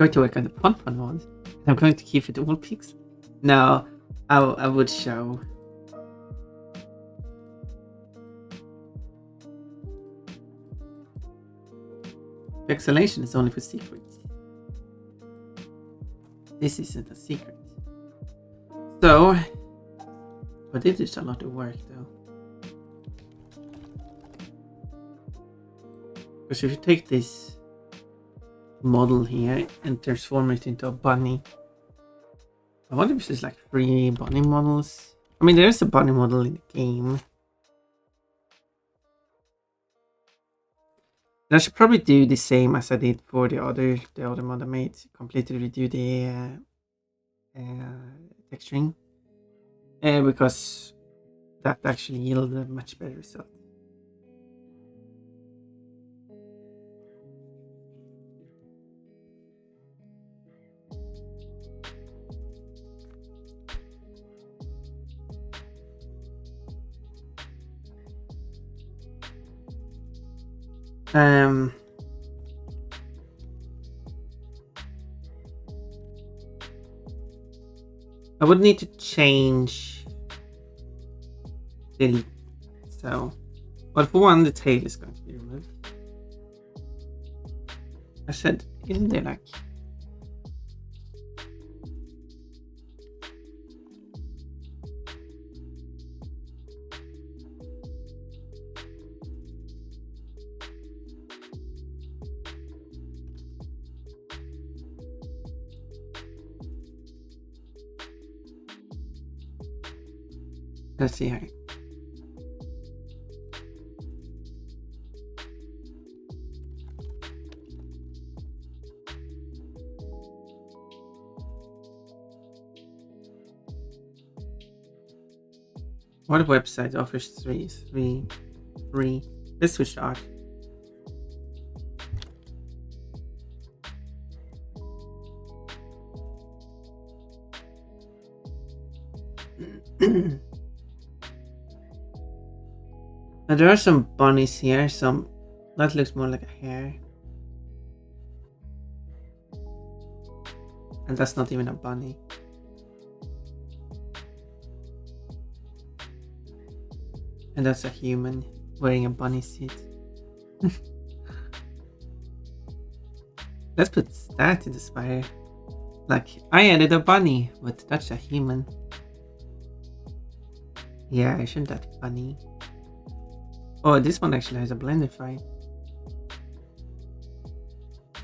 going to work on the fun ones. I'm going to keep it all pixel. No, I would show. Pixelation is only for secrets. This isn't a secret. So, but it is a lot of work though. Because if you take this model here and transform it into a bunny, I wonder if there's like 3 bunny models. I mean, there's a bunny model in the game. And I should probably do the same as I did for the other mod I made. Completely redo the texturing, because that actually yielded a much better result. I would need to change the but for one, the tail is going to be removed. I said, isn't there like let's see here. What website offers 3? Let's switch to art. Now there are some bunnies here, some that looks more like a hair. And that's not even a bunny. And that's a human wearing a bunny suit. Let's put that in the spire. Like, I added a bunny, but that's a human. Yeah, isn't that funny? Oh, this one actually has a blender file.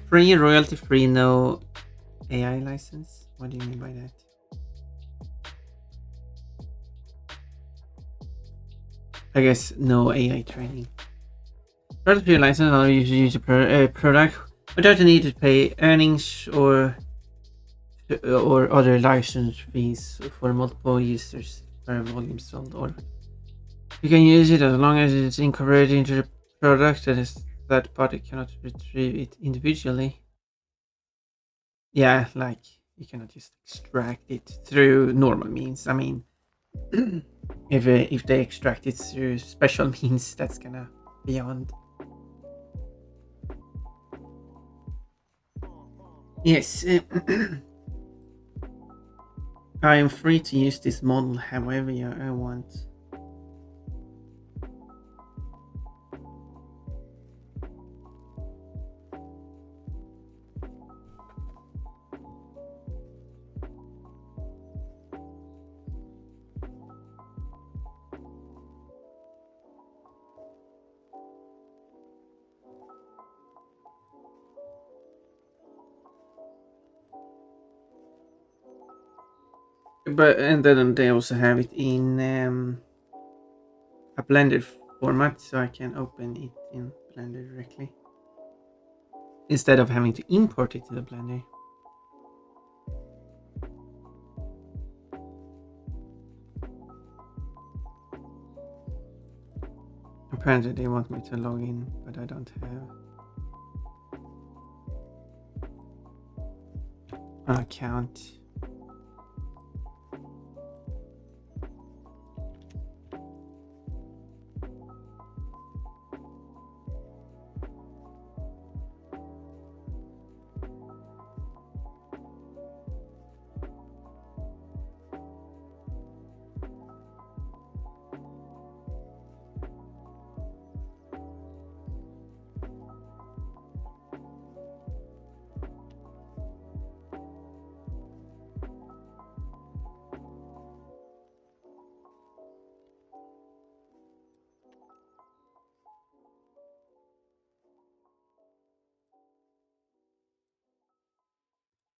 Free, royalty free, no AI license. What do you mean by that? I guess no AI training. Royalty free license allows you to use a product without the need to pay earnings or other license fees for multiple users per volume sold. Or you can use it as long as it's incorporated into the product and that party cannot retrieve it individually. Yeah, like you cannot just extract it through normal means. I mean, if they extract it through special means, that's kinda beyond. Yes, I am free to use this model however I want. But and then they also have it in a blended format, so I can open it in Blender directly instead of having to import it to the Blender. Apparently they want me to log in, but I don't have an account.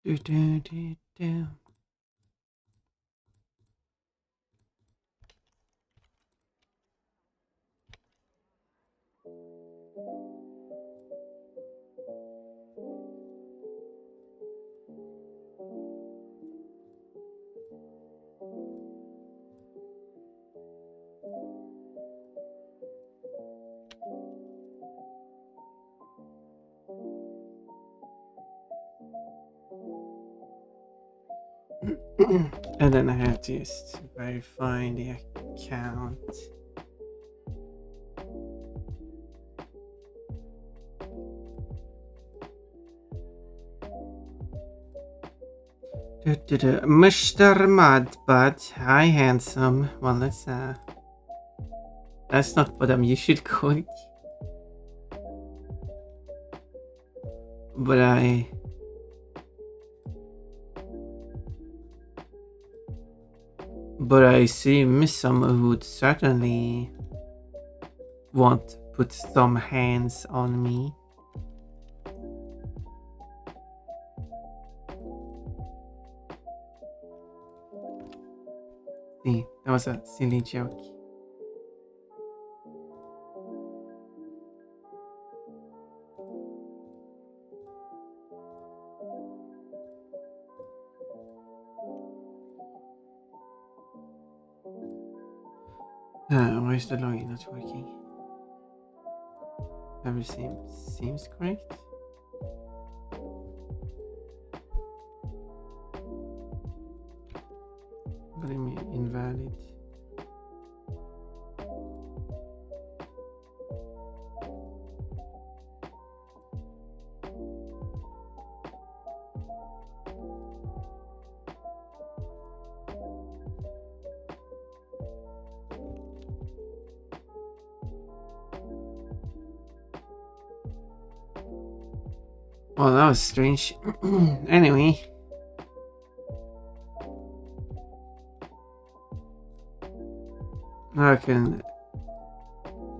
Do, do, do, do. And then I have to just verify the account. Mr. Mudbud, hi handsome. Well, that's not what I'm usually called. But I assume some would certainly want to put some hands on me. See, that was a silly joke. Why is the login not working? Everything seems correct. But I mean invalid. Well, that was strange. Anyway. Now I can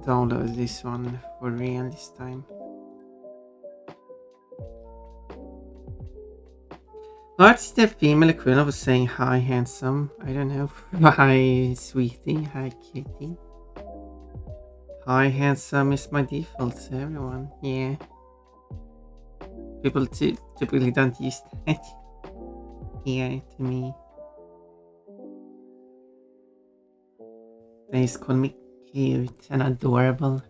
download this one for real this time. What's the female equivalent of saying hi handsome? I don't know. Hi sweetie, hi kitty. Hi handsome is my default to everyone. Yeah. People typically don't use that here to me. They just call me cute and adorable.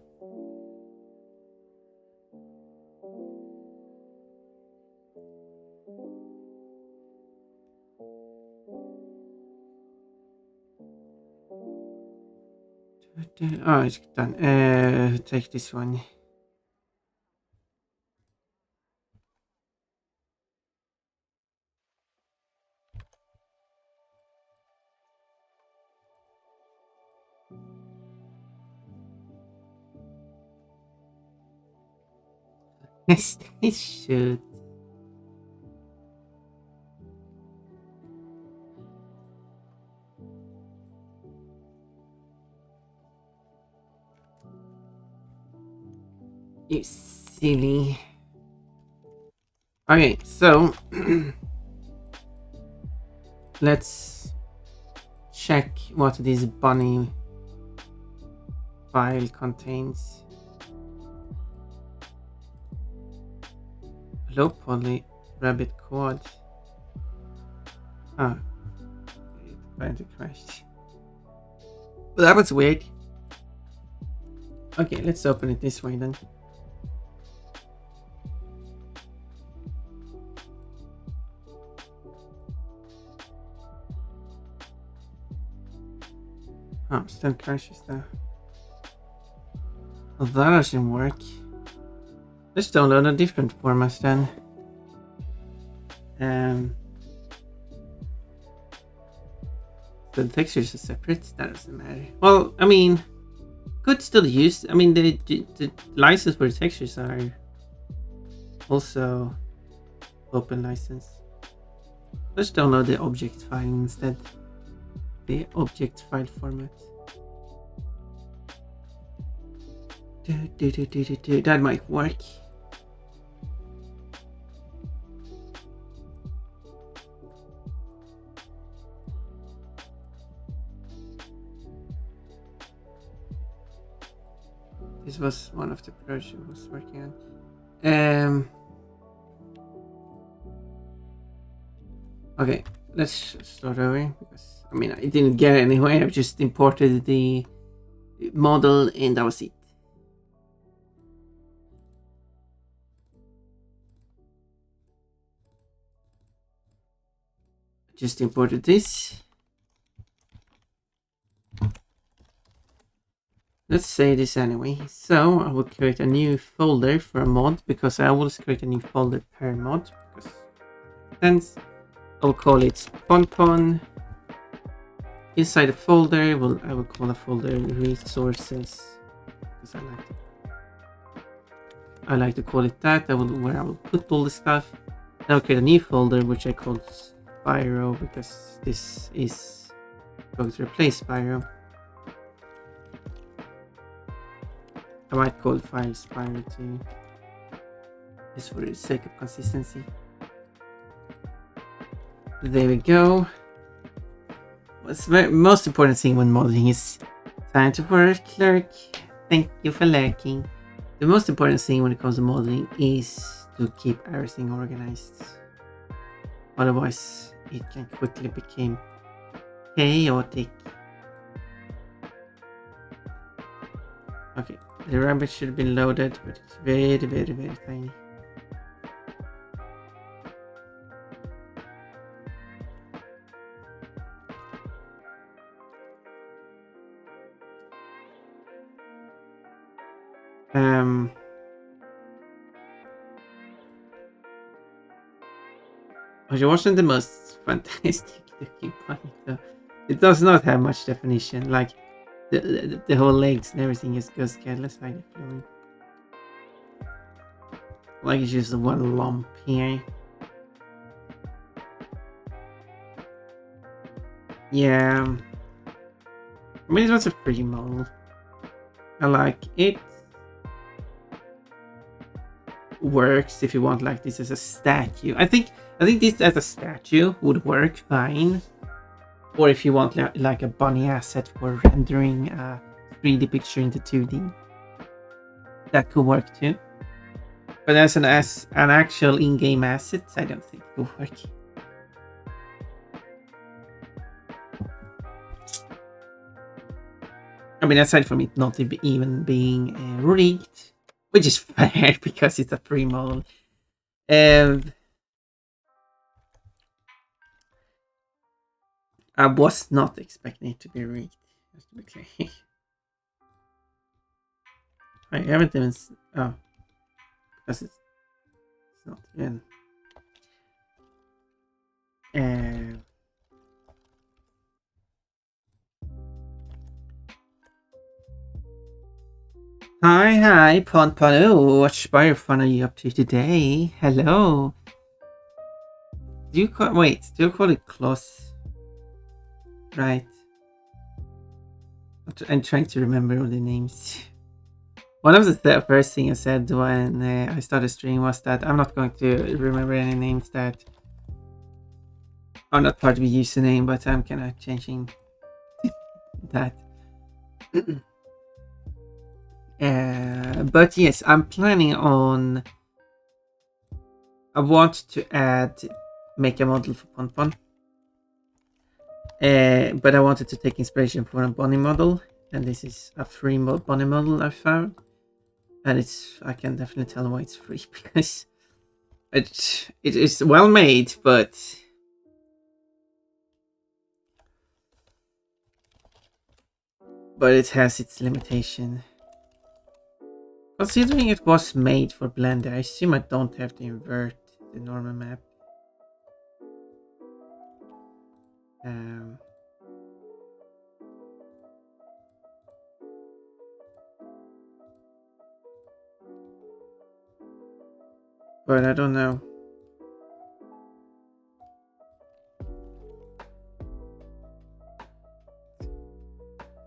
Oh, it's done. Take this one. Yes, they should. You silly. Okay, so let's check what this bunny file contains. Low poly rabbit quad. Ah, it tried to crash. Well, that was weird. Okay, let's open it this way then. Oh, still crashes there. Well, that doesn't work. Let's download a different format then. The textures are separate. That doesn't matter. Well, I mean, could still use. I mean, the license for the textures are also open license. Let's download the object file instead. The object file format. That might work. This was one of the projects I was working on. Okay, let's start over because I mean I didn't get anywhere. I just imported the model and that was it. Just imported this. Let's say this anyway. So I will create a new folder for a mod because I always create a new folder per mod because sense. I'll call it Ponpon. Inside the folder, I will call the folder resources because I like to call it that. Where I will put all the stuff. Now I'll create a new folder which I call Spyro because this is going to replace Spyro. I might call file Spyro too, just for the sake of consistency. There we go. What's the most important thing when modding is time to work, lurk. Thank you for lurking. The most important thing when it comes to modding is to keep everything organized. Otherwise, it can quickly become chaotic. Okay, the rabbit should have been loaded, but it's very, very, very tiny. It wasn't the most fantastic looking bunny though. It does not have much definition, like the whole legs and everything just goes careless like the flowing. Like it's just one lump here. Yeah. I mean, it was a free model. I like it. Works if you want like this as a statue. I think this as a statue would work fine. Or if you want like a bunny asset for rendering a 3D picture into 2D. That could work too. But as an actual in-game asset, I don't think it will work. I mean, aside from it not even being rigged, which is fair because it's a free model. I was not expecting it to be rigged, just to be clear. I haven't even... Oh. Because it's not even... Hi, Ponpon. What Spire fun are you up to today? Hello. Do you call it cloth? Right. I'm trying to remember all the names. One of the first thing I said when I started streaming was that I'm not going to remember any names that are not part of the username, but I'm kind of changing that. But yes, I'm planning on... I want to make a model for Ponpon. But I wanted to take inspiration from a bunny model, and this is a free bunny model I found. And I can definitely tell why it's free, because it is well made, but it has its limitation. Considering it was made for Blender, I assume I don't have to invert the normal map. But I don't know.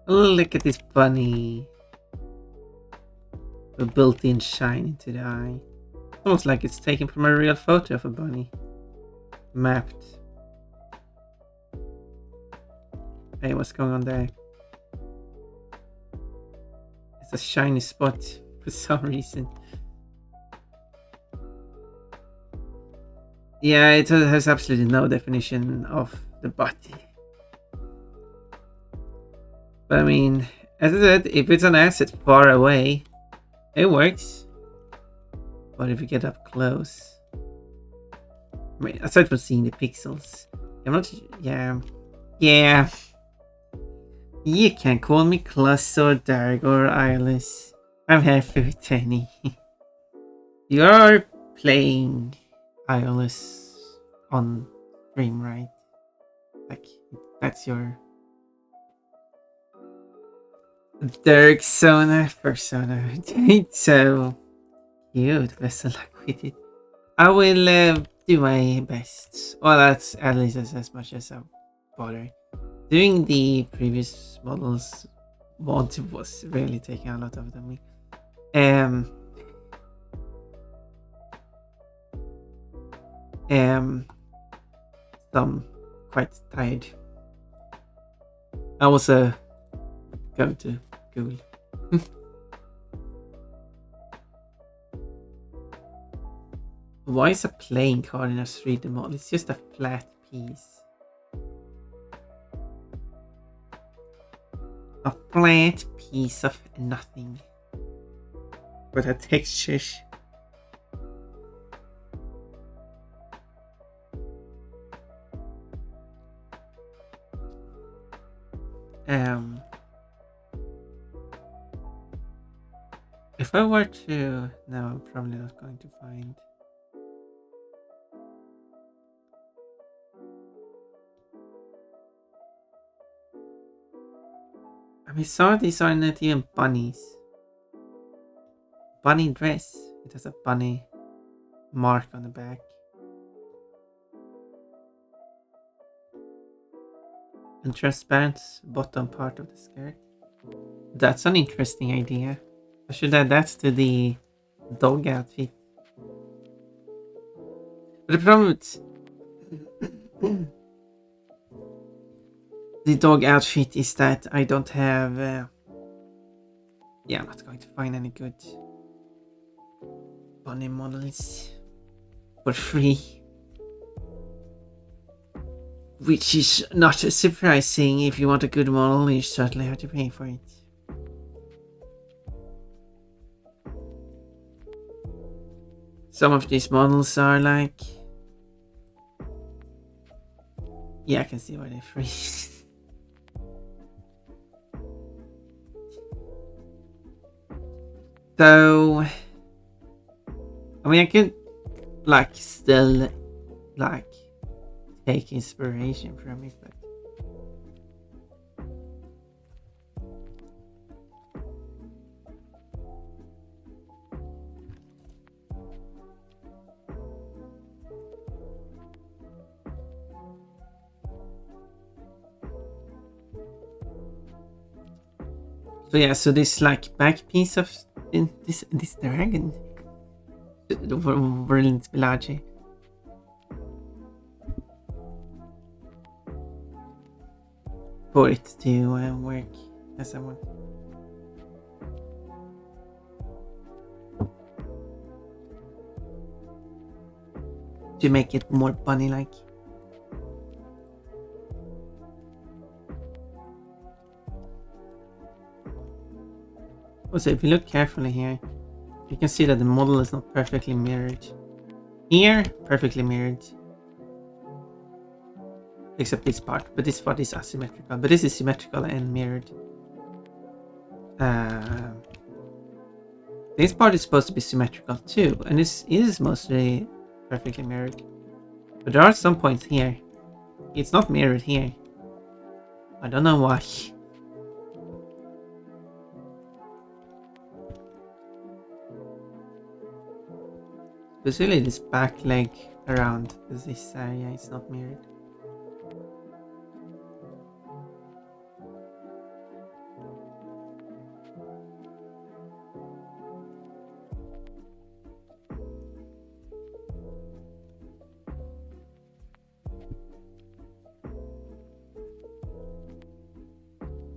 Look at this bunny. A built-in shine into the eye. Almost like it's taken from a real photo of a bunny. Mapped. Hey, what's going on there? It's a shiny spot for some reason. Yeah, it has absolutely no definition of the body. But I mean, as I said, if it's an asset far away, it works. But if you get up close, I mean, aside from seeing the pixels, I'm not. Yeah. You can call me Cluss or Dark or Eyeless. I'm happy with any. You're playing Eyeless on stream, right? Like, that's your Dark Sona persona. It's so cute. Best of luck with it. I will do my best. Well, that's at least as much as I bother. Doing the previous models mod was really taking a lot of them. So I'm quite tired. I was going to Google. Why is a playing card in a 3D model? It's just a flat piece. A flat piece of nothing. With a texture. If I were to... No, I'm probably not going to find... I mean, some of these are not even bunnies. Bunny dress. It has a bunny mark on the back. And transparent bottom part of the skirt. That's an interesting idea. I should add that to the dog outfit. But the problem with the dog outfit is that I don't have... yeah, I'm not going to find any good bunny models for free. Which is not surprising. If you want a good model, you certainly have to pay for it. Some of these models are like... yeah, I can see why they're free. So... I mean, I could... like, still... like... take inspiration from it, but... so yeah, so this like back piece of this dragon, brilliant village. For it to work as I want. To make it more bunny-like. Also, if you look carefully here, you can see that the model is not perfectly mirrored. Here, perfectly mirrored. Except this part, but this part is asymmetrical. But this is symmetrical and mirrored. This part is supposed to be symmetrical too, and this is mostly perfectly mirrored. But there are some points here. It's not mirrored here. I don't know why. Especially this back leg around this area is not mirrored.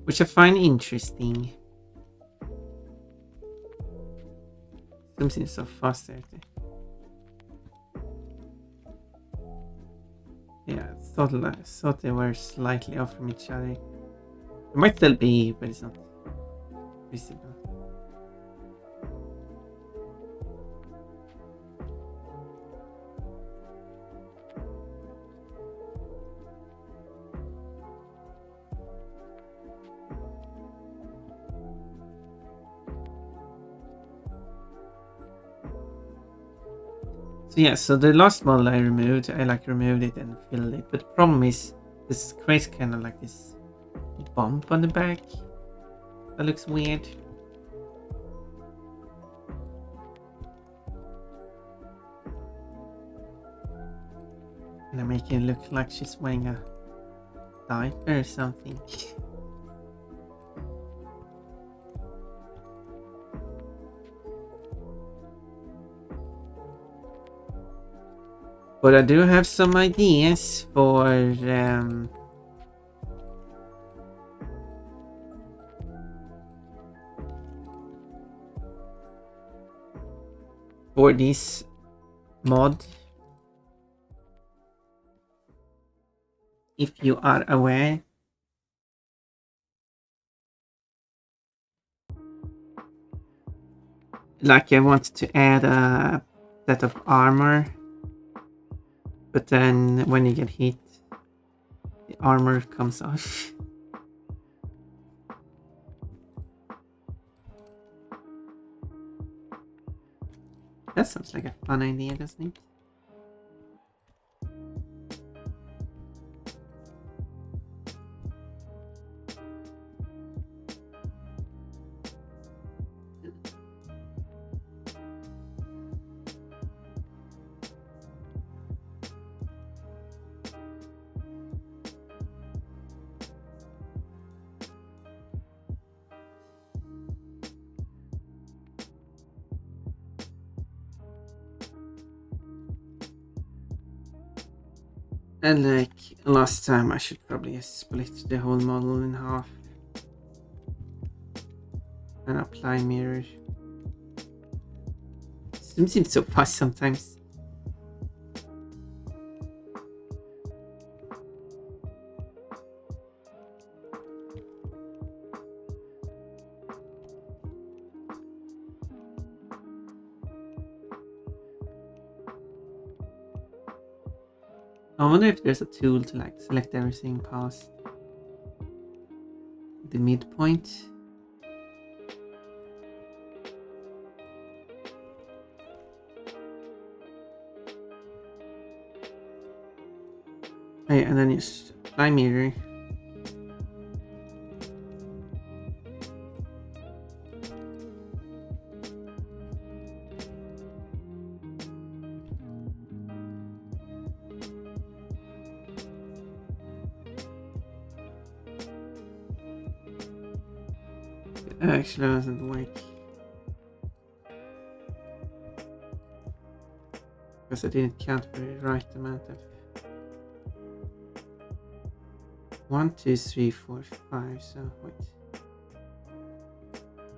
Which I find interesting. Some seems so fast there. Yeah, I thought they were slightly off from each other. It might still be, but it's not visible. So yeah, so the last model I removed, I removed it and filled it. But the problem is this creates kind of like this bump on the back. That looks weird. And I'm making it look like she's wearing a diaper or something. But I do have some ideas for this mod. If you are aware. Like I want to add a set of armor. But then when you get hit, the armor comes off. That sounds like a fun idea, doesn't it? And like last time, I should probably split the whole model in half and apply mirror. It seems so fast sometimes. I wonder if there's a tool to like select everything past the midpoint. Hey, and then you apply mirror. It actually doesn't work. Because I didn't count for the right amount of 1, 2, 3, 4, 5. So wait,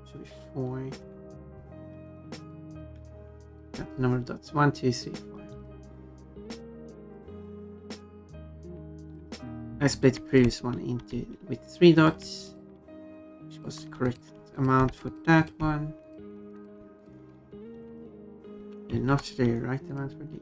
should be 4. Got the number of dots. 1, 2, 3, 4. I split the previous one into with 3 dots, which was the correct amount for that one. And not the right amount for this.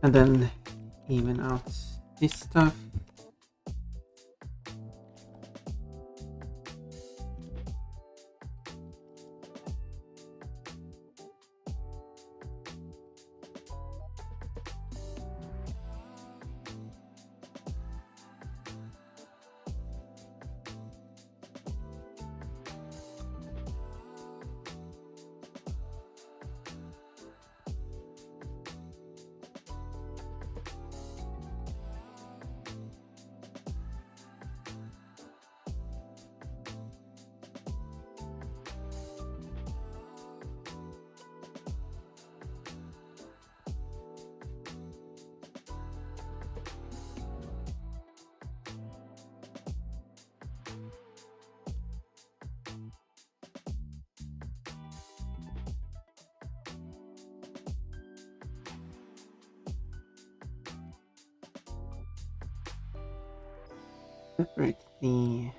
And then even out this stuff. Separate the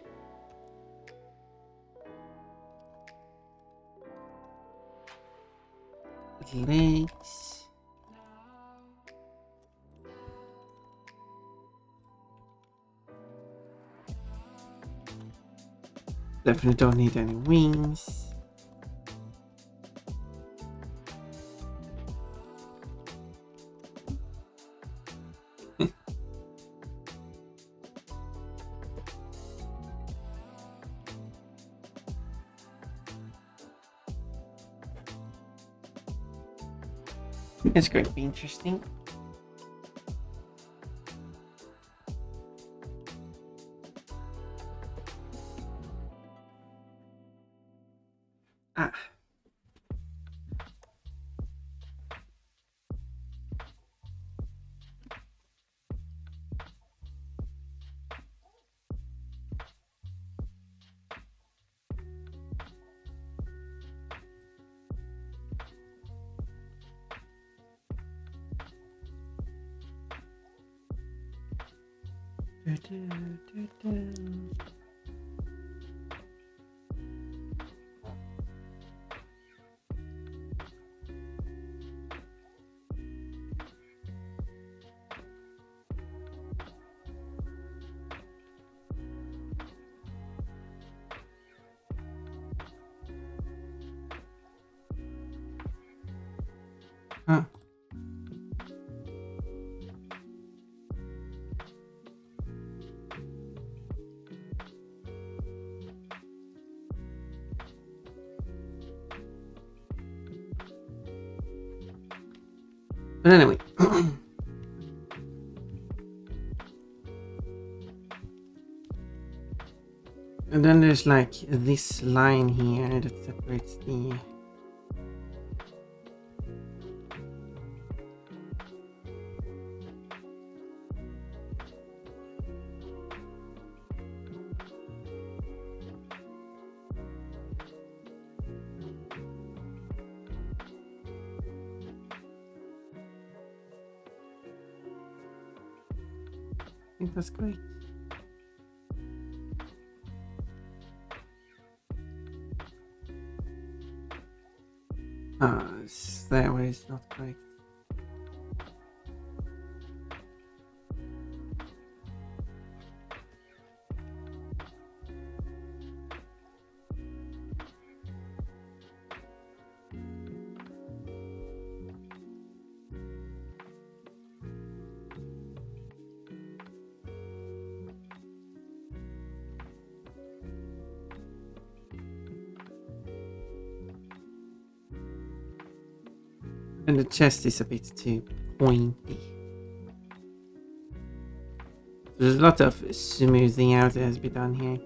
legs. Definitely don't need any wings. It's going to be interesting. Ah. Huh. But anyway. And then there's like this line here that separates the I think that's great. It's there where it's not great. And the chest is a bit too pointy. There's a lot of smoothing out that has been done here.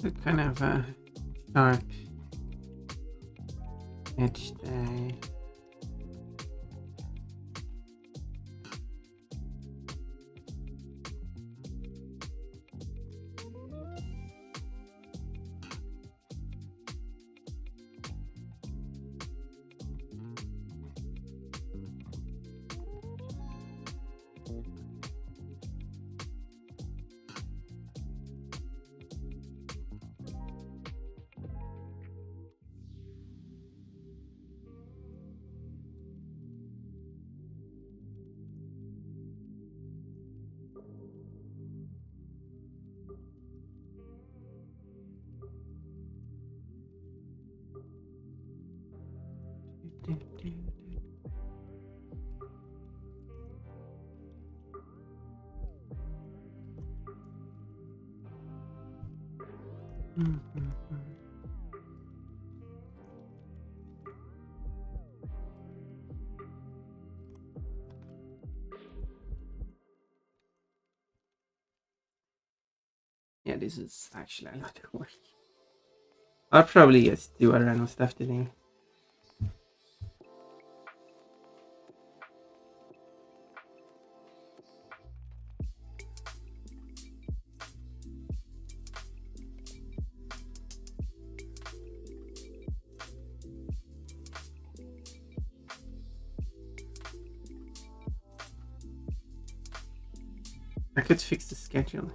It's kind of a sharp edge there. Yeah, this is actually a lot of work. I'll probably just do a random stuff today. I could fix the schedule.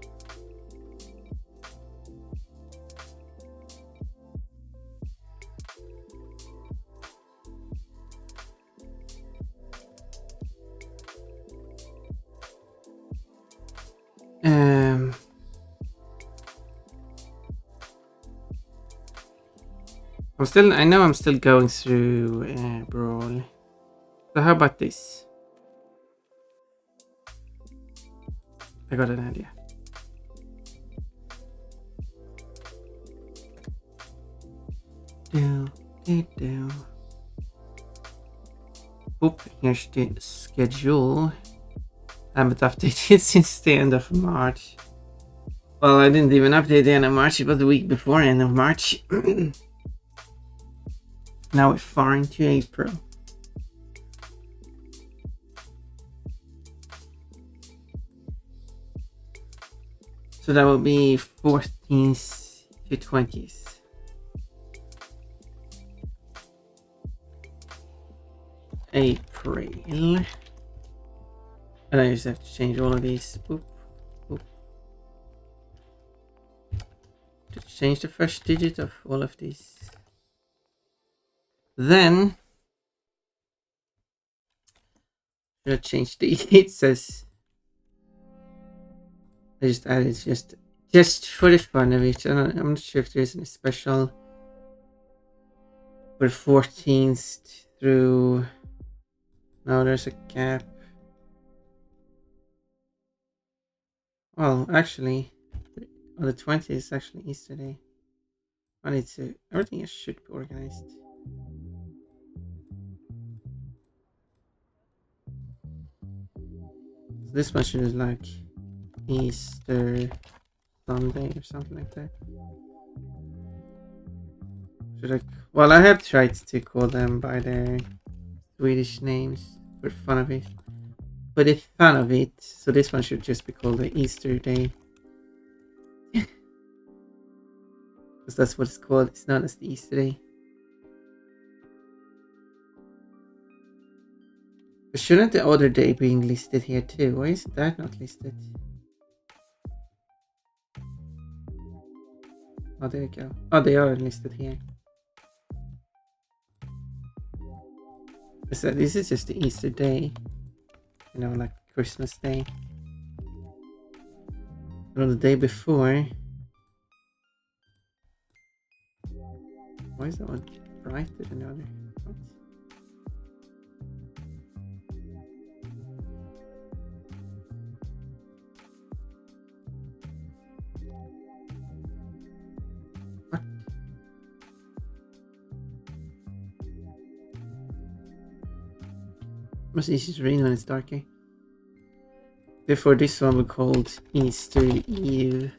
I know I'm still going through Brawl. So how about this? I got an idea. Oop, here's the schedule. I haven't updated since the end of March. Well, I didn't even update the end of March. It was the week before end of March. Now we're far into April. So that will be 14th to 20th. April. And I just have to change all of these. Boop, boop. To change the first digit of all of these. Then should I change the it says I just added just for the fun of it. I'm not sure if there's any special for 14th through. No, there's a gap. Well, actually, on the 20th is actually Easter Day. I need to. Everything should be organized. So this one should be like Easter Sunday or something like that. Should I? Well, I have tried to call them by their Swedish names for fun of it. For the fun of it, so this one should just be called the Easter Day. Because that's what it's called. It's known as the Easter Day. But shouldn't the other day be listed here too? Why is that not listed? Oh, there you go. Oh, they are listed here. So this is just the Easter Day. You know, like Christmas Day. But on the day before... Why is that one brighter than the other? What? What? Must easy to read when it's darker. Therefore, this one we called Easter Eve,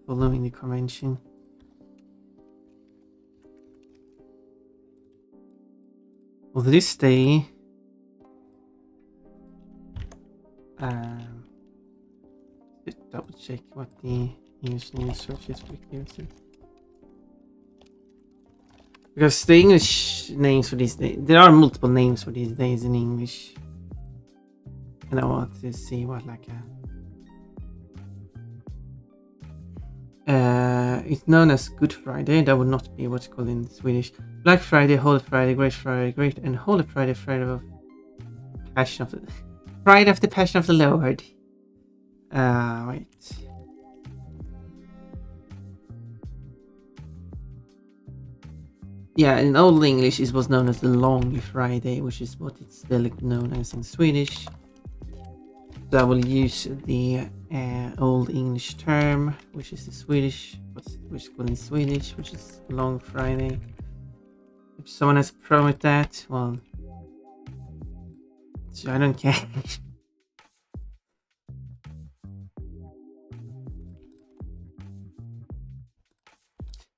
following the convention. Well, this day, just double check what the English name search is for the. Because the English names for these days, there are multiple names for these days in English. And I want to see what like it's known as Good Friday. That would not be what's called in Swedish. Black Friday, Holy Friday, Great and Holy Friday, Friday of Passion of the Friday of the Passion of the Lord. Wait. Yeah, in Old English it was known as the Long Friday, which is what it's still known as in Swedish. So I will use the Old English term, which is the Swedish, which is called in Swedish, which is Long Friday. If someone has a problem with that, well, I don't care.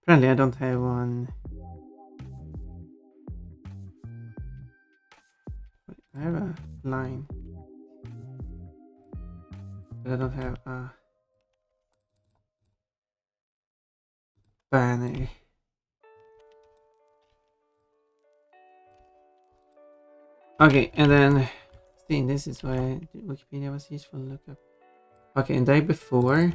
Apparently I don't have one. I have a line. But I don't have a banner. Okay, and then see, this is why Wikipedia was useful to look up. Okay, and the day before.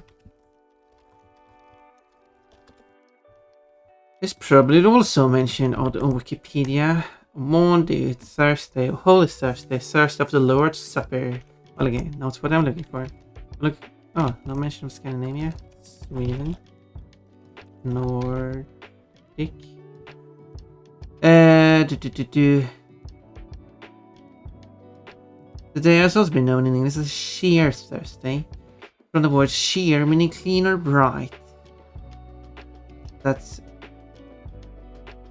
It's probably also mentioned on Wikipedia. Monday, Thursday, Holy Thursday, Thursday of the Lord's Supper. Well, again, that's what I'm looking for. Look, oh, no mention of Scandinavia, Sweden, Nordic. The day has also been known in English as Sheer Thursday, from the word sheer meaning clean or bright. That's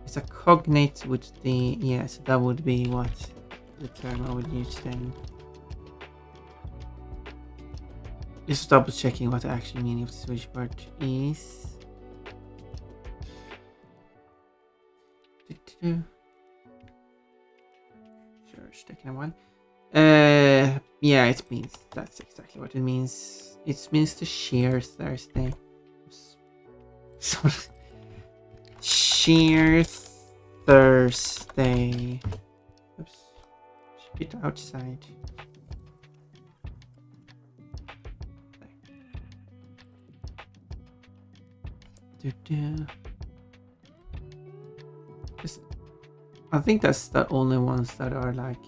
it's a cognate with the so that would be what the term I would use then. Just double checking what the actual meaning of the Swedish word is. Sure, it's taking a while. Yeah, it means that's exactly what it means. It means the sheer Thursday. Sheer Thursday. Oops. Spit outside. I think that's the only ones that are like,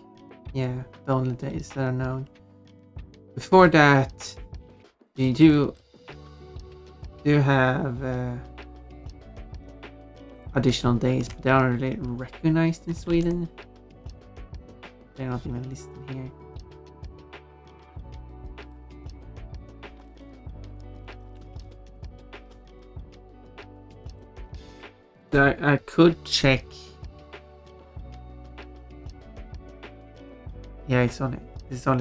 yeah, the only days that are known. Before that, you do have additional days, but they aren't really recognized in Sweden. They're not even listed here. So I could check. Yeah, it's only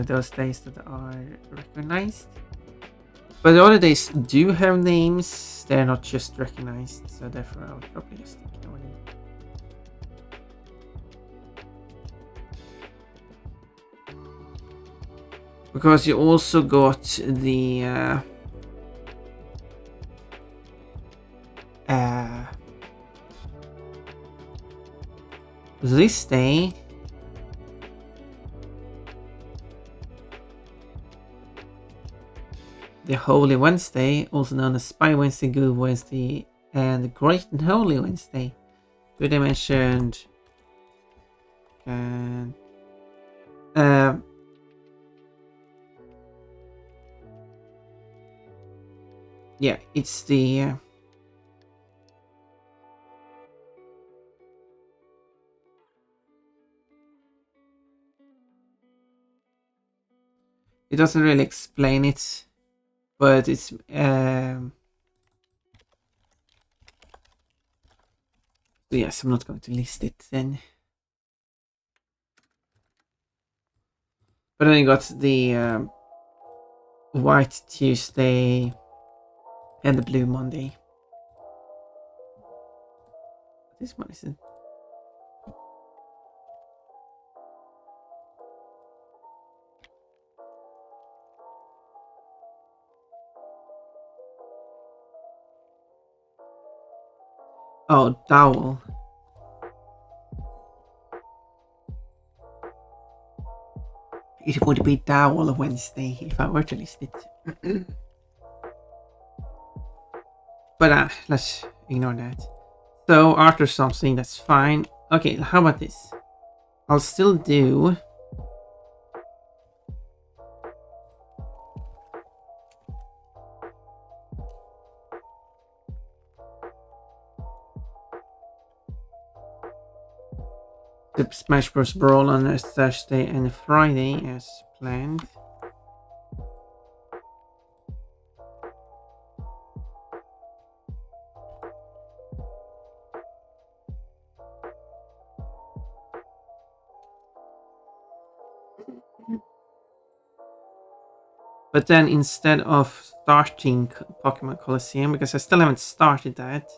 those days that are recognized. But the other days do have names. They're not just recognized, so therefore I would probably just ignore them. Because you also got the this day. The Holy Wednesday, also known as Spy Wednesday, Good Wednesday, and the Great and Holy Wednesday. Good, I mentioned. And yeah, it's the it doesn't really explain it, but it's yes, I'm not going to list it then. But then you got the White Tuesday and the Blue Monday. This one isn't. Oh, Dowel. It would be Dowel Wednesday if I were to list it. But let's ignore that. So after something, that's fine. Okay, how about this? I'll still do the Smash Bros. Brawl on a Thursday and a Friday as planned. But then instead of starting Pokemon Colosseum, because I still haven't started that,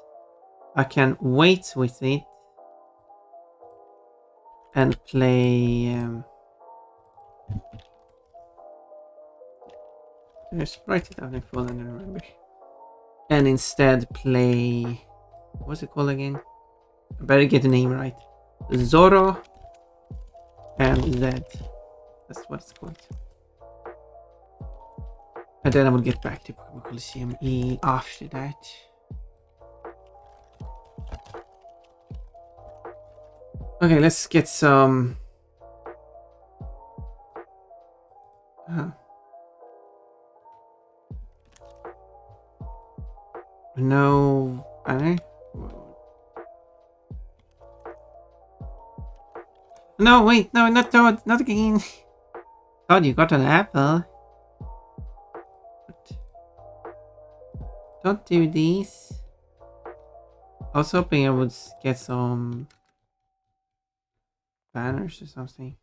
I can wait with it and play. Just write it out in full and then remember. And instead play. What's it called again? I better get the name right. Zoro and Zed. That's what it's called. And then I will get back to Pokemon Colosseum E after that. Okay, let's get some. No banner. No, wait, no, not Todd, not again. Todd, you got an apple. Don't do these. I was hoping I would get some banners or something.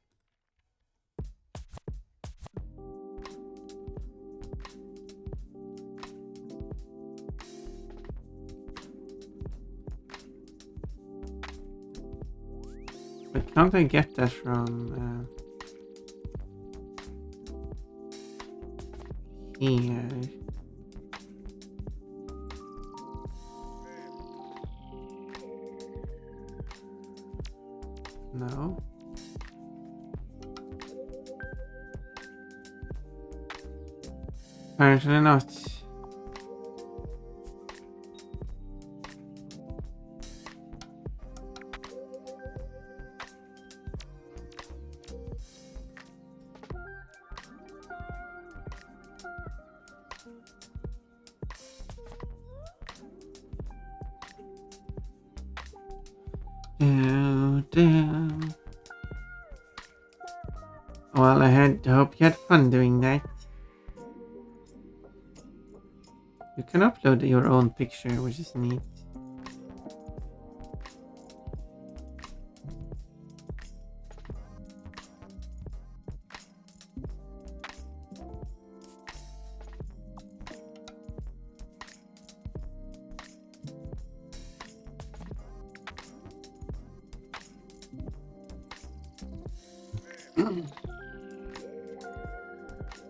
But can't I get that from here? No. Apparently not. Damn. Well, I hope you had fun doing that. You can upload your own picture, which is neat.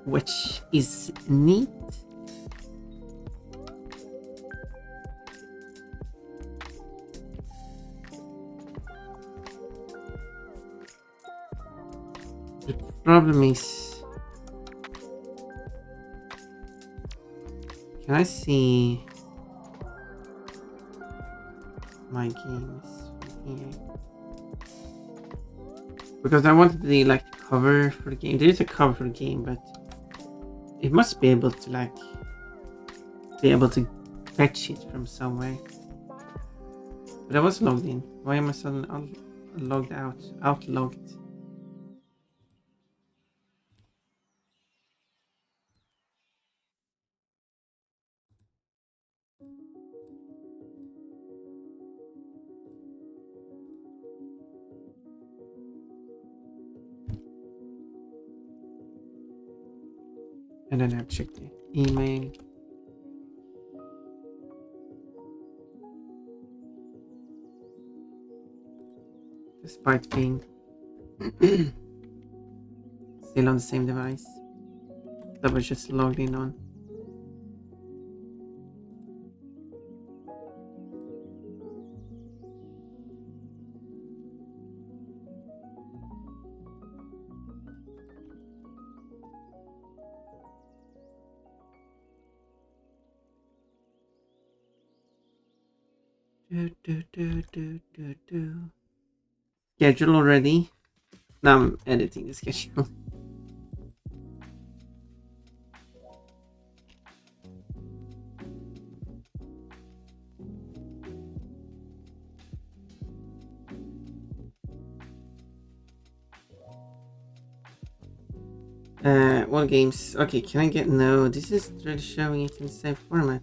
Which is neat. The problem is, can I see my games here? Because I wanted the like cover for the game. There is a cover for the game, but it must be able to like fetch it from somewhere. But I was logged in. Why am I suddenly logged out? Outlogged. And then I've checked the email. Despite being still on the same device that was just logged in on. Schedule already. Now I'm editing the schedule. What games? Okay, can I get no? This is really showing it in the same format.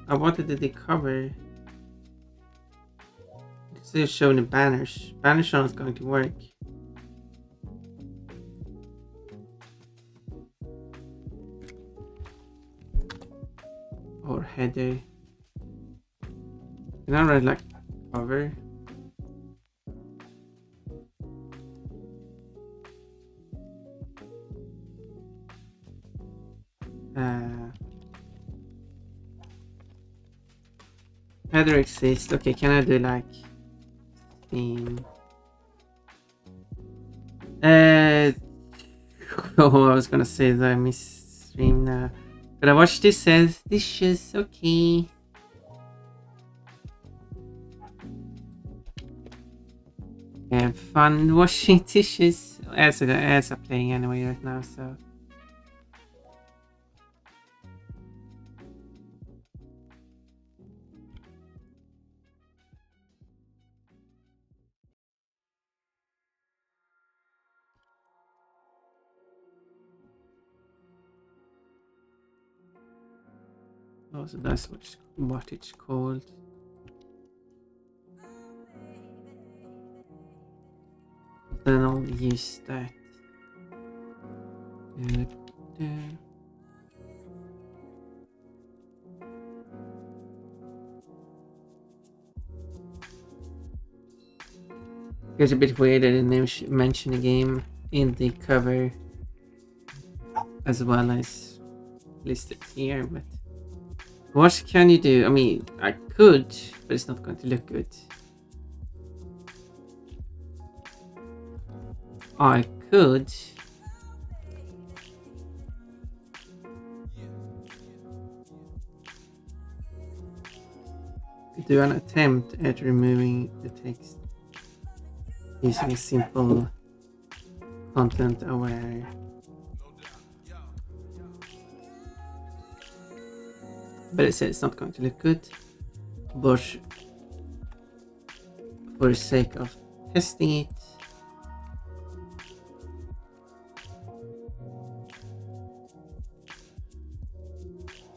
I wanted the cover. It's still showing the banners. Banners are not going to work. Or header. Can I write like cover? Header exists. Okay, can I do like theme? Oh, I was gonna say that I missed stream now. But I watched this as dishes. Okay. Have fun washing dishes. Ads are playing anyway right now, so. Oh, so that's what it's called. Then I'll use that. It's a bit weird that they mention the game in the cover as well as listed here, but what can you do? I mean, I could, but it's not going to look good. I could do an attempt at removing the text using a simple content aware. But it says it's not going to look good. But for the sake of testing it,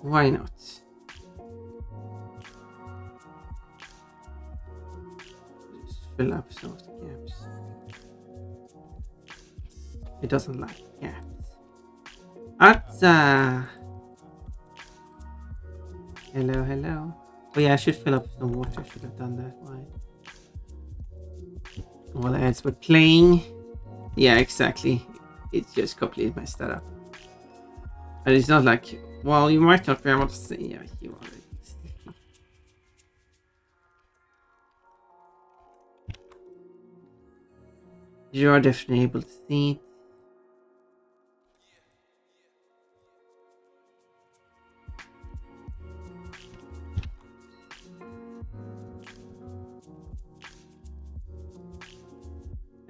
why not? Just fill up some of the gaps. It doesn't like gaps. Atza! Hello, hello. Oh yeah, I should fill up some water. Should have done that. Why? While the ads were playing. Yeah, exactly. It just completely messed that up. And it's not like, well, you might not be able to see. Yeah, you are. You are definitely able to see it.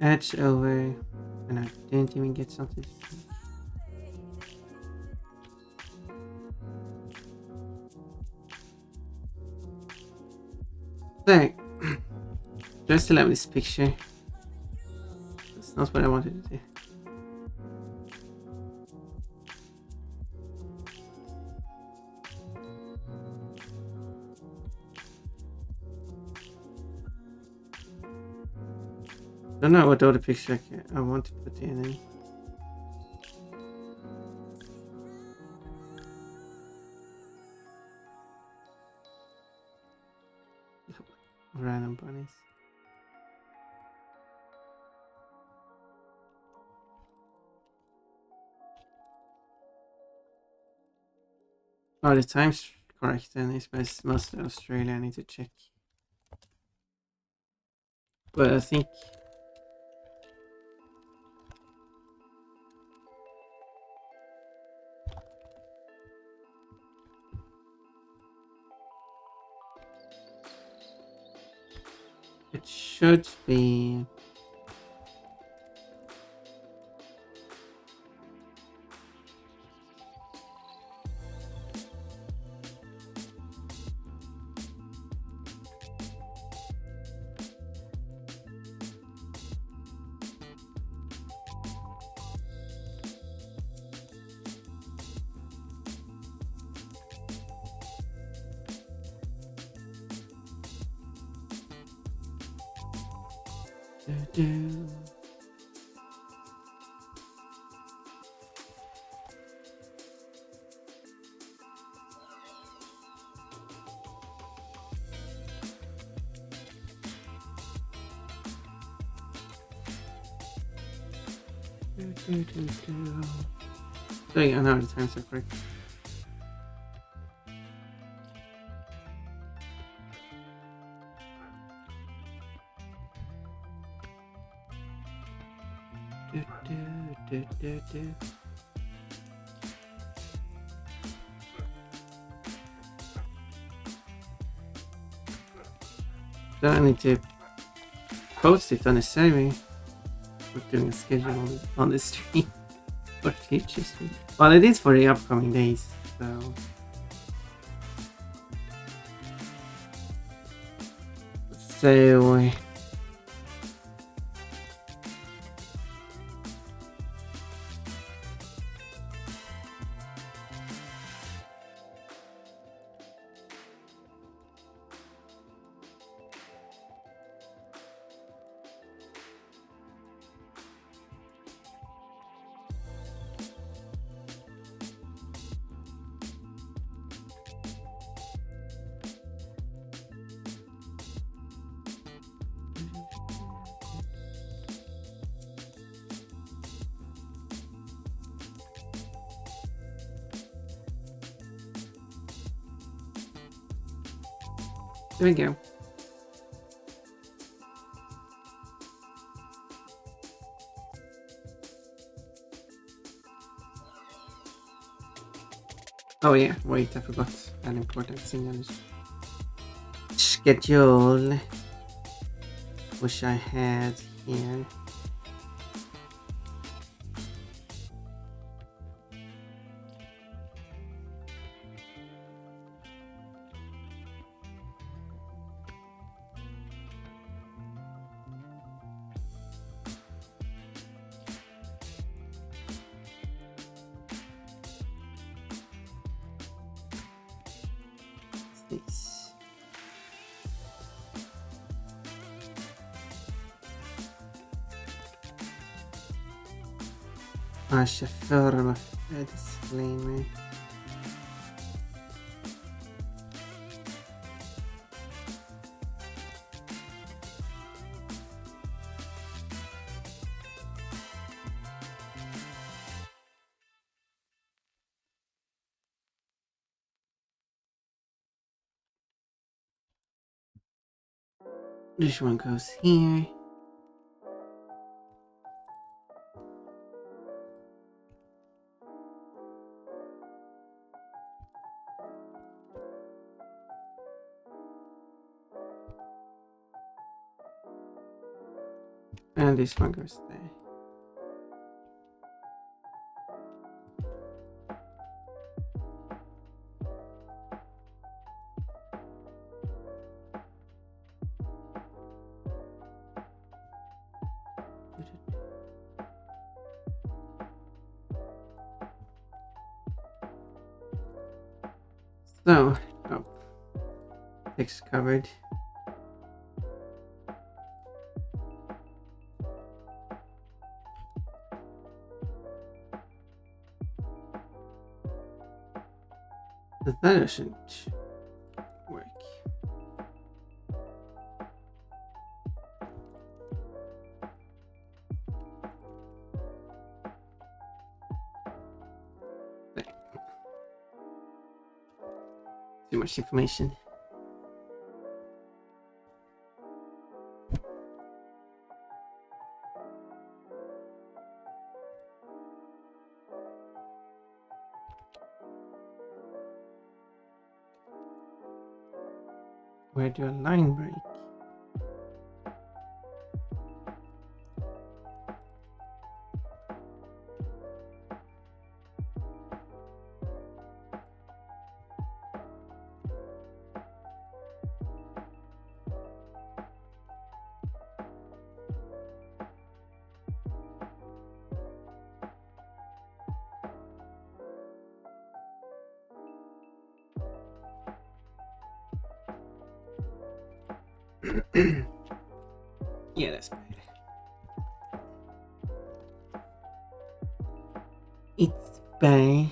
Edge over, and I didn't even get something. So, just to have this picture. That's not what I wanted to do. Don't know what other picture I want to put in. Random bunnies. Oh, the time's correct then. It's mostly Australia. I need to check. But I think it should be. Do. So yeah, now the times are correct. Then I need to post it on the survey. We're doing a schedule on the stream for future stream. Well, it is for the upcoming days, so. So. There we go. Oh yeah, wait, I forgot an important thing on this schedule, which I had here. This. Chaufför med disclaimer. This one goes here. And this one goes there. So, oh, text covered. That doesn't work. Too much information. Where do a line break? Yeah, that's better. It's better.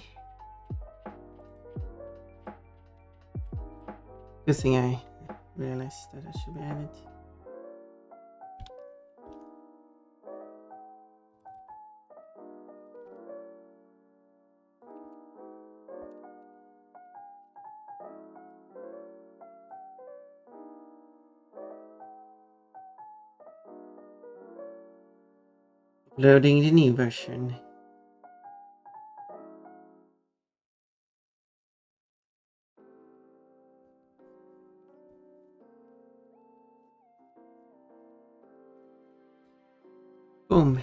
Good thing I realized that I should be added. Loading the new version. Boom.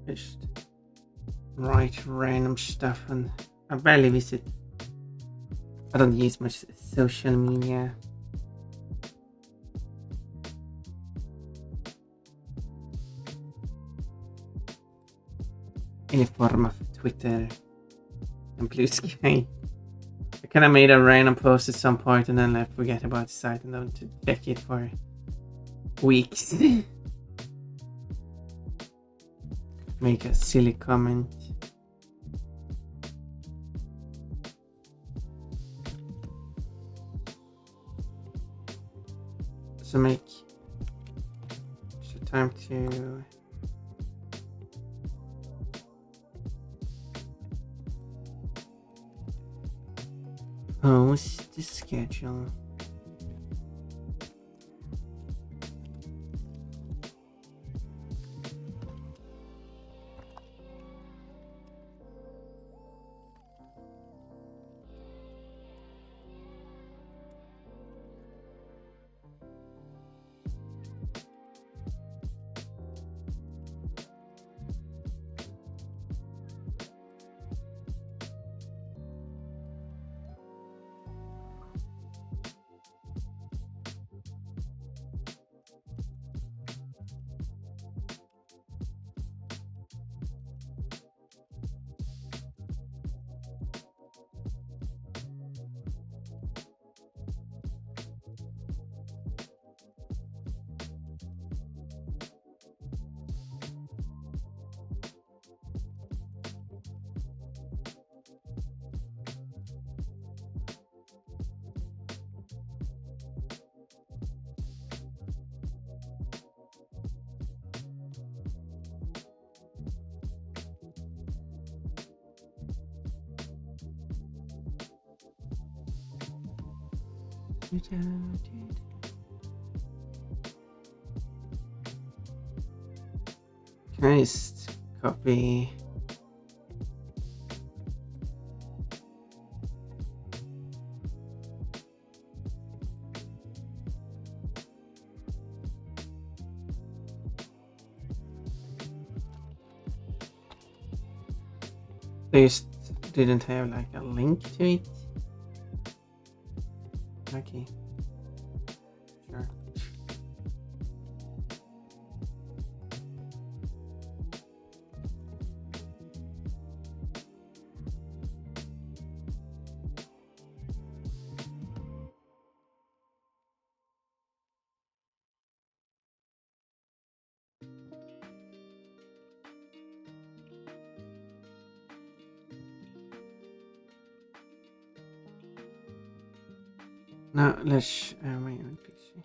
Just write random stuff, and I barely visit. I don't use much social media. Any form of Twitter and Blue Sky. I kind of made a random post at some point and then I forget about the site and don't check it for weeks. Make a silly comment. So make time to post the schedule. Can I just copy? They just didn't have like a link to it. Okay. Sure. Now let's share my own PC.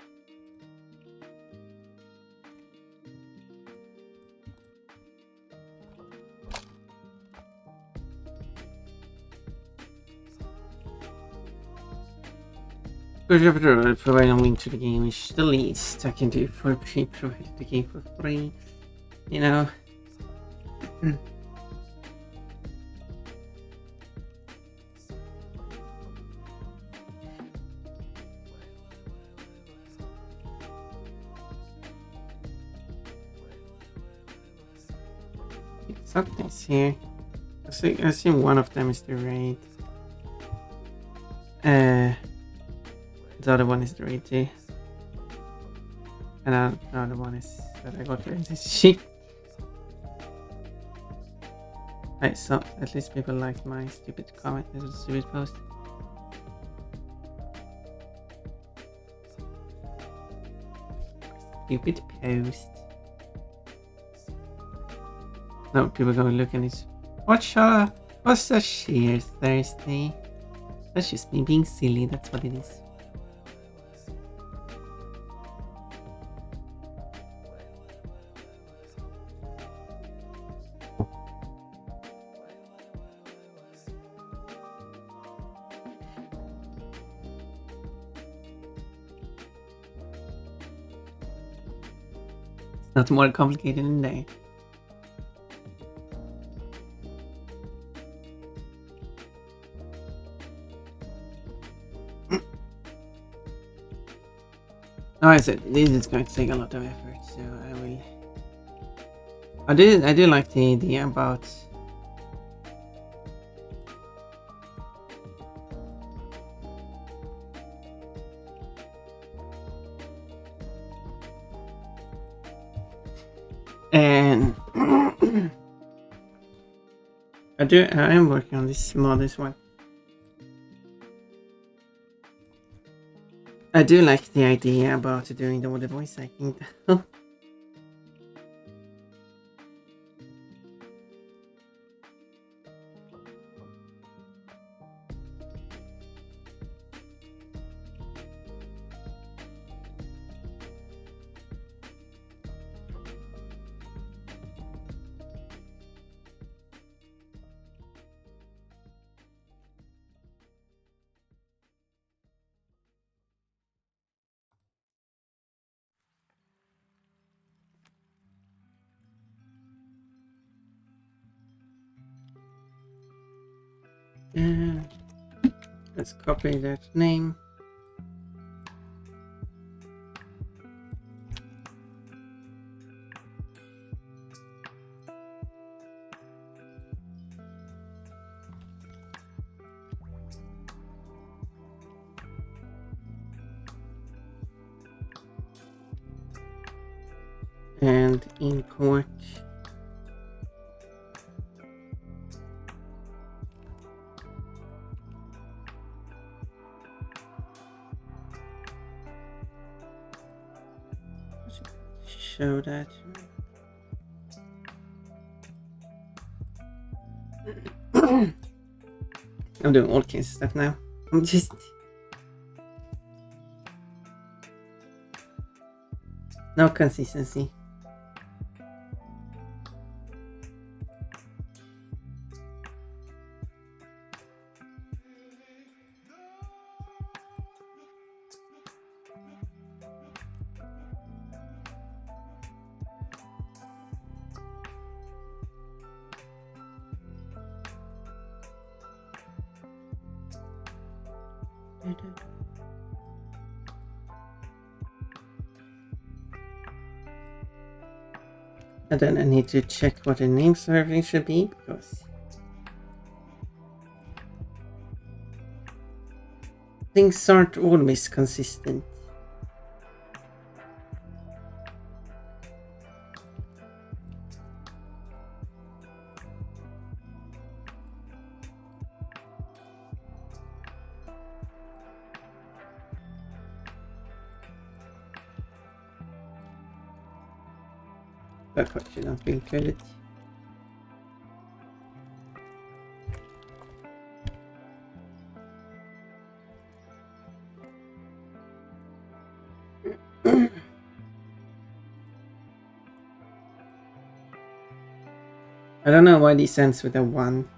Good job for providing a link to the game is the least I can do for being provided the game for free. You know. Something's here. I assume one of them is the raid. The other one is the raid too. And the other one is that I got this shit. Right, so at least people liked my stupid comment, little stupid post. Stupid post. No, people go look and it's what's the sheer Thursday? That's just me being silly, that's what it is. It's not more complicated than that. Like I said, this is going to take a lot of effort, so I will. I do like the idea about and I am working on this mod as well. I do like the idea about doing all the voice acting. Let's copy that name. And import show that. I'm doing all kinds of stuff now. I'm just no consistency. And then I need to check what the names of everything should be because things aren't always consistent. That part should not be included. I don't know why this ends with a 1.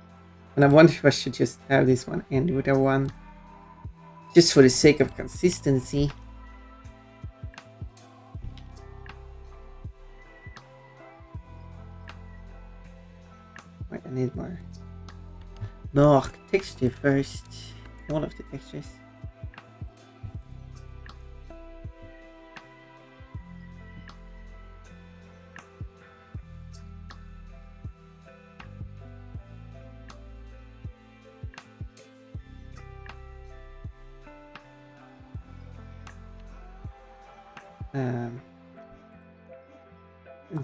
And I wonder if I should just have this one end with a 1. Just for the sake of consistency. Wait, I need more. No, texture first. All of the textures.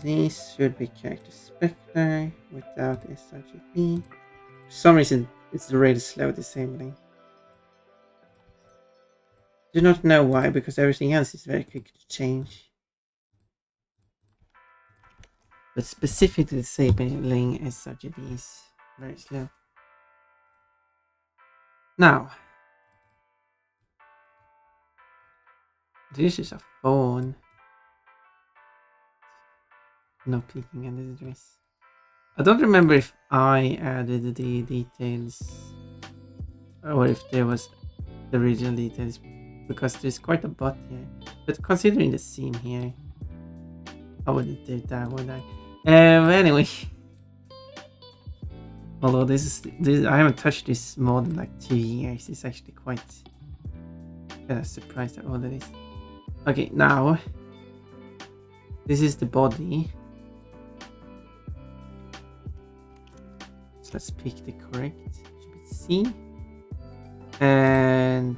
These should be character spectre without sRGB. For some reason, it's really slow disabling. Do not know why, because everything else is very quick to change. But specifically disabling sRGB is very slow. Now, this is a phone. No peeking under the dress. I don't remember if I added the details or if there was the original details, because there's quite a butt here. But considering the seam here, I wouldn't do that, would I? Anyway. Although this I haven't touched this mod in like 2 years. It's actually quite surprised at all that is. Okay, now this is the body. So let's pick the correct C and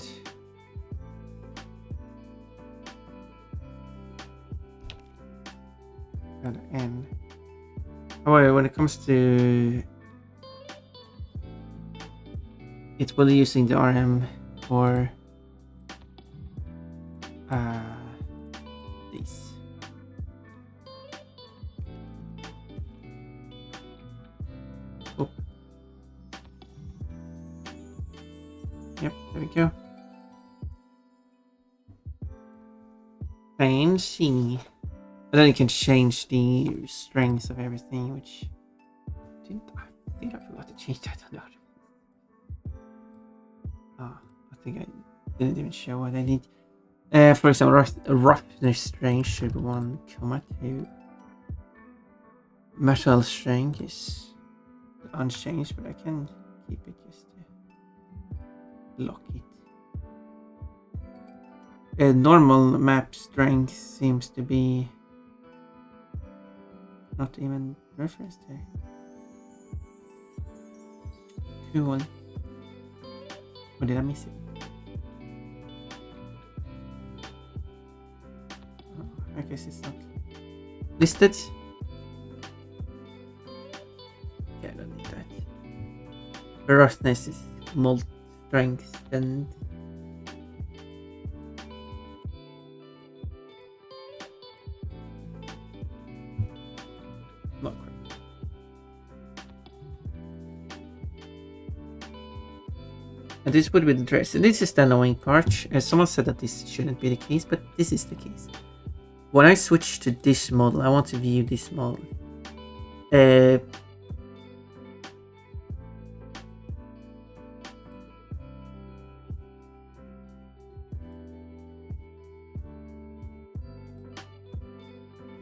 N. However, when it comes to it, will using the RM for these. Oh. Yep, there we go. Change C. But then you can change the strengths of everything, which I think I forgot to change that on the other. I think I didn't even show what I need. For example, roughness strength should be 1,2. Metal strength is unchanged, but I can keep it just to lock it. Normal map strength seems to be not even referenced there. 2-1. Or did I miss it? Oh, I guess it's not listed. Yeah, I don't need that. Roughness is molt strength and not correct. And this would be the dress. And this is the annoying part. Someone said that this shouldn't be the case, but this is the case. When I switch to this model, I want to view this model.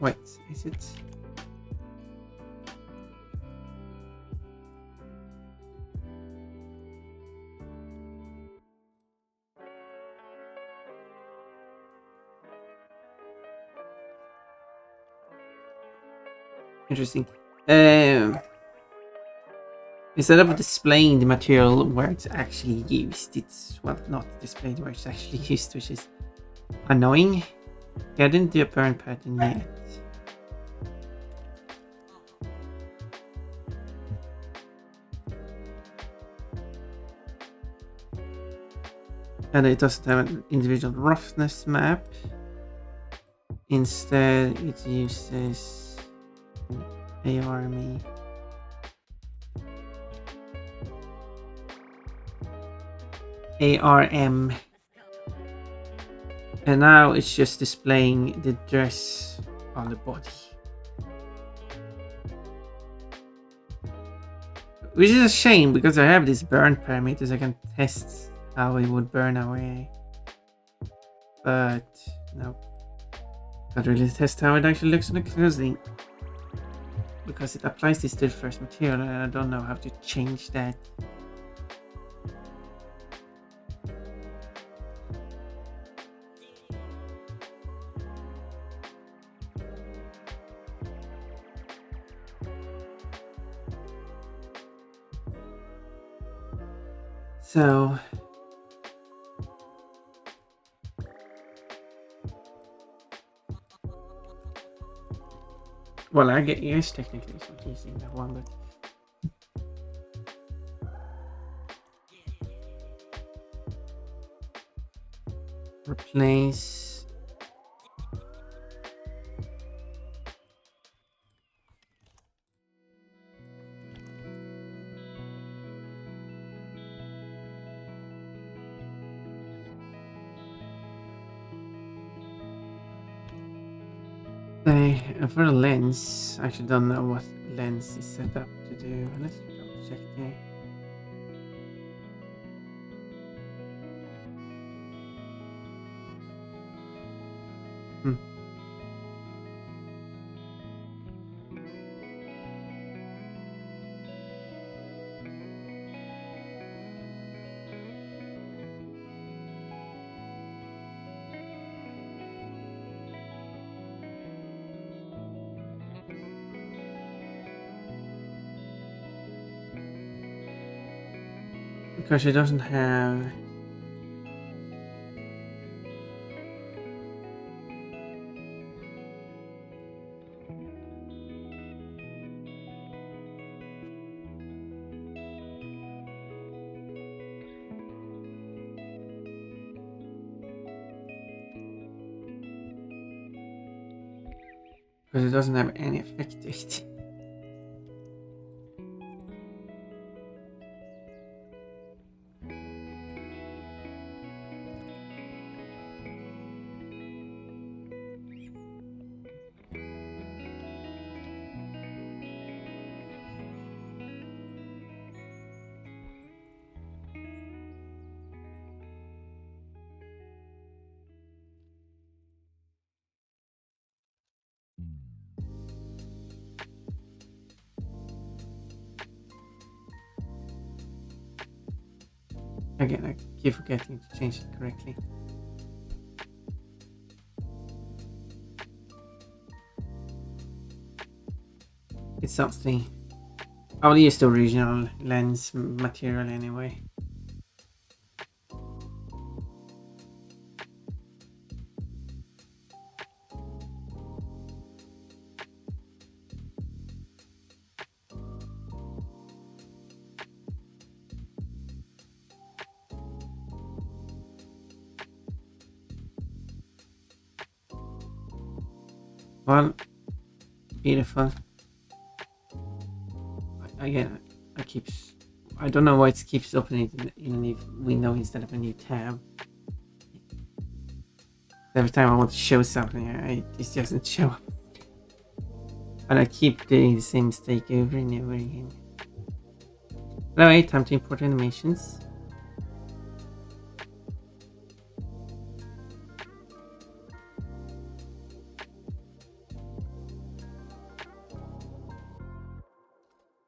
Wait, is it? Interesting. Instead of displaying the material where it's actually used, it's, well, not displayed where it's actually used, which is annoying. Okay, I didn't do a parent pattern yet. And it doesn't have an individual roughness map. Instead, it uses ARME. ARM. And now it's just displaying the dress on the body. Which is a shame because I have these burn parameters. I can test how it would burn away. But no. Can't really test how it actually looks on the clothing. Because it applies this to the first material and I don't know how to change that. So well, I guess technically it's not using that one, but replace. For the lens, I actually don't know what lens is set up to do. Let's double check there. Because it doesn't have. Because it doesn't have any effect to it. Again, I keep forgetting to change it correctly. It's something. I'll use the original lens material anyway. Well, beautiful. Again, I don't know why it keeps opening in a new window instead of a new tab. Every time I want to show something, it just doesn't show up. And I keep doing the same mistake over and over again. Anyway, time to import animations.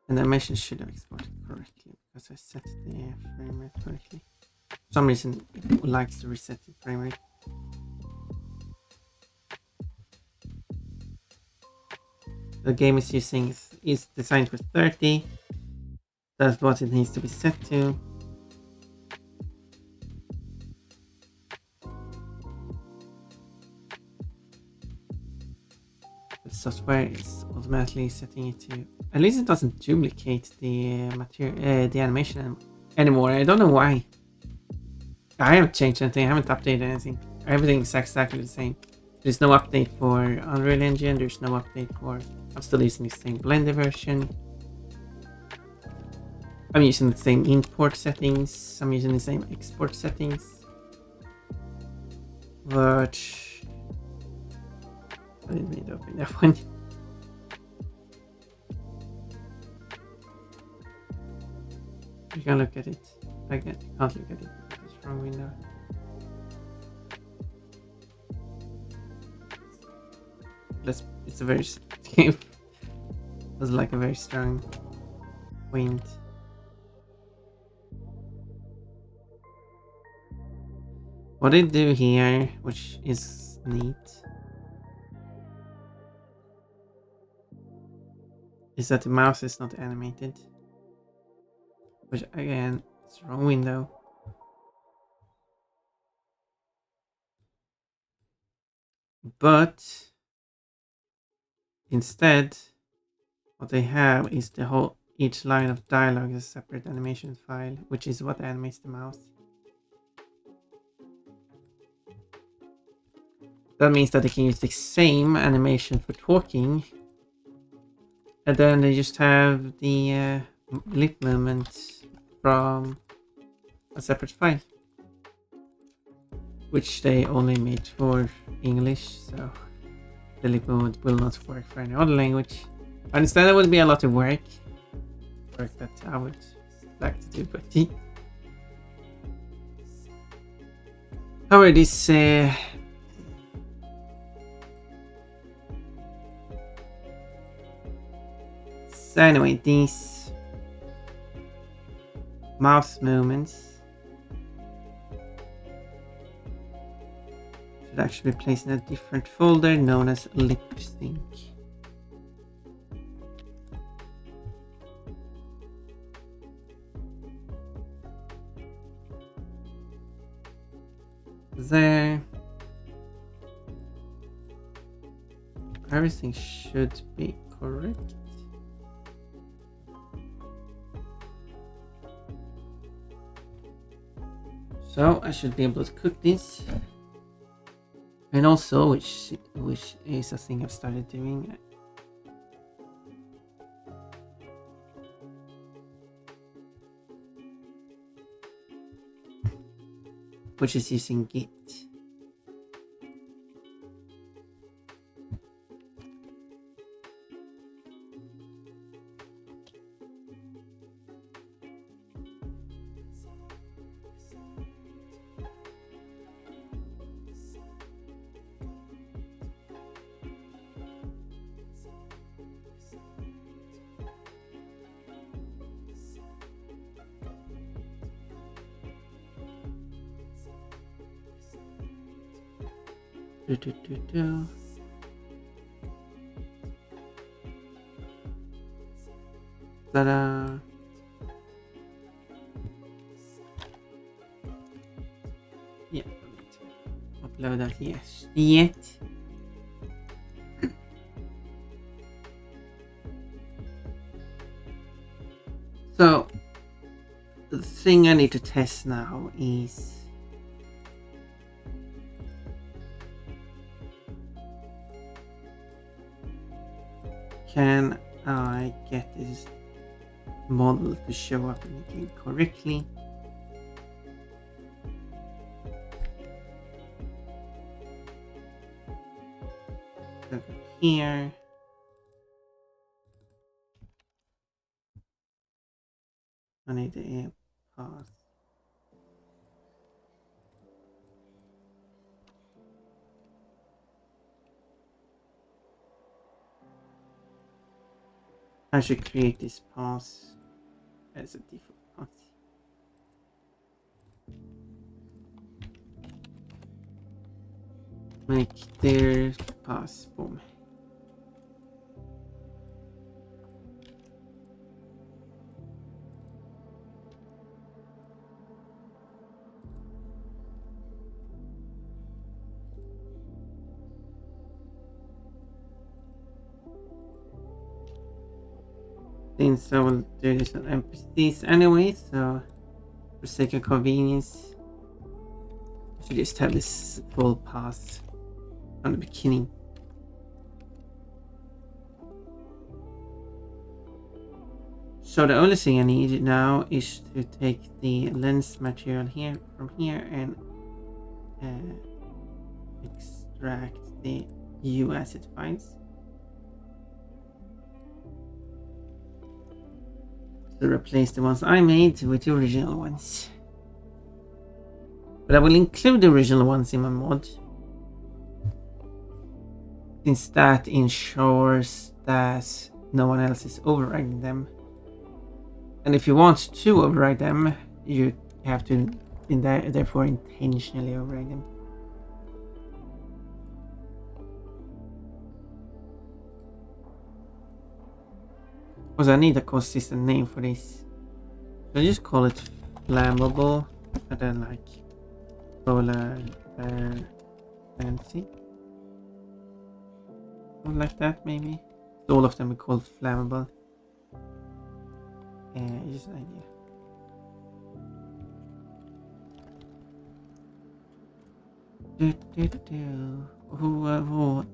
And the animation should have exported correctly because I set the frame rate correctly. For some reason, it likes to reset the frame rate. The game is designed for 30. That's what it needs to be set to. The software is automatically setting it to. At least it doesn't duplicate the the animation anymore. I don't know why. I haven't changed anything. I haven't updated anything. Everything's exactly the same. There's no update for Unreal Engine. There's no update for. I'm still using the same Blender version. I'm using the same import settings. I'm using the same export settings. But I didn't mean to open that one. You can look at it. I can't look at it because it's wrong window. It's a very it was like a very strong wind. What they do here, which is neat, is that the mouse is not animated. Which again, it's the wrong window. But instead, what they have is each line of dialogue is a separate animation file, which is what animates the mouse. That means that they can use the same animation for talking, and then they just have the lip movement from a separate file, which they only made for English, so the lip movement will not work for any other language. I understand that would be a lot of work that I would like to do, but however, this so anyway, these mouse movements should actually be placed in a different folder known as lip sync. There. Everything should be correct. So I should be able to cook this. And also, which is a thing I've started doing, which is using Git. Ta-da! Yeah, upload that yes yet. So the thing I need to test now is can I get this model to show up in the game correctly? Over here. I need the air path. I should create this path as a default path. Make their path, boom. Since I will do this on NPCs anyway, so for sake of convenience, I should just have this full path from the beginning. So the only thing I need now is to take the lens material here from here and extract the U asset files. to replace the ones I made with the original ones. But I will include the original ones in my mod, since that ensures that no one else is overriding them. And if you want to override them, you have to therefore intentionally override them. Because I need a consistent name for this. So I just call it flammable, and then like solar fancy. Something like that maybe. So all of them are called flammable. Just an idea.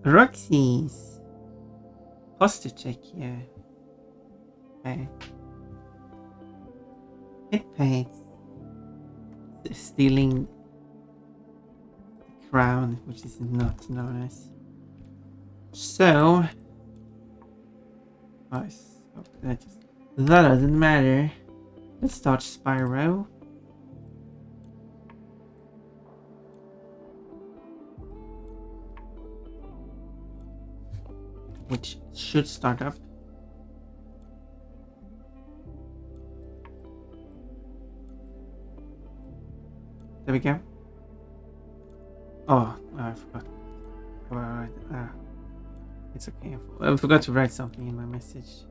Roxy's posture check, yeah. Okay. Hit paid. Stealing the crown, which is not nice. So, that doesn't matter. Let's start Spyro. Which should start up. There we go. Oh, I forgot. Alright, it's okay. I forgot to write something in my message.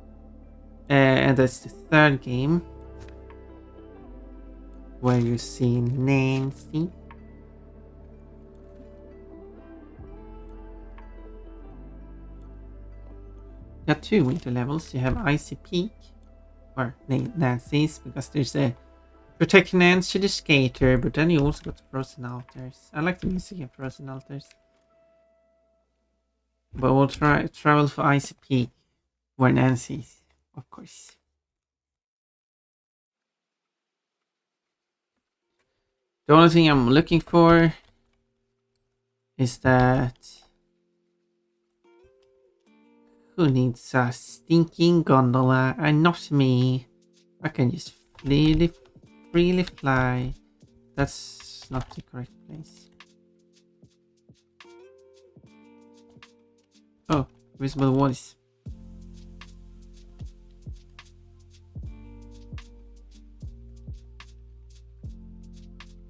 And that's the third game, where you see Nancy. You got two winter levels. You have Icy Peak, or Nancy's, because there's a Protect Nancy the Skater, but then you also got Frozen Altars. I like the music in Frozen Altars. But we'll travel for Icy Peak, where Nancy's, of course. The only thing I'm looking for is that who needs a stinking gondola and not me? I can just freely fly. That's not the correct place. Oh, visible walls.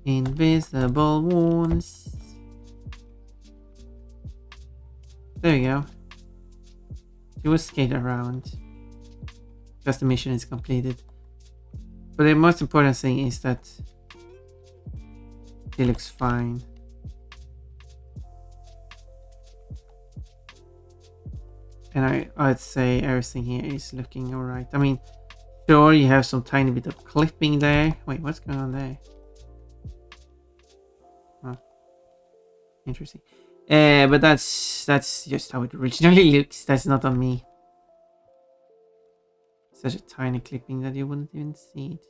Invisible wounds. There you go. You will skate around. Just the mission is completed. But the most important thing is that it looks fine. And I'd say everything here is looking alright. I mean, sure, you have some tiny bit of clipping there. Wait, what's going on there? Oh, interesting. But that's just how it originally looks. That's not on me. Such a tiny clipping that you wouldn't even see it.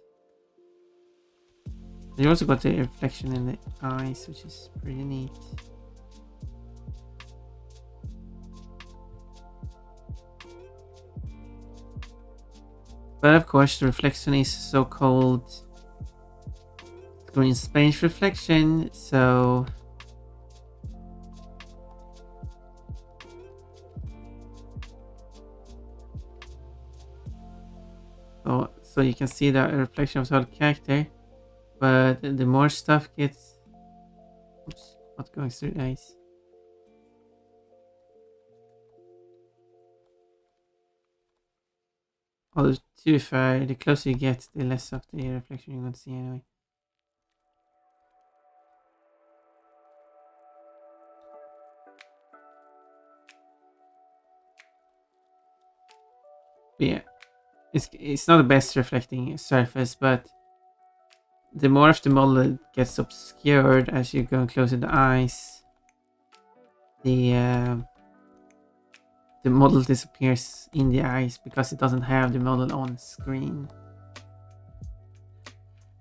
You also got the reflection in the eyes, which is pretty neat. But of course, the reflection is so-called green space reflection, so so you can see the reflection of the whole character, but the more stuff gets, oops, not going through the eyes. Although, to be fair, the closer you get, the less of the reflection you're going to see anyway. But yeah, it's not the best reflecting surface, but the more of the model gets obscured as you're going closer to the eyes, the model disappears in the eyes because it doesn't have the model on screen.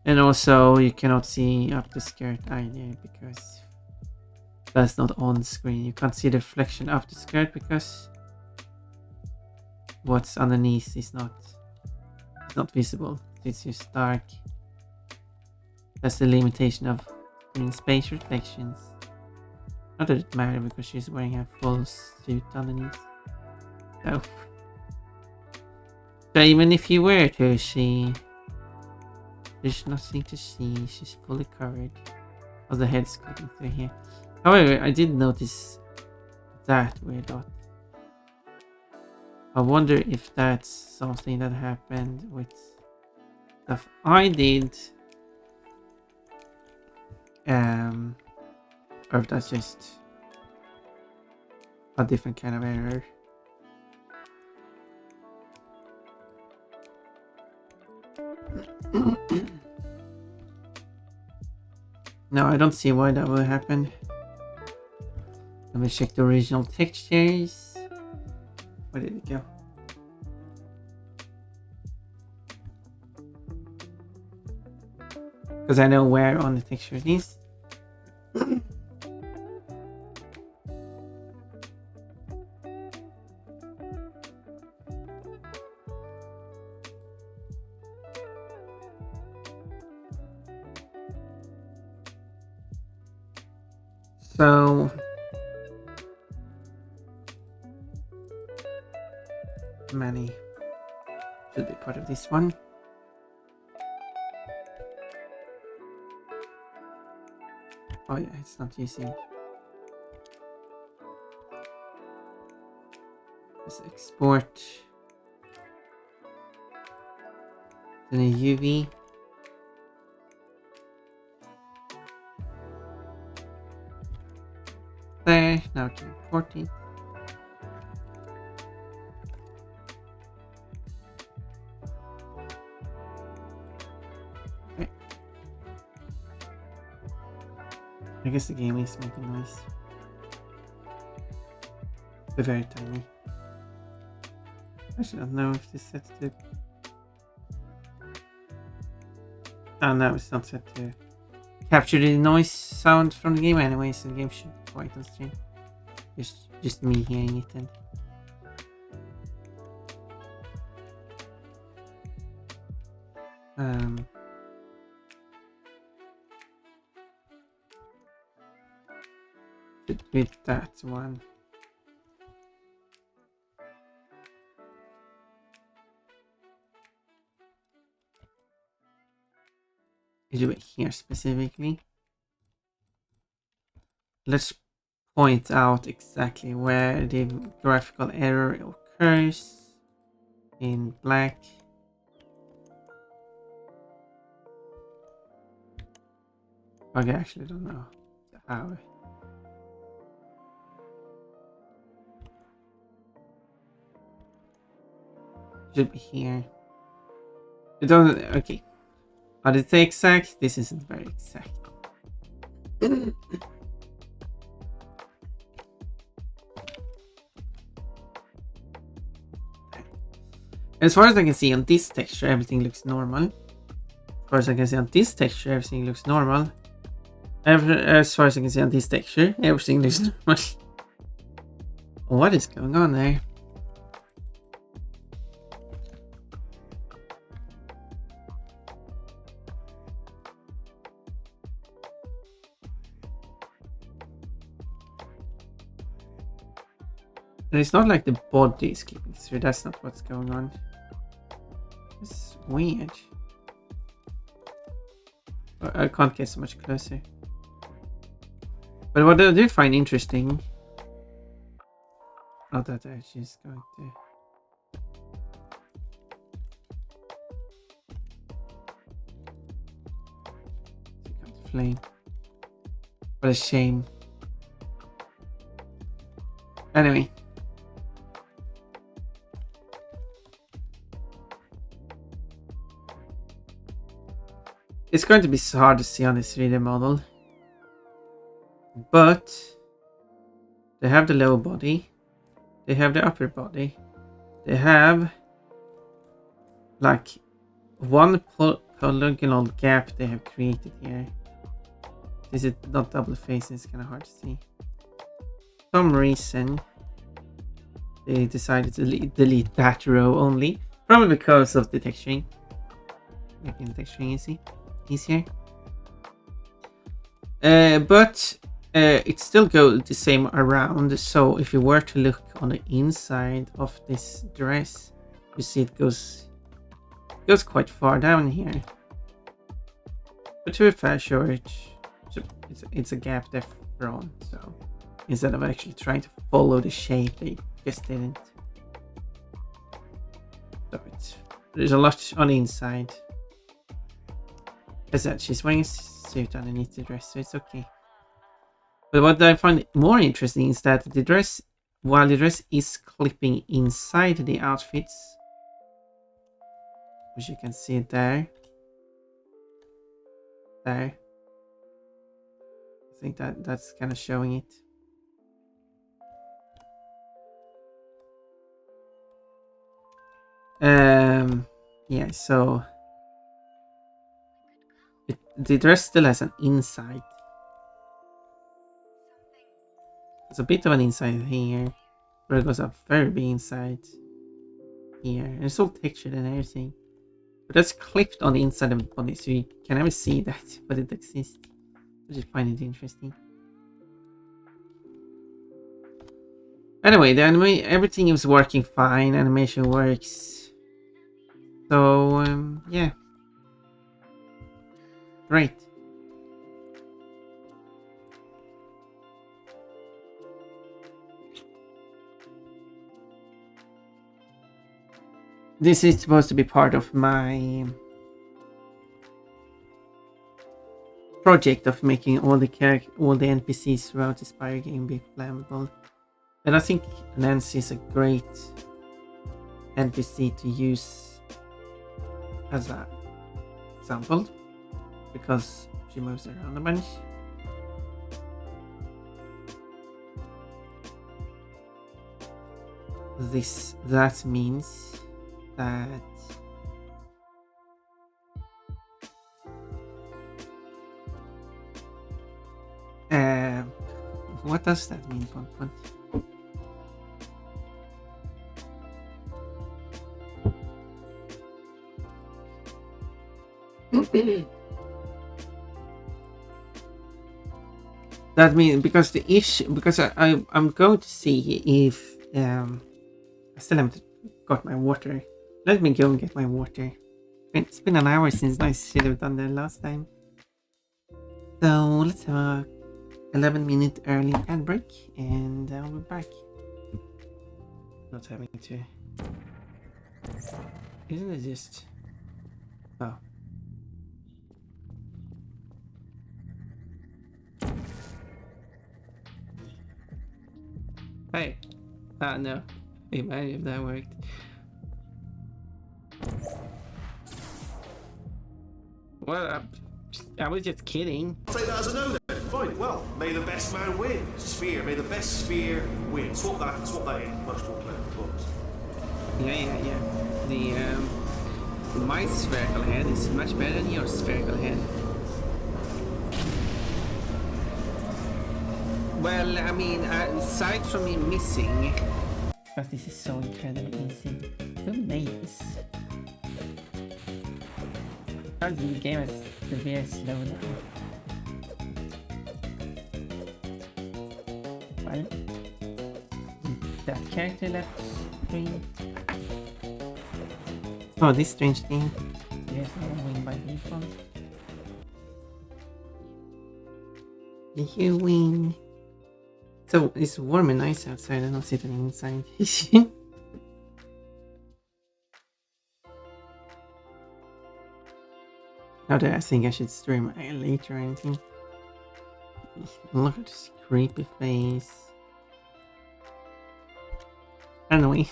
And also you cannot see up the skirt either because that's not on screen. You can't see the reflection of the skirt because what's underneath is not it's not visible. It's just dark. That's the limitation of green space reflections. Not that it matters because she's wearing a full suit underneath. So even if you were to see, there's nothing to see. She's fully covered. Oh, the head's cutting through here. However, I did notice that weird dot. I wonder if that's something that happened with stuff I did. Or if that's just a different kind of error. No, I don't see why that would happen. Let me check the original textures. Where did it go? Because I know where on the texture it is. So many should be part of this one. Oh yeah, it's not using. Let's export then a UV. There, now to import it. Okay. I guess the game is making noise. But very tiny. I should not know if this is set to. Oh no, it's not set to capture the noise sound from the game anyway, so the game should be quite on stream. Just me hearing it then. Should be that one. Do it here specifically. Let's point out exactly where the graphical error occurs in black. Okay, I actually don't know how. Should be here. It doesn't. Okay. But it's exact. This isn't very exact. As far as I can see on this texture, everything looks normal. As far as I can see on this texture, everything looks normal. As far as I can see on this texture, everything looks normal. What is going on there? And it's not like the body is clipping through, that's not what's going on. It's weird. I can't get so much closer. But what I do find interesting, not that I'm just going to. Flame. What a shame. Anyway. It's going to be so hard to see on this 3D model. But they have the lower body. They have the upper body. They have like one polygonal gap they have created here. Is it not double face? It's kind of hard to see. For some reason they decided to delete that row only. Probably because of the texturing. making the texturing easier. But it still goes the same around. So if you were to look on the inside of this dress, you see it goes quite far down here. But to be fair, sure, it's a gap they've drawn. So instead of actually trying to follow the shape, they just didn't. So there's a lot on the inside. As that, she's wearing a suit underneath the dress, so it's okay. But what I find more interesting is that the dress, while the dress is clipping inside the outfits, which you can see there. I think that's kind of showing it. Yeah, so the dress still has an inside. There's a bit of an inside here, but it goes up very big inside here. And it's all textured and everything. But that's clipped on the inside of the body, so you can never see that, but it exists. I just find it interesting. Anyway, the everything is working fine. Animation works. So, yeah. Great. This is supposed to be part of my project of making all the NPCs throughout the Spire game be flammable. And I think Nancy is a great NPC to use as an example, because she moves around a bunch. That means that what does that mean, Pon? That means because the issue, because I'm going to see if I still haven't got my water. Let me go and get my water. It's been an hour since I should have done that last time. So let's have a 11-minute early ad break, and I'll be back. Not having to. Isn't it just? Oh. Hey. No. Imagine if that worked. Well, I was just kidding. I'll take that as a no then. Fine. Well, may the best man win. Sphere. May the best sphere win. Swap that in. Much more clever. Yeah. My spherical head is much better than your spherical head. Well, I mean, aside from me missing, because this is so incredibly easy. Who made this? Because the game is severe slowdown. Well, that character left screen. Oh, this strange thing. Yes, I win by default. You win. So it's warm and nice outside. I'm not sitting inside. Now that I think I should stream later or anything. Look at this creepy face. Anyway.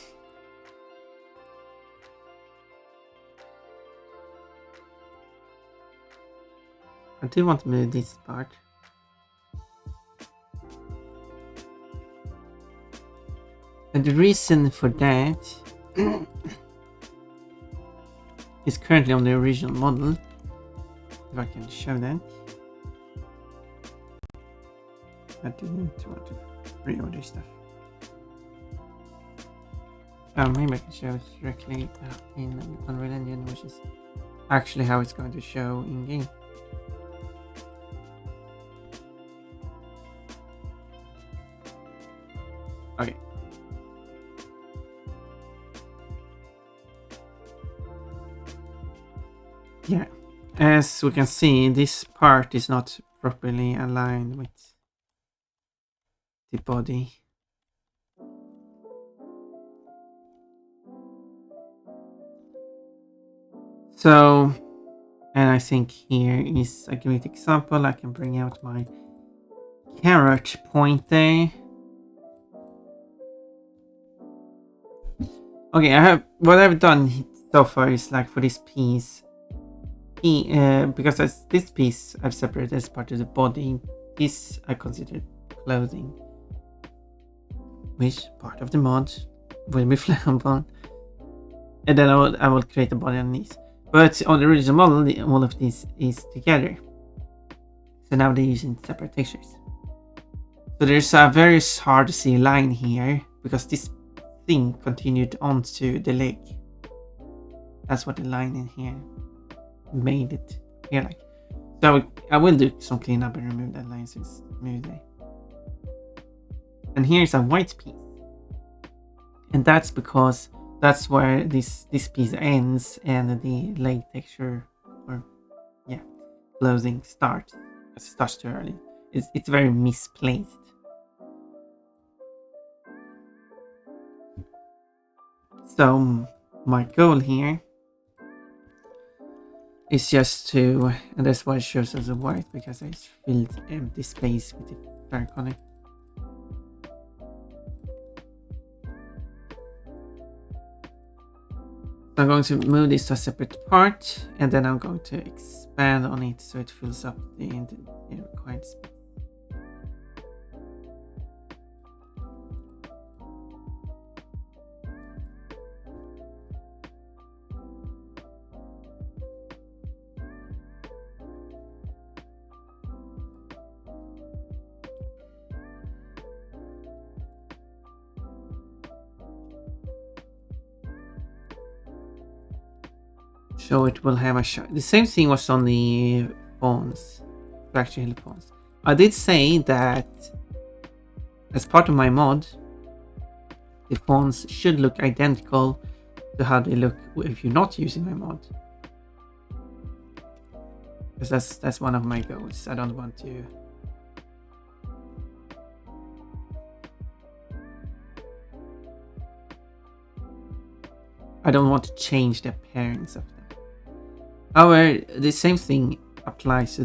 I do want to move this part. And the reason for that is currently on the original model. If I can show that. I didn't want to reorder stuff. Maybe I can show it directly in Unreal Engine, which is actually how it's going to show in game. Okay. Yeah, as we can see, this part is not properly aligned with the body. So, and I think here is a great example. I can bring out my carrot pointer. Okay, what I've done so far is like for this piece, because this piece I've separated as part of the body. This I consider clothing, which part of the mod will be flammable, and then I will create a body underneath. But on the original model, all of this is together. So now they're using separate textures. So there's a very hard to see line here because this thing continued onto the leg. That's what the line in here made it appear like. So I will do some cleanup and remove that line smoothly. And here's a white piece. And that's because that's where this piece ends and the leg texture, or yeah, clothing starts. It starts too early. It's very misplaced. So my goal here is just to, and that's why it shows as a white, because I filled empty space with the dark on it. So I'm going to move this to a separate part, and then I'm going to expand on it so it fills up the required space. So it will have a shot. The same thing was on the phones, actually phones. I did say that as part of my mod, the phones should look identical to how they look if you're not using my mod. Because that's one of my goals. I don't want to. I don't want to change the appearance of them. However, the same thing applies to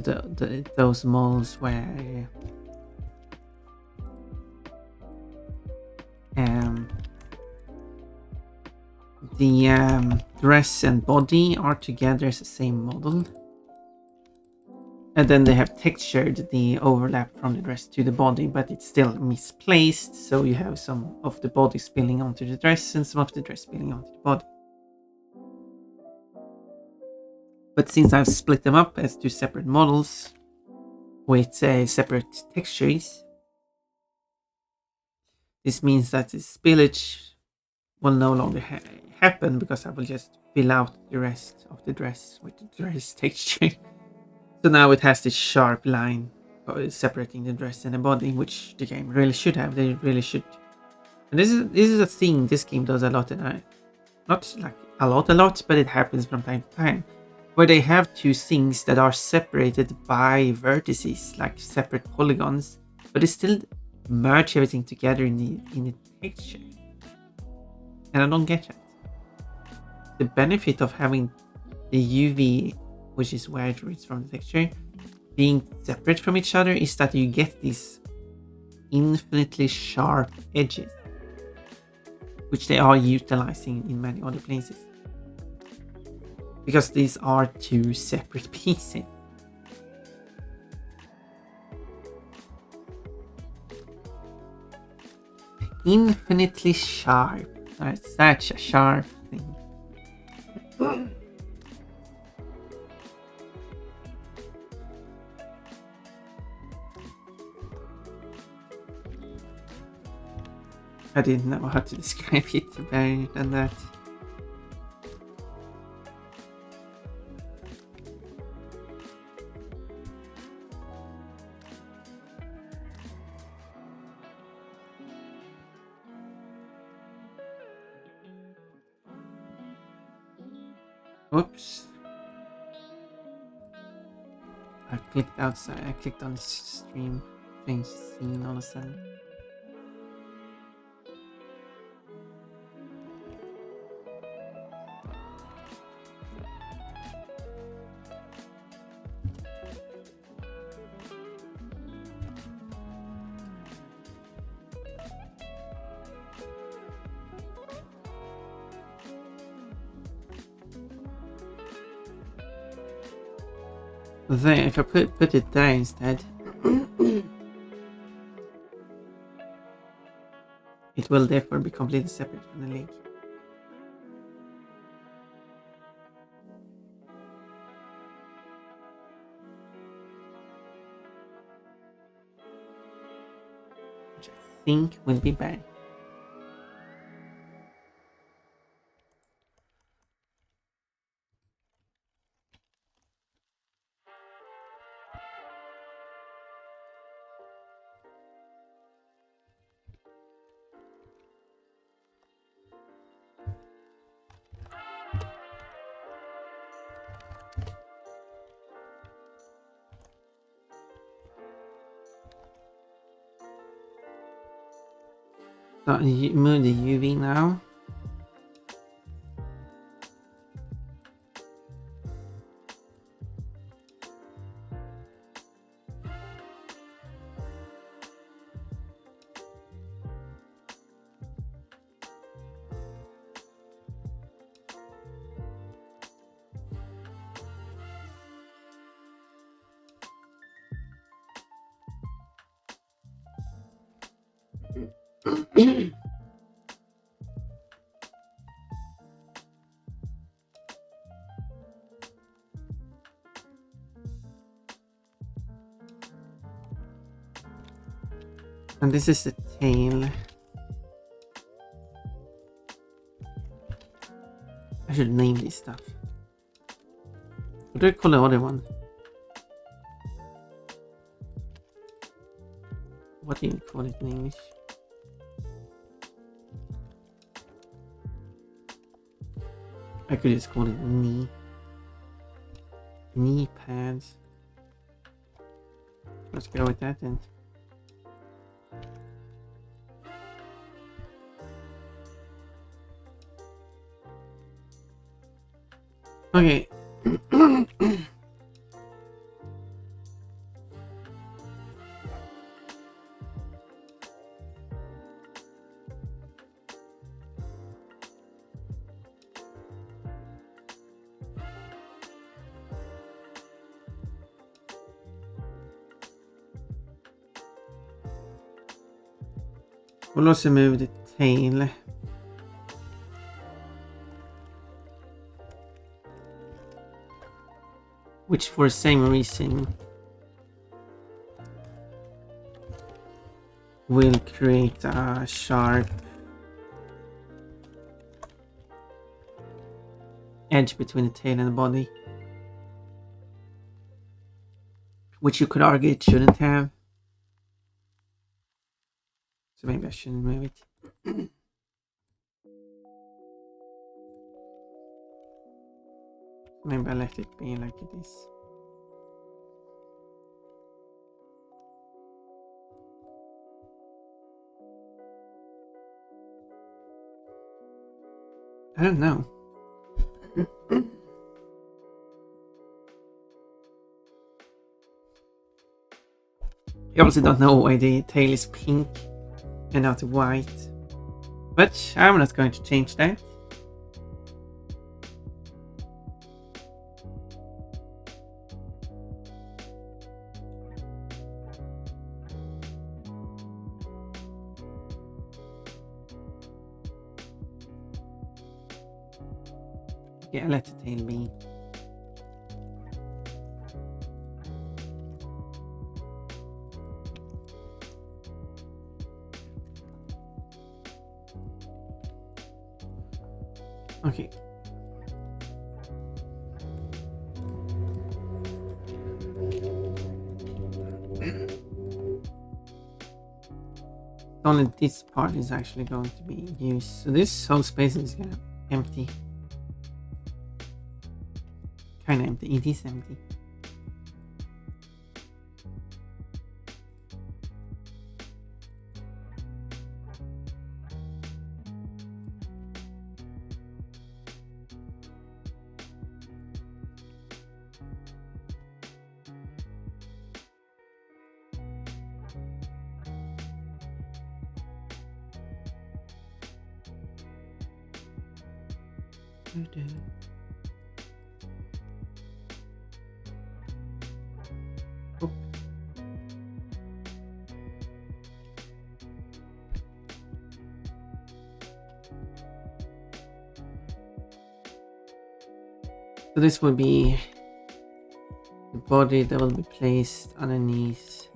those models where the dress and body are together as the same model, and then they have textured the overlap from the dress to the body, but it's still misplaced, so you have some of the body spilling onto the dress and some of the dress spilling onto the body. But since I've split them up as two separate models with separate textures, this means that the spillage will no longer happen because I will just fill out the rest of the dress with the dress texture. So now it has this sharp line separating the dress and the body, which the game really should have. They really should. And this is a thing this game does a lot, and not like a lot, but it happens from time to time, where they have two things that are separated by vertices, like separate polygons, but they still merge everything together in the texture. And I don't get that. The benefit of having the UV, which is where it reads from the texture, being separate from each other is that you get these infinitely sharp edges, which they are utilizing in many other places. Because these are two separate pieces. Infinitely sharp. That's such a sharp thing. I didn't know how to describe it better than that. Oops. I clicked outside. I clicked on the stream. Changed scene all of a sudden. There, if I put it there instead, it will therefore be completely separate from the link. Which I think will be bad. So you move the UV now. And this is the tail. I should name this stuff. What do I call the other one? What do you call it in English? I could just call it knee. Knee pads. Let's go with that then. Okay. We'll also move the tail. Which for the same reason will create a sharp edge between the tail and the body. Which you could argue it shouldn't have. So maybe I shouldn't move it. Maybe I let it be like it is. I don't know. I also don't know why the tail is pink and not white. But I'm not going to change that. Yeah, let the tail be. Okay. Only this part is actually going to be used. So this whole space is gonna empty. Kinda empty. It is empty. Oh. So this will be the body that will be placed underneath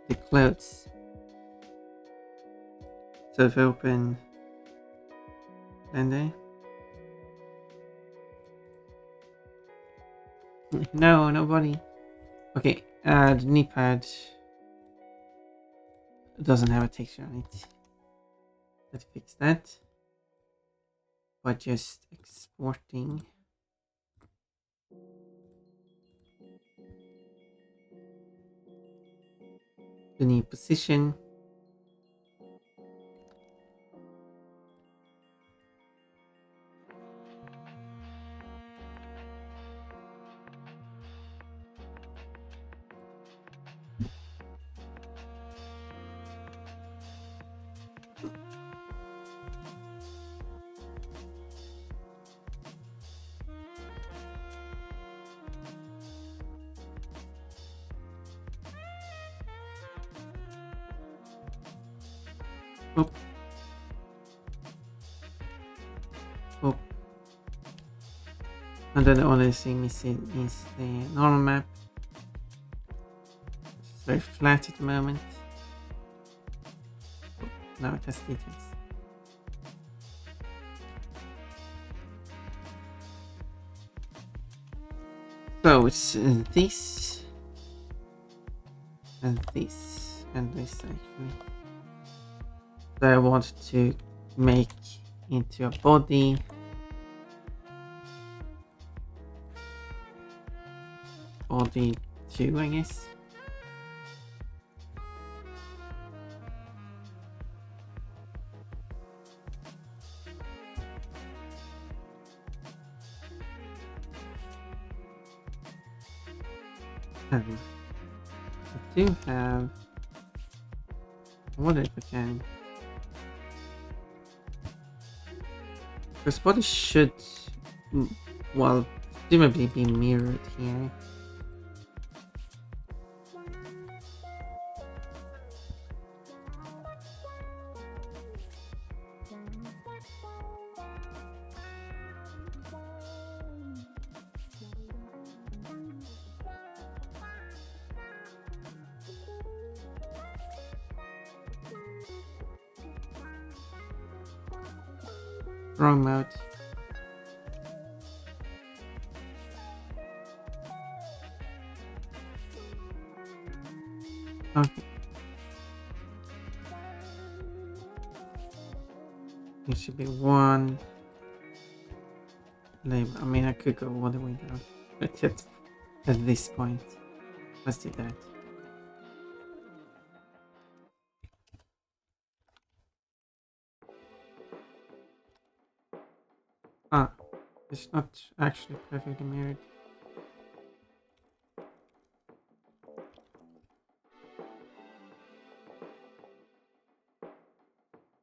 the clothes. So if I open Blender. No, nobody. Okay, the knee pad doesn't have a texture on it. Let's fix that by just exporting the knee position. Oh. Oh. And then the only thing missing is the normal map. It's very flat at the moment. Oh, now it has details. So it's this and this and this actually. So I want to make into a body. Body 2, I guess. I do have. I wonder if I can. This body should, well, presumably be mirrored here. Wrong mode. Okay. It should be one label. I mean, I could go all the way down, but at this point, let's do that. Ah, it's not actually perfectly mirrored.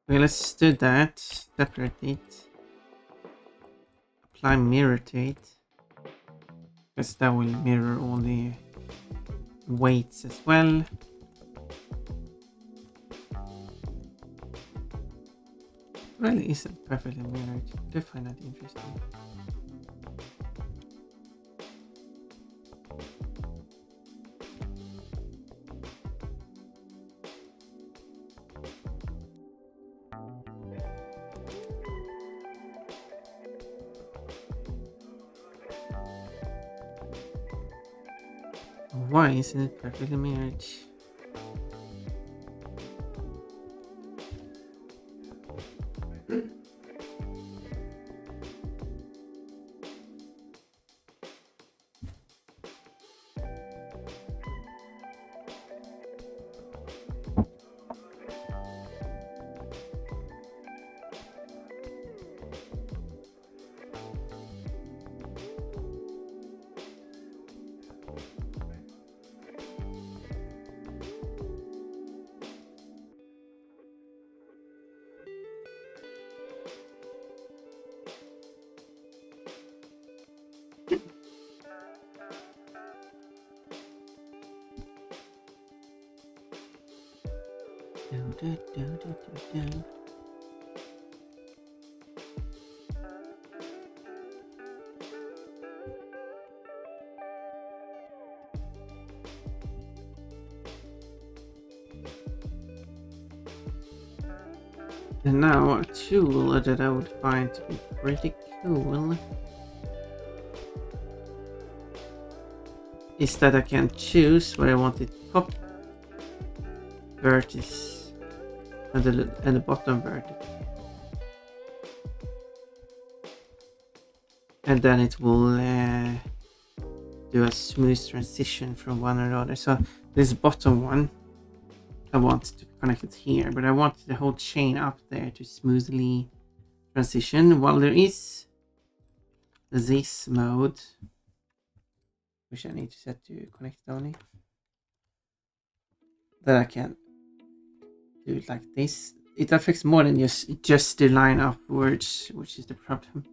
Okay, let's do that. Separate it. Apply mirror to it. Because that will mirror all the weights as well. Really isn't perfectly mirrored. I do find that interesting. Why isn't it perfectly mirrored? And now a tool that I would find to be pretty cool is that I can choose where I want the top vertex and the bottom vertex. And then it will do a smooth transition from one another. So this bottom one, I want to connect it here, but I want the whole chain up there to smoothly transition. While there is this mode, which I need to set to connect only, that I can do it like this. It affects more than just the line upwards, which is the problem.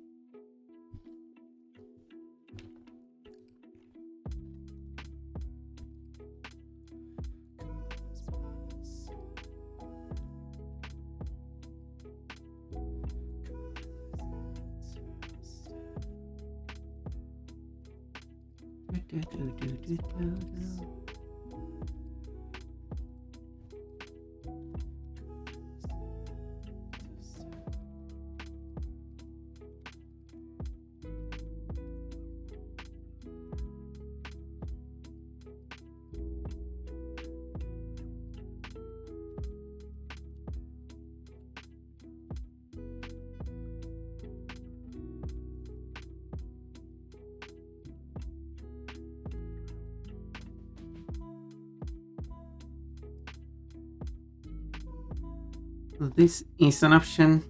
This is an option,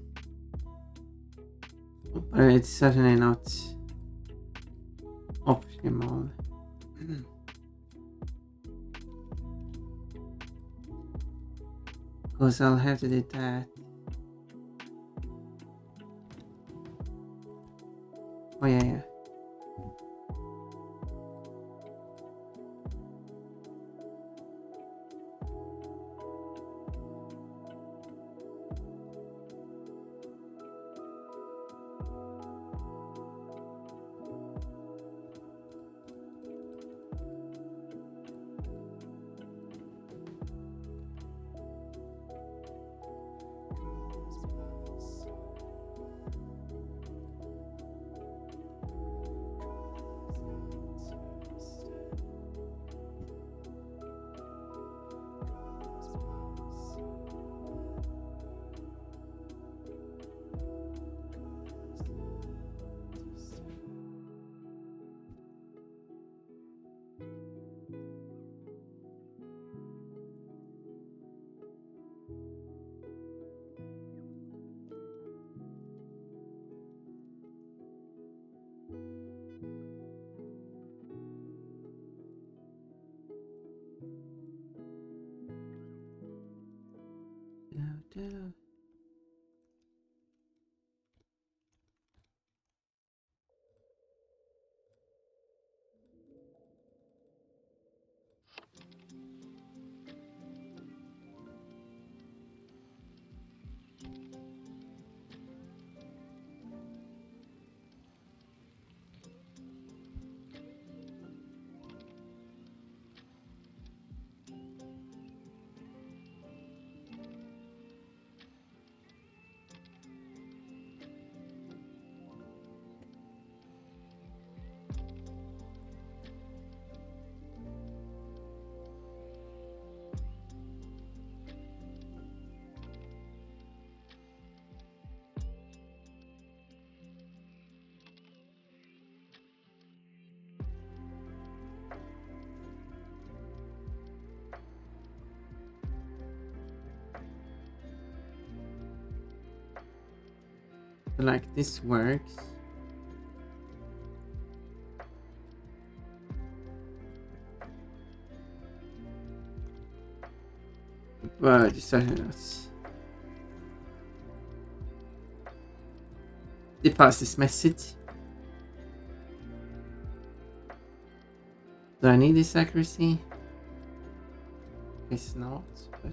but it's certainly not optimal. Because I'll have to do that. Oh yeah. Like this works. But it's certainly not they pass this message. Do I need this accuracy? It's not, but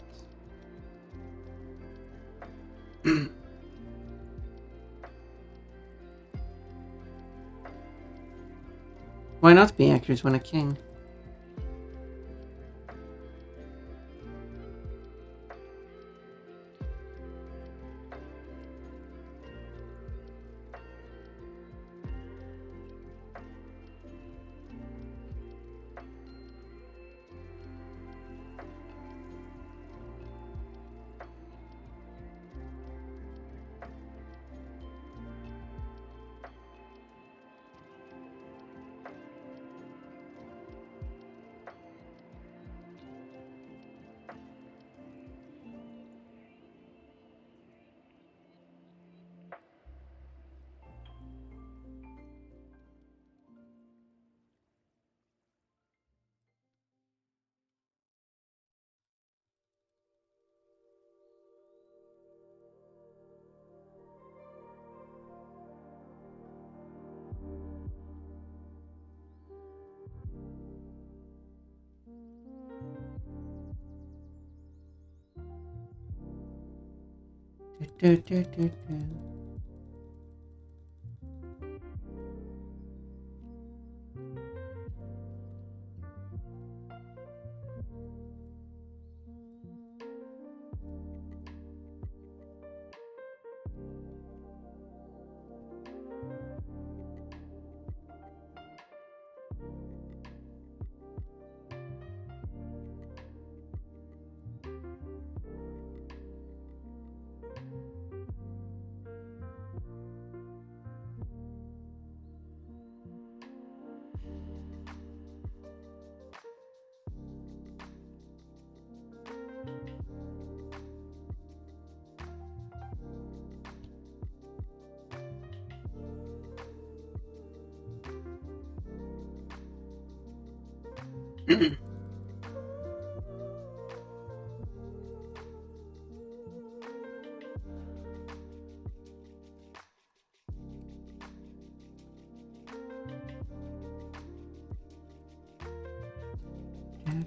Why not be accurate when a king? Do, do, do, do.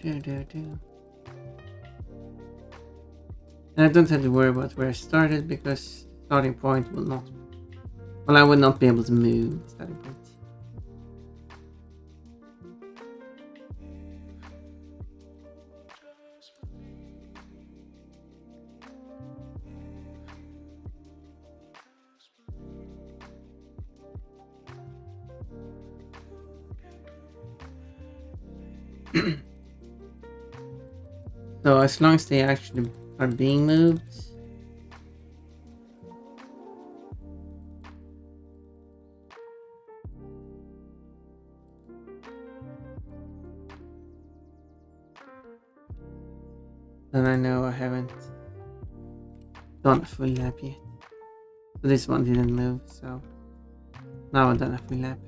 Do, do, do. And I don't have to worry about where I started because starting point will not. Well, I would not be able to move starting point. So as long as they actually are being moved. Then I know I haven't done a full lap yet. So this one didn't move, so now I've done a full lap.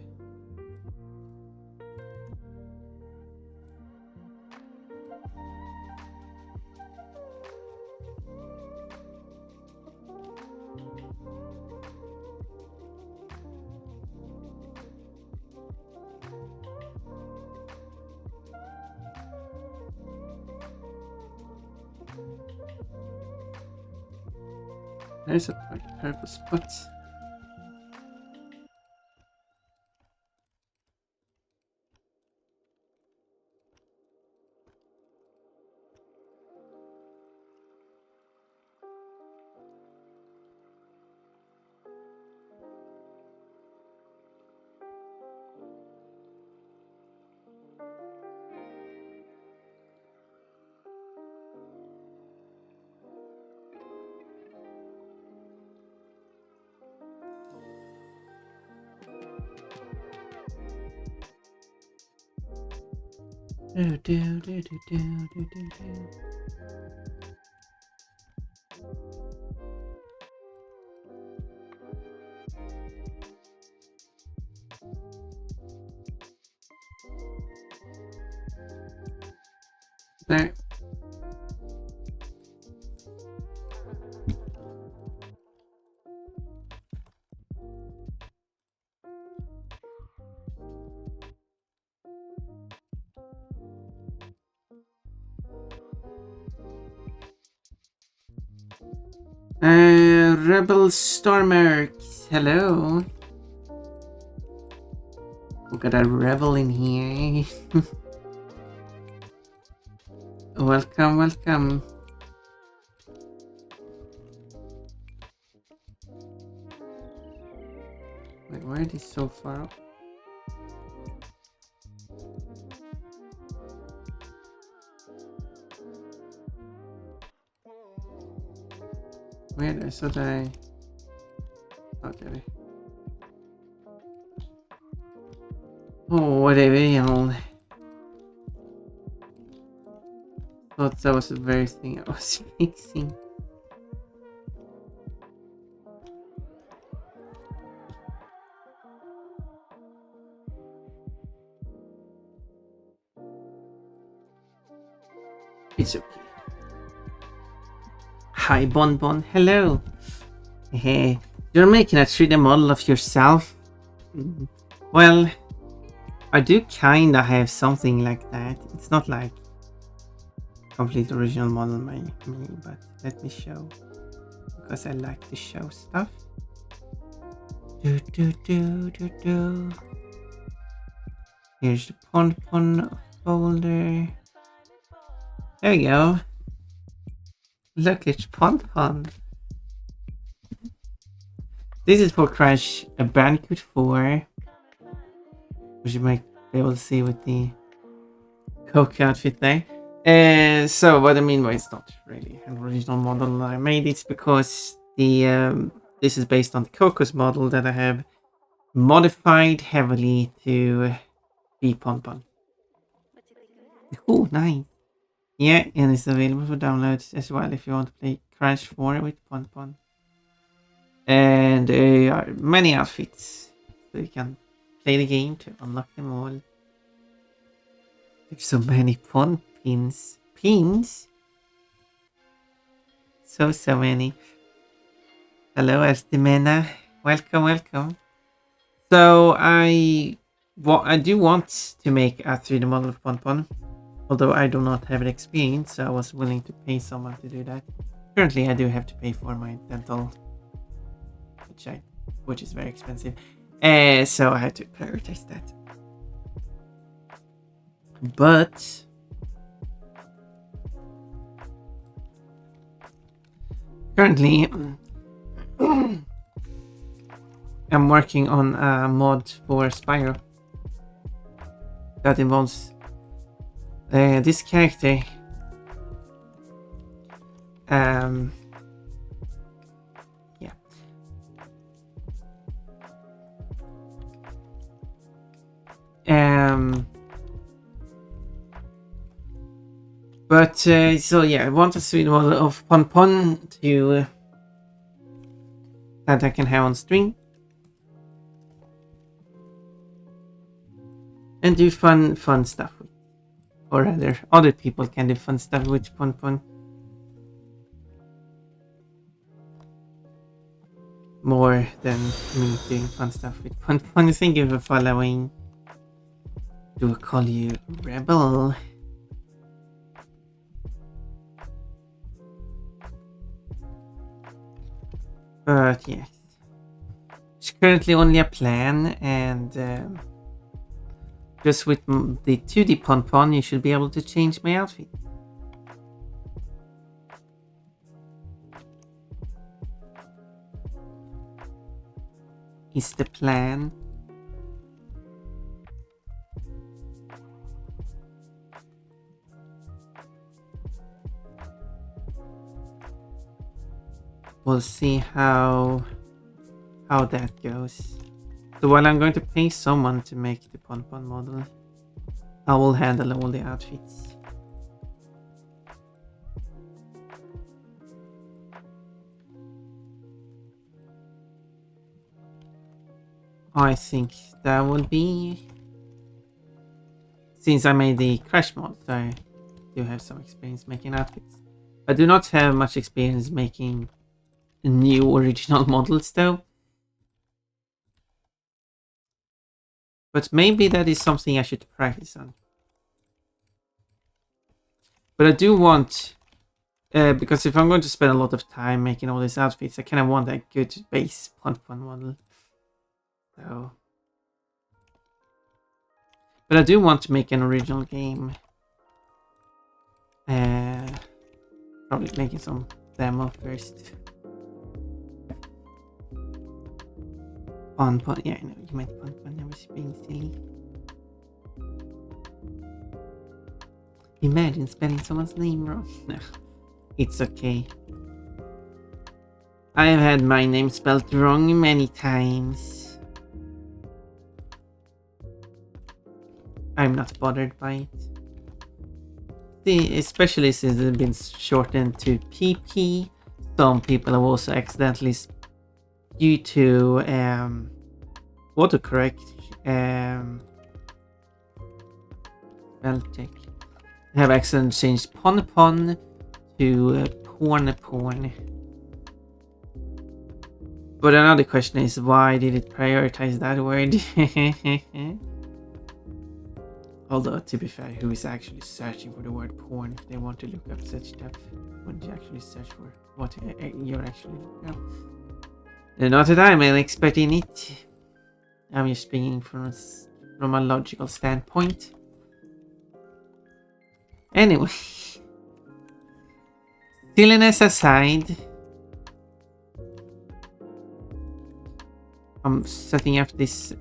There's a purple spot. Do, do, do, do, do, do, do, do. There. Rebel Stormer. Hello. We got a rebel in here. Welcome, welcome. Wait, why are these so far up? Wait, I thought I... Oh, there. Oh, whatever. Thought that was the very thing I was fixing. It's okay. Hi, Bonbon. Hello. Hey, you're making a 3D model of yourself? Well, I do kinda have something like that. It's not like complete original model me, but let me show. Because I like to show stuff. Here's the Pon folder. There we go. Look, it's Pon. This is for Crash Bandicoot 4. Which you might be able to see with the Coke outfit there. So what I mean by it's not really an original model I made, it's because the this is based on the Coco's model that I have modified heavily to be Pon. Oh, nice. Yeah, and it's available for downloads as well if you want to play Crash 4 with Pon. And there are many outfits, so you can play the game to unlock them all. There's so many Pon pins. So many. Hello, Estimena. Welcome. So I do want to make a 3D model of Pon. Although I do not have the experience, so I was willing to pay someone to do that. Currently, I do have to pay for my dental, which is very expensive. So I have to prioritize that. But currently, I'm working on a mod for Spyro that involves this character. But so yeah, I want a sweet model of Pon to that I can have on stream and do fun stuff with, or rather, other people can do fun stuff with Pon. More than me doing fun stuff with Pon. Thank you for following. Do I call you Rebel? But yes, it's currently only a plan, and just with the 2D Pon, you should be able to change my outfit. Is the plan. We'll see how that goes. So while I'm going to pay someone to make the Pon model, I will handle all the outfits. I think that will be... Since I made the Crash mod, I do have some experience making outfits. I do not have much experience making new original models though. But maybe that is something I should practice on. But I do want Because if I'm going to spend a lot of time making all these outfits, I kind of want a good base Pon model. So, but I do want to make an original game. Probably making some demo first. Pon. Yeah, I know you meant Pon. I was being silly. Imagine spelling someone's name wrong. No, it's okay. I have had my name spelled wrong many times. I'm not bothered by it. Especially since it's been shortened to PP. Some people have also accidentally, due to autocorrect, spell check, have accidentally changed Pon to Porn. But another question is, why did it prioritize that word? Although, to be fair, who is actually searching for the word porn if they want to look up such stuff? Wouldn't you actually search for what you're actually looking up? Not that I'm an expert in it. I'm just speaking from a logical standpoint. Anyway, silliness aside, I'm setting up this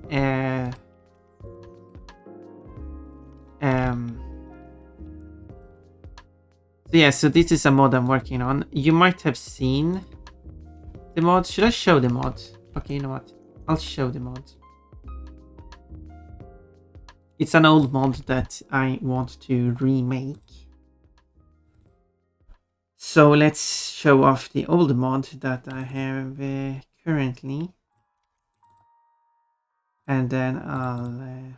so this is a mod I'm working on. You might have seen the mod. Should I show the mod? Okay, you know what? I'll show the mod. It's an old mod that I want to remake. So let's show off the old mod that I have currently. And then I'll...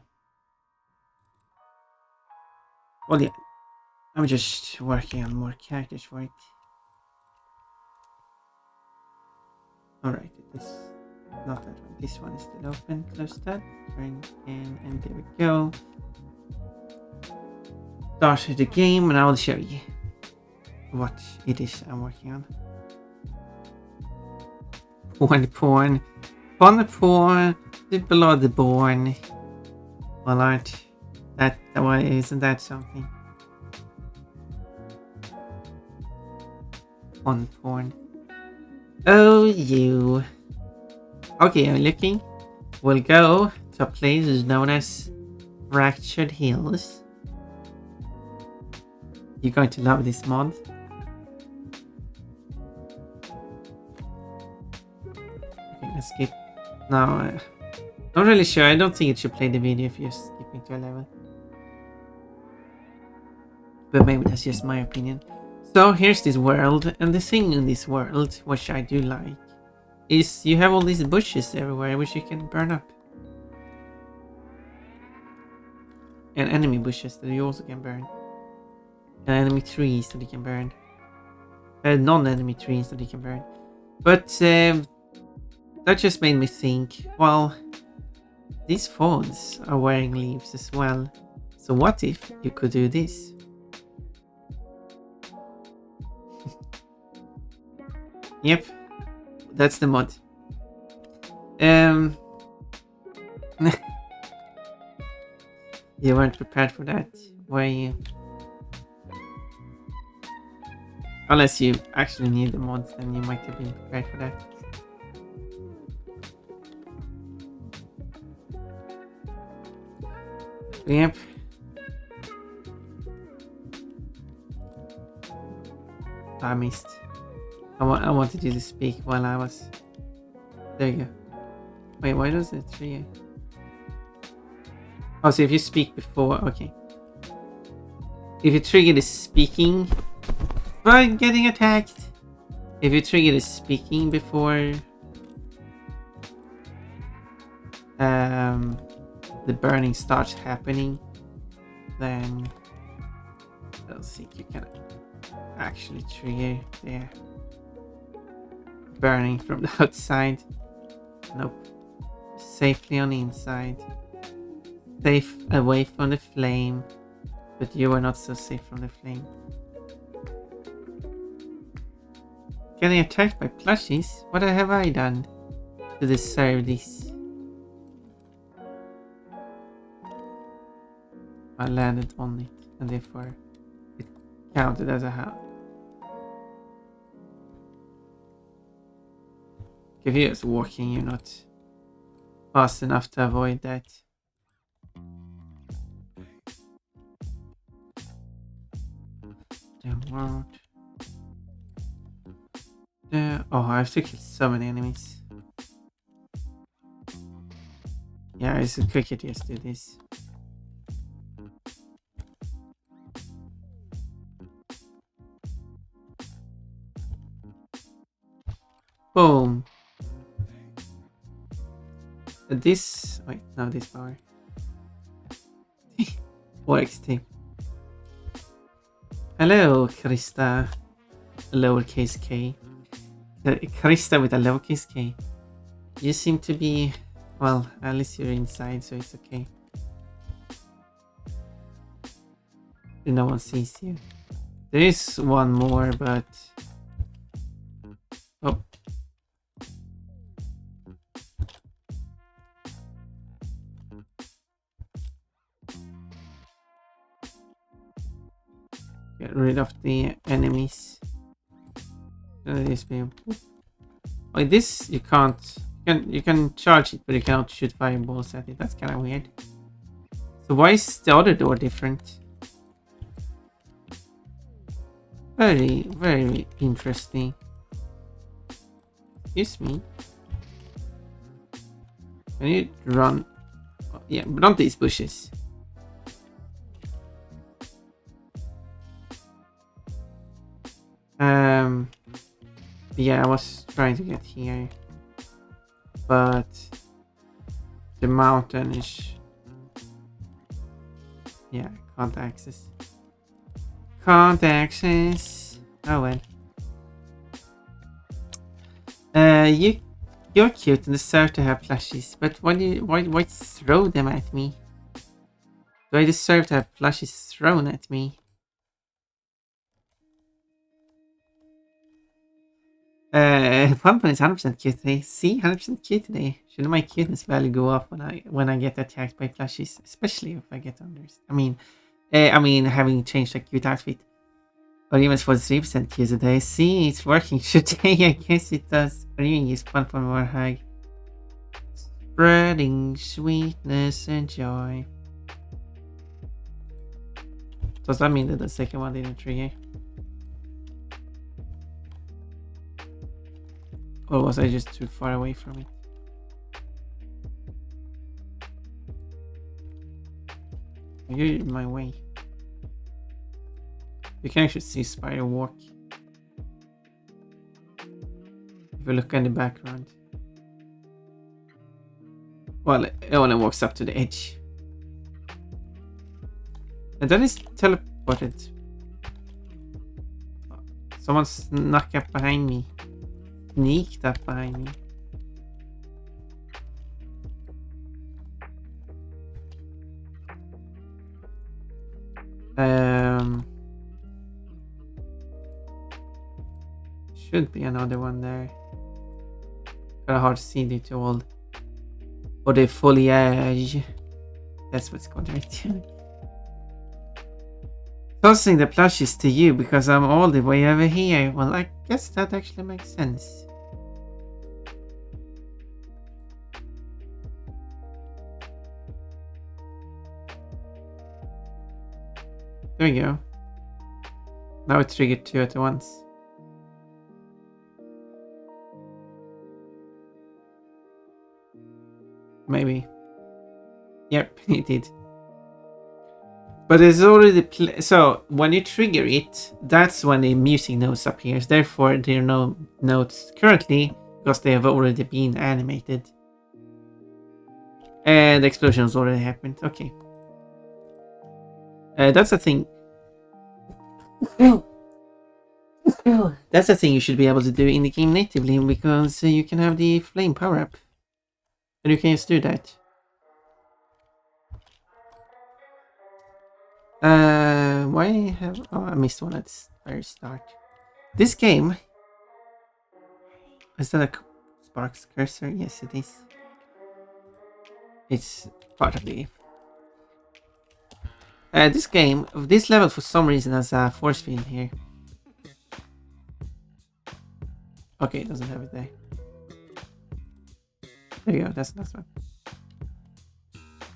well, yeah. I'm just working on more characters for it. Alright, this not that one. This one is still open. Close that. Turn in, and there we go. Start the game, and I will show you what it is I'm working on. Porn. The Bloodborne. Well, aren't that why isn't that something? Porn. Oh, you. Okay, I'm looking. We'll go to a place known as Fractured Hills. You're going to love this mod. Okay, let's skip. Now, not really sure. I don't think it should play the video if you're skipping to a level. But maybe that's just my opinion. So here's this world, and the thing in this world, which I do like, is you have all these bushes everywhere which you can burn up. And enemy bushes that you also can burn. And enemy trees that you can burn. Non-enemy trees that you can burn. But that just made me think, well, these phones are wearing leaves as well. So what if you could do this? Yep, that's the mod. You weren't prepared for that, were you? Unless you actually need the mod, then you might have been prepared for that. Yep. I missed. I wanted you to speak while I was... There you go. Wait, why does it trigger? Oh, so if you speak before... Okay. If you trigger the speaking... I'm getting attacked! If you trigger the speaking before... the burning starts happening, then... I don't think you can actually trigger there. Burning from the outside. Nope. Safely on the inside. Safe away from the flame. But you are not so safe from the flame. getting attacked by plushies? What have I done to deserve this? I landed on it, and therefore it counted as a house. If you're just walking, you're not fast enough to avoid that. Oh, I have to kill so many enemies. Yeah, it's quicker to just do this. Boom. This... Wait, no, this power. 4xt. Hello, Krista. Lowercase k. Krista with a lowercase k. You seem to be... Well, at least you're inside, so it's okay. No one sees you. There is one more, but... Oh. Get rid of the enemies. Like this, you can't. You can charge it, but you cannot shoot fireballs at it. That's kind of weird. So why is the other door different? Very, very interesting. Excuse me. Can you run? Yeah, but not these bushes. Yeah, I was trying to get here, but the mountain is... Yeah, can't access. Can't access. Oh well. You're cute and deserve to have plushies, but why throw them at me? Do I deserve to have plushies thrown at me? Pumpkin is 100% cute today. See, 100% cute today. Shouldn't my cuteness value go up when I get attacked by plushies, especially if I get under? I mean, having changed a cute outfit. Or even 43% cute today. See, it's working today. I guess it does. Or even use Pumpkin more high. Spreading sweetness and joy. Does that mean that the second one didn't trigger? Or was I just too far away from it? You're in my way. You can actually see Spider walk. If you look in the background. Well, it only walks up to the edge. And then it's teleported. Someone snuck up behind me. Sneaked up behind me. Should be another one there. Kind of hard to see due to all or the foliage. That's what's called right. Tossing the plushies to you because I'm all the way over here. Well, I guess that actually makes sense. There we go. Now it triggered 2 at once. Maybe. Yep, it did. But it's already so when you trigger it, that's when the music notes appears. Therefore, there are no notes currently because they have already been animated. And the explosions already happened. Okay. That's a thing. That's a thing you should be able to do in the game natively because you can have the flame power up. And you can just do that. Why have... Oh, I missed one at the very start. This game Is that a Sparks cursor? Yes, it is. It's part of the game. This level for some reason has a force field here. Okay, it doesn't have it there. There you go, that's the last one.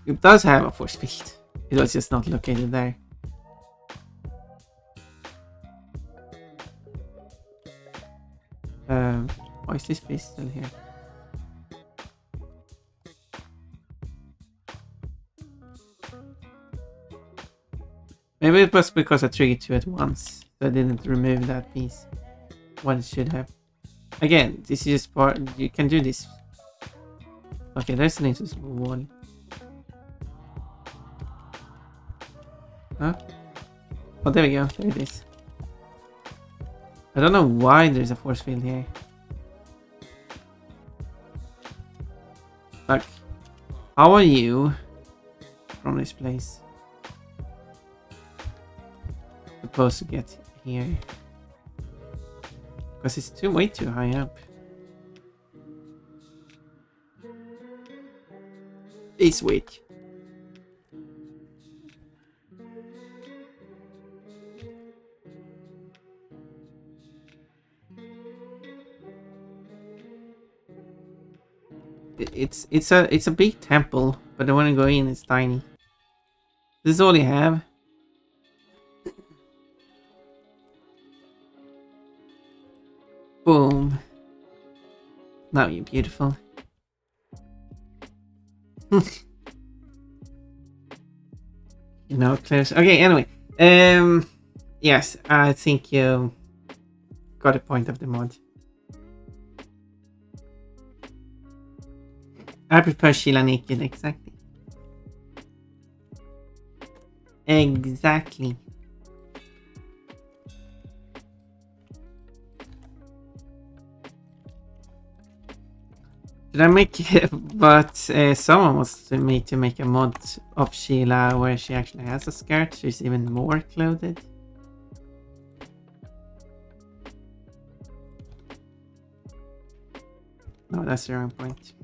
It does have a force field. It was just not located there. Why is this fish still here? Maybe it was because I triggered 2 at once. So I didn't remove that piece. What it should have. Again, this is part. You can do this. Okay, there's an interesting wall. Huh? Oh, there we go. There it is. I don't know why there's a force field here. Like, how are you from this place supposed to get here? Because it's way too high up. It's weak. It's a big temple, but the one to go in is tiny. This is all you have. Boom. Now you're beautiful. Close. Okay, anyway. Yes, I think you got a point of the mod. I prefer Sheila naked, exactly. Exactly. Did I make it? But someone wants me to make a mod of Sheila where she actually has a skirt. She's even more clothed. No, that's the wrong point.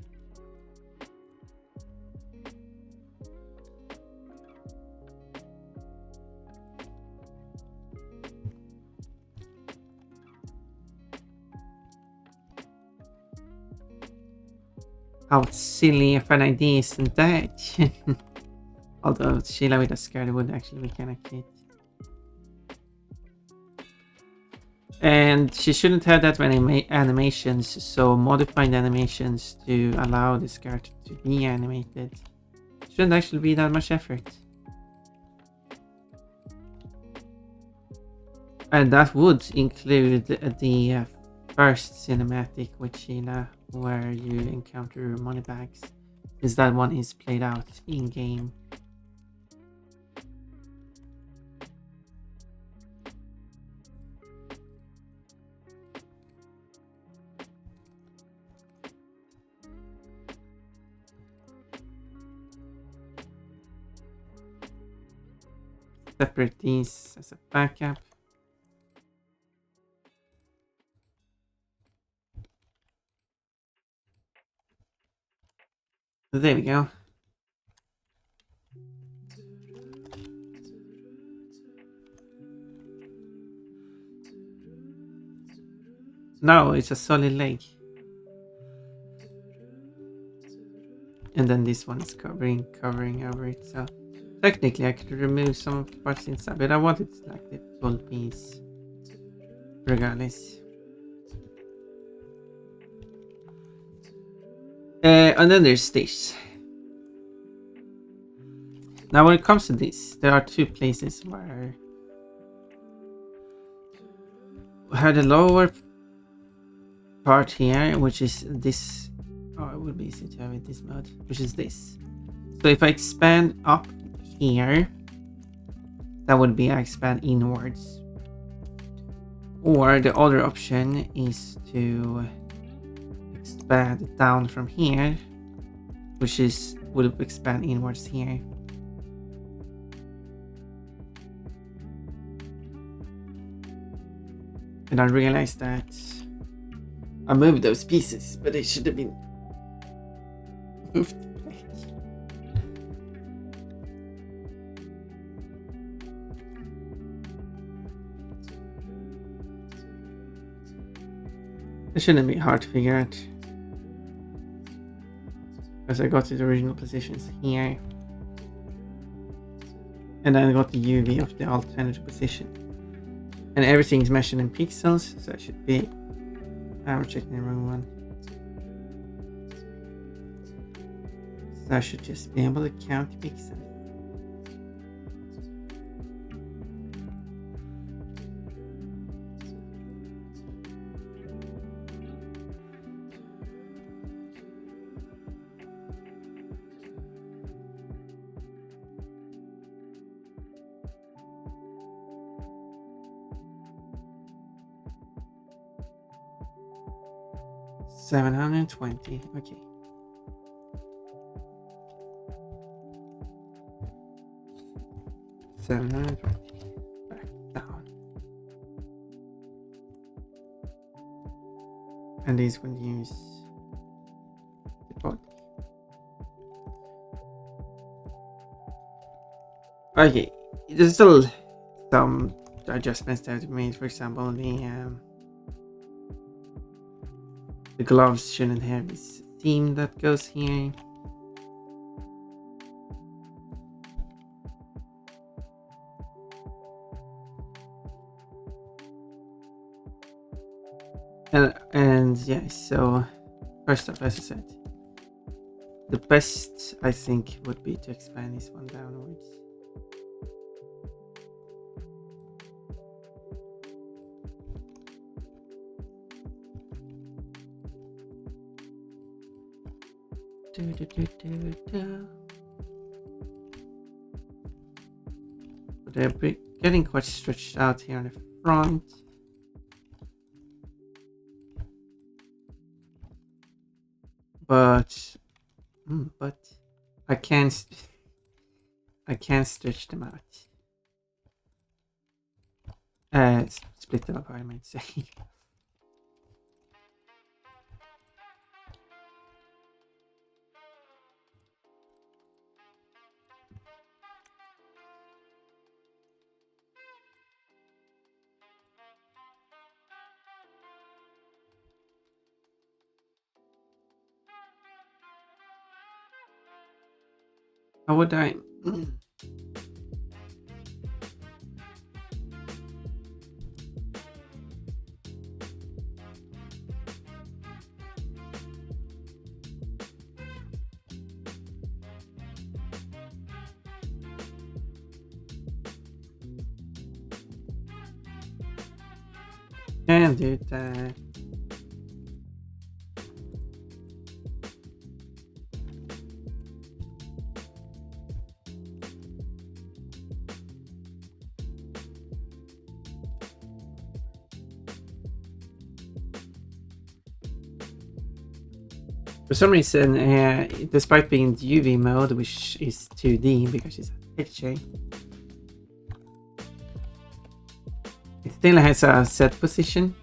How silly of an idea isn't that? Although Sheila with a skirt would actually be kind of cute. And she shouldn't have that many animations, so modifying the animations to allow the skirt to be animated shouldn't actually be that much effort. And that would include the first cinematic with Sheila, where you encounter money bags, since that one is played out in game. Separate these as a backup. There we go. Now it's a solid leg. And then this one is covering over it. So technically I could remove some of the parts inside, but I want it like the full piece. Regardless. And then there's this. Now when it comes to this, there are two places where the lower part here, which is this. Oh, it would be easy to have it this mode, which is this. So if I expand up here, that would be I expand inwards. Or the other option is to expand down from here, which would expand inwards here. And I realized that I moved those pieces, but they should have been moved. It shouldn't be hard to figure out. Because I got to the original positions here. And then I got the UV of the alternative position. And everything is measured in pixels, so it should be... I'm checking the wrong one. So I should just be able to count pixels. $720, okay. $720, back down. And these will use the body. Okay, there's still some adjustments that I've made. For example, the gloves shouldn't have this theme that goes here. And yeah, so first off, as I said, the best I think would be to expand this one downwards. But they're getting quite stretched out here on the front. But I can't stretch them out. Split them up, I might say. How would I? Can do that. For some reason, despite being UV mode, which is 2D because it's a picture, it still has a set position,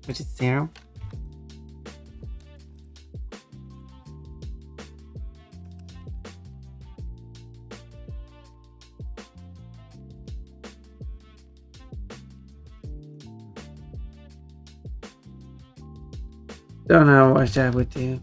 which is 0. Don't know what I would do.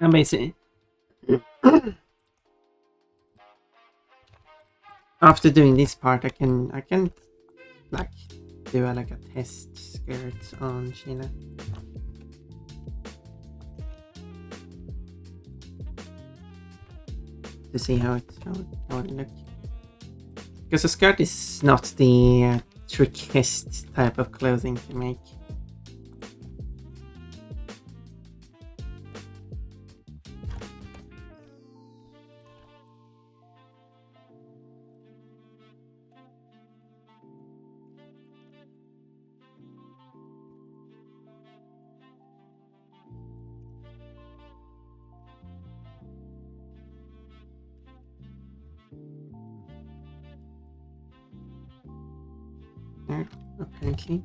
Amazing. After doing this part, I can like do like a test skirt on Sheena. To see how it looks. Because a skirt is not the trickiest type of clothing to make. apparently.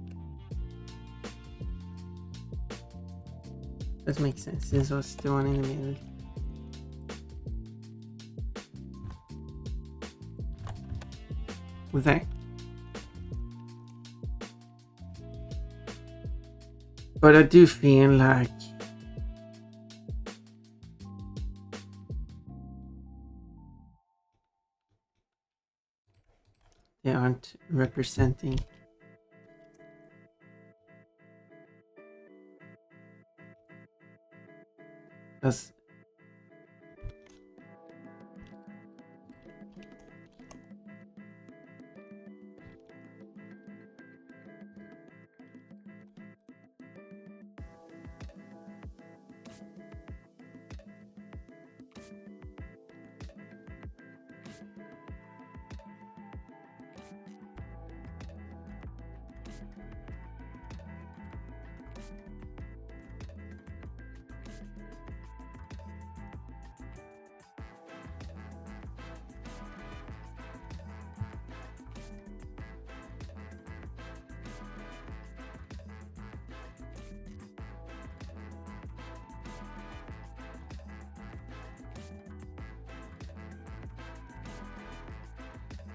That makes sense. This was the one in the middle. There. But I do feel like they aren't representing us.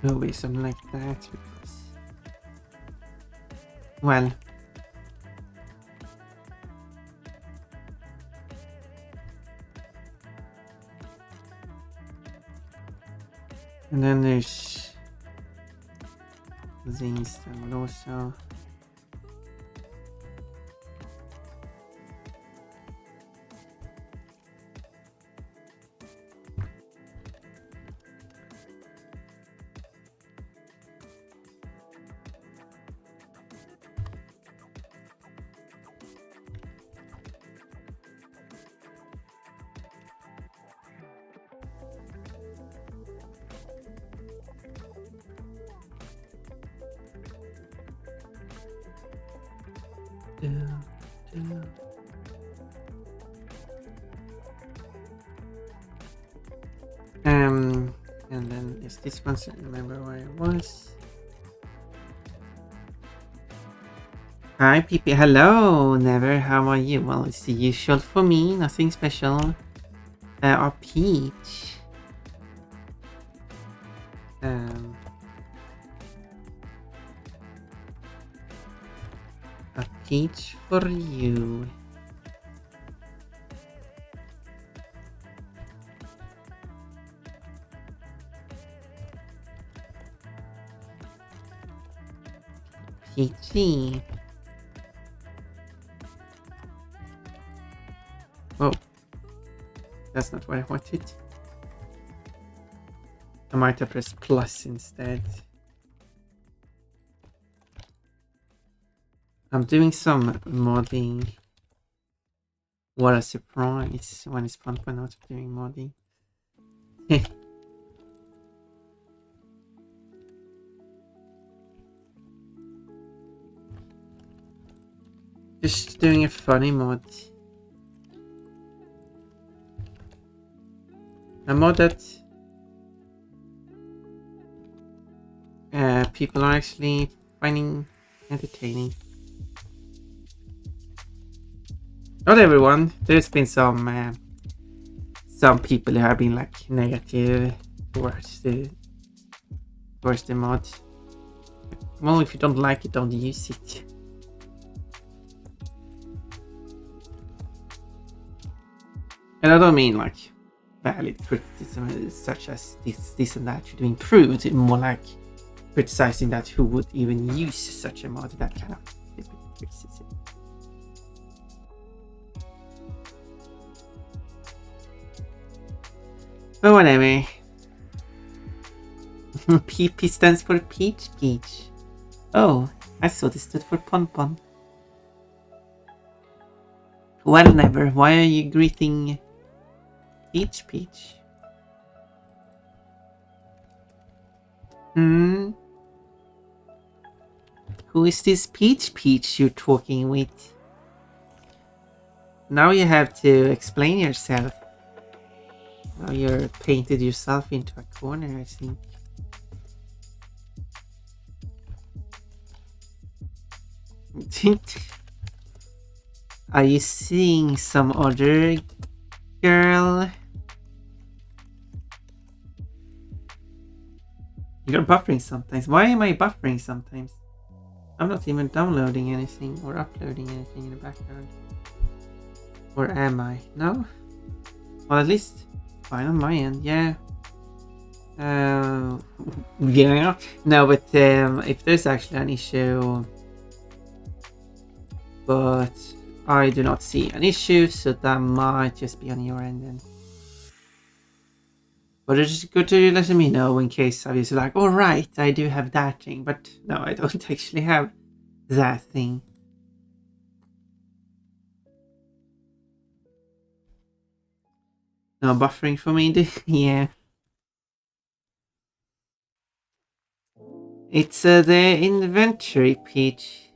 Maybe something like that because, well, and then there's things that would also and then is this one, so I remember where it was. Hi PP, hello Never, how are you? Well, it's the usual for me, nothing special. Our Peach. A peach for you. Peachy. Oh, that's not what I wanted. I might have pressed plus instead. I'm doing some modding. What a surprise when it's fun for not doing modding. Just doing a funny mod. A mod that people are actually finding entertaining. Not everyone. There's been some people who have been like negative towards the mod. Well, if you don't like it, don't use it. And I don't mean like valid criticism such as this and that should be improved. More like criticizing that who would even use such a mod. That kind of criticism. But whatever. PP stands for Peach. Oh, I thought it stood for Pon Pon. Well, Never, why are you greeting Peach? Who is this Peach you're talking with? Now you have to explain yourself. Now you're painted yourself into a corner, I think. think. Are you seeing some other girl? You're buffering sometimes. Why am I buffering sometimes? I'm not even downloading anything or uploading anything in the background. Or am I? No? Well, at least fine on my end, yeah. Yeah. No, but if there's actually an issue, but I do not see an issue, so that might just be on your end then. But it's just good to let me know in case I was like, oh right, I do have that thing, but no, I don't actually have that thing. No buffering for me, yeah. It's the inventory page.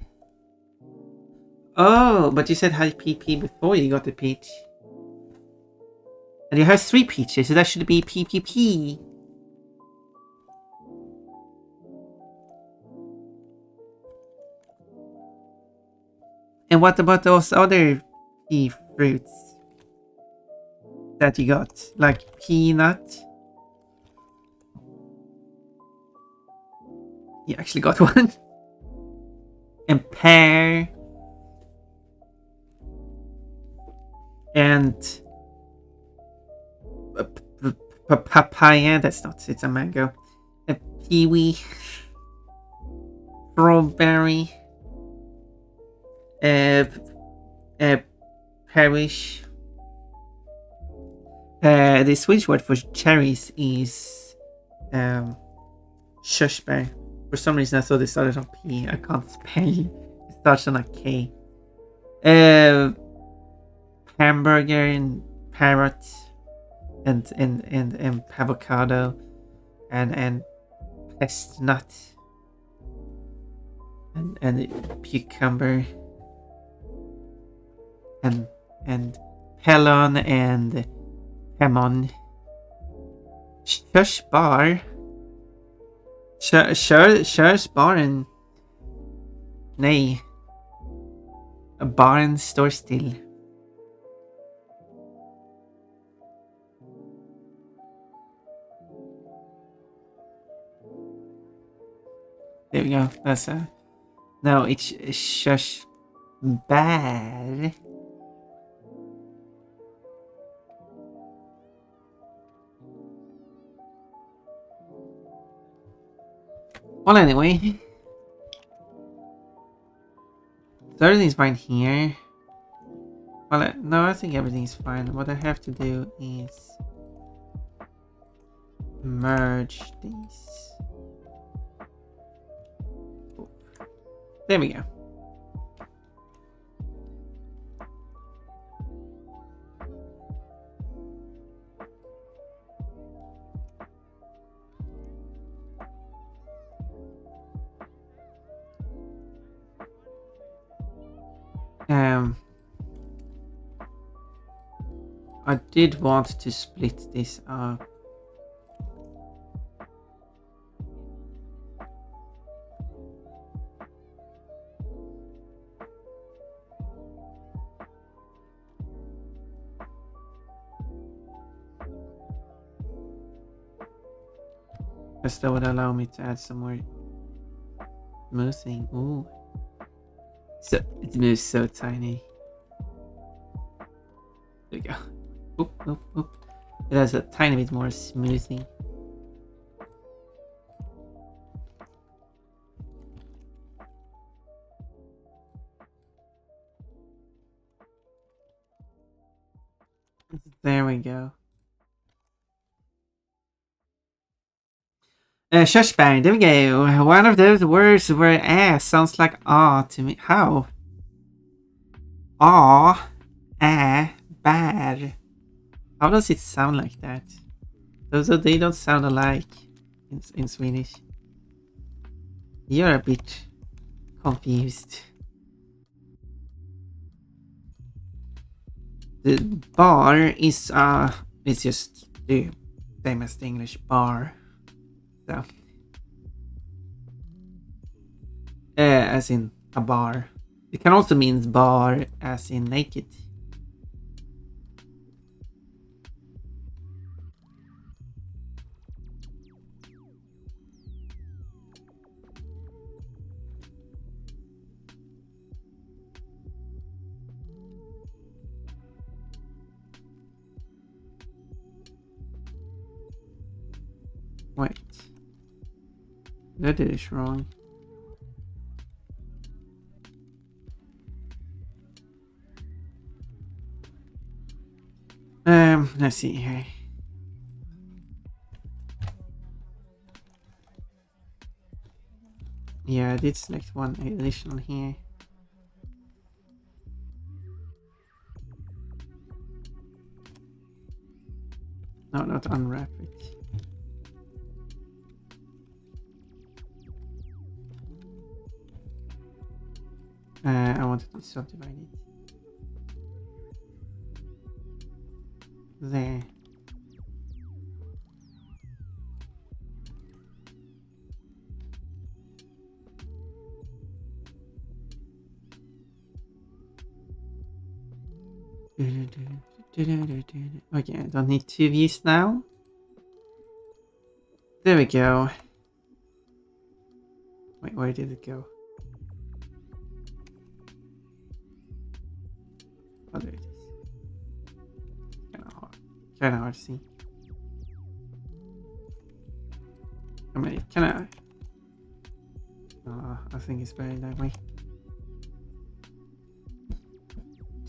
Oh, but you said hi PP before you got the peach. And you have 3 peaches, so that should be PPP. And what about those other pea fruits that you got? Like peanut? You actually got one. And pear. And papaya. That's not, it's a mango. A kiwi. Strawberry. Perish. The Swedish word for cherries is shushberry. For some reason I thought it started on P. I can't spell. It starts on a K. Hamburger and parrot and avocado and chestnut and cucumber and pelon and lemon. Shush bar. Shush barn. Nej. A barn står still. There we go. That's a. No, it's shush bad. Well, anyway. So everything's fine here. Well, no, I think everything's fine. What I have to do is merge these. Oh. There we go. I did want to split this up. Because that would allow me to add some more smoothing. Ooh. So it moves so tiny. There we go. Oop, oop, oop. It has a tiny bit more smoothing. There we go. Shushbang, there we go. One of those words where ass sounds like ah to me. How? Ah, bad. How does it sound like that? Those they don't sound alike in Swedish. You're a bit confused. The bar is it's just the same as the English bar. So as in a bar. It can also mean bar as in naked. Wait. That is wrong. Let's see here. Yeah, I did select one additional here. No, not unwrap it. I wanted to subdivide it. There. Okay, I don't need 2 views now. There we go. Wait, where did it go? Oh, there it is. Kind of hard to see. I mean, I think it's better that way.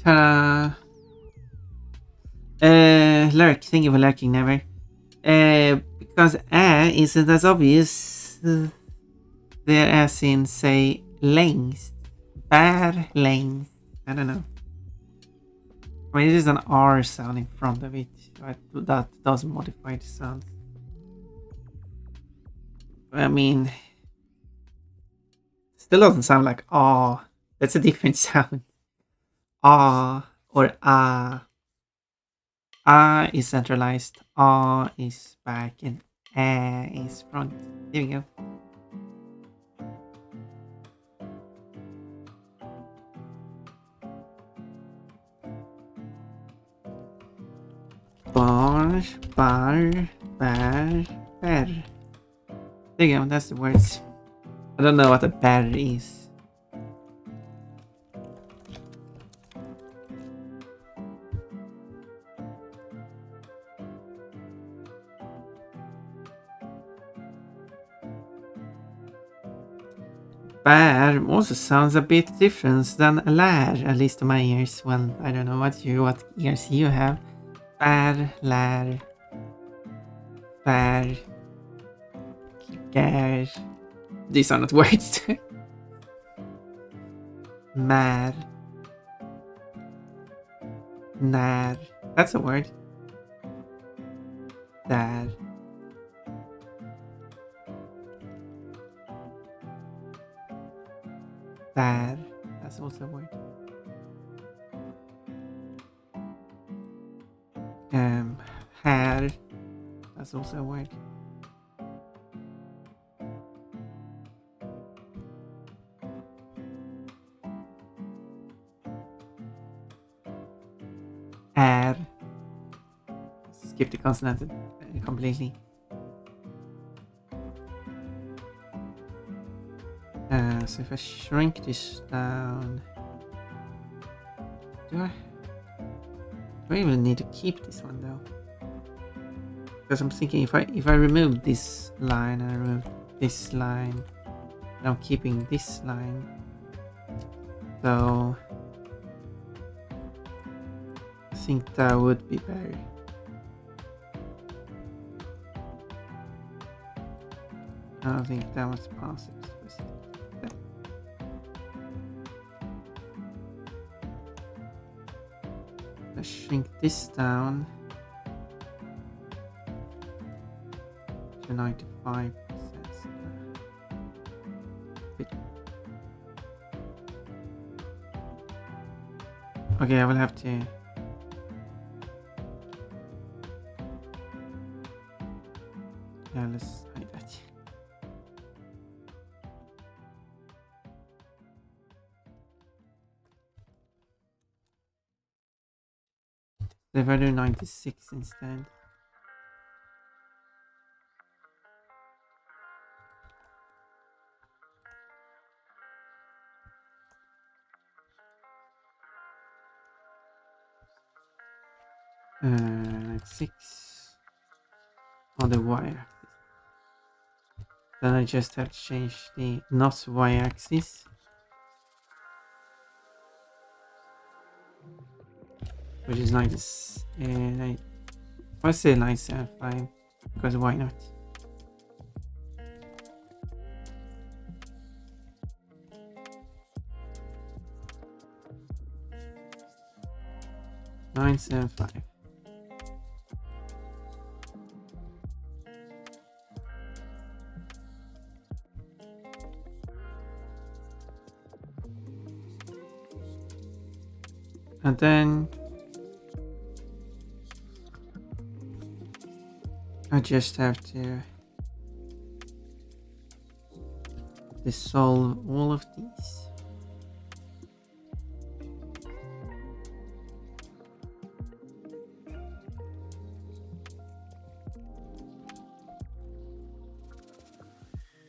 Ta-da! Lurk, thank you for lurking, never. Because isn't as obvious there as in, say, length. Bad length. I don't know. I mean, it is an R sound in front of it. Right? That does modify the sound. I mean, still doesn't sound like ah. That's a different sound. Ah or ah. Ah is centralized. Ah is back, and is front. There we go. Bar, bar, bar, bar. There you go, that's the words. I don't know what a bar is. Bar also sounds a bit different than lär, at least to my ears. Well, I don't know what ears you have. Bar, lär, bar, gar. These are not words. Mär. När. That's a word. Där. Där. That's also a word. Här. That's also a word. Är. Skip the consonant completely. So if I shrink this down, do I even need to keep this one though? Because I'm thinking if I remove this line and I remove this line, I'm keeping this line. So I think that would be better. I don't think that was possible. Let's shrink this down to 95%. Okay, I will have to. Yeah, let's hide that. So if I do 96 instead. Like 6 on the y-axis. Then I just have to change the not y-axis. Which is 90. I say 975 because why not? Nine seven five. And then I just have to dissolve all of these.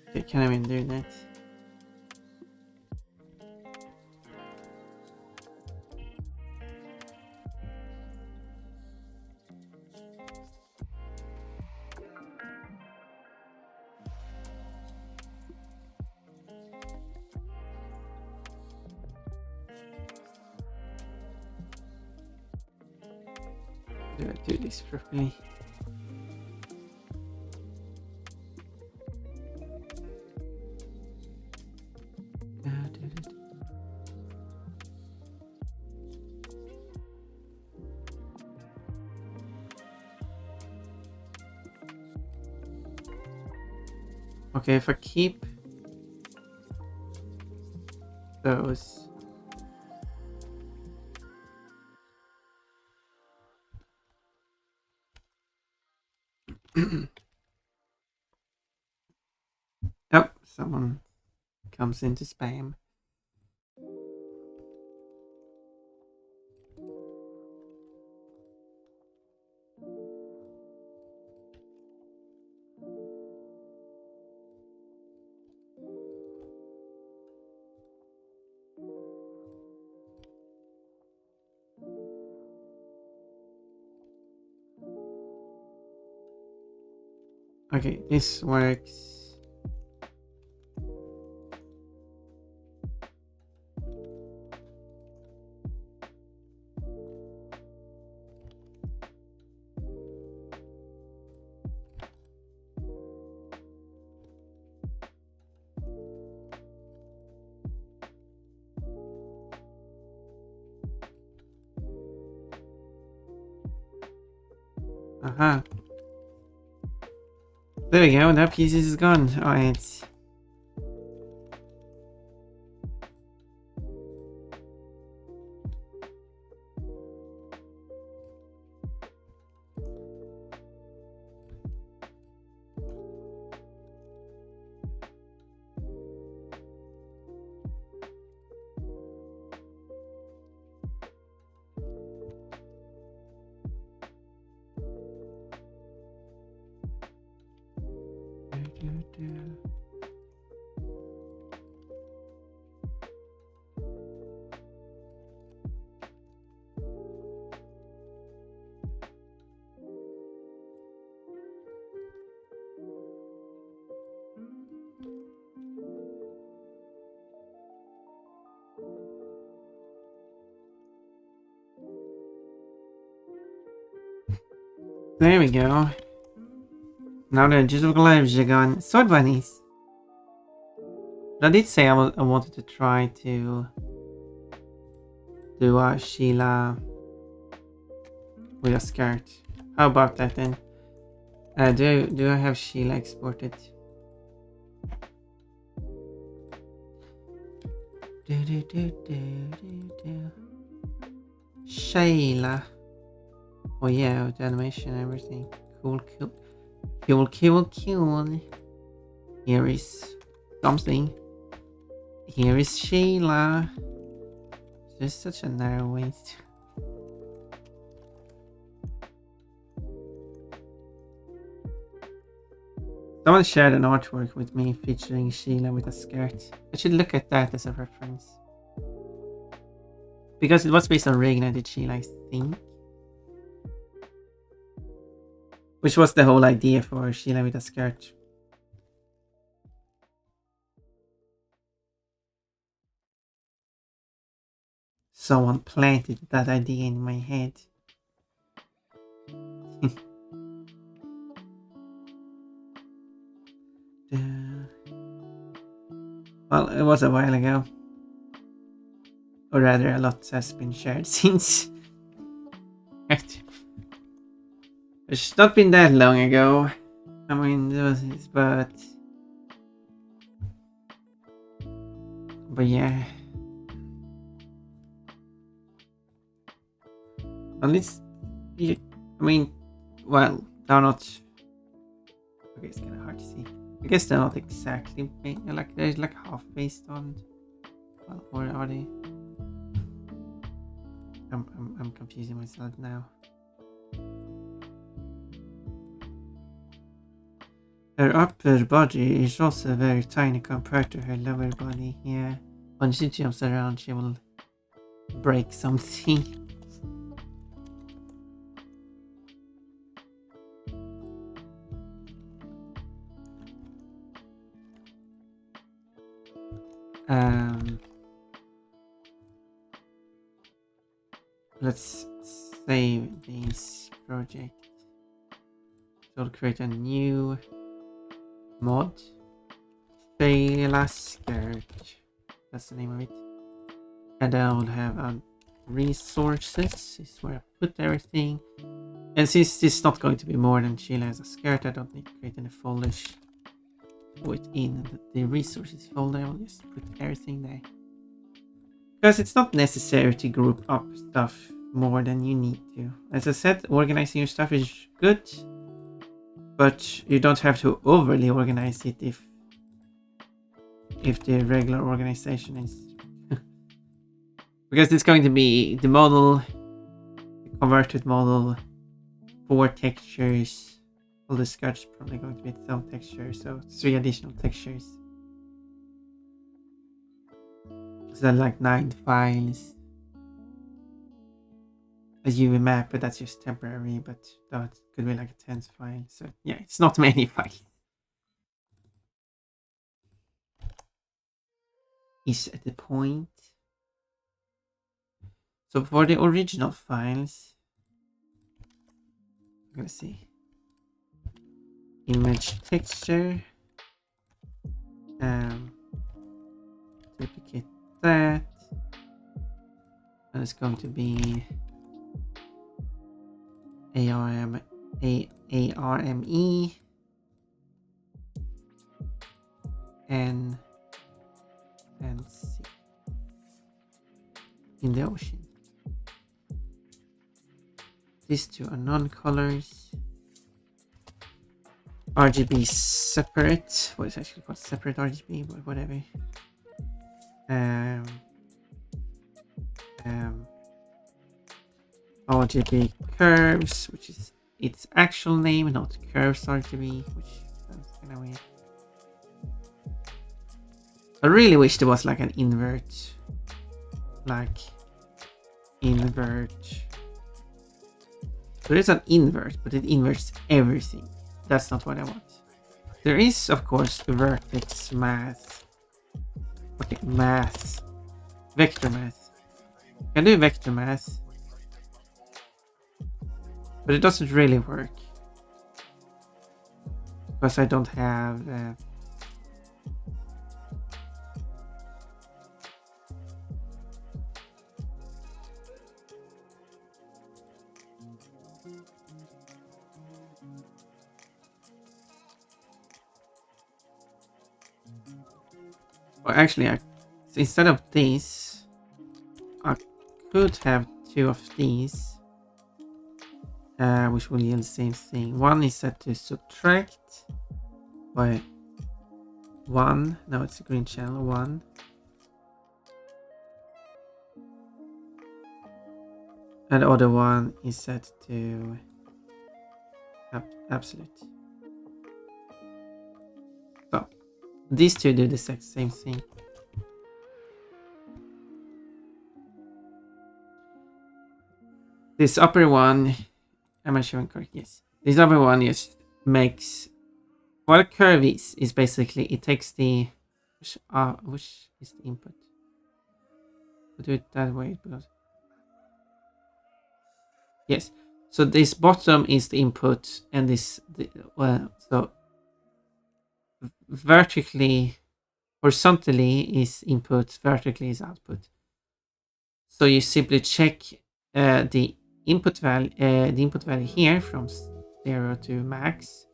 Okay, can't even do that. Do I do this properly? Okay, if I keep those. Oh, someone comes into spam. Okay, this works. Aha. There we go, that piece is gone. Alright. There we go. Now the digital glaives are gone. Sword bunnies. But I did say I wanted to try to do a Sheila with a skirt. How about that then? Do I have Sheila exported? Sheila. Oh yeah, with the animation and everything. Cool. Here is something. Here is Sheila. Just such a narrow waist. Someone shared an artwork with me featuring Sheila with a skirt. I should look at that as a reference. Because it was based on Reignited Sheila, I think. Which was the whole idea for Sheila with a skirt. Someone planted that idea in my head. Well, it was a while ago. Or rather, a lot has been shared since. It's not been that long ago. I mean, but yeah. At least, I mean, well, they're not. Okay, it's kind of hard to see. I guess they're not exactly like they're like half based on. Well, or are they? I'm confusing myself now. Her upper body is also very tiny compared to her lower body. Yeah, when she jumps around, she will break something. Let's save this project. So I'll create a new mod. Sheila skirt. That's the name of it. And I will have resources. This is where I put everything. And since this is not going to be more than Sheila as a skirt, I don't need to create any folders within the resources folder. I will just put everything there. Because it's not necessary to group up stuff more than you need to. As I said, organizing your stuff is good, but you don't have to overly organize it if the regular organization is. Because it's going to be the model, the converted model, 4 textures. All the skirts probably going to be its own texture, so 3 additional textures. So like 9 files. A UV map, but that's just temporary, but that could be like a 10th file. So yeah, it's not many files. Is at the point. So for the original files, I'm gonna see. Image texture. Duplicate that. And it's going to be ARME and C in the ocean. These two are non-colors. RGB separate. Well, it's actually called separate RGB, but whatever. RGB curves, which is its actual name, not curves RGB, which sounds kind of weird. I really wish there was like an invert. There is an invert, but it inverts everything. That's not what I want. There is, of course, vertex math. Okay, math. Vector math. I can do vector math. But it doesn't really work. Because I don't have... Well, actually, instead of these, I could have 2 of these, which will yield the same thing. One is set to subtract by 1. No, it's a green channel 1. And the other one is set to absolute. These two do the exact same thing. This upper one, am I showing correct? Yes. This upper one just makes what a curve is basically it takes the which is the input. We'll do it that way because yes. So this bottom is the input, and this so vertically, horizontally is input, vertically is output. So you simply check the input value here from 0 to max,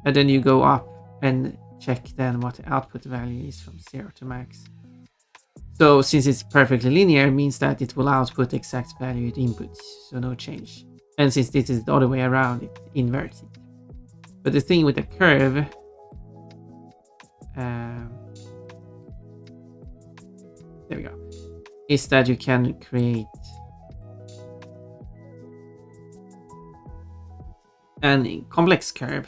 and then you go up and check then what the output value is from 0 to max. So since it's perfectly linear, it means that it will output the exact value it inputs, so no change. And since this is the other way around, it inverts it. But the thing with the curve, there we go, is that you can create an complex curve.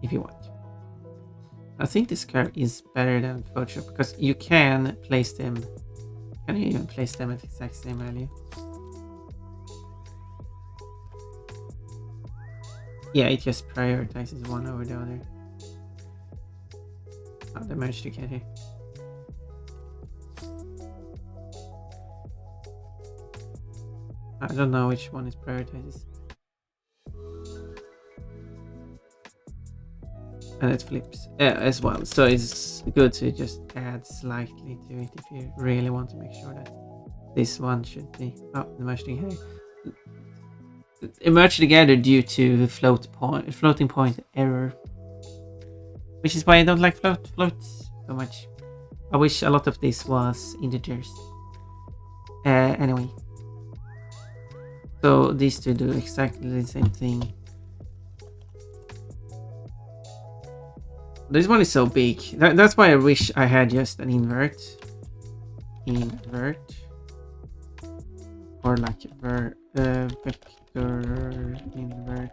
If you want. I think this curve is better than Photoshop because you can place them. Can you even place them at the exact same value? Yeah, it just prioritizes one over the other. Oh, they merged together. I don't know which one it prioritizes. And it flips as well, so it's good to just add slightly to it if you really want to make sure that this one should be merged together. Merged together due to floating point error, which is why I don't like floats so much. I wish a lot of this was integers. Anyway, so these two do exactly the same thing. This one is so big. That's why I wish I had just an invert. Or like vector invert.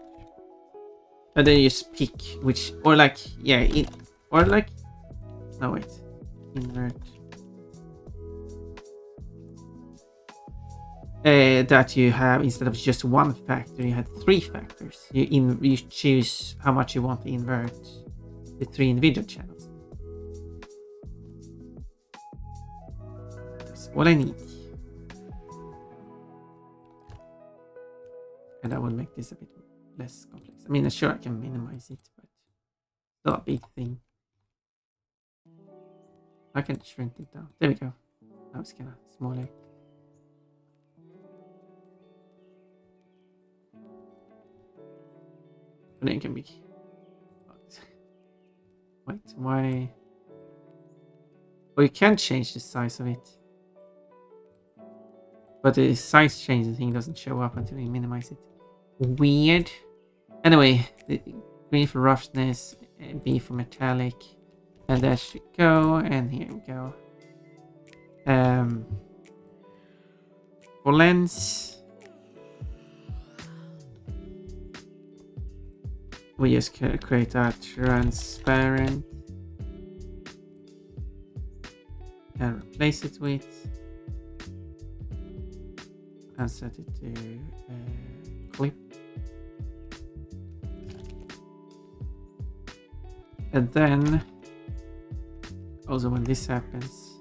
And then you just pick which, or like, yeah, or like, no wait, invert. That you have, instead of just one factor, you had 3 factors. You choose how much you want to invert the 3 individual channels. That's what I need. And I will make this a bit less complex. I mean, sure, I can minimize it, but it's not a big thing. I can shrink it down. There we go. Now it's kind of smaller. But then it can be... Wait, why? Oh, you can change the size of it. But the size changing thing doesn't show up until you minimize it. Weird. Anyway, the green for roughness, B for metallic. And there should go, and here we go. For lens, we just create a transparent and replace it with, and set it to clip. And then also when this happens,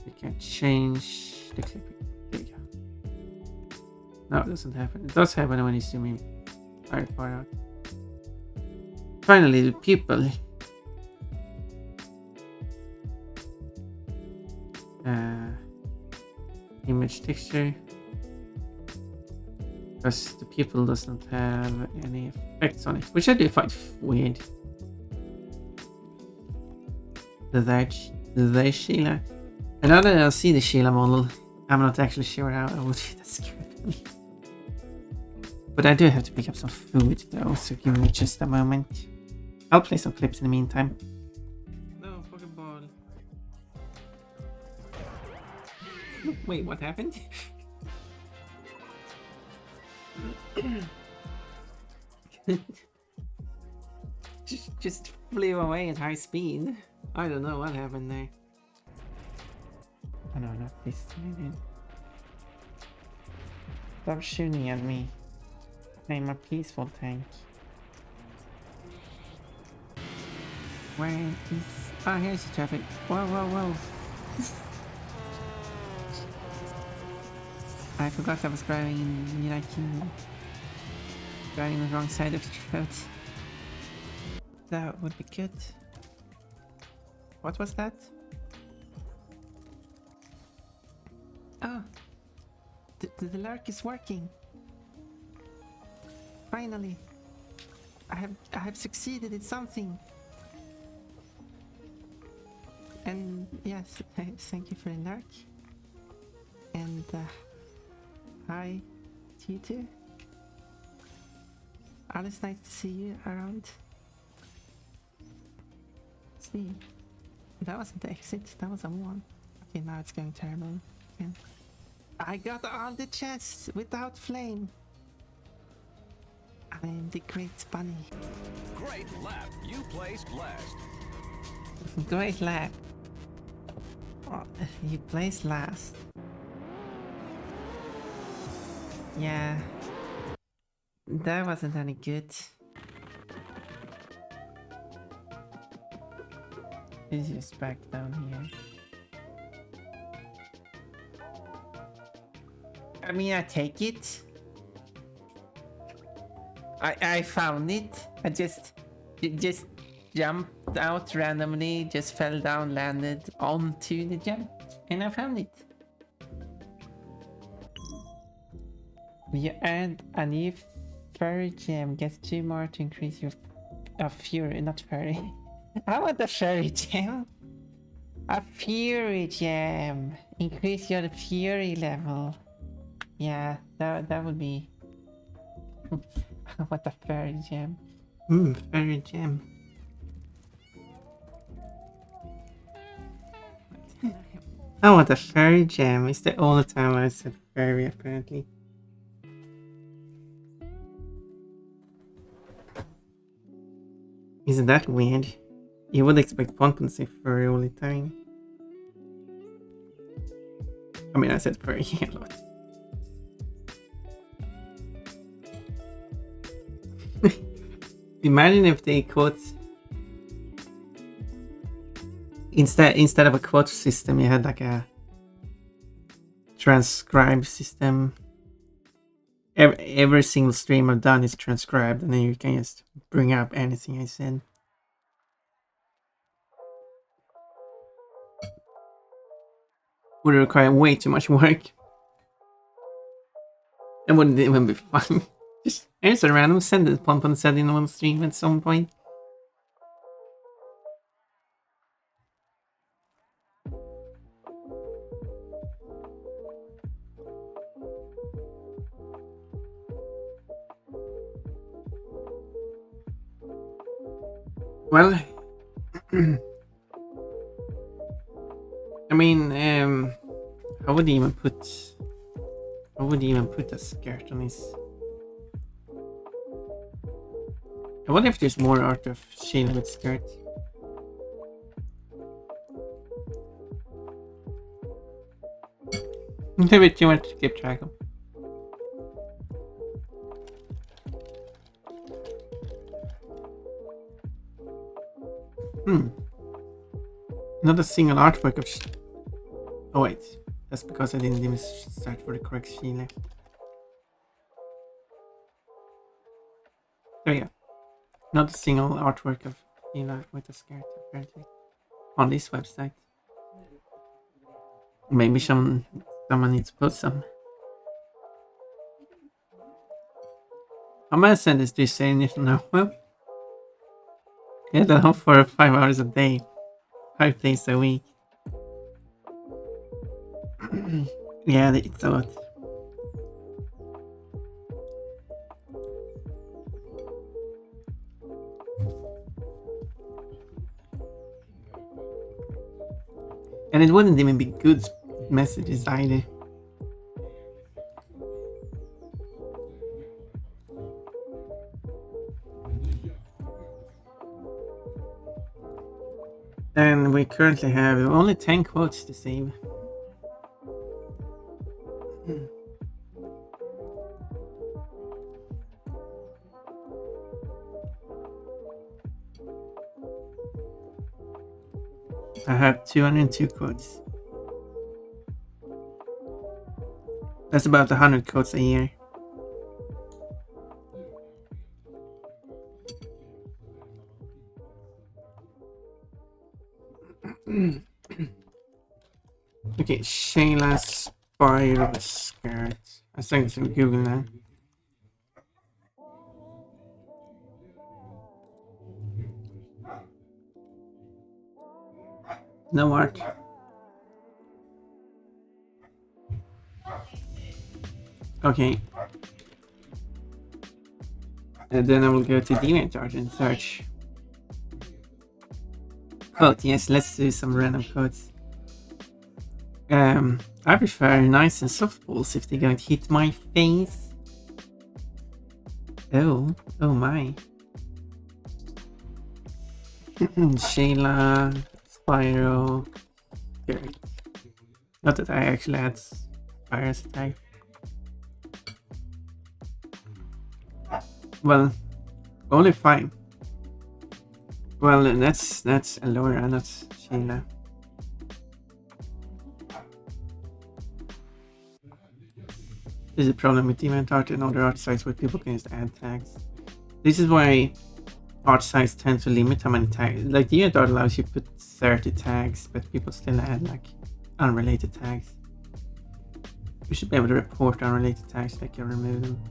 we can change the clipping. There you go. No, it doesn't happen. It does happen when you zoom in very far out. Finally, the pupil. Image texture. Because the pupil doesn't have any effects on it, which I do find weird. The Sheila. And now that I see the Sheila model, I'm not actually sure how I would fit that script. But I do have to pick up some food though, so give me just a moment. I'll play some clips in the meantime. No, Pokeball. Wait, what happened? just flew away at high speed. I don't know what happened there. Oh no, not this time. Stop shooting at me. I'm a peaceful tank. Where is... Oh, here's the traffic. Whoa, whoa, whoa. I forgot I was driving in the United Kingdom. Driving the wrong side of the road. That would be good. What was that? Oh! The lurk is working! Finally! I have succeeded in something! And yes, thank you for the lurk. And hi to you too. Always nice to see you around. See, that wasn't the exit, that was a one. Okay, now it's going terrible again. I got all the chests without flame. I'm the great bunny. Great lap, you placed last. Great lap. Oh, you placed last. Yeah. That wasn't any good. It's just back down here. I mean, I take it. I found it. I just jumped out randomly, just fell down, landed onto the jump, and I found it. You earned a new furry gem. Get 2 more to increase your fury, not furry. I want a furry gem. A fury gem. Increase your fury level. Yeah, that would be. What a fairy gem. Fairy gem. I want a fairy gem. It's the only time I said fairy, apparently. Isn't that weird? You would expect Ponton to say furry all the time. I mean, I said furry a lot. Imagine if they quote instead of a quote system, you had like a transcribe system. Every single stream I've done is transcribed, and then you can just bring up anything I said. Would require way too much work. It wouldn't even be fun. Just here's a random sentence Pompon said in one stream at some point. Well, I mean, I wouldn't even put a skirt on his. I wonder if there's more art of Sheila with skirt. Maybe too much to keep track of. Not a single artwork of Oh wait, that's because I didn't even start for the correct Sheila. There we go. Not a single artwork of Sheila with a skirt, apparently. On this website. Maybe someone needs to put some. How many sentences do you say in it now? Well, yeah, I don't know, for 5 hours a day. 5 days a week. Yeah, it's a lot. And it wouldn't even be good messages either. And we currently have only 10 quotes to save. I have 202 quotes. That's about 100 quotes a year. Okay, Shayla Spiral Skirt. I think it's in Google now. No art. Okay. And then I will go to DeviantArt and search. Quote, yes, let's do some random quotes. I prefer nice and soft balls if they're going to hit my face. Oh my. Shayla, Spyro, Gary. Not that I actually had Spyro's attack. Well, only 5. Well, that's Alora, not Shayla. There's a problem with DeviantArt and other art sites where people can just add tags. This is why art sites tend to limit how many tags. Like DeviantArt allows you to put 30 tags, but people still add like unrelated tags. You should be able to report unrelated tags so I can remove them.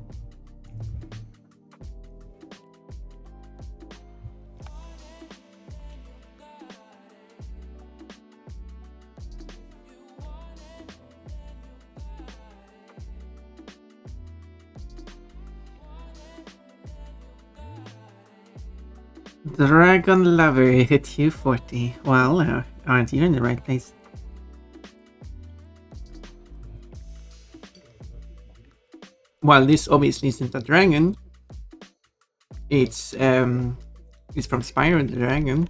Dragon Lover hit 240. Well, aren't you in the right place? Well, this obviously isn't a dragon. It's from Spyro the Dragon.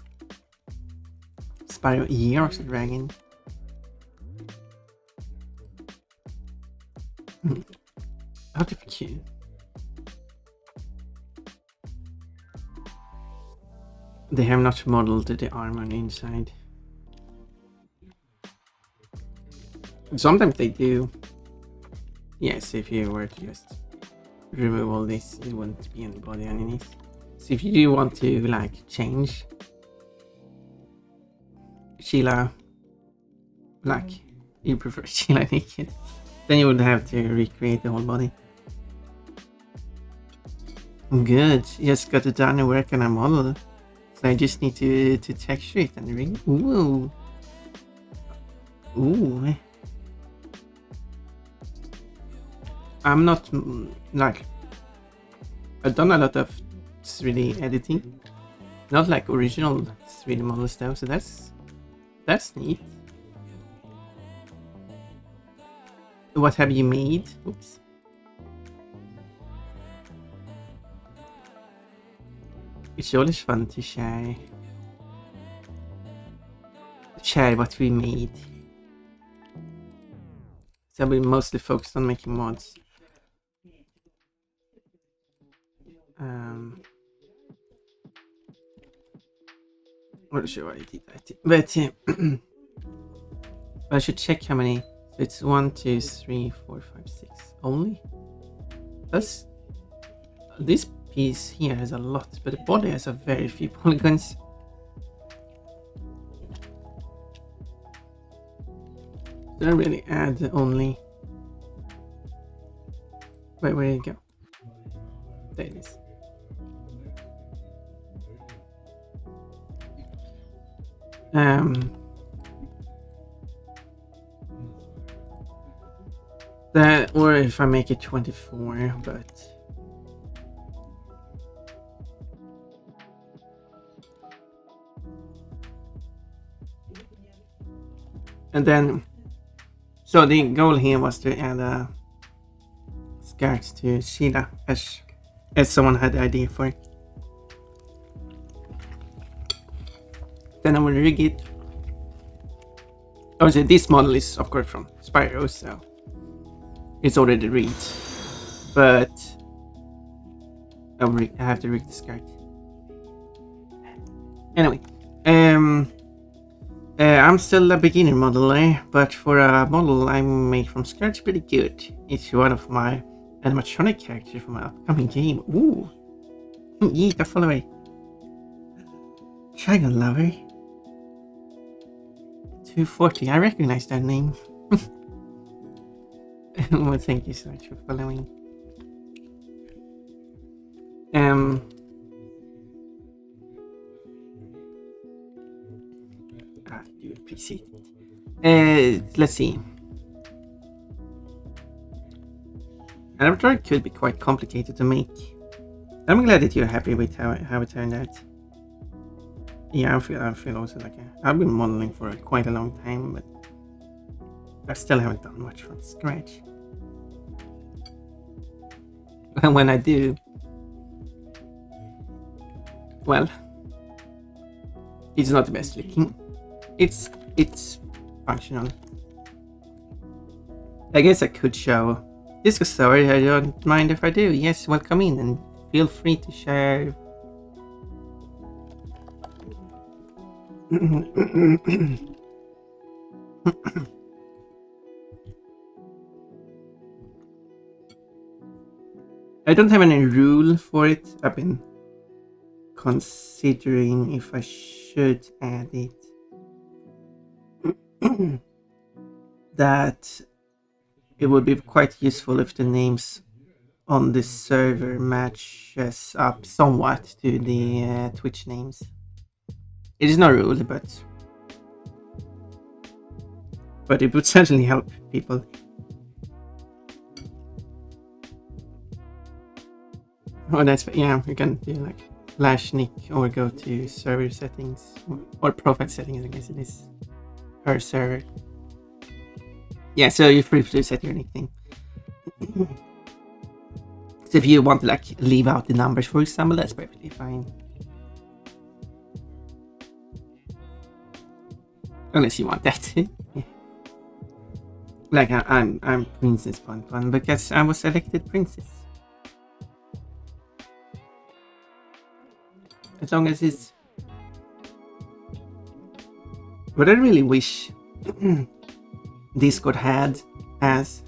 Spyro Eor's the dragon. Out of queue. They have not modeled the armor on the inside. Sometimes they do. Yes, if you were to just remove all this, it wouldn't be anybody underneath. So if you do want to like change Sheila black, you prefer Sheila naked, then you would have to recreate the whole body. Good, just got it done and work on a model. So I just need to texture it and ring. Ooh. Ooh. I'm not like I've done a lot of 3D editing, not like original 3D models though. So that's neat. What have you made? Oops. It's always fun to share what we made. So we mostly focused on making mods. I'm not sure why I did that, but I should check how many. So it's 1, 2, 3, 4, 5, 6 only. That's this piece here has a lot, but the body has a very few polygons. Did I really add only? Wait, where did it go? There it is. That, or if I make it 24, but and then so the goal here was to add a skirt to Sheila as someone had the idea for it. then I will rig it. Obviously, this model is of course from Spyro, so it's already rigged. But I have to rig the skirt. Anyway, I'm still a beginner modeler, but for a model I make from scratch, pretty good. It's one of my animatronic characters from my upcoming game. Ooh, yeet, follow me. Dragon Lover 240. I recognize that name. Well, thank you so much for following. I do appreciate it. Let's see. And I'm sure it could be quite complicated to make. I'm glad that you're happy with how it turned out. Yeah, I feel also like I've been modeling for quite a long time, but I still haven't done much from scratch. And when I do, well, it's not the best looking. It's functional. I guess I could show this story. I don't mind if I do. Yes, welcome in and feel free to share. I don't have any rule for it. I've been considering if I should add it. That it would be quite useful if the names on this server matches up somewhat to the Twitch names. It is no rule, but it would certainly help people. Oh, that's, yeah, you can do like flash nick or go to server settings or profile settings, I guess it is per server. Yeah, so you're free to set your nickname. So if you want to like leave out the numbers, for example, that's perfectly fine. Unless you want that. Yeah. Like I'm Princess Pon because I was elected princess. As long as it's... What I really wish Discord have is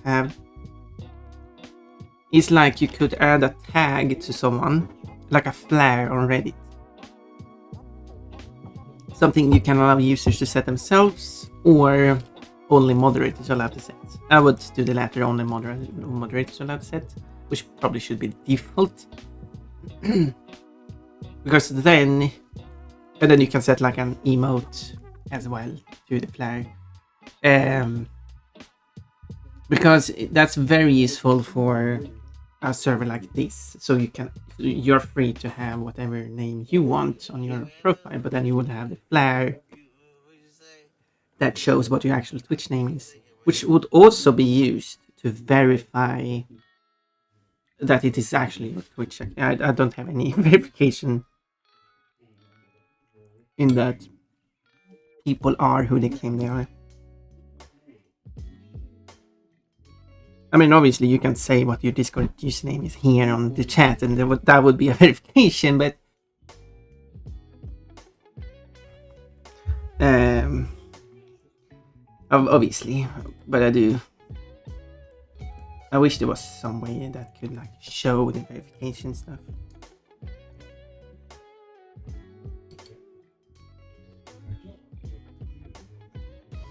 like you could add a tag to someone, like a flare on Reddit. Something you can allow users to set themselves, or only moderators are allowed to set. I would do the latter, only moderators are allowed to set, which probably should be the default. Because then you can set like an emote as well to the flare. Because that's very useful for a server like this. So you're free to have whatever name you want on your profile, but then you would have the flare that shows what your actual Twitch name is, which would also be used to verify that it is actually your Twitch. I don't have any verification in that people are who they claim they are. I mean, obviously you can say what your Discord username is here on the chat, and that would be a verification, but obviously, but I wish there was some way that could like show the verification stuff.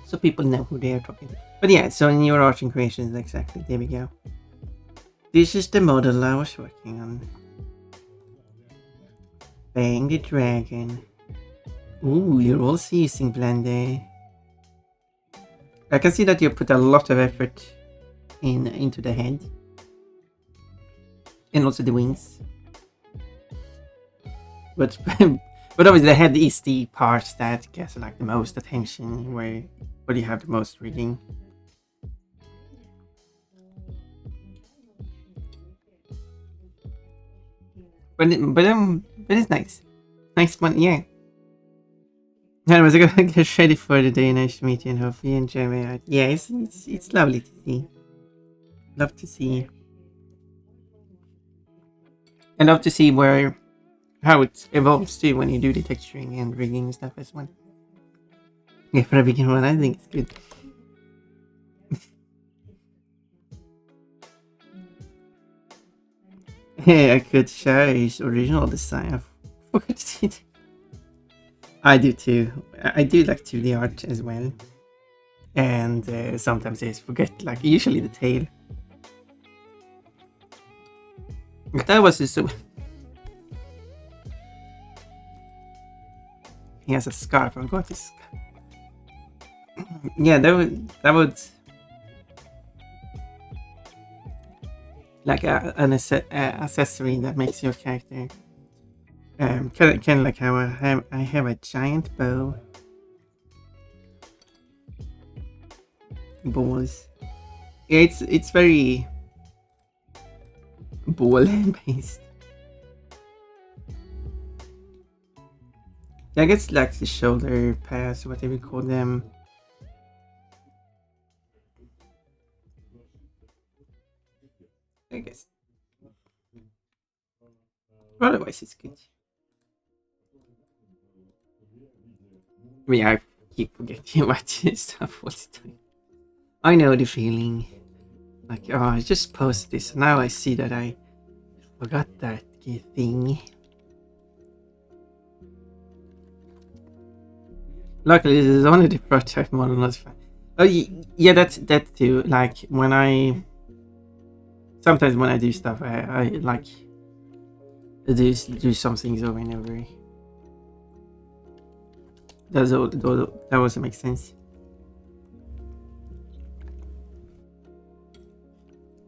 So people know who they are talking to. But yeah, so in your art and creations, exactly, there we go. This is the model I was working on. Bang the dragon. Ooh, you're also using Blender. I can see that you put a lot of effort into the head. And also the wings. But obviously the head is the part that gets like the most attention, where you have the most reading. But it's nice. Nice one, yeah. Anyways, I gotta get ready for the day. Nice to meet you and hope you enjoy my art. Yeah, it's lovely to see. Love to see. I love to see how it evolves too when you do the texturing and rigging and stuff as well. Yeah, for a beginner one, I think it's good. Hey, I could share his original design. I forgot it. I do too. I do like 2D art as well. And sometimes I just forget, like, usually the tail. But that was just so. He has a scarf. I got his. Yeah, that would like an accessory that makes your character. Kind of like how I have a giant bow. Balls. Yeah, it's very ball based. I guess like the shoulder pads, whatever you call them. I guess. But otherwise, it's good. I mean, I keep forgetting what stuff all the time. I know the feeling. Like, oh, I just posted this. Now I see that I forgot that thing. Luckily, this is only the prototype model, not fine. Oh, yeah, that too. Like sometimes when I do stuff, I like do some things over and over. That also makes sense.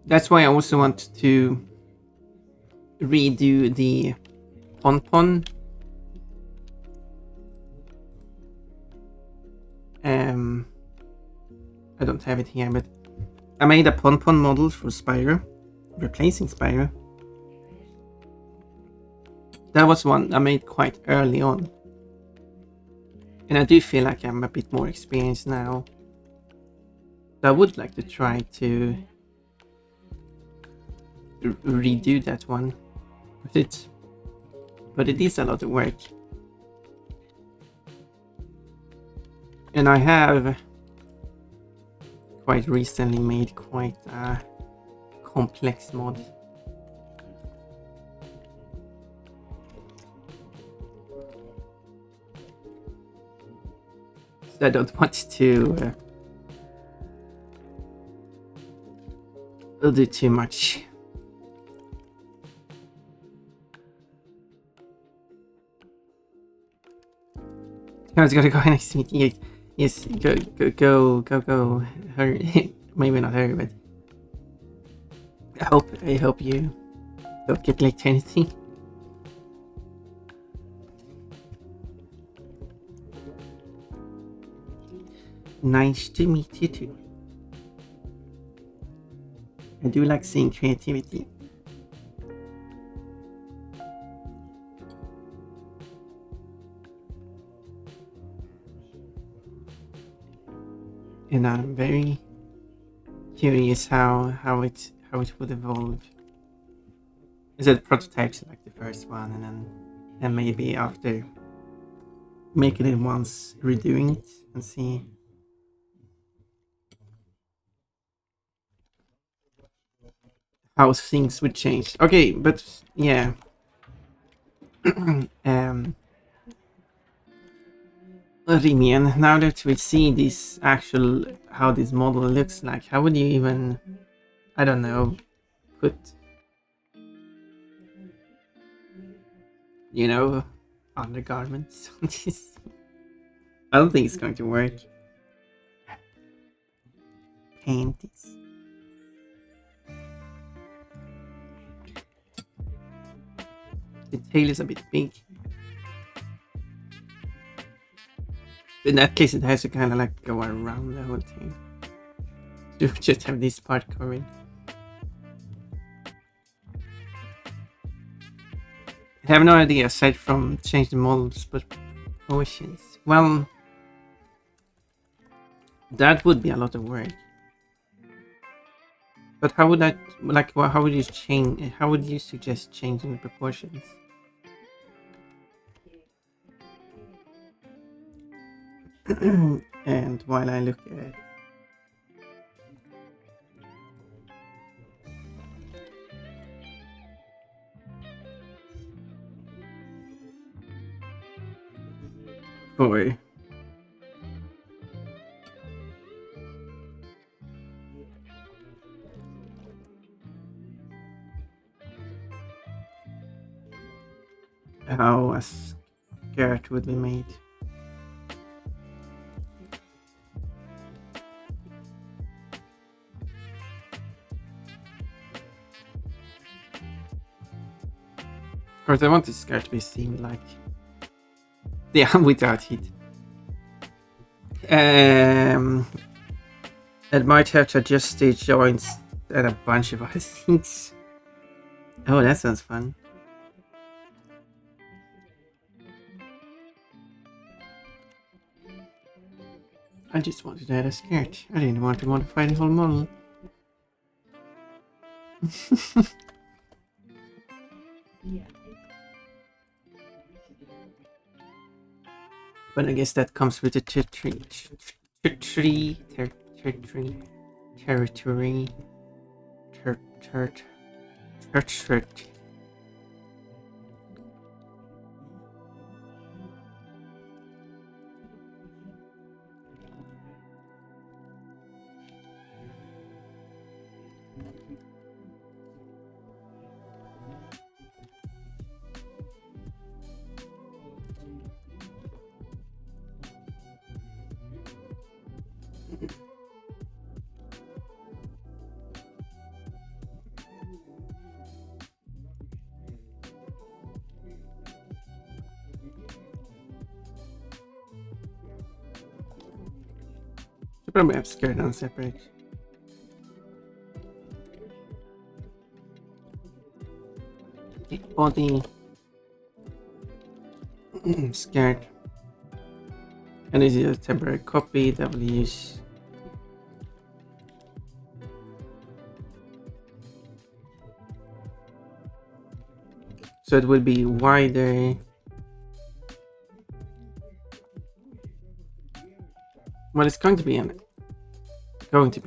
That's why I also want to redo the pon. I don't have it here, but I made a pon model for Spyro, replacing Spyro. That was one I made quite early on. And I do feel like I'm a bit more experienced now. So I would like to try to redo that one. But it is a lot of work. And I have quite recently made quite a complex mod. So I don't want to do too much. I was gonna go next to meet you. Yes, go. Hurry. Maybe not hurry, but I hope you don't get late to anything. Nice to meet you too. I do like seeing creativity. And I'm very curious how it would evolve. Is it prototypes like the first one, and maybe after making it once, redoing it and see how things would change. Okay, but yeah. Rimian, now that we see this actual how this model looks like, how would you even, I don't know, put, you know, undergarments on this? I don't think it's going to work. Paint this. The tail is a bit big. In that case, it has to kind of like go around the whole thing. To just have this part covered. I have no idea aside from change the models, but proportions. Well, that would be a lot of work. But how would that, like, how would you change, how would you suggest changing the proportions? And while I look at boy. How a skirt would be made. Of course, I want this skirt to be seen like, yeah, without heat. It might have to adjust the joints and a bunch of other things. Oh, that sounds fun. I just wanted to add a skirt. I didn't want to modify the whole model. But I guess that comes with the territory. Should probably have skirt on separate. Body. Skirt. And this is a temporary copy that will use. So it will be wider. Well, it's going to be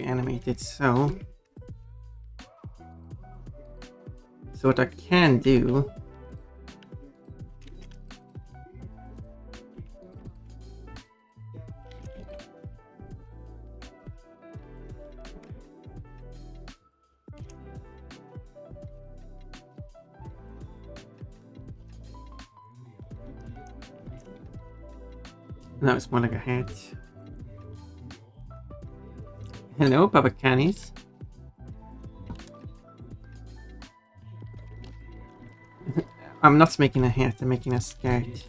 animated, so what I can do now it's more like a hat. Hello, Papa Canis. I'm not making a hat, I'm making a skirt.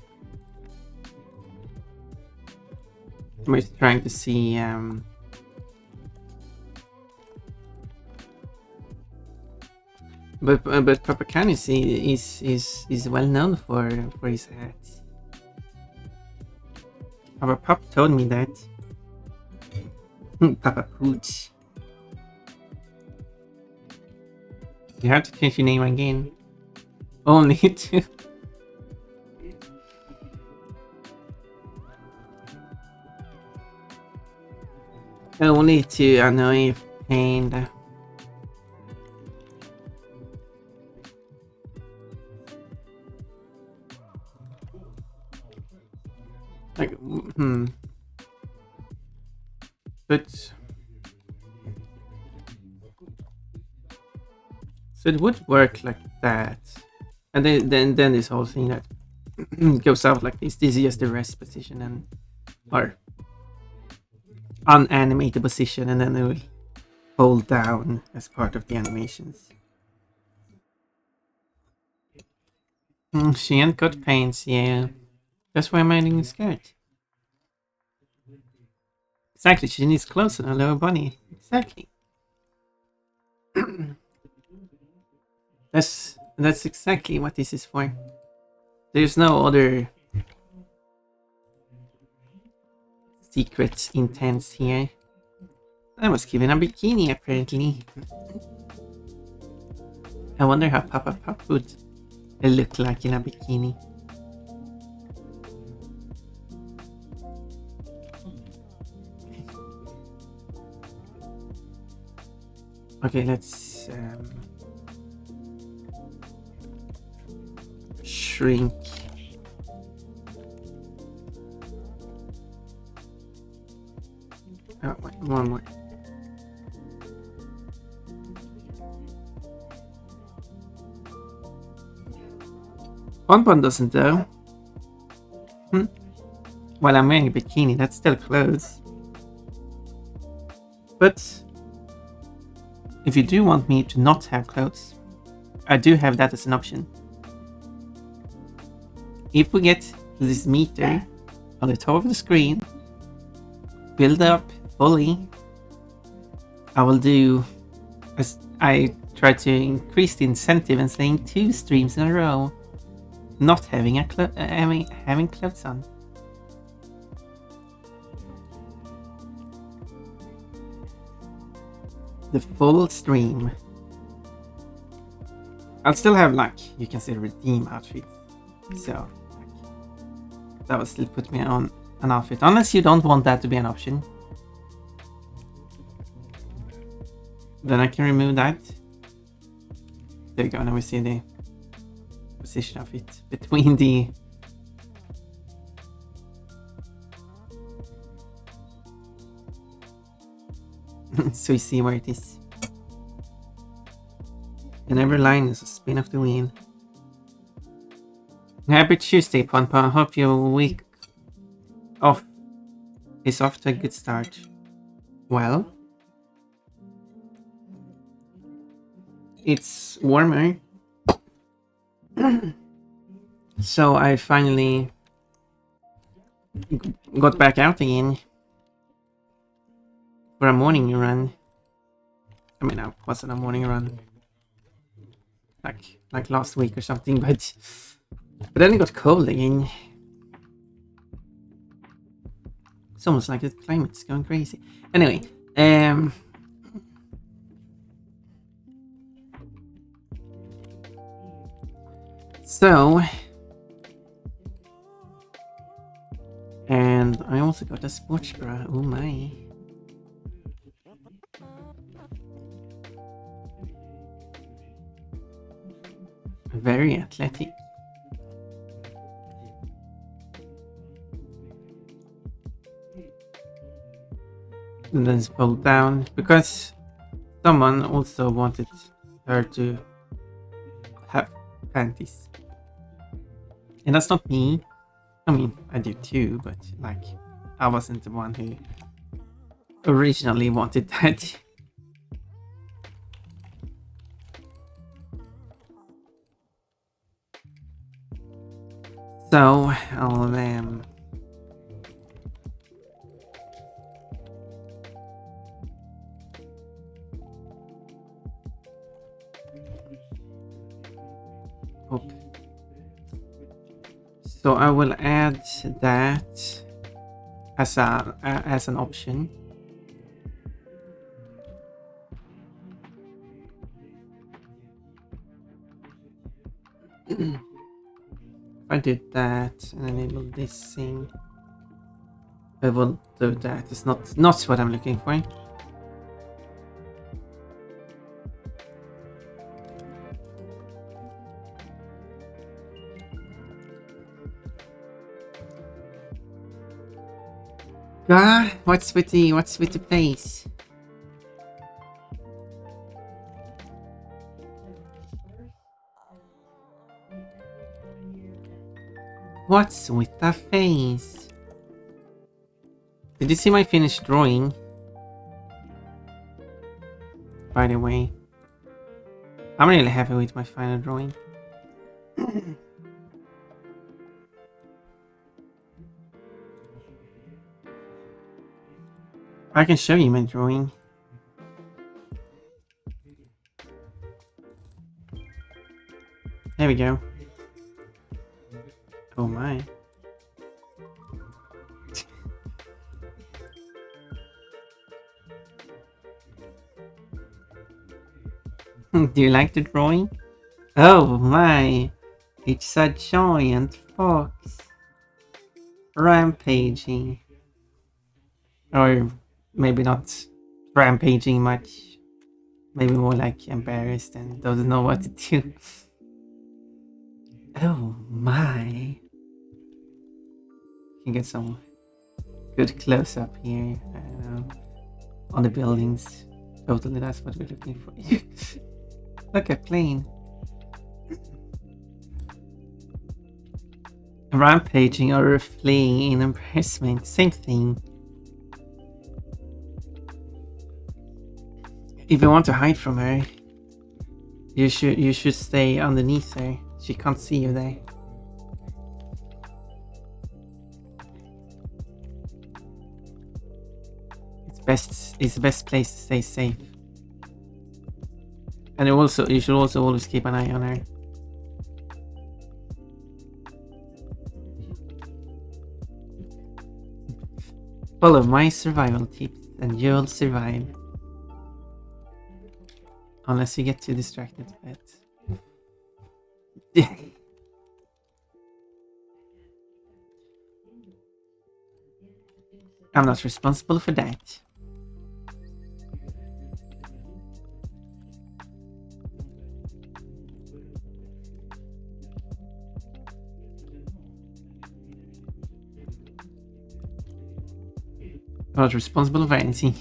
I'm just trying to see but Papa Canis is well known for his hats. Our pup told me that. Papa Pooch. You have to change your name again. Only to. Only to annoy Panda. Like, But so it would work like that, and then this whole thing that goes out like this. This is just the rest position and or unanimated position, and then it will hold down as part of the animations. She ain't got paints, yeah. That's why I'm adding a skirt. Exactly, she needs clothes on a lower body. Exactly. That's exactly what this is for. There's no other secret intents here. I was given a bikini, apparently. I wonder how Papa Pup would look like in a bikini. Okay, let's shrink. Oh, wait, one more. Bonbon doesn't though. Well, I'm wearing a bikini, that's still clothes. But if you do want me to not have clothes, I do have that as an option. If we get this meter on the top of the screen filled up fully, I will do as I try to increase the incentive and saying 2 streams in a row not having having clothes on. The full stream. I'll still have, like, you can say, redeem outfit. So that will still put me on an outfit, unless you don't want that to be an option. Then I can remove that. There we go. Now we see the position of it between the so you see where it is. And every line is a spin of the wheel. Happy Tuesday, Ponpa. I hope your week off is off to a good start. Well, it's warmer. So I finally got back out again for a morning run. I mean, it wasn't a morning run like last week or something, but then it got cold again. It's almost like the climate's going crazy. Anyway, so, and I also got a sports bra. Oh my. Very athletic. And then it's pulled down because someone also wanted her to have panties. And that's not me. I mean, I do too, but like, I wasn't the one who originally wanted that. So, I'll so I will add that as an option. If I did that and enable this thing, I will do that. It's not what I'm looking for. God, what's with the face? What's with the face? Did you see my finished drawing? By the way, I'm really happy with my final drawing. I can show you my drawing. There we go. Oh my. Do you like the drawing? Oh my! It's a giant fox rampaging. Or maybe not rampaging much. Maybe more like embarrassed and doesn't know what to do. Oh my! You can get some good close up here. I don't know. On the buildings. Totally, that's what we're looking for. Look at plane. Rampaging or fleeing in embarrassment. Same thing. If you want to hide from her, you should stay underneath her. She can't see you there. It's the best place to stay safe. And you should also always keep an eye on her. Follow my survival tips and you'll survive. Unless you get too distracted by it. I'm not responsible for that. I'm not responsible for anything.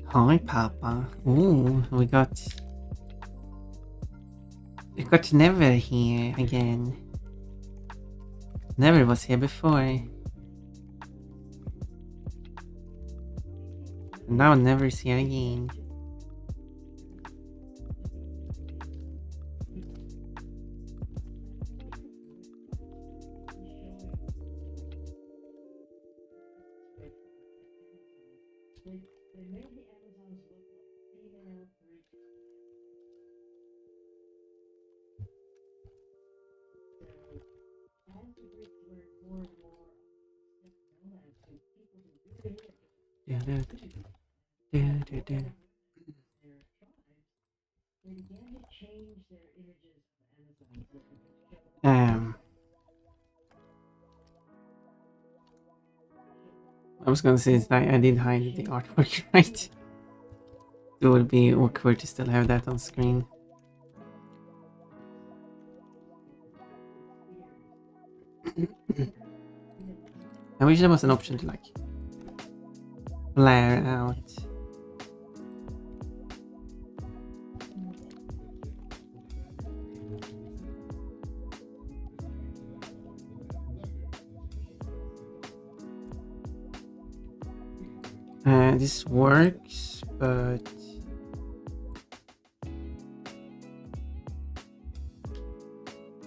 Hi, Papa. Ooh, we got Never here again. Never was here before. Now Never's here again. I was gonna say that I did hide the artwork, right? It would be awkward to still have that on screen. I wish there was an option to like blare out. This works, but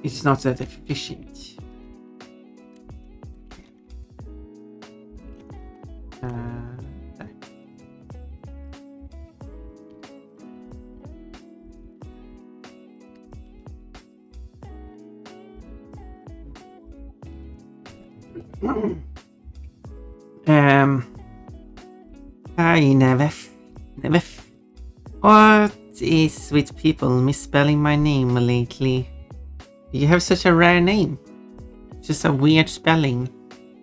it's not that efficient. Hi, Nevef. What is with people misspelling my name lately? You have such a rare name. Just a weird spelling.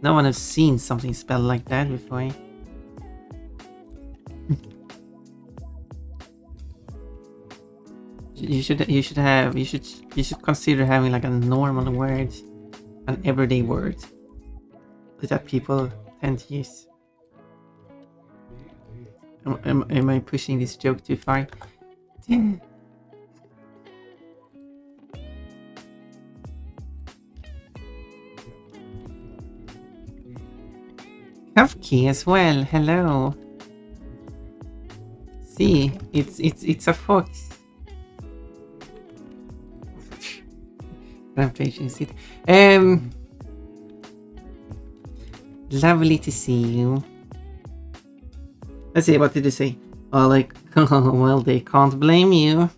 No one has seen something spelled like that before. You should consider having like a normal word, an everyday word that people tend to use. Am I pushing this joke too far? Kafki as well. Hello. See, it's a fox. Rampage is it? Lovely to see you. Let's see, what did you say? Oh, like, well, they can't blame you.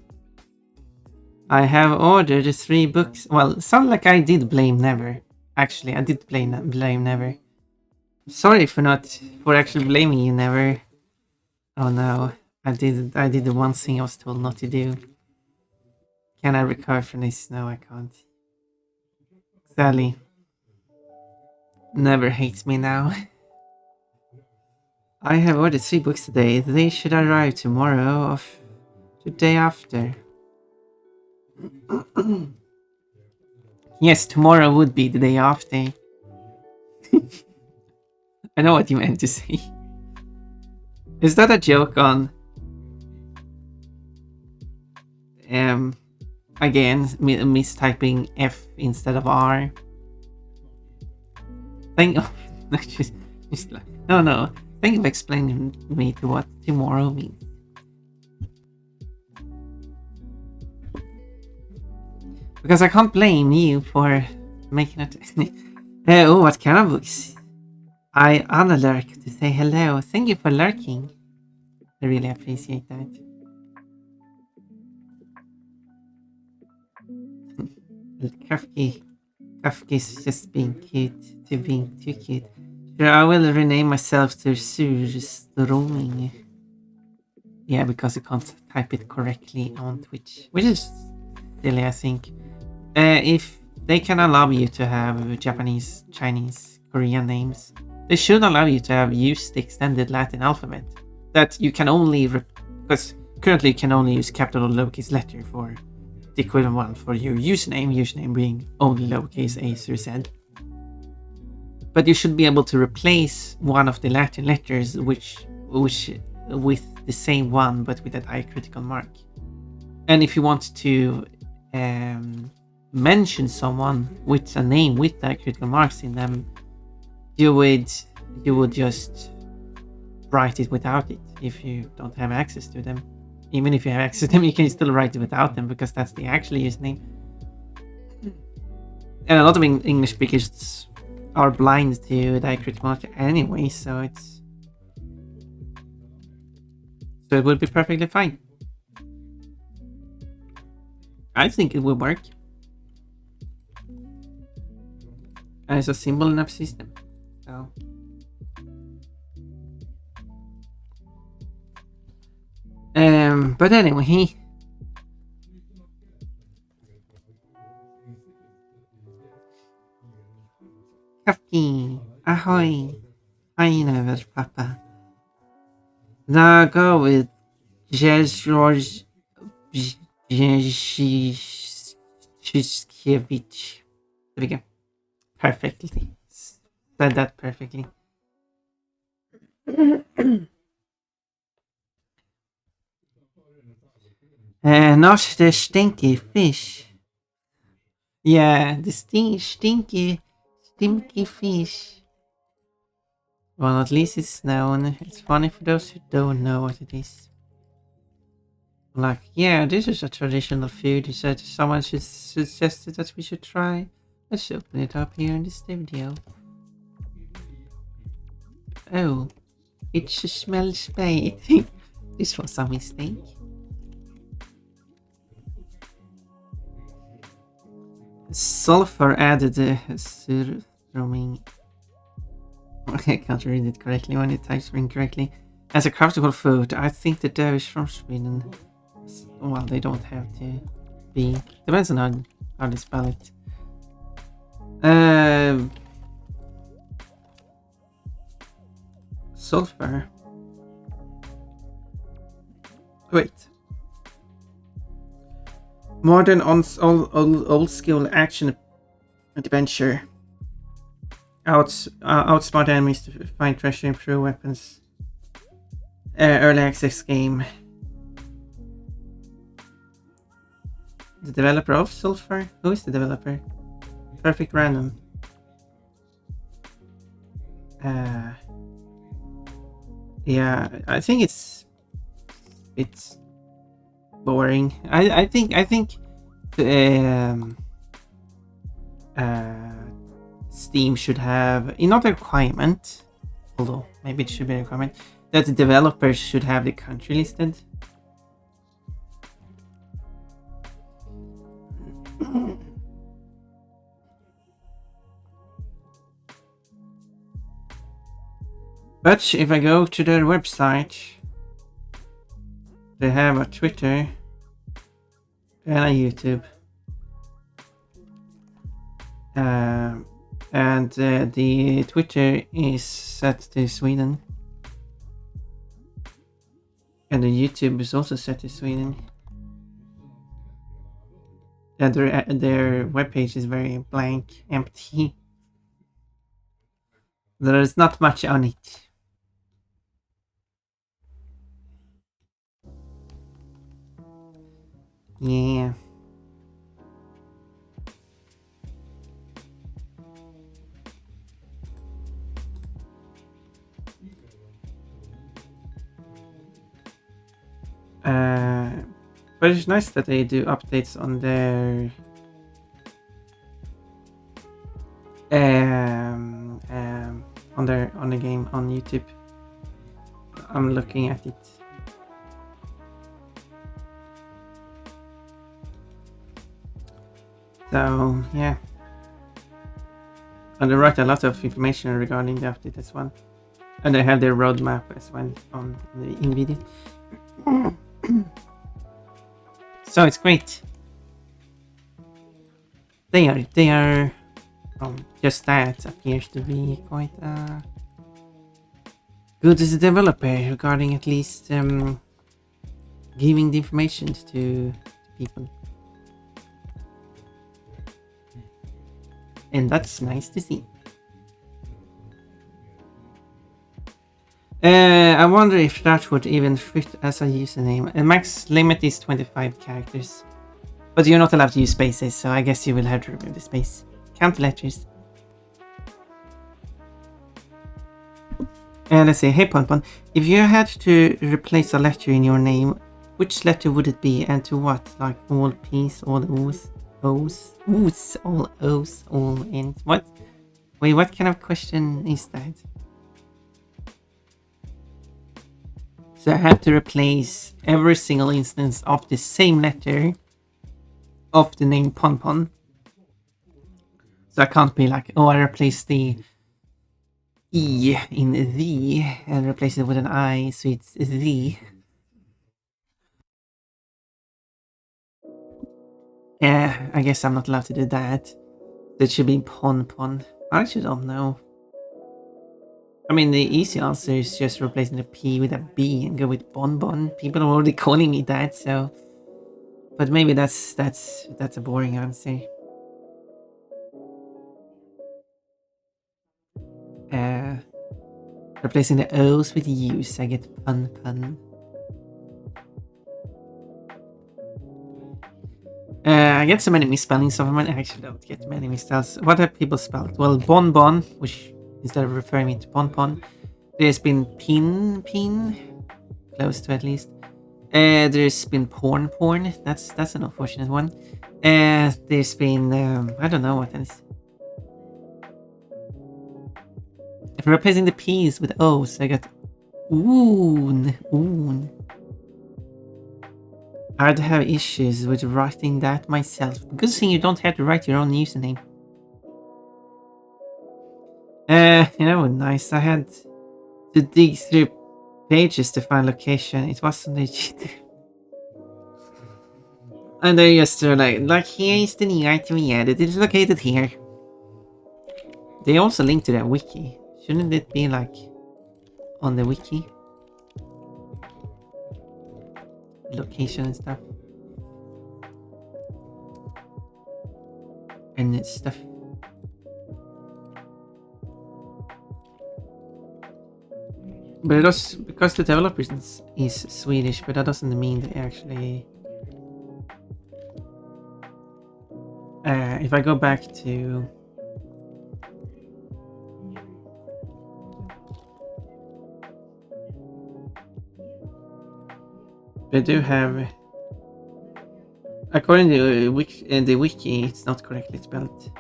I have ordered 3 books. Well, sound like I did blame Never. Actually, I did blame Never. Sorry for actually blaming you. Never. Oh no, I did the one thing I was told not to do. Can I recover from this? No, I can't. Sally never hates me now. I have ordered 3 books today. They should arrive tomorrow or the day after. Yes, tomorrow would be the day after. I know what you meant to say. Is that a joke on um again mistyping F instead of R? Thank no. Thank you for explaining me to what tomorrow means. Because I can't blame you for making it. Oh, what kind of books? I unlurk to say hello. Thank you for lurking. I really appreciate that. Kafki's just being cute to being too cute. Sure, I will rename myself to Surstroming. Yeah, because you can't type it correctly on Twitch, which is silly, I think. If they can allow you to have Japanese, Chinese, Korean names, they should allow you to have used the extended Latin alphabet. That you can only, because currently you can only use capital or lowercase letter for the equivalent one for your username being only lowercase a through z. But you should be able to replace one of the Latin letters which with the same one but with a diacritical mark. And if you want to mention someone with a name with diacritical marks in them, you would just write it without it if you don't have access to them. Even if you have access to them, you can still write it without them because that's the actual username. And a lot of English speakers are blind to diacritical mark anyway, so it would be perfectly fine. I think it will work. And it's a simple enough system. So but anyway, Kafki, ahoy, over, Papa. Now go with George Shishkevich. There we go. Perfectly. Said that perfectly. Not the stinky fish. Yeah, the stinky fish. Well, at least it's known. It's funny for those who don't know what it is. Like, yeah, this is a traditional food. He said someone suggested that we should try. Let's open it up here in this video. Oh, it smells bad. This was a mistake. Sulfur added surrounding. I can't read it correctly when it types incorrectly. As a craftable food, I think the dough is from Sweden. Well, they don't have to be. Depends on how they spell it. Sulfur. Wait. Modern old school action adventure. Outsmart enemies to find treasure, improve weapons. Early access game. The developer of Sulfur? Who is the developer? Perfect Random. Yeah, I think it's boring. I think Steam should have not a requirement, although maybe it should be a requirement, that the developers should have the country listed. But if I go to their website, they have a Twitter and a YouTube. And the Twitter is set to Sweden. And the YouTube is also set to Sweden. And their webpage is very blank, empty. There is not much on it. Yeah. But it's nice that they do updates on their on the game on YouTube. I'm looking at it. So yeah, and they write a lot of information regarding the update as well, and they have their roadmap as well on the in video. So it's great. They are just that appears to be quite good as a developer regarding at least giving the information to people. And that's nice to see. I wonder if that would even fit as a username. The max limit is 25 characters. But you're not allowed to use spaces, so I guess you will have to remove the space. Count letters. Let's say, hey Ponpon, if you had to replace a letter in your name, which letter would it be and to what? Like all P's, all O's, all O's, all N's. What? Wait, what kind of question is that? So I have to replace every single instance of the same letter of the name Ponpon. So I can't be like, oh, I replaced the E in the and replace it with an I, so it's the. Yeah, I guess I'm not allowed to do that. That should be Ponpon. I actually don't know. I mean, the easy answer is just replacing the P with a B and go with Bonbon. People are already calling me that, so. But maybe that's a boring answer. Replacing the O's with U's, I get Pun. I get so many misspellings of them. I actually don't get many misspells. What have people spelled? Well, Bonbon, which instead of referring me to Bonbon, there's been Pin, close to at least. There's been Porn. That's an unfortunate one. There's been I don't know what else. If I'm replacing the P's with O's, I got Oon. I'd have issues with writing that myself. Good thing you don't have to write your own username. Nice. I had to dig through pages to find location. It wasn't legit. And they just are like here is the new item we added. It's located here. They also link to their wiki. Shouldn't it be like on the wiki? Location and stuff. And stuff. But it does, because the developer is Swedish, but that doesn't mean they actually. If I go back to. They do have. According to the wiki, it's not correctly spelled.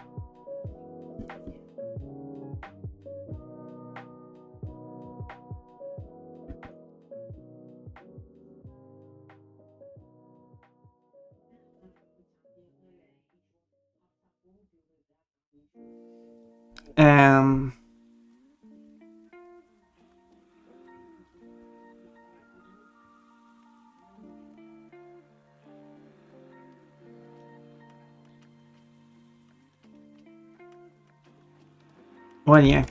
Um. Well, yeah.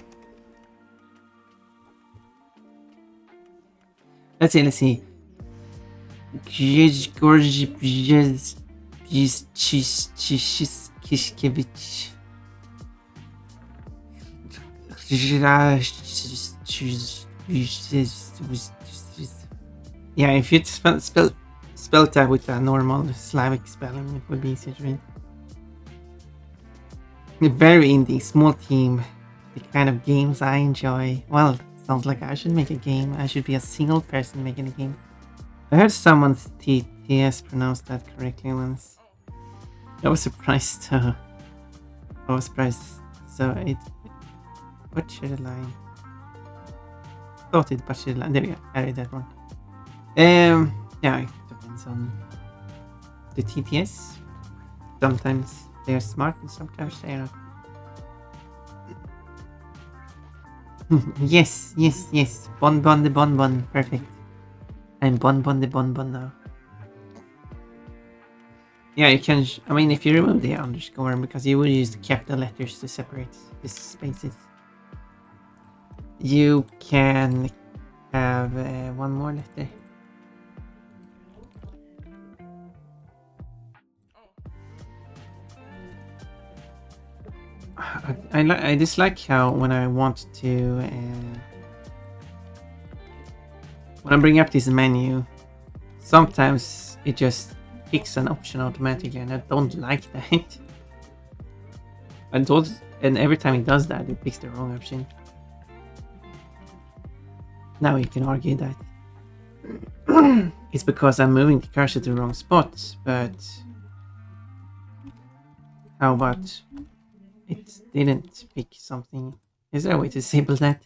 Let's see. Kishkevich. Yeah, if you'd spell that with a normal Slavic spelling, it would be easier to read. Very indie, small team, the kind of games I enjoy. Well, sounds like I should make a game. I should be a single person making a game. I heard someone's TTS pronounce that correctly once. I was surprised. I was surprised. So it butchered the line. Thought it butchered the line. There we go. I read that wrong. Yeah, it depends on the TTS. Sometimes they're smart and sometimes they are not. Yes. Bon the bon. Perfect. I'm bon the bon now. Yeah, you can. I mean, if you remove the underscore, because you would use the capital letters to separate the spaces, you can have one more letter. I dislike how when I want to when I bring up this menu, sometimes it just picks an option automatically, and I don't like that. And every time it does that, it picks the wrong option. Now you can argue that it's because I'm moving the cursor to the wrong spot, but how about it didn't pick something? Is there a way to disable that?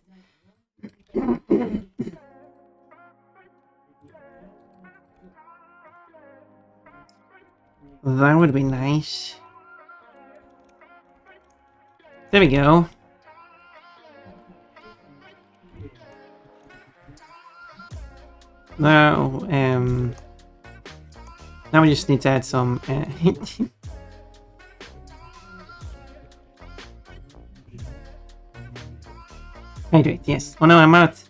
That would be nice. There we go. Now, now we just need to add some. Hydrate, yes. Oh no, I'm out.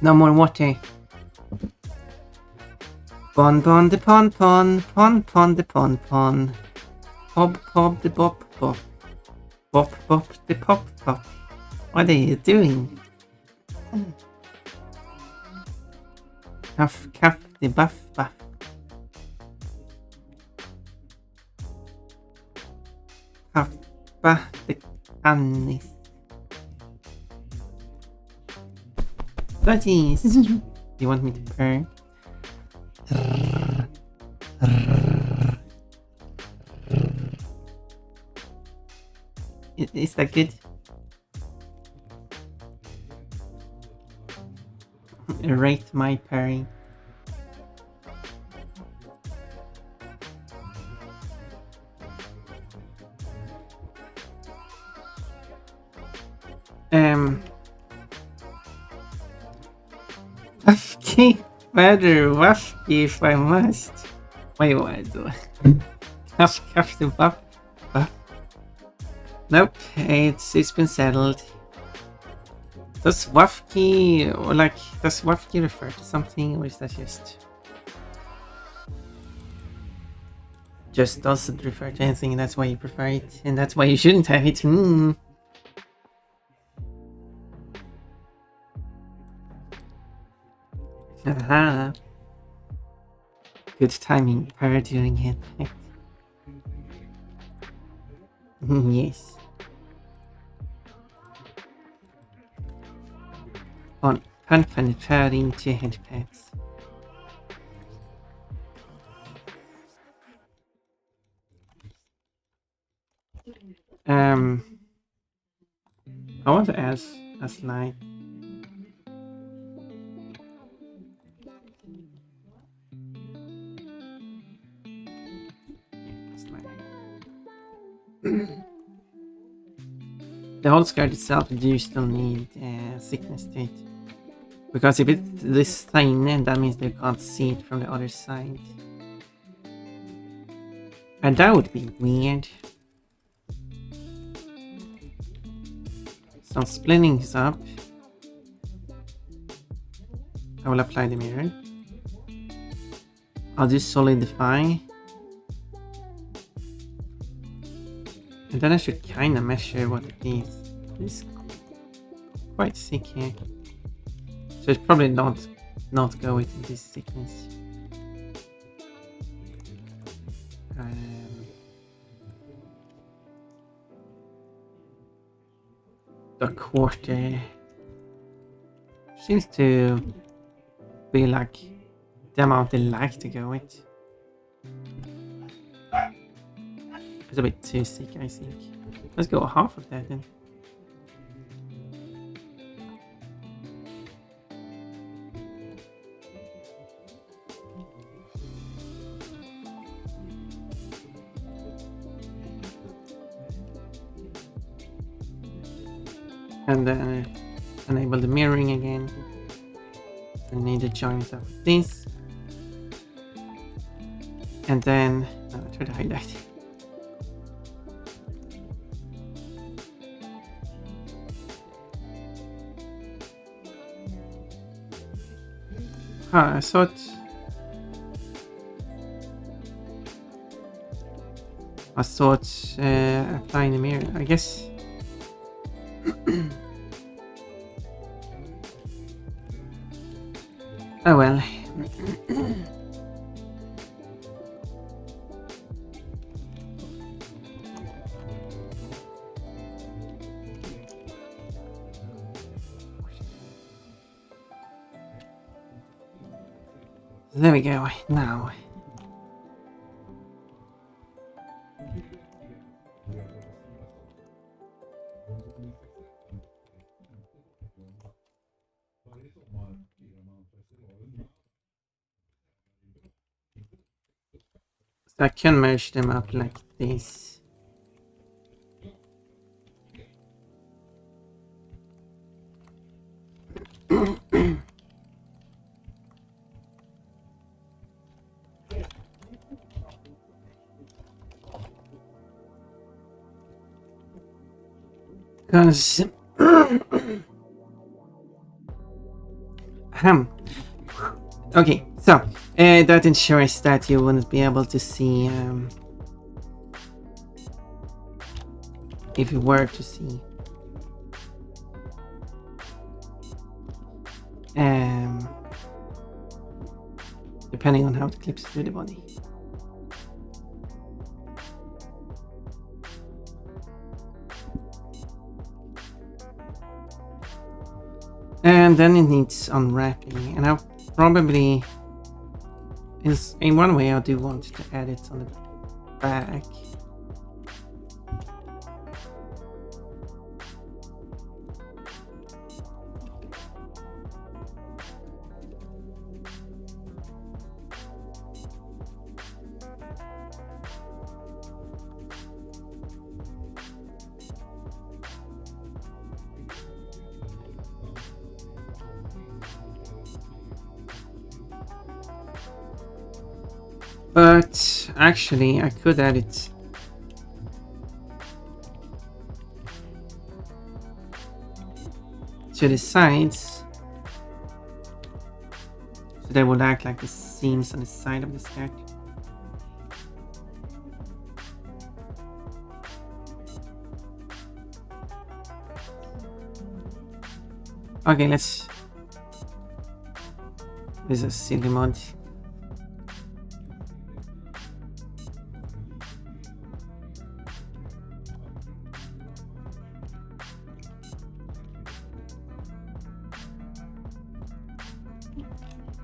No more water. Bon the pon the pon. Pop the bop. Bop the pop. What are you doing? Cuff the buff. Cuff the cannis. Buddies. You want me to purr? Is that good? Rate my purring. Wafki, better wafki if I must. Wait, what do I? Cuff the buff. Nope, it's been settled. Does Wafki, or like, does Wafki refer to something, or is that just doesn't refer to anything, and that's why you prefer it, and that's why you shouldn't have it? Haha. Good timing, prior doing it. Yes. On referring to headpads. I want to ask a slide. The whole skirt itself, do you still need thickness to it? Because if it's this thin, that means they can't see it from the other side. And that would be weird. So I'm splitting this up. I will apply the mirror. I'll do solidify. And then I should kind of measure what it is. It's quite thick here. So it's probably not go with this thickness. The quarter seems to be like the amount they like to go with. It's a bit too thick, I think. Let's go half of that then. And then enable the mirroring again. I need to join it up with this. And then try to hide that. I thought applying the mirror, I guess. Oh well. There we go. Now. So I can merge them up like this. Because okay, so that ensures that you wouldn't be able to see if you were to see depending on how it clips through the body. And then it needs unwrapping, and I'll probably in one way I do want to add it on the back. But actually, I could add it to the sides, so they would act like the seams on the side of the skirt. Okay, this is a silly mod.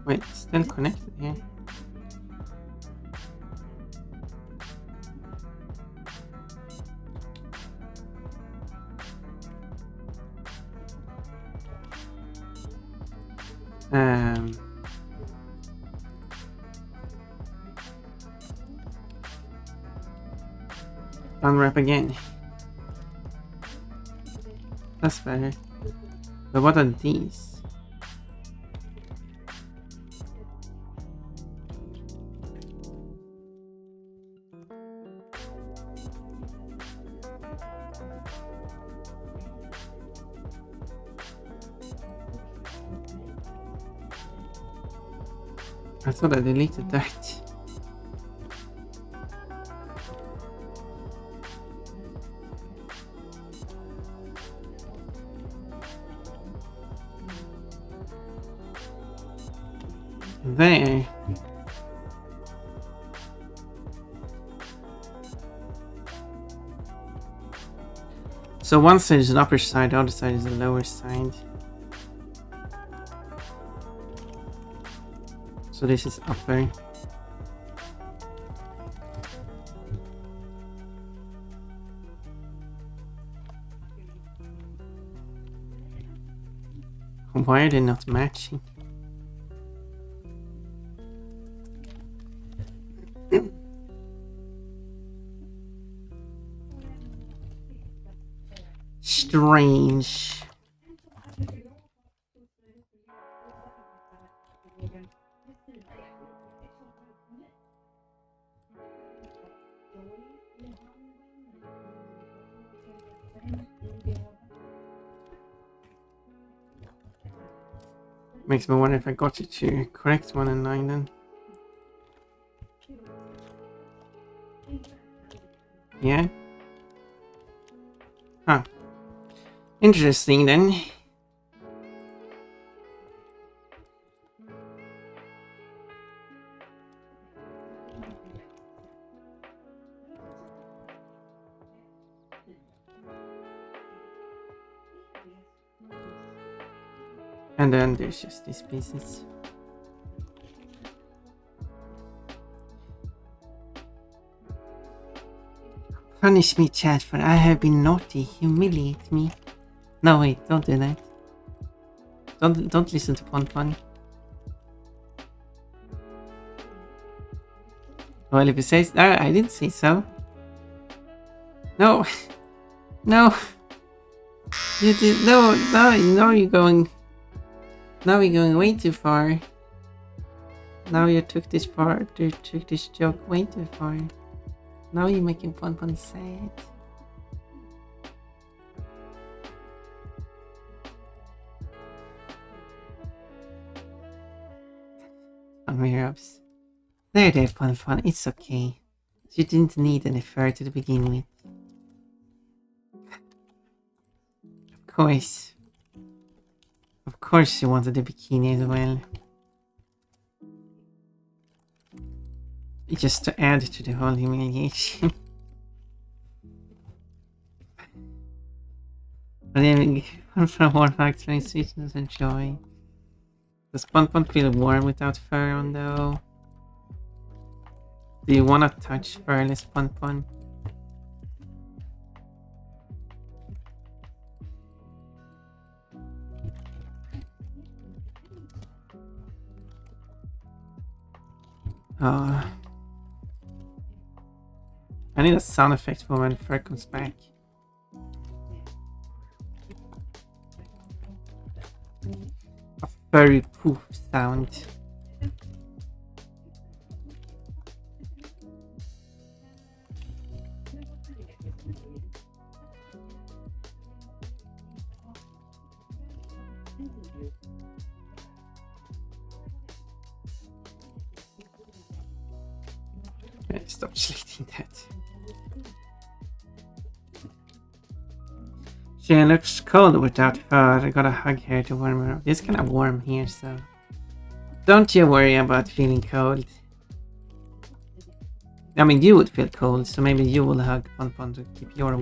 Wait, still connected here. Unwrap again. That's better. But what are these? I thought I deleted that. There. So one side is an upper side, the other side is a lower side. So this is upper. Why are they not matching? Strange. Makes me wonder if I got it to correct 1 and 9 then. Yeah? Huh. Interesting then. And then there's just these pieces. Punish me, chat, for I have been naughty. Humiliate me. No, wait, don't do that. Don't listen to Pon Pon. Well, if you say so, I didn't say so. No, no, you did no. Now you're going. Now you're going way too far. Now you took this part. You took this joke way too far. Now you're making Pon Pon sad. Mirrors. There, Pon Pon. It's okay. You didn't need any fur to begin with. Of course. Of course you wanted the bikini as well. Just to add to the whole humiliation. Living from warm factory, sweetness and joy. Does Pon Pon feel warm without fur on though? Do you wanna touch furless Pon Pon? I need a sound effect for when fur comes back. A furry poof sound. Stop deleting that. She looks cold without fur. I got a hug here to warm her up. It's kind of warm here, so don't you worry about feeling cold. I mean, you would feel cold, so maybe you will hug Pon Pon to keep your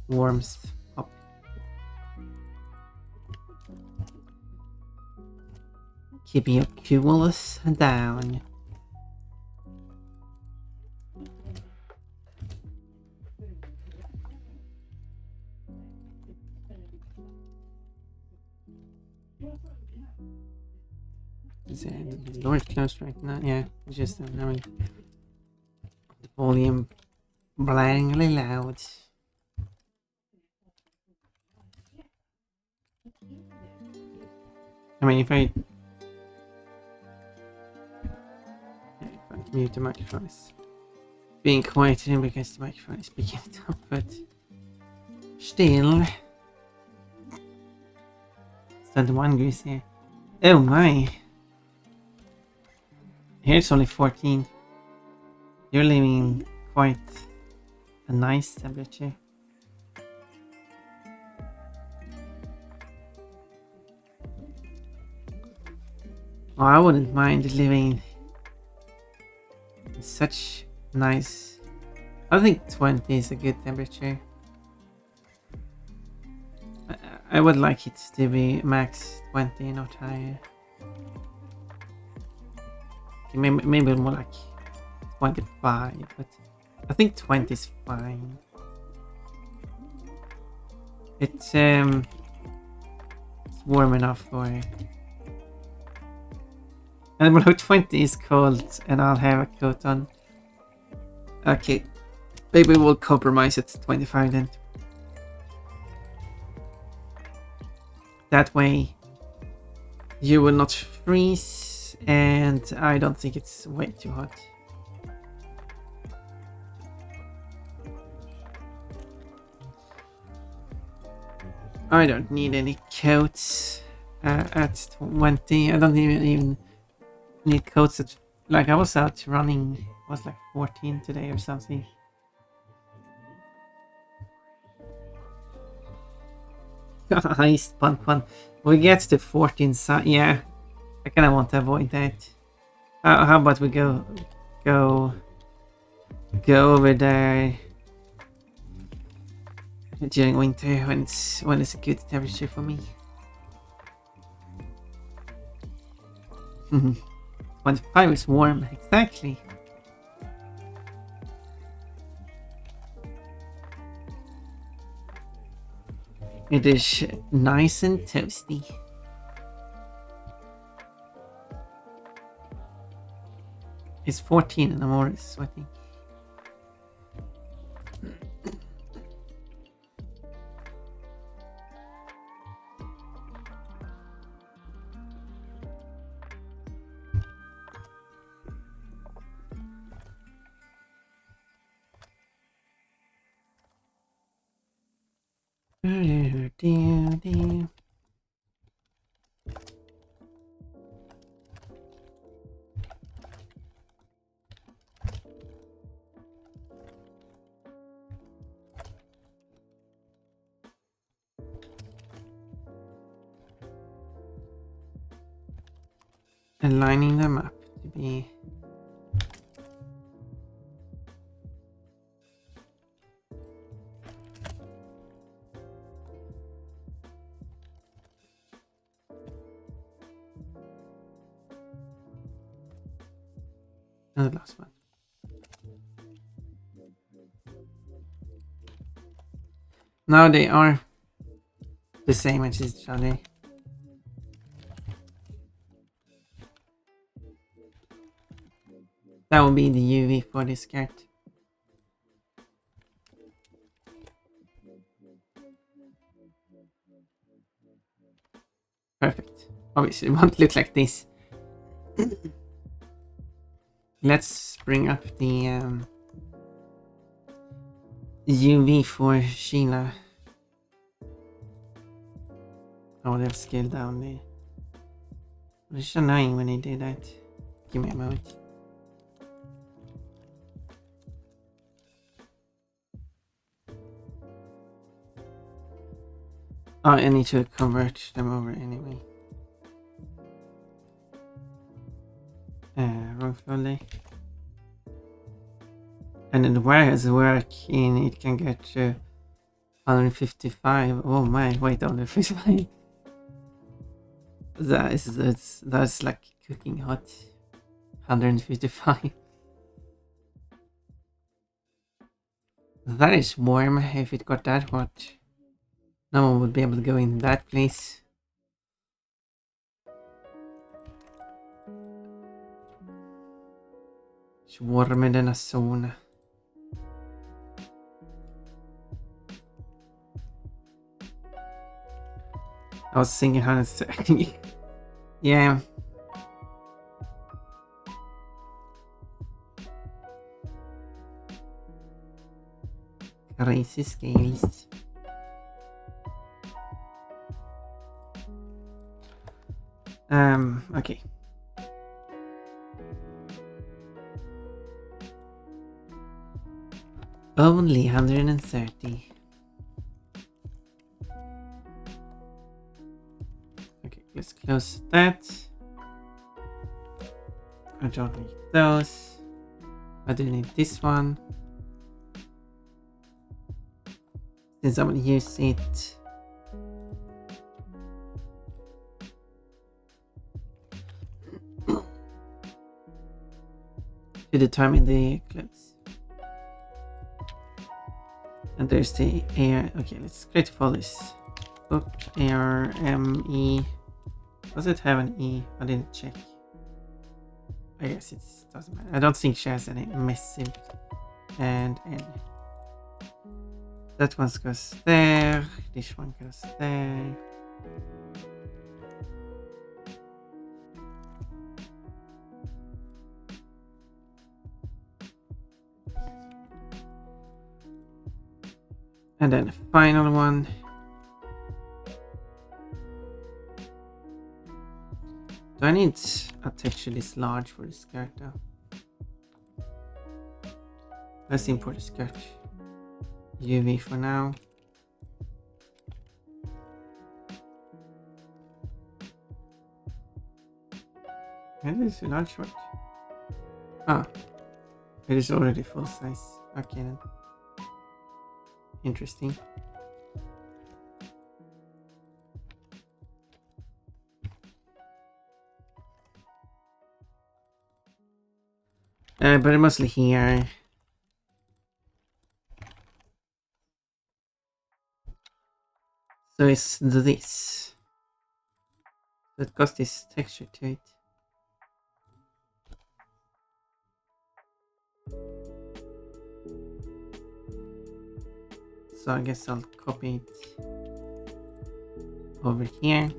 warmth up. Keeping your cumulus down. Is the door is closed right now? Yeah, it's just having the volume blaringly loud. I mean, if I mute the microphone, is being quiet here because the microphone is picking it up, but still. So the one goose here. Oh my! Here it's only 14. You're living quite a nice temperature. Oh, I wouldn't mind living in such nice. I think 20 is a good temperature. I would like it to be max 20, not higher. Maybe more like 25, but I think 20 is fine. It's warm enough for it. And below 20 is cold, and I'll have a coat on. Okay, maybe we'll compromise at 25 then. That way, you will not freeze, and I don't think it's way too hot. I don't need any coats at 20. I don't even need coats at, like, I was out running, it was like 14 today or something. Nice, fun. We get to 14, yeah, I kind of want to avoid that. How about we go over there during winter when it's a good temperature for me. 25 is warm, exactly. It is nice and toasty. It's 14 and I'm already sweating. And lining them up to be and the last one. Now they are the same as each other. That will be the UV for this skirt. Perfect. Obviously it won't look like this. Let's bring up the UV for Sheila. Oh, they've scaled down there. It's annoying when they do that. Give me a moment. Oh, I need to convert them over anyway. Wrong folder. And then the warehouse working, it can get 155. Oh my, wait, 155. That's like cooking hot. 155. That is warm. If it got that hot, no one would be able to go in that place. It's warmer than a sauna. I was thinking how it's yeah. Crazy scales. Okay. Only 130. Okay, let's close that. I don't need those. I do need this one. Since I'm gonna use it. To determine the eclipse. And there's the AR. Okay, let's create for this. Book ARME. Does it have an E? I didn't check. I guess it doesn't matter. I don't think she has any massive and N. That one goes there. This one goes there. And then the final one. Do I need a texture this large for the skirt though? Let's import the skirt. UV for now. And this is a large short. Ah, it is already full size. Okay then. Interesting. But mostly here. So it's this. That got this texture to it. So I guess I'll copy it over here.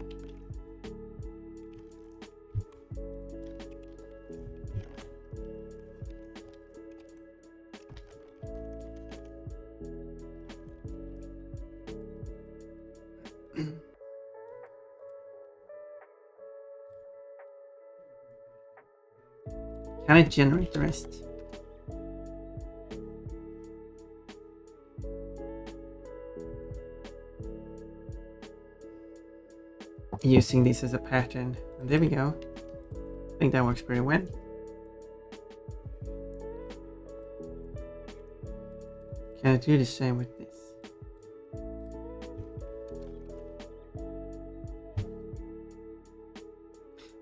Can I generate the rest? Using this as a pattern. And there we go. I think that works pretty well. Can I do the same with this?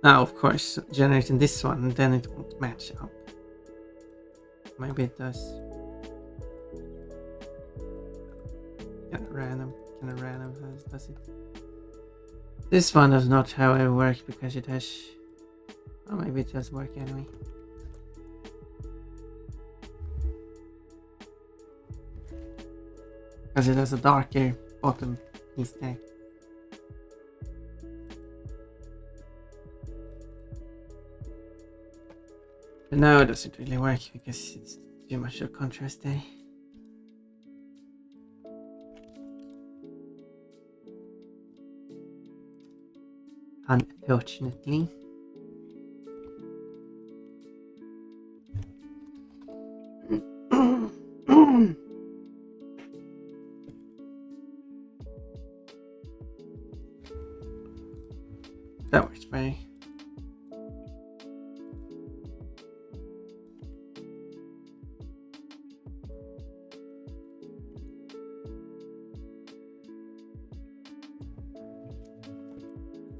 Now, of course, generating this one, then it won't match up. Maybe it does. Kind of random. Does it? This one does not, however, work because it has. Oh, maybe it does work anyway. Because it has a darker bottom piece there. But no, it doesn't really work because it's too much of contrast there. Unfortunately. That works better.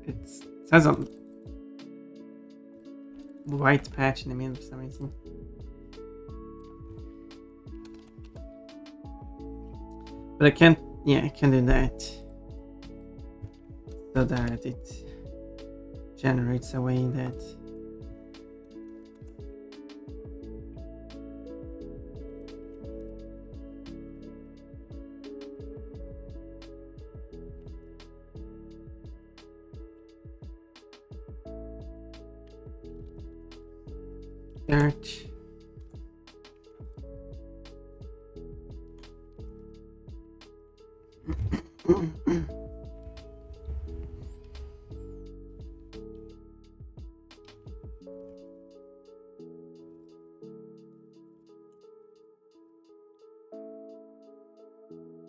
It has a white patch in the middle for some reason. But I can't, yeah, I can do that. So that it generates a way that search.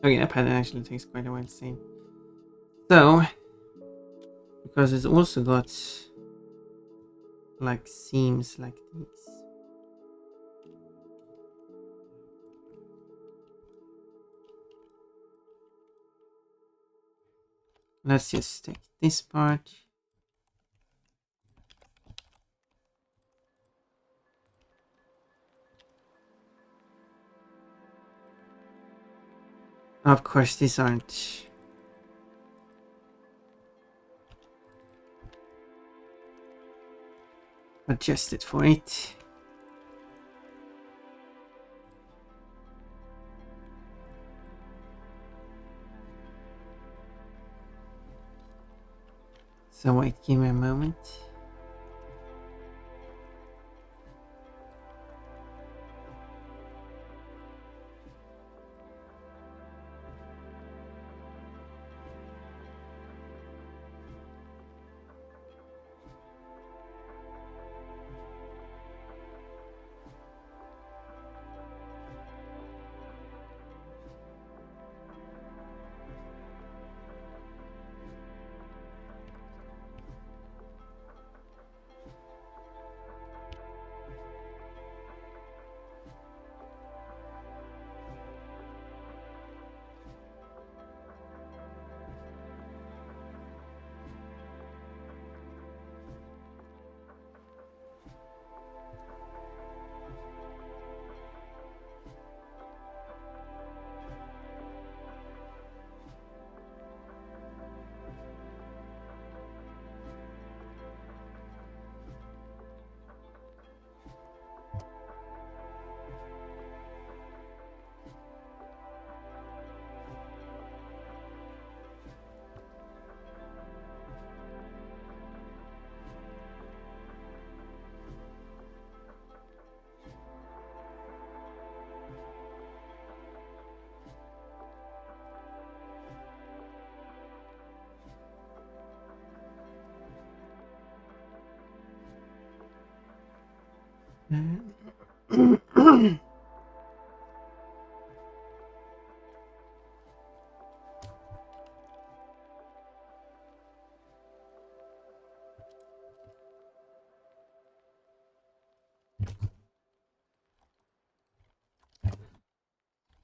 Okay, that pattern actually takes quite a while to see. So, because it's also got like seams like these. Let's just take this part. Of course, these aren't adjusted for it. So wait, give me a moment.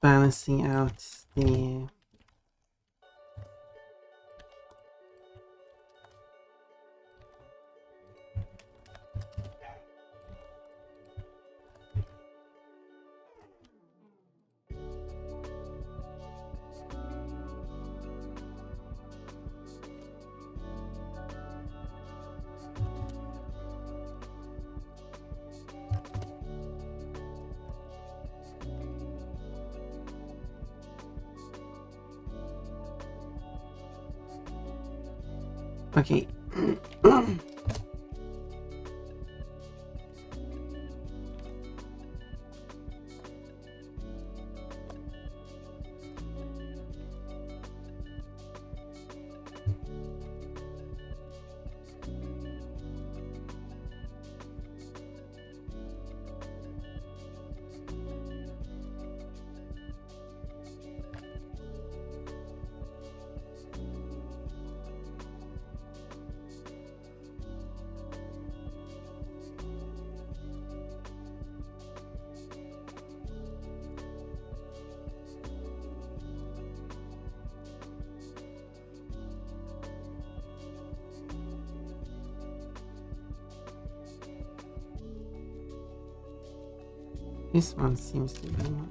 Balancing out the okay. This one seems to be more.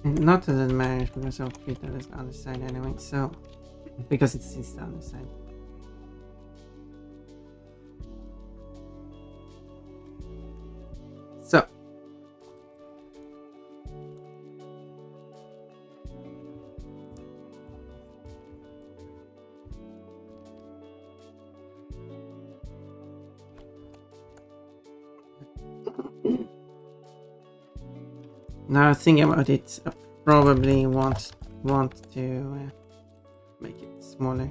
Not that it matters because I'll fit that is the other side anyway, so because it's the other side. So now thinking about it, I probably want to make it smaller.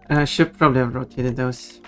I should probably have rotated those.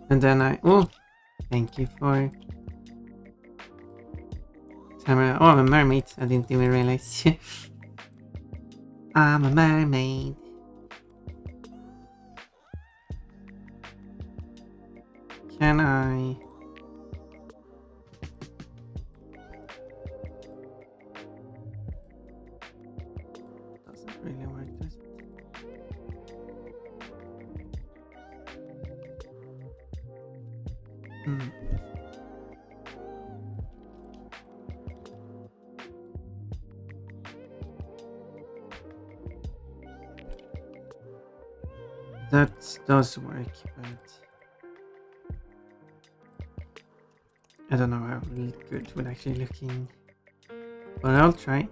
And then oh, thank you for timer. Oh, I'm a mermaid. I didn't even realize. I'm a mermaid. Can I? Doesn't really work, does it? That does work, but I don't know how good we're actually looking. But I'll try.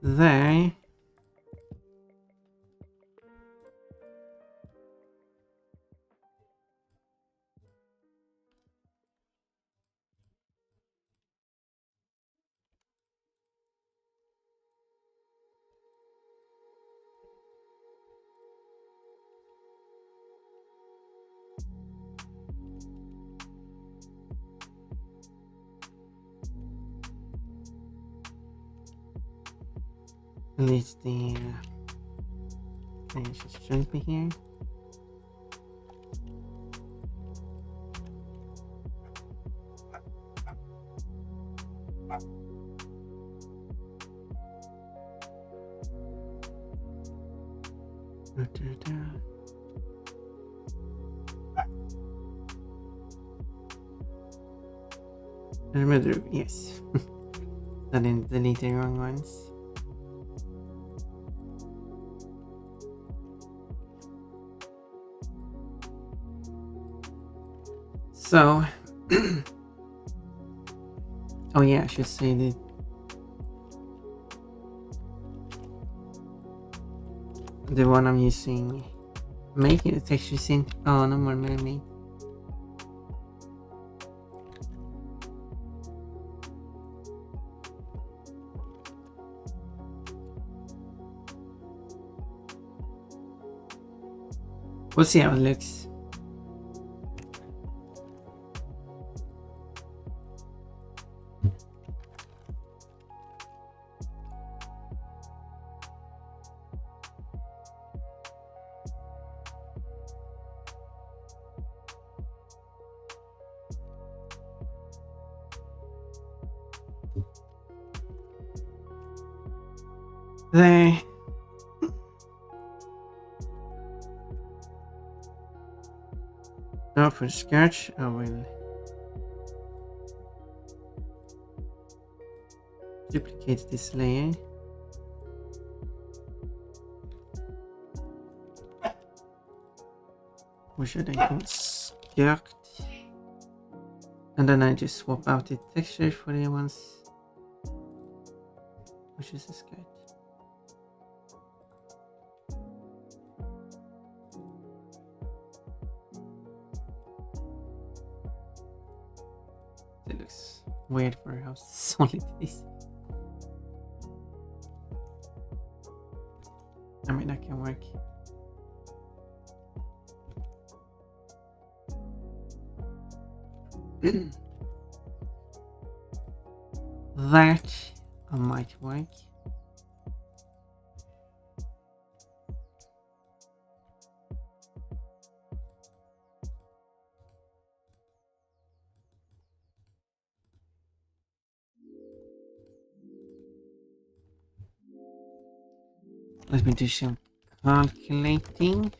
There. At least the finish shouldn't be here. Remember, yes. I didn't delete the wrong ones. So, oh yeah, I should say that the one I'm using, making the texture scene. Oh, no more mermaid. We'll see how it looks. There. Now for scratch, I will duplicate this layer. Or should I construct? And then I just swap out the texture for the ones, which is a skirt. It looks weird for how solid it is. I mean, that can work. That might work. Let me do some calculating.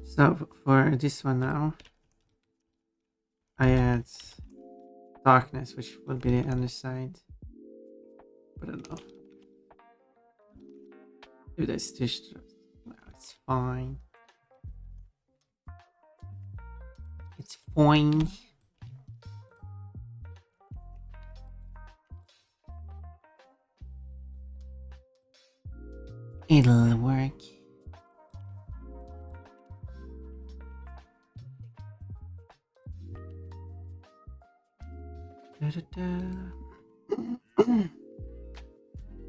So for this one now, I add darkness, which will be the underside. But I don't know. If that's stitched, no, it's fine. It's fine. It'll work.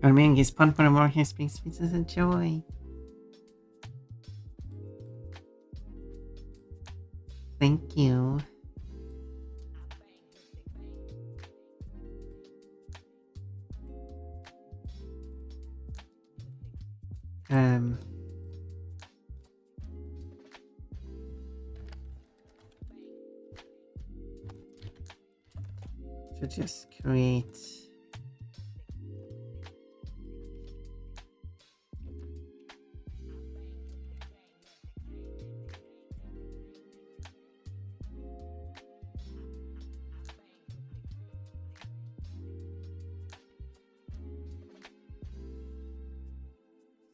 Garming is fun for a market brings pieces of joy. Thank you. To just create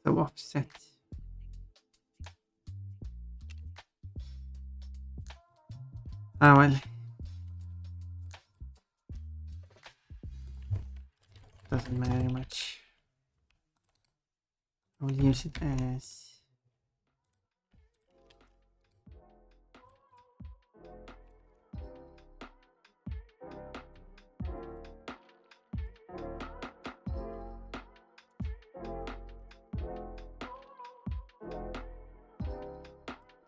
the offset. Ah well. Doesn't matter much. I'll use it as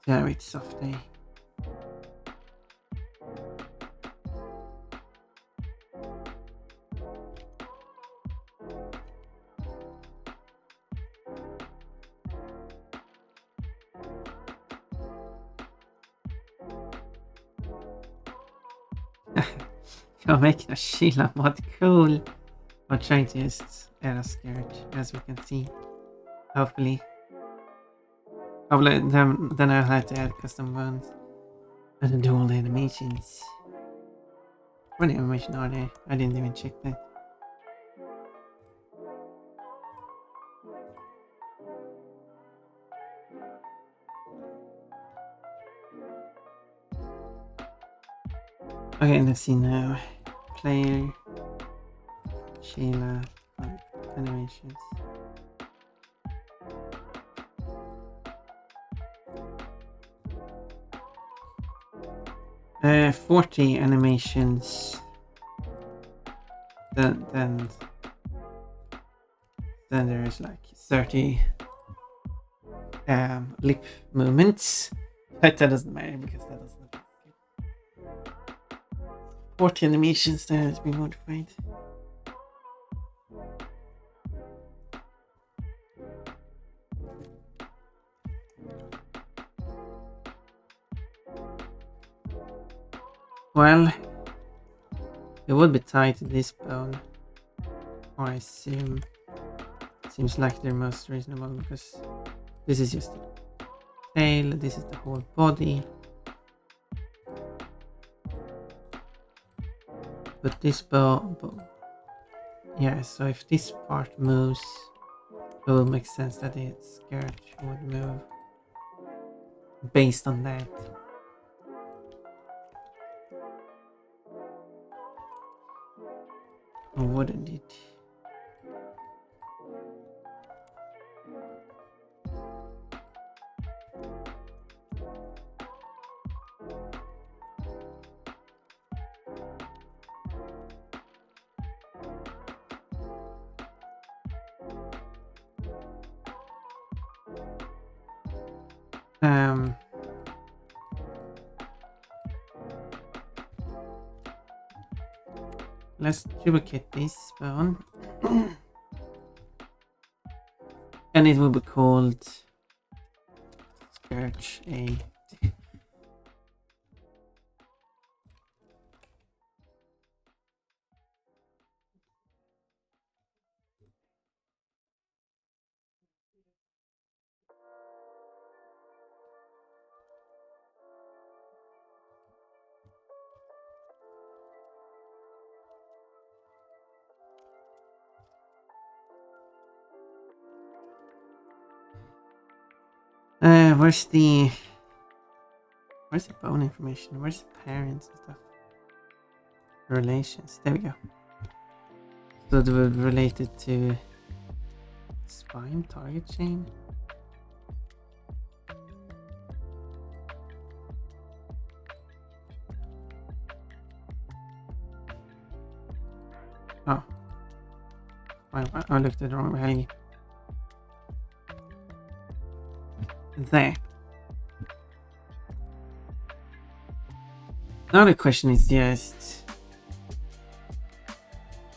very softly. You're making a Chillhop mod, cool. I'm trying to just add a skirt, as we can see. Hopefully. Then I'll have to add custom ones. And then do all the animations. What animation are there? I didn't even check that. Okay, let's see now. Player, Chillhop, animations. 40 animations. Then there's like 30 lip movements. But that doesn't matter because that doesn't. 40 animations that has been modified. Well, it would be tied to this bone. I assume. Seems like they're most reasonable because this is just the tail, this is the whole body. But this bone, yeah, so if this part moves, it will make sense that the skirt would move based on that. Or wouldn't it? Let's duplicate this bone. And it will be called Scourge A. Where's the bone information? Where's the parents and stuff? Relations. There we go. So they were related to spine target chain. Oh. I looked at the wrong value. There. Now the question is just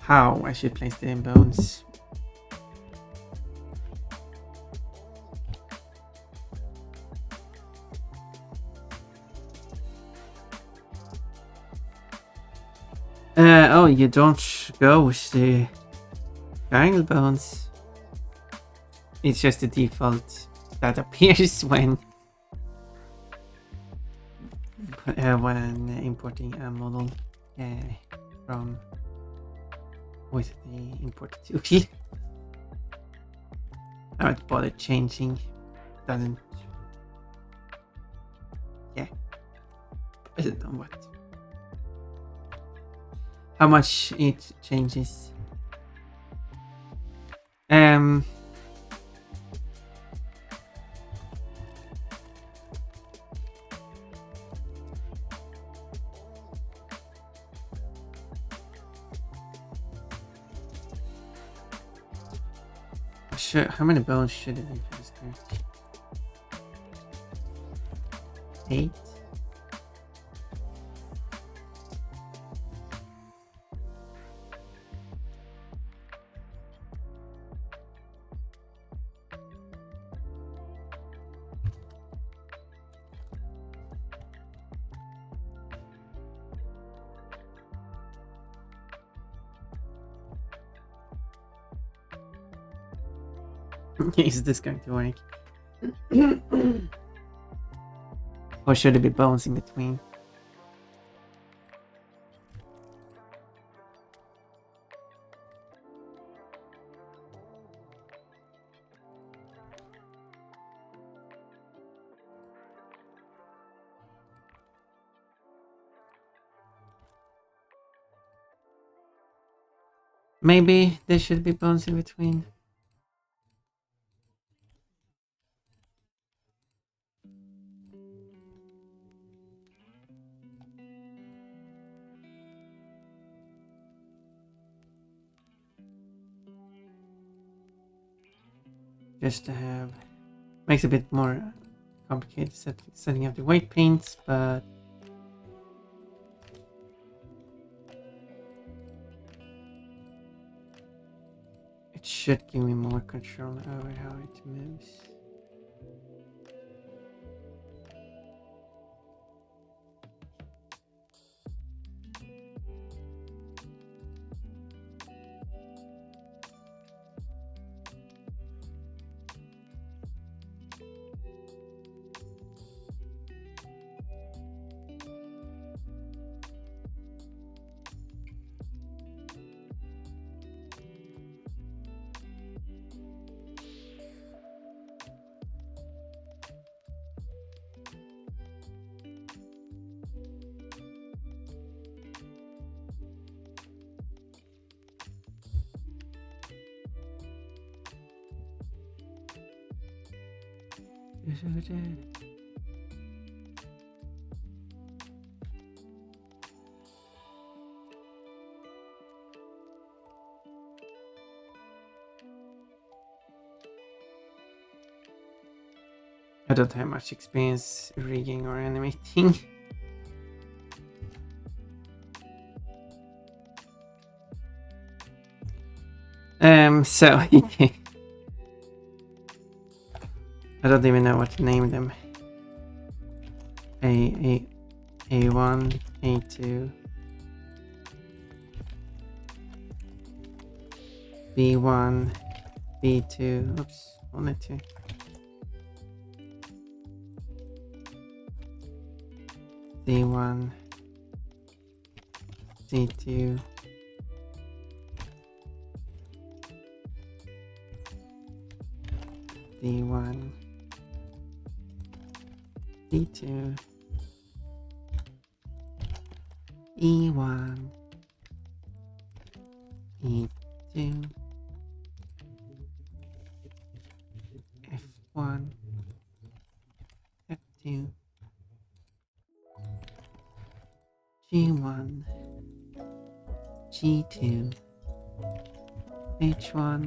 how I should place the bones. Oh, you don't go with the triangle bones. It's just the default that appears when importing a model from with the import tool. I don't bother changing. Doesn't. Yeah. I don't know what. How much it changes. How many bones should it be for this character? 8? Is this going to work? Or should it be bones in between? Maybe there should be bones in between. Just to have makes it a bit more complicated setting up the weight paints, but it should give me more control over how it moves. I don't have much experience rigging or animating. So I don't even know what to name them. A1, A2, B1, B2. Oops, only two. C1, C2, D1, D2, E1, E2, F1, F2, G1, G2, H1,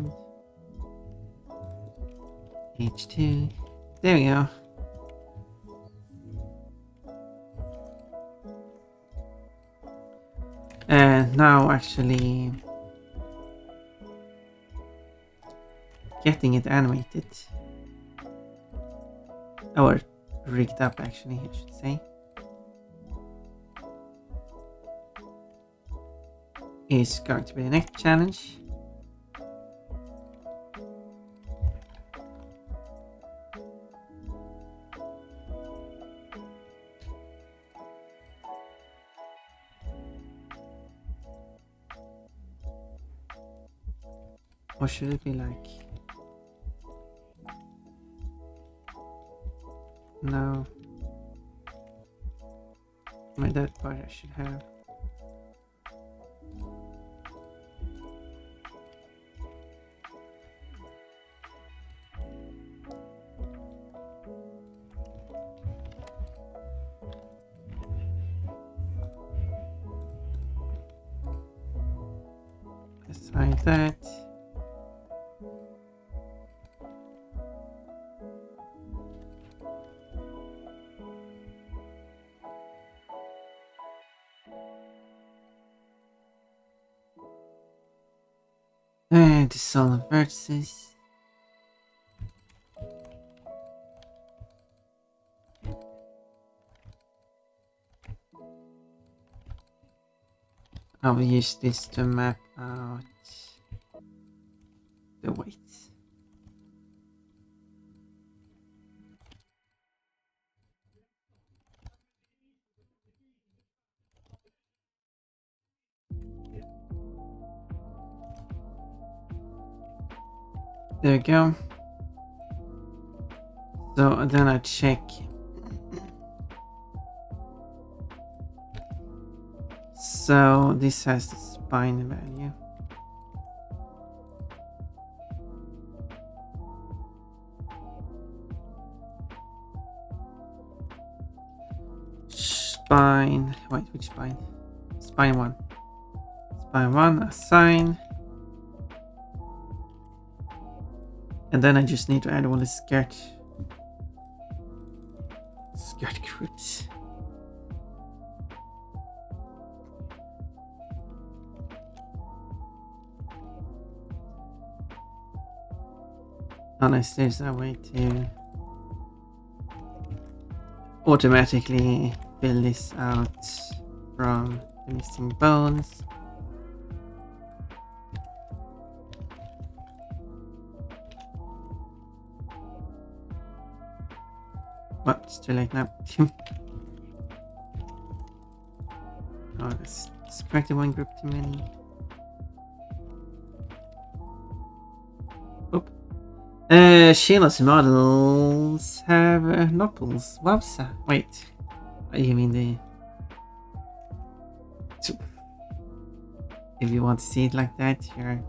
H2. There we go. And now actually getting it animated. Or rigged up actually, I should say. Is going to be the next challenge. Or should it be like... No. That part I should have. Aside that. And dissolve vertices. I will use this to map out the weights. There we go. So then I check. So this has the spine value. Spine. Wait, which spine? Spine 1. Spine 1, assign. And then I just need to add all the skirt groups. Unless there's a way to automatically fill this out from the missing bones. What? It's too late now. Oh, that's corrected one group too many. Oop. Sheila's models have nopples. Wowza. Wait. You mean the... If you want to see it like that, you're...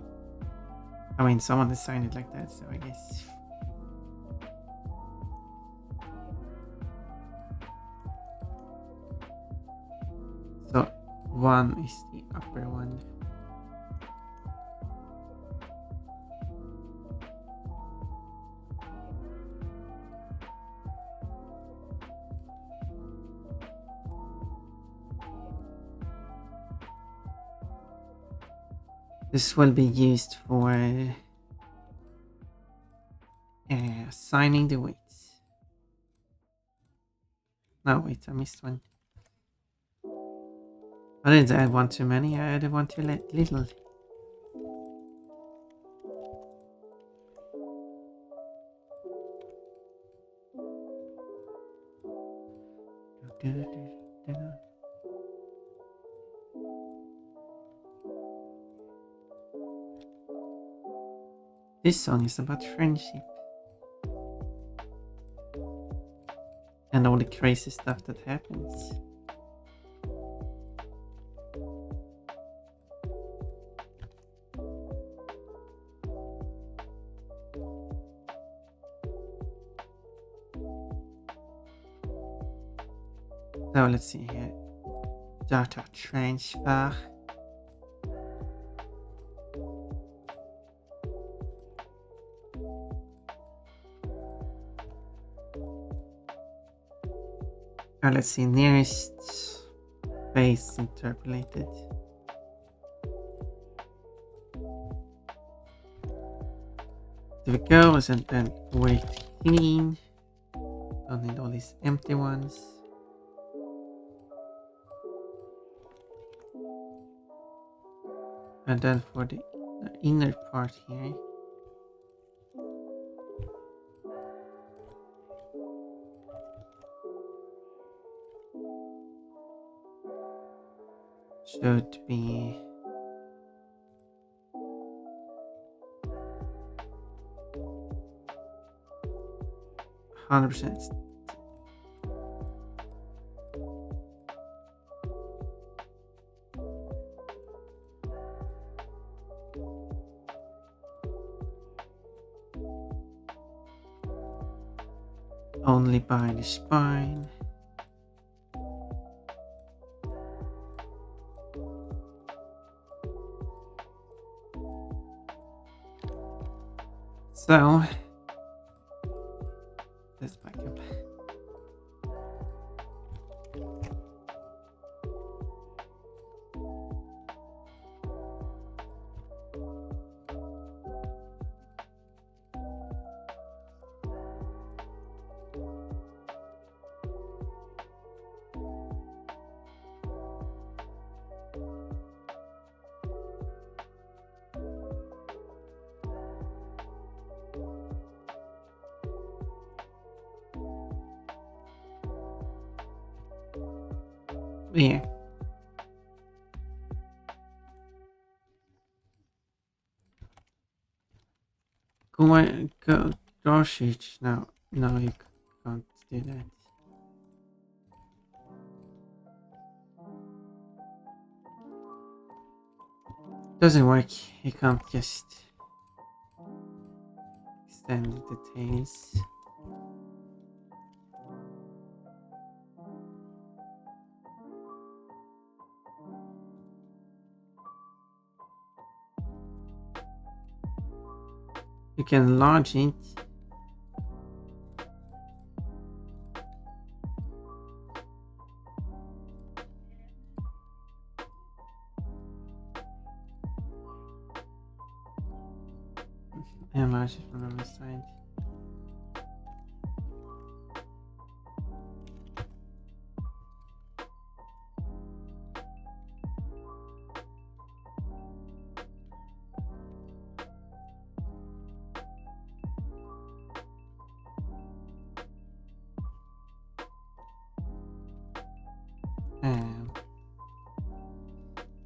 I mean, someone designed it like that, so I guess... 1 is the upper one. This will be used for assigning the weights. No, wait, I missed one. I didn't add one too many, I added one too little. This song is about friendship. And all the crazy stuff that happens. So let's see here. Data transfer. Let's see, nearest base interpolated. There we go, and then weight clean. Don't need all these empty ones. And then for the inner part here. Should be 100%. Only by the spine. So let's back up. Yeah. Go Dorsich. No, you can't do that. Doesn't work. You can't just extend the tails. You can enlarge it. Enlarge it from the other side.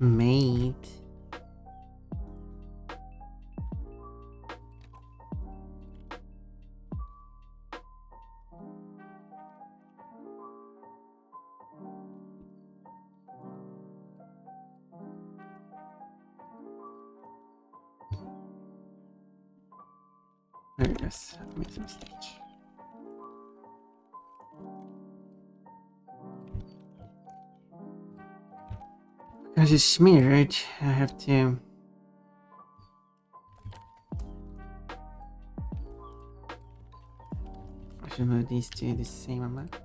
Made. There it is. I made a mistake. As it's mirrored, I have to. I should move these two the same amount.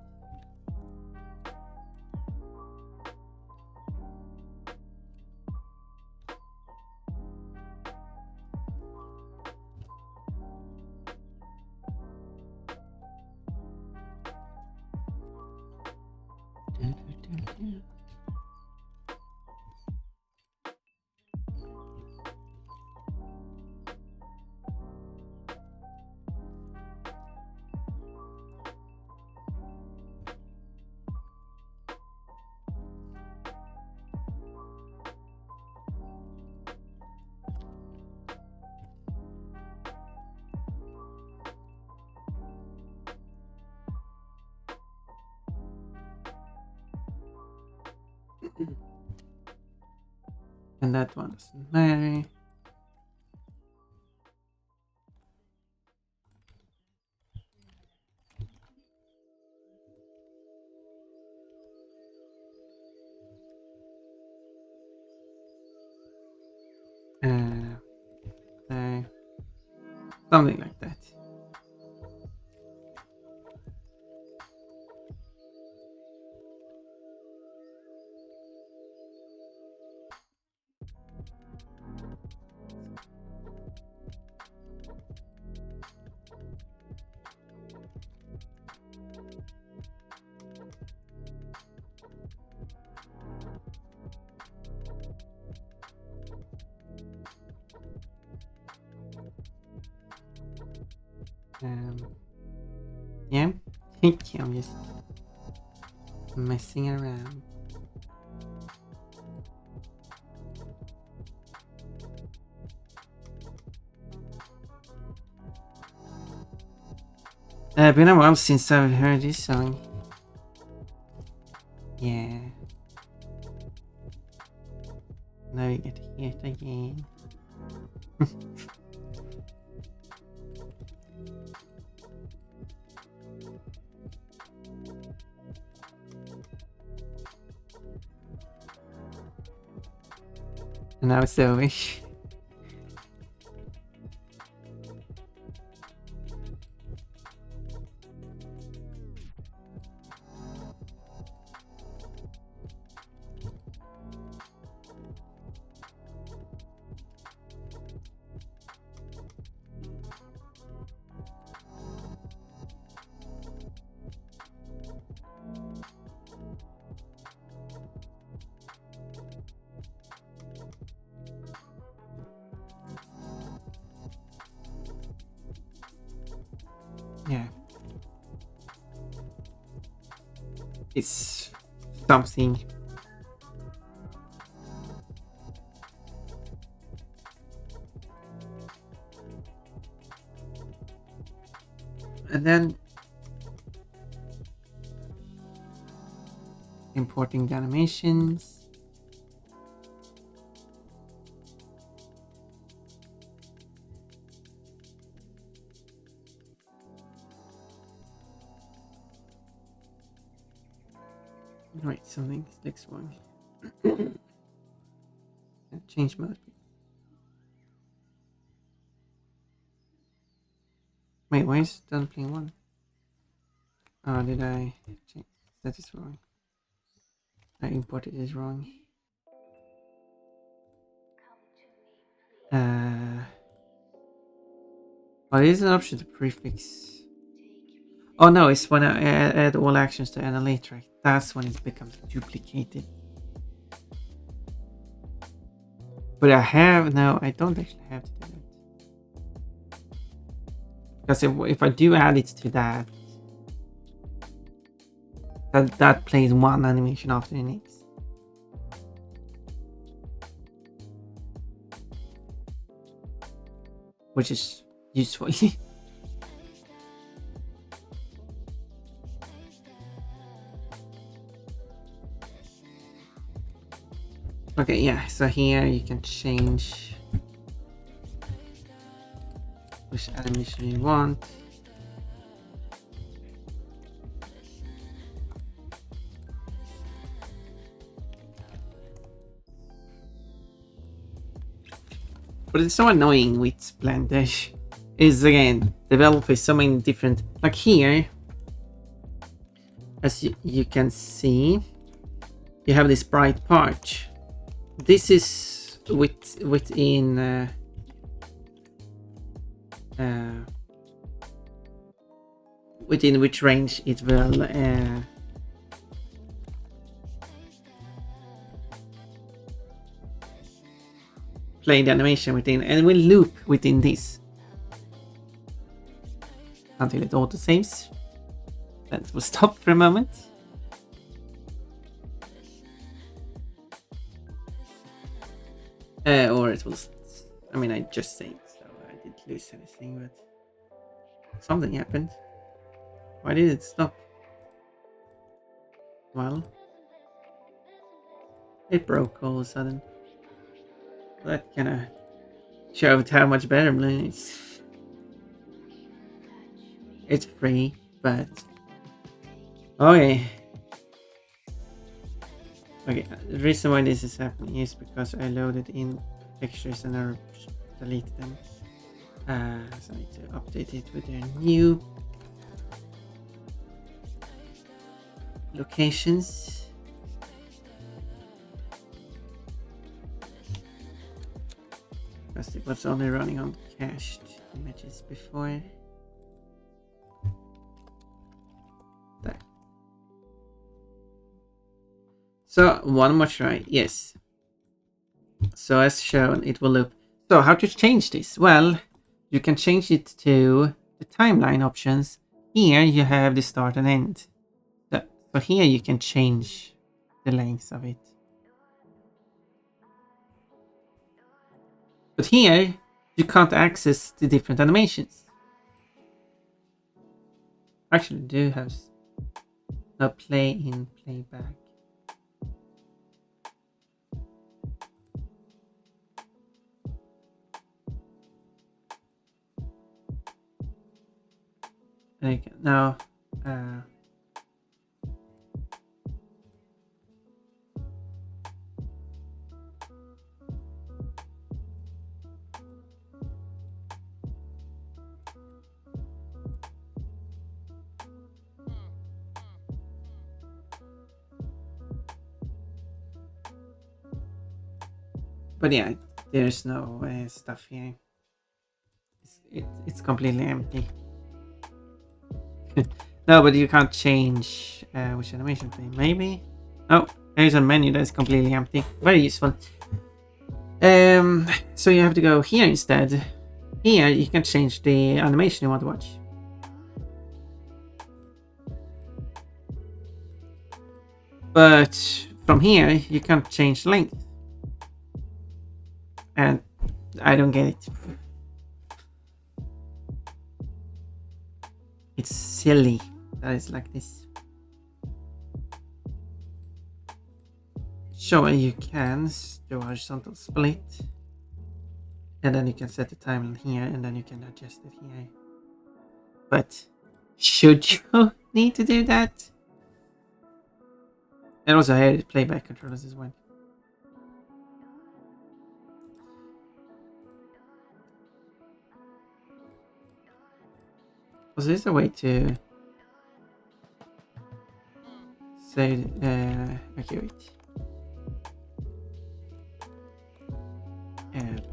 And that one doesn't matter. So something like that. Yeah, I'm just messing around. Been a while since I've heard this song. Yeah. Now we get to hear it again. And now it's over. Yeah. It's something. And then importing the animations. Wait, something sticks wrong. Change mode. Wait, why is it done playing one? Oh, did I change? That is wrong. I imported it wrong. Oh, there is an option to prefix. Oh no, it's when I add all actions to an later. That's when it becomes duplicated. But I don't actually have to do that. Because if I do add it to that, that plays one animation after the next. Which is useful. Okay, yeah, so here you can change which animation you want. But it's so annoying with Blender is again develop with so many different, like here, as you can see, you have this bright part. This is within within which range it will play the animation within, and will loop within this until it auto saves. Then it will stop for a moment. Or it will. I mean, I just saved, so I didn't lose anything, but something happened. Why did it stop? Well, it broke all of a sudden. That kind of showed how much better Bloom is. It's free, but okay. Okay, the reason why this is happening is because I loaded in textures and I deleted them. So I need to update it with their new locations. Because it was only running on cached images before. There. So one more try, yes. So as shown, it will loop. So how to change this? Well, you can change it to the timeline options. Here you have the start and end. So here you can change the length of it. But here you can't access the different animations. Actually, do have no play in, playback. Okay, now but yeah, there's no stuff here. It's completely empty. No, but you can't change which animation play. Maybe? Oh, there's a menu that's completely empty. Very useful. So you have to go here instead. Here you can change the animation you want to watch. But from here you can't change length. And I don't get it. It's silly that it's like this. Sure, you can do a horizontal split. And then you can set the timeline here, and then you can adjust it here. But should you need to do that? And also here the playback controllers as well. Was this a way to say okay, wait.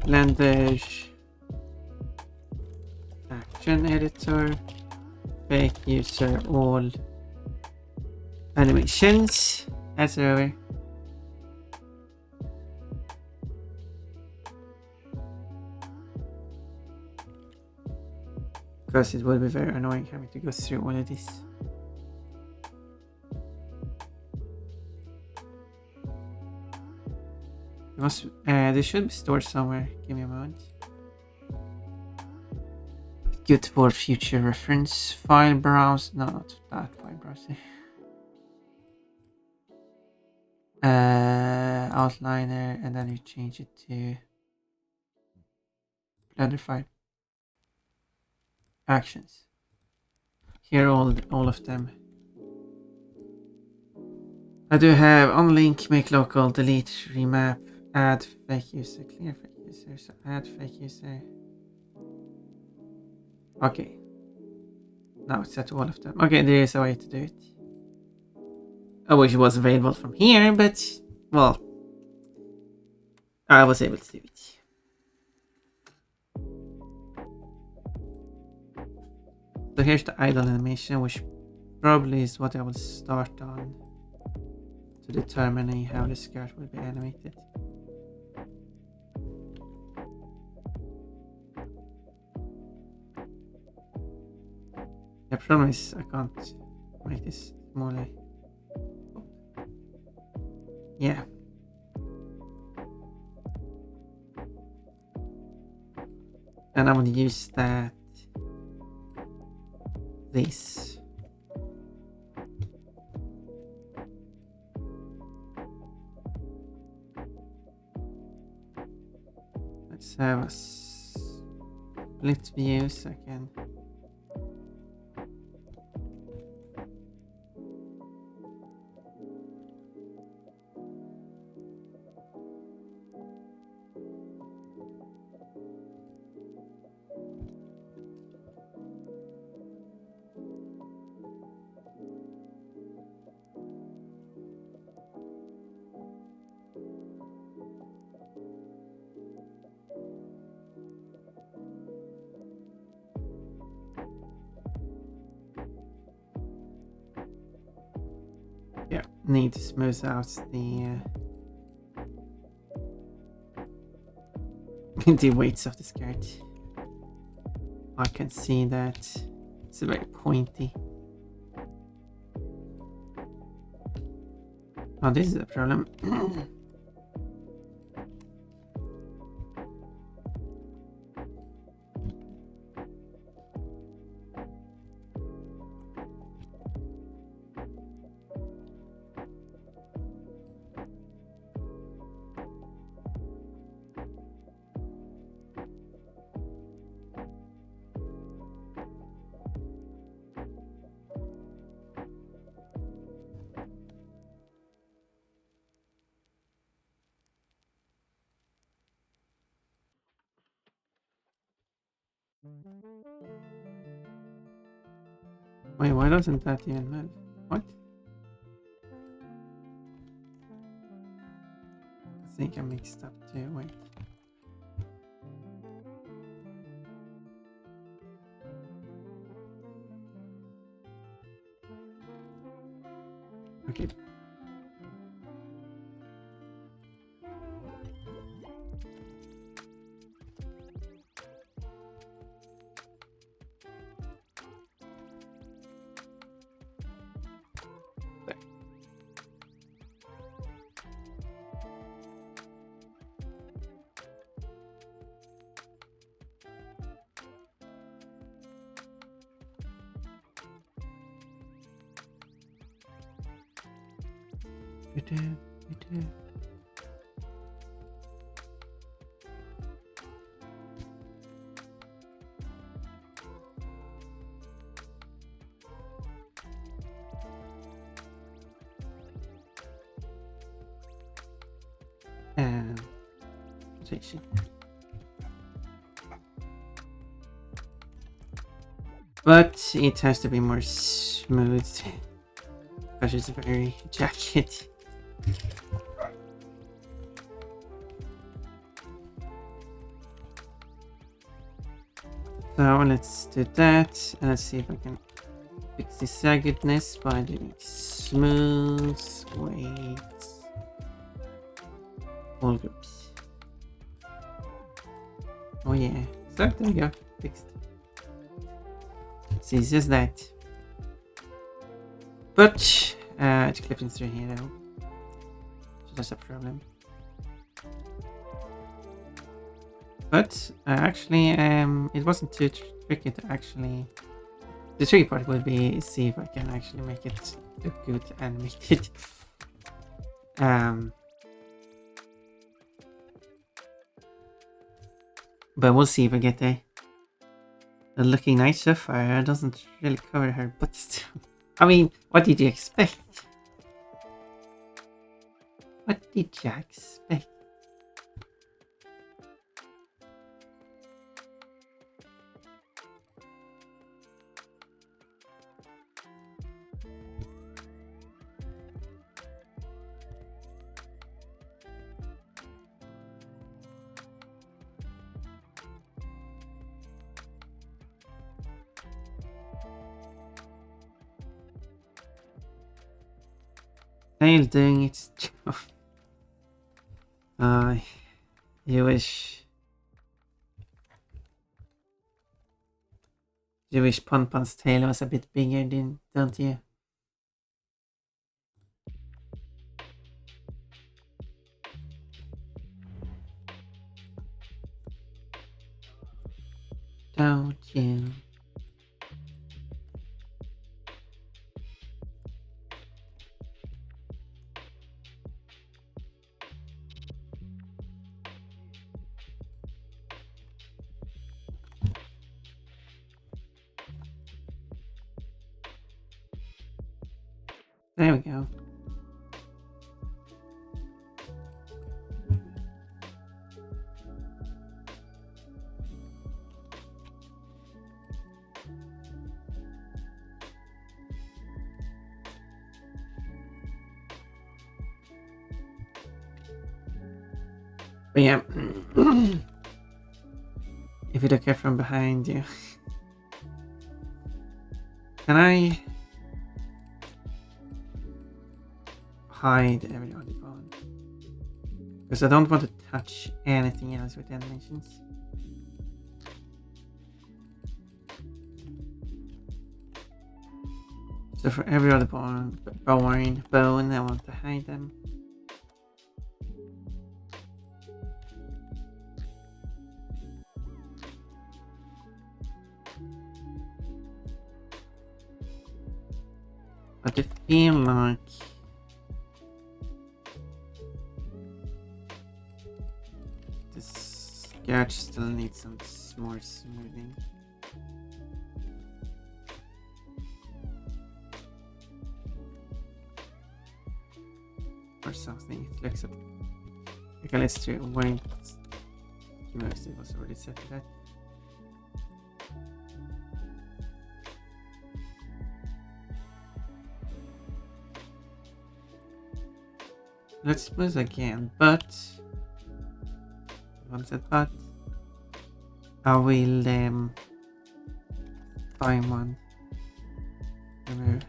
Blender action editor, fake user all animations. That's over. Because it would be very annoying having to go through all of this. They should be stored somewhere. Give me a moment. Good for future reference. File browse. No, not that file browser. Outliner, and then you change it to Blender file. Actions. Here are all of them. I do have unlink, make local, delete, remap, add, fake user, clear fake user, so add fake user. Okay. Now it's set to all of them. Okay, there is a way to do it. I wish it was available from here, but, well, I was able to do it. So here's the idle animation, which probably is what I will start on to determine how the skirt will be animated. The problem is I can't make this smaller. Yeah. And I'm gonna use that. This. Let's have a split view so I can. Yeah, need to smooth out the the weights of the skirt. I can see that it's very pointy. Oh, this is a problem. Wait, why doesn't that even move? What? I think I mixed up too. Wait. Okay. Rotation. But it has to be more smooth because it's very jagged. So let's do that, and let's see if I can fix the saggedness by doing smooth weights, all groups. Oh yeah, so there we go, fixed. It's easy as that. But it's clipping through here though, so that's a problem. But actually, it wasn't too tricky to actually. The tricky part will be see if I can actually make it look good and make it. But we'll see if I get there. The looking nice so far doesn't really cover her butt. I mean, what did you expect? What did you expect? Tail doing its job. You wish. You wish Ponpon's tail was a bit bigger, don't you? Don't you? There we go. But yeah, if you look at from behind you, can I hide every other bone? Because I don't want to touch anything else with animations. So for every other bone, I want to hide them. But I feel like this sketch still needs some more smoothing. Or something. It looks okay, let's do wait. It was already set to that. Let's smooth again, but once that but I will find one. Remove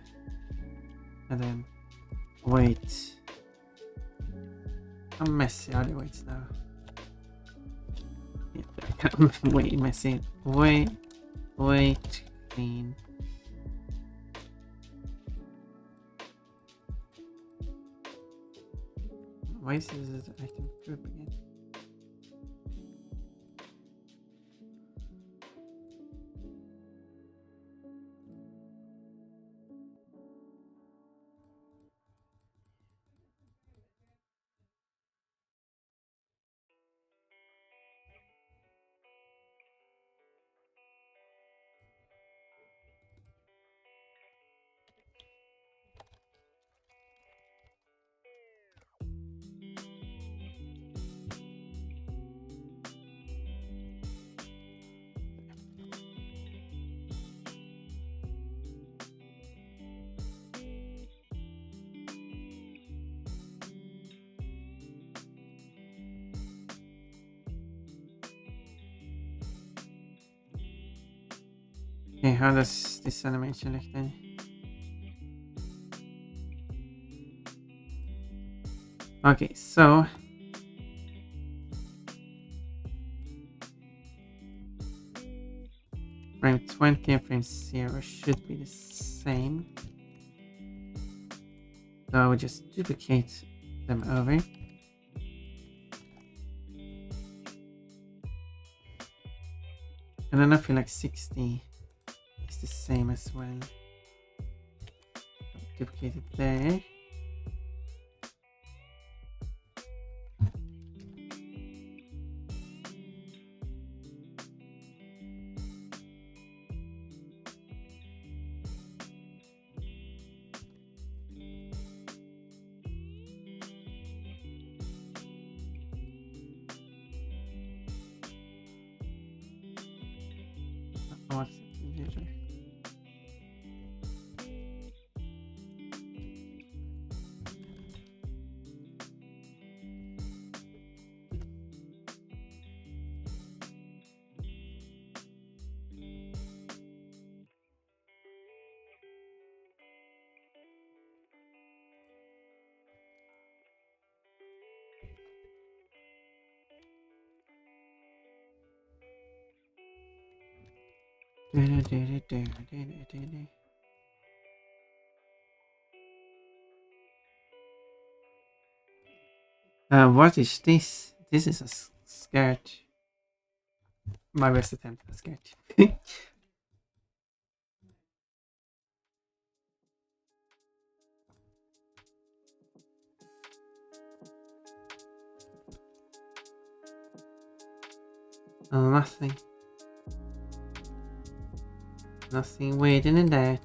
and then wait. I'm messy are the weights now. Yeah, I'm way messy. Wait, clean. Why is this item group again? Okay, how does this animation look then? Okay, so frame 20 and frame 0 should be the same. So I will just duplicate them over. And then I feel like 60 is the same as well. Duplicate it there. What's it usually? What is this? This is a sketch. My best attempt at a sketch. Oh, nothing. Nothing waiting in that.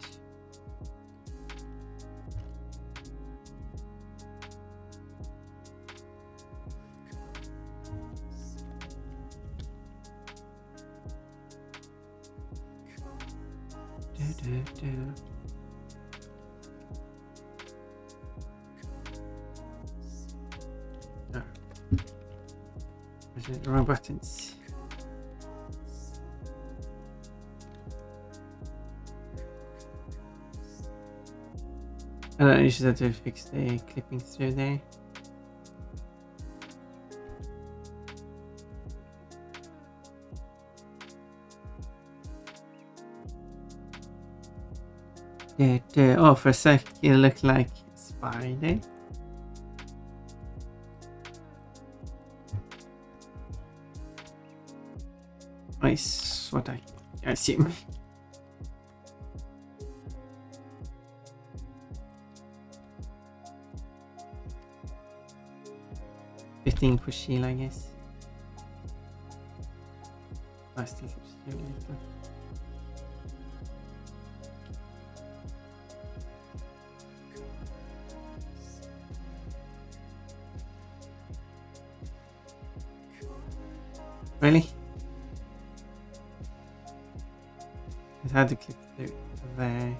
Oh. There's the wrong buttons. And then you should have to fix the clipping through there. Oh, for a sec it looked like a spider. Nice, what I assume. Fitting for Sheila, I guess. I still have to do a little. Really? It had to click through there.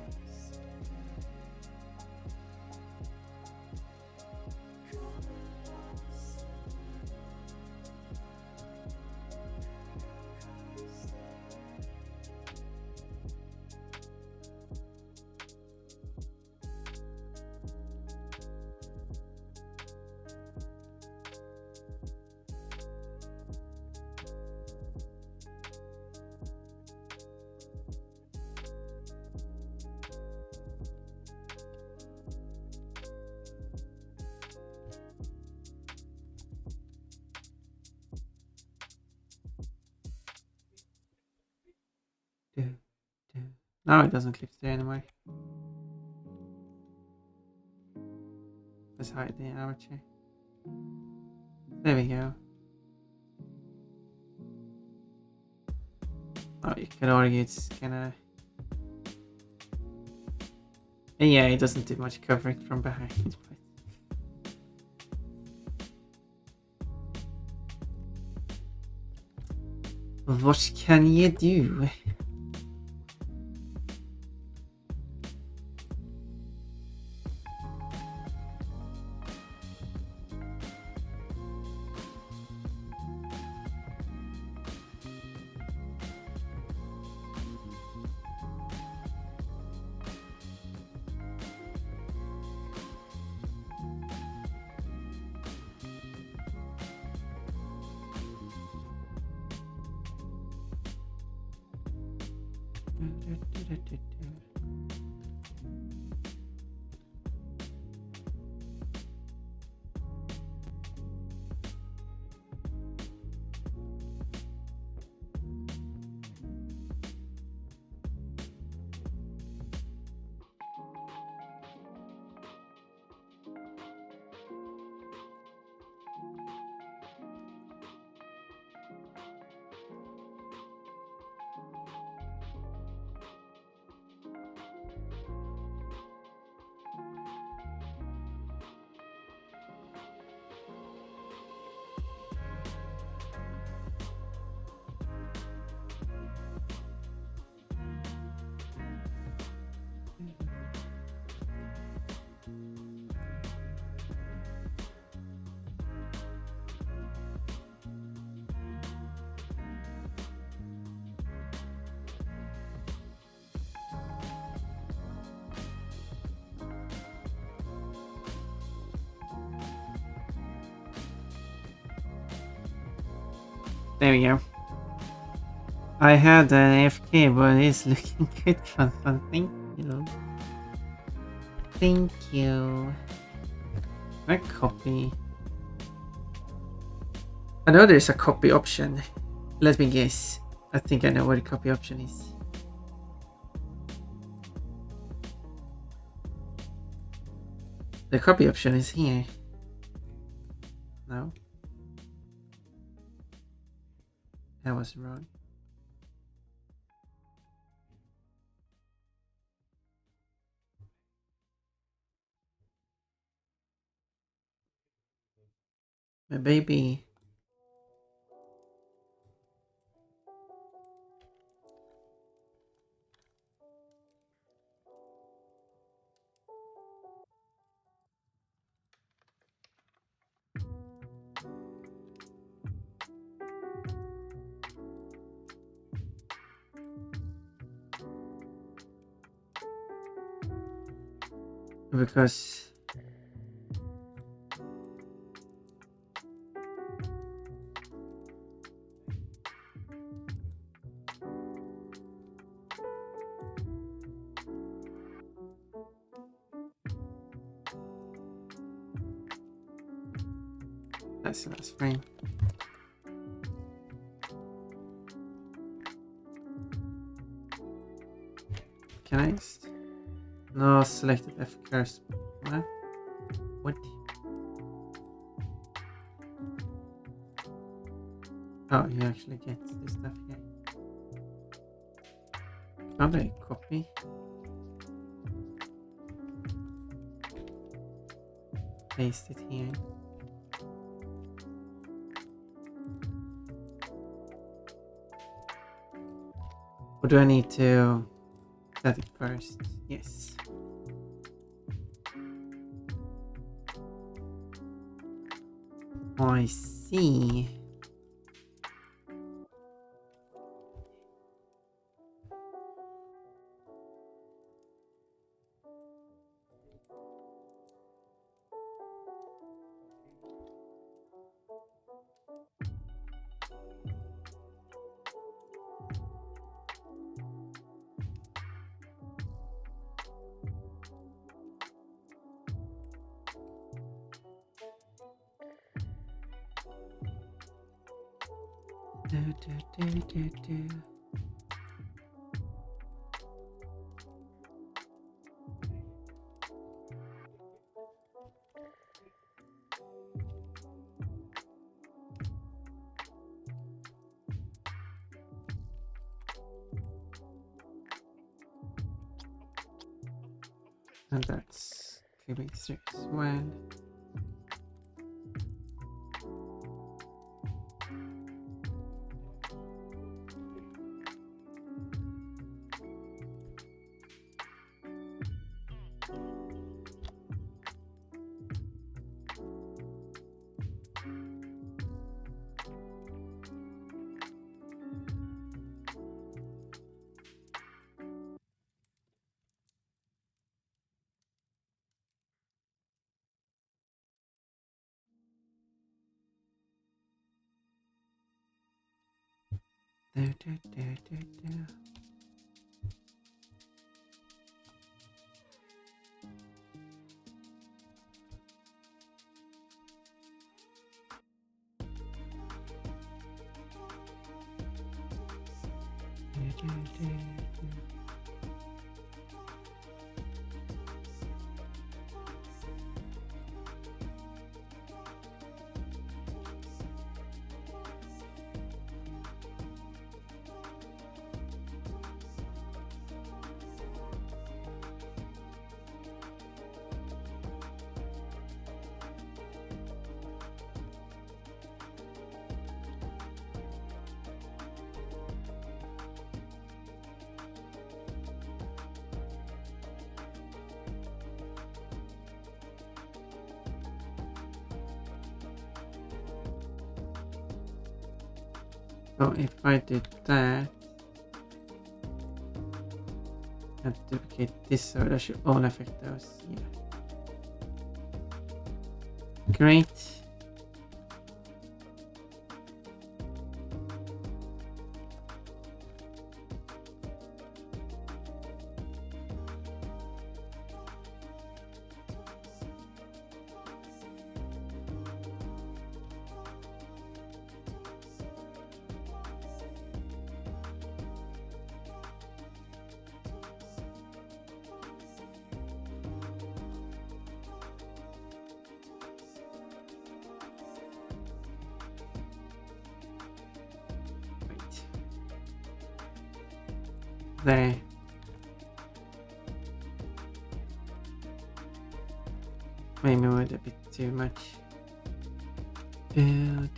Now it doesn't click through anymore. Let's hide the armature. There we go. Oh, you could argue it's kinda... Yeah, it doesn't do much covering from behind. But what can you do? There we go. I had an AFK, but it's looking good, Jonathan. Thank you. Thank you. I copy. I know there's a copy option. Let me guess. I think I know what the copy option is. The copy option is here. No. That was wrong. My baby. Because that's the last frame. Can I? No, selected F curse. What? What? Oh, you actually get this stuff here. Can't I copy? Paste it here. Or do I need to set it first? Yes. I see. Do. And that's cubic 6 as well. Do. Do. So if I did that and duplicate this, so that should all affect those. Yeah. Great. there. Maybe with a bit too much. Down.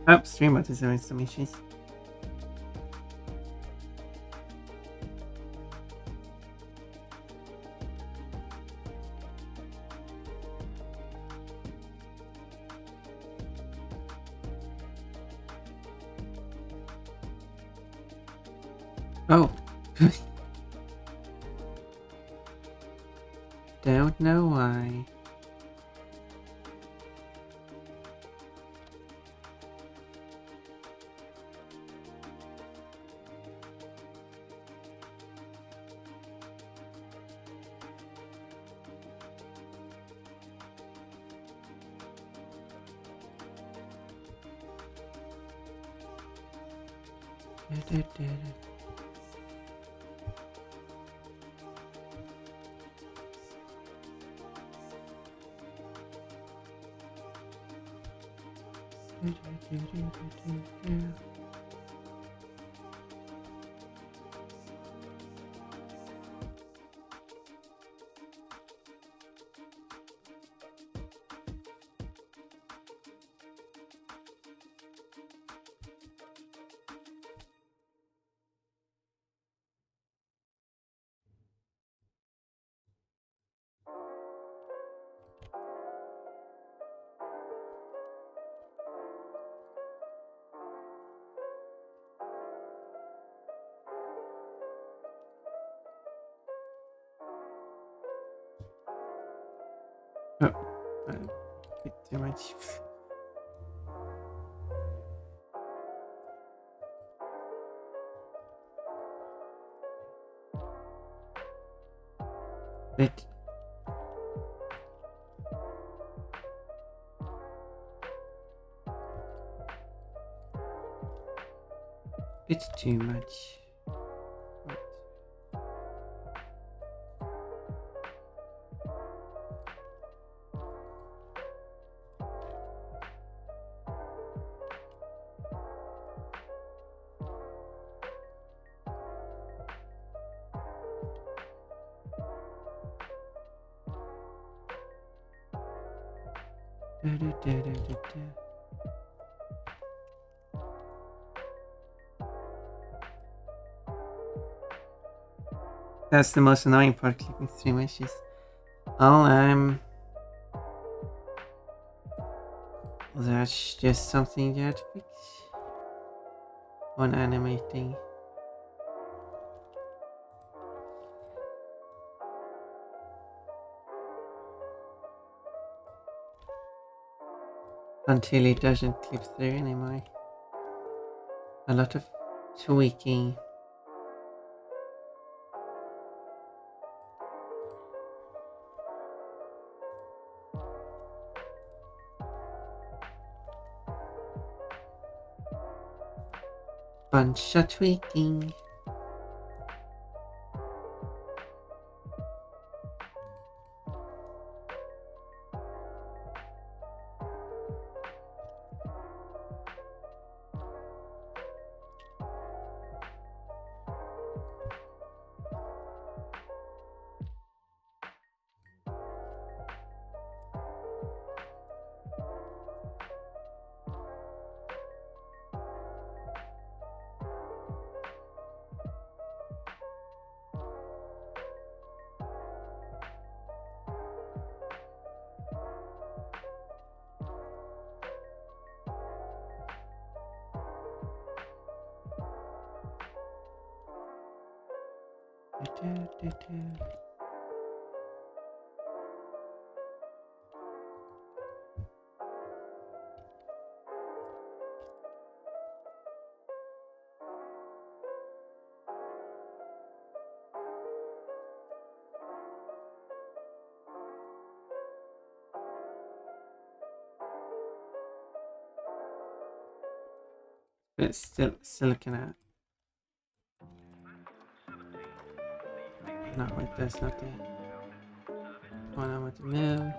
Oh, Streambot is having some issues. Oh. Don't know why. Oh, a bit too much. Bit. Bit too much. That's the most annoying part, clipping stream issues. Oh, that's just something you have to fix when animating. Until it doesn't clip through anymore. A lot of tweaking. Bunch of tweaking. But still looking at. No, wait, that's not the one I want to move.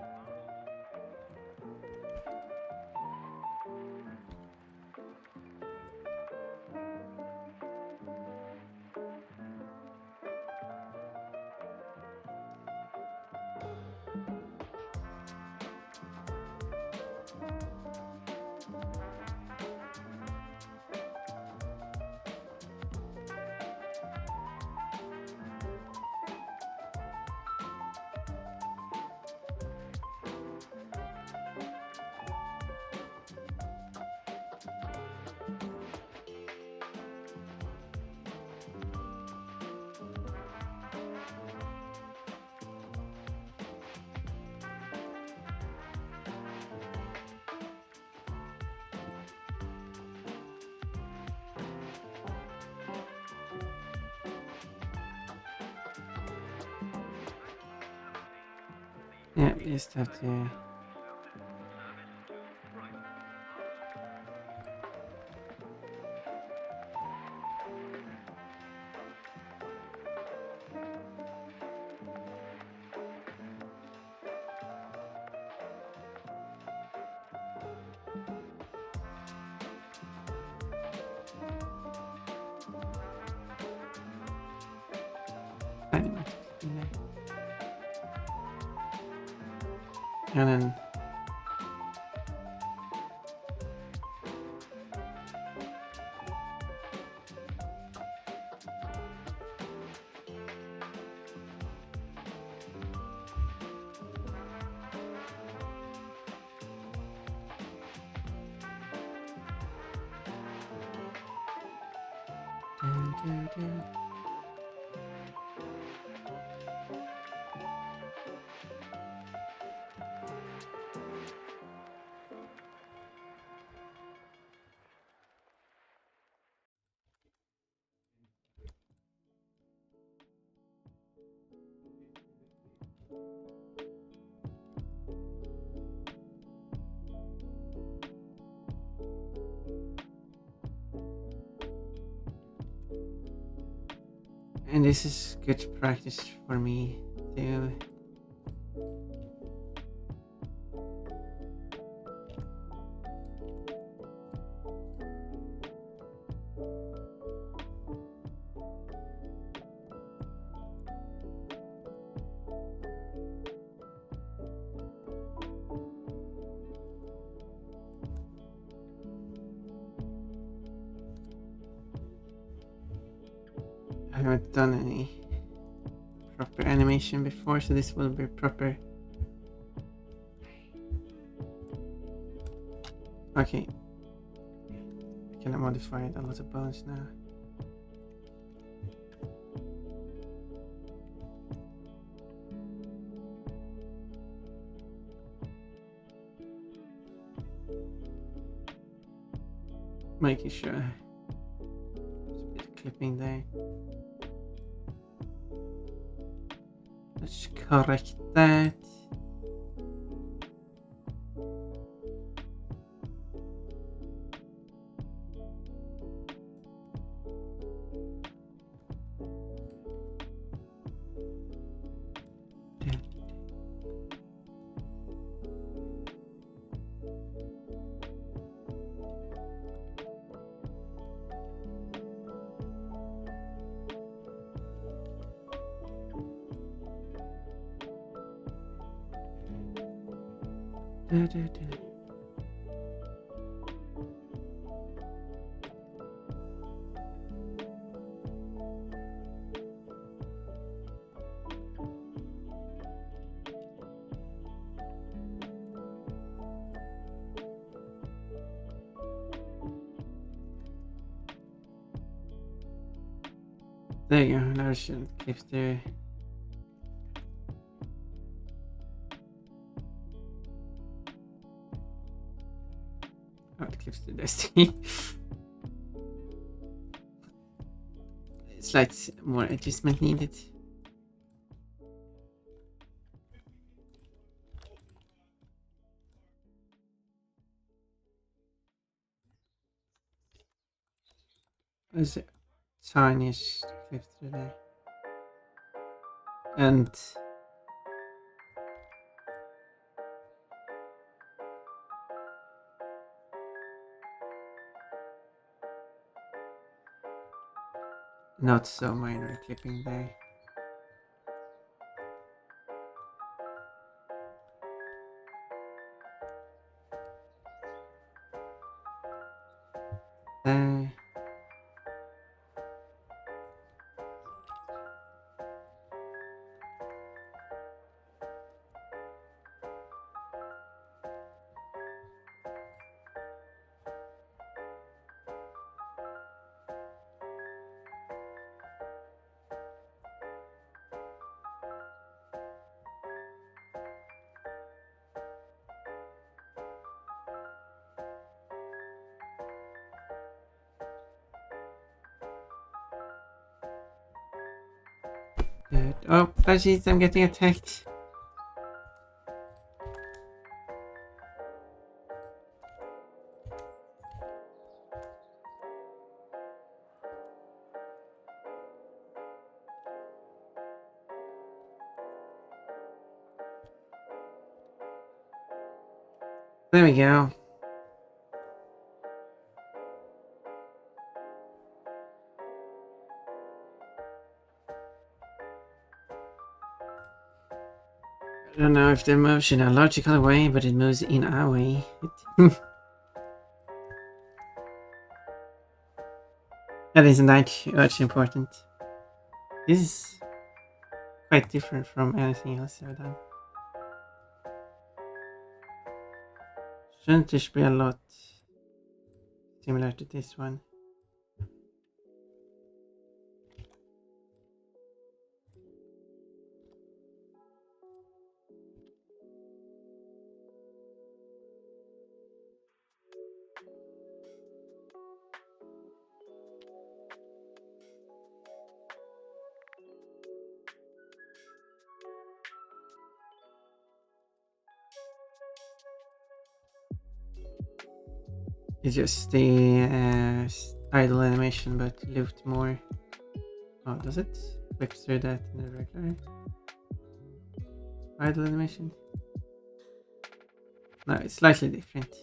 Yeah, you just have to. Finding what to in there. And then do. And this is good practice for me too. I haven't done any proper animation before, so this will be proper. Okay. I can modify a lot of bones now. Making sure there's a bit of clipping there. Let's correct that. There you go, now I should clip there. Oh, it clips the destiny. It's like more adjustment needed. There's a tiniest clip through there. And not so minor clipping there. There. Good. Oh, please, I'm getting attacked. There we go. I don't know if it moves in a logical way, but it moves in our way. That isn't much important. This is quite different from anything else I've done. Shouldn't this be a lot similar to this one? It's just the idle animation, but looped more. Oh, does it? Clip through that in the regular idle animation? No, it's slightly different.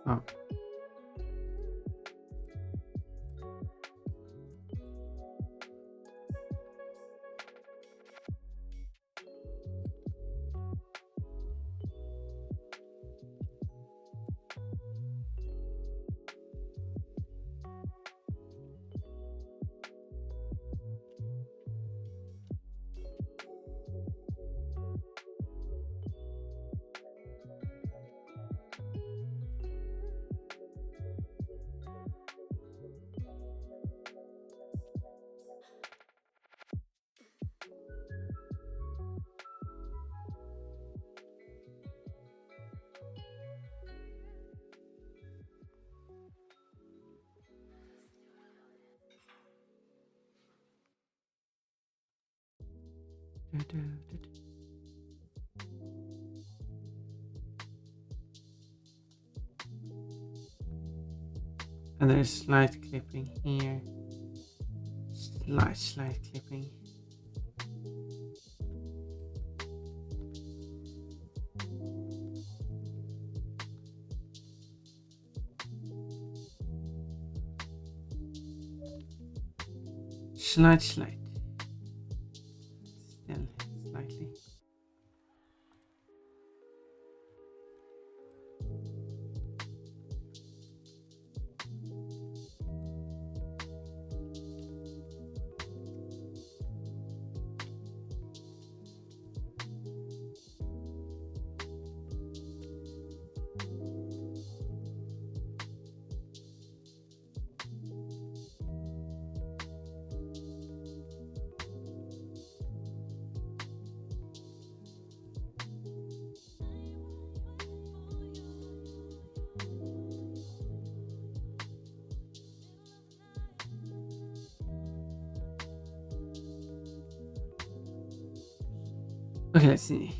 Oh. And there's slight clipping here. Slight clipping. Slight. Still slightly. Okay, let's see.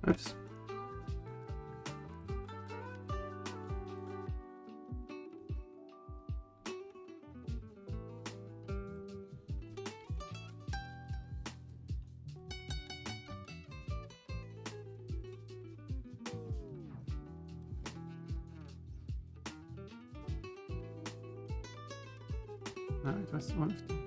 Oops. No, it was one of them.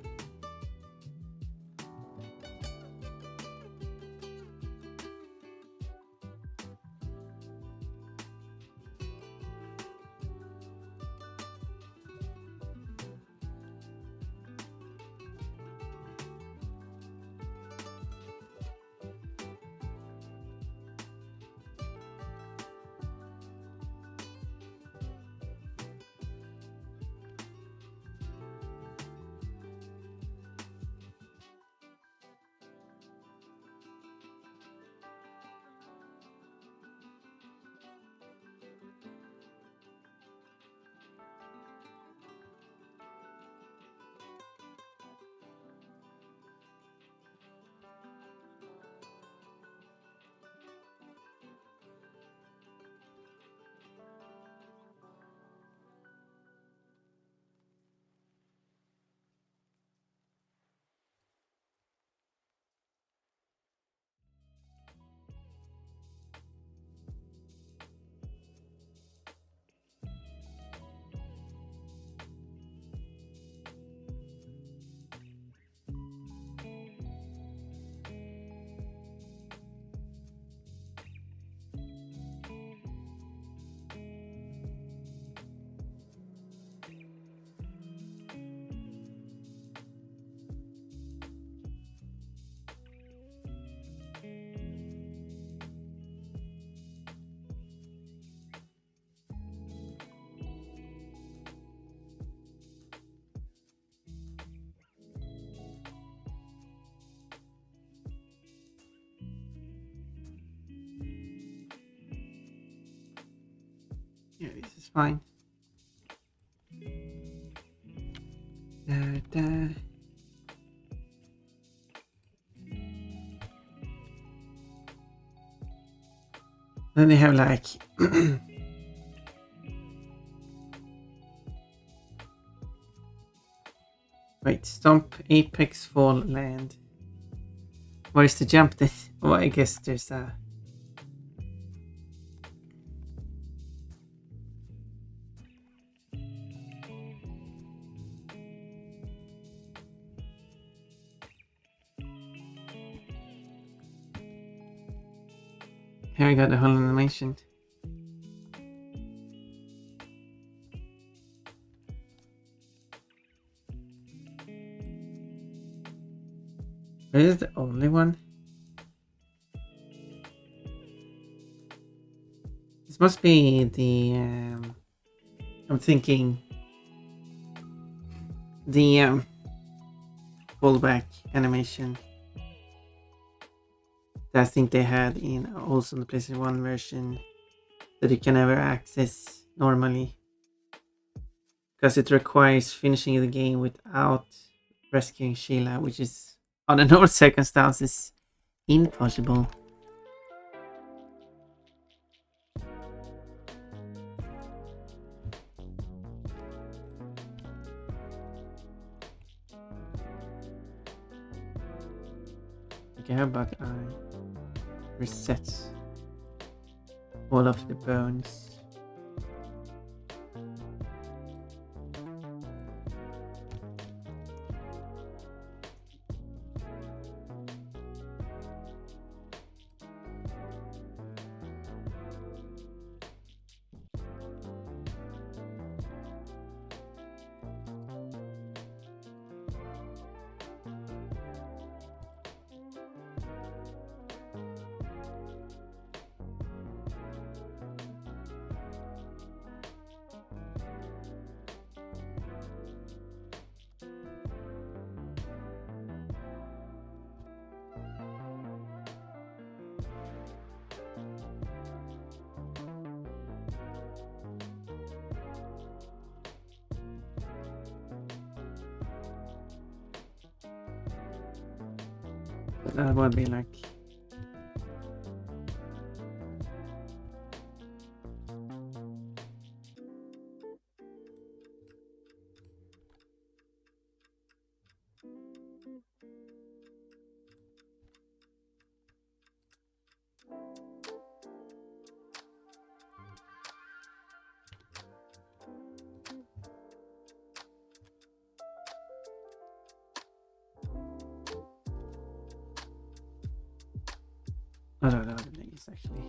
Yeah, this is fine. Da. Then they have like wait, stomp, apex, fall, land. Where's the jump then? Oh, I guess there's a here we got the whole animation. Is it the only one? This must be the I'm thinking the fallback animation that I think they had in also the PlayStation 1 version that you can never access normally because it requires finishing the game without rescuing Sheila, which is under normal circumstances impossible. Okay, how about I reset all of the bones? That would be like. Oh no, that would be nice actually.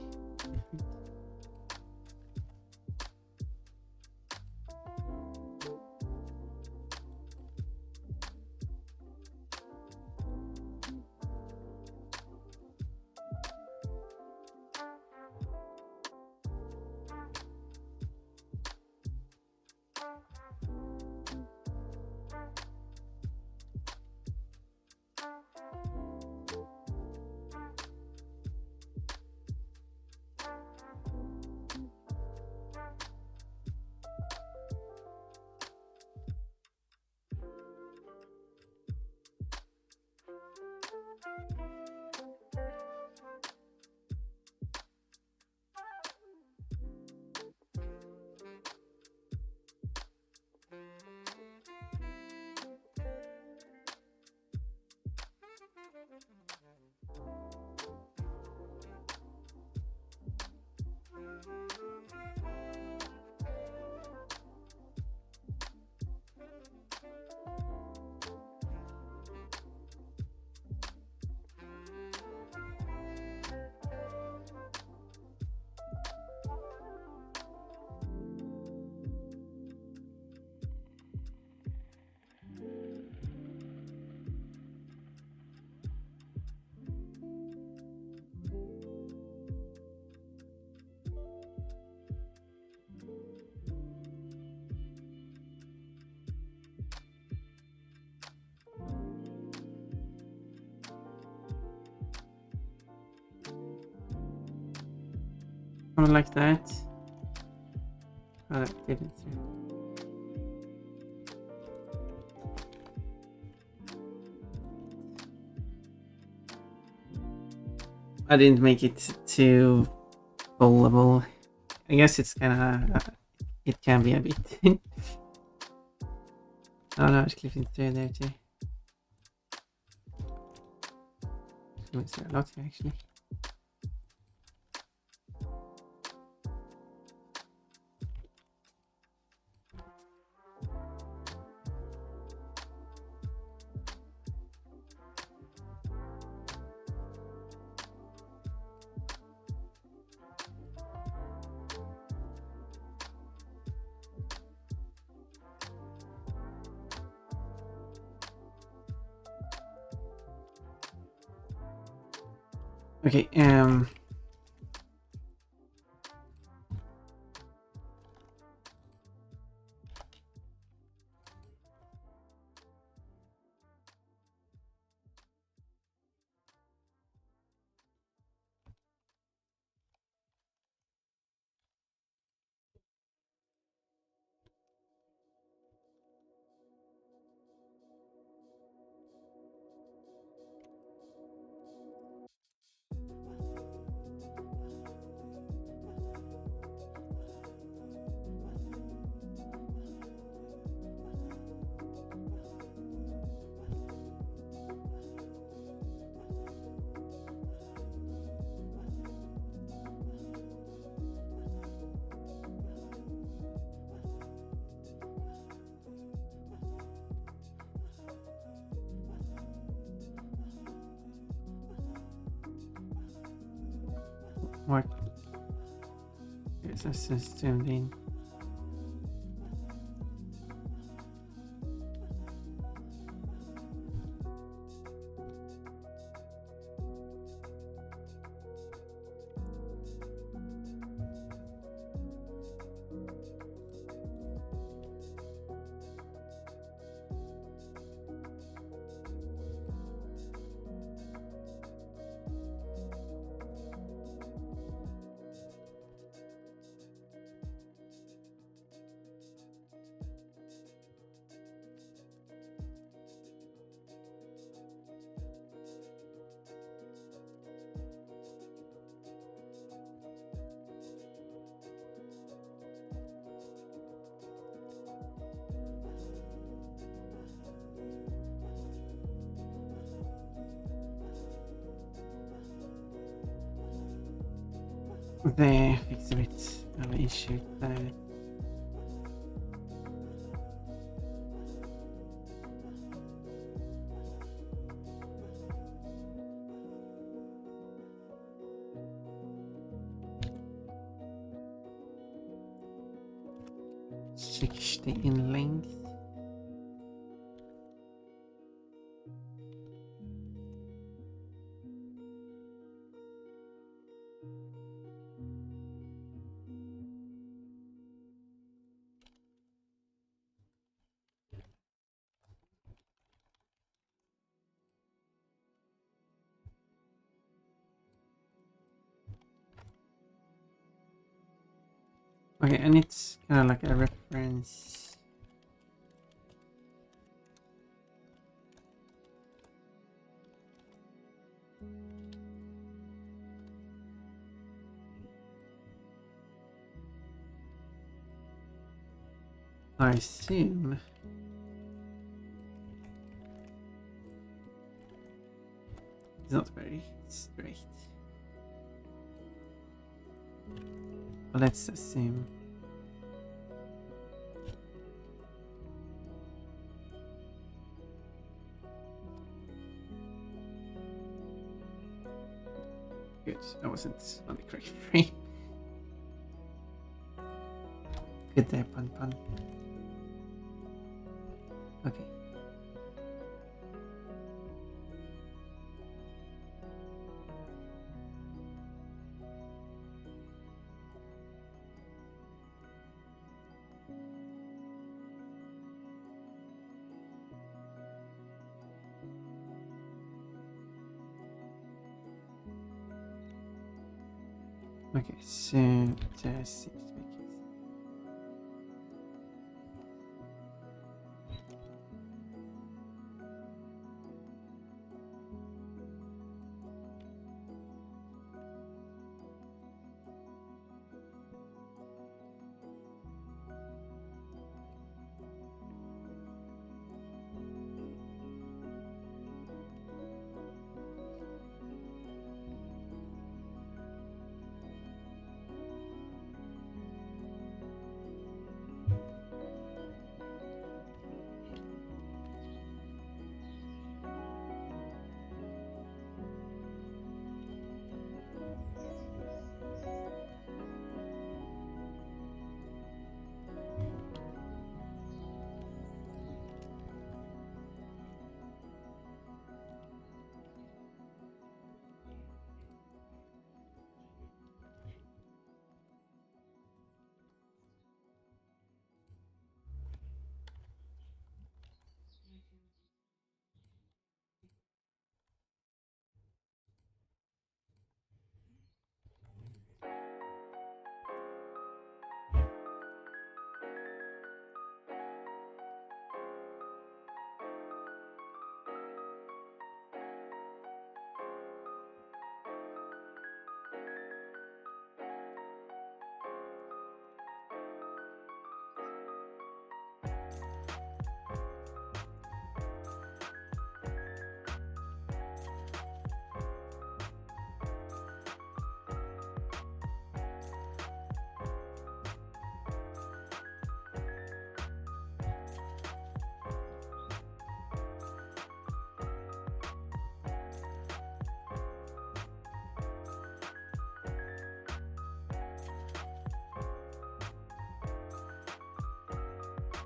Something like that. Oh, that didn't. I didn't make it too foldable. I guess it's kind of. It can be a bit. Oh no, it's clipping through there too. It's there a lot here actually. Okay, what? Yes, that's just zoomed in. Det fix a bit of an issue there. In length. Okay, and it's kind of like a reference. I assume it's not very straight. But let's assume. Good, I wasn't on the correct frame. Good there, pun. Okay. Okay, so there seems to be a case.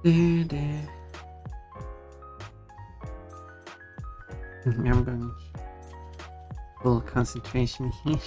There. I'm going full concentration here.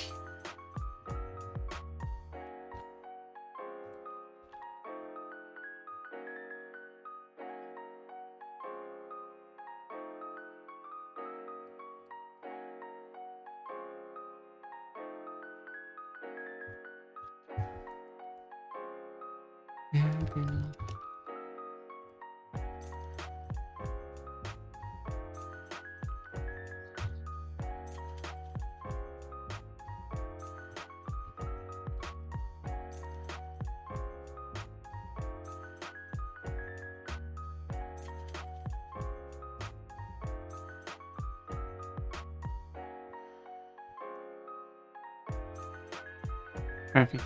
Perfect.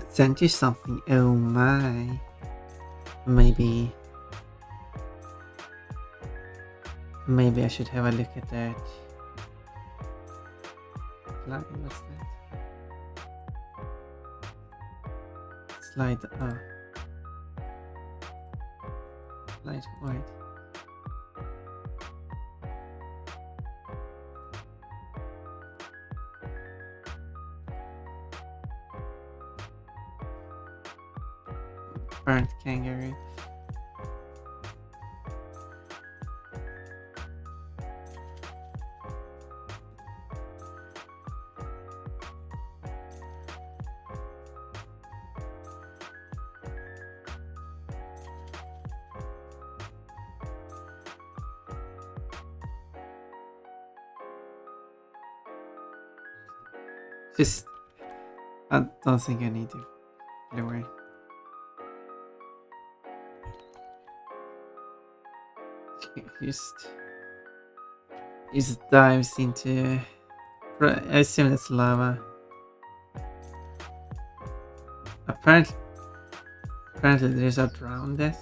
Sent you something. Oh my. Maybe I should have a look at that. What's that? Slide up. Slide wide. Burnt kangaroo. Just, I don't think I need to lower. Just dives into. I assume that's lava. Apparently there's a drown death.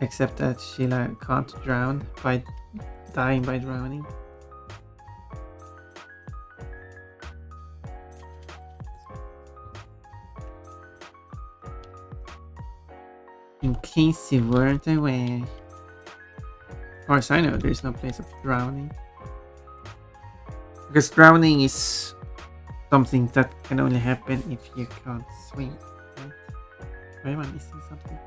Except that Sheila can't drown by dying by drowning. In case you weren't aware. As far as I know, there's no place of drowning. Because drowning is something that can only happen if you can't swim. Right? Or am I missing something?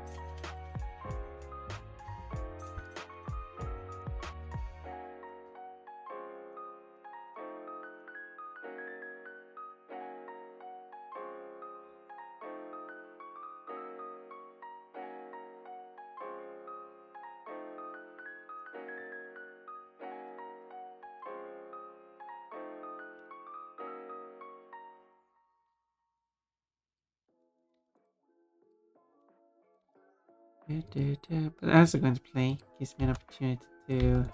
But I'm also going to play. Gives me an opportunity to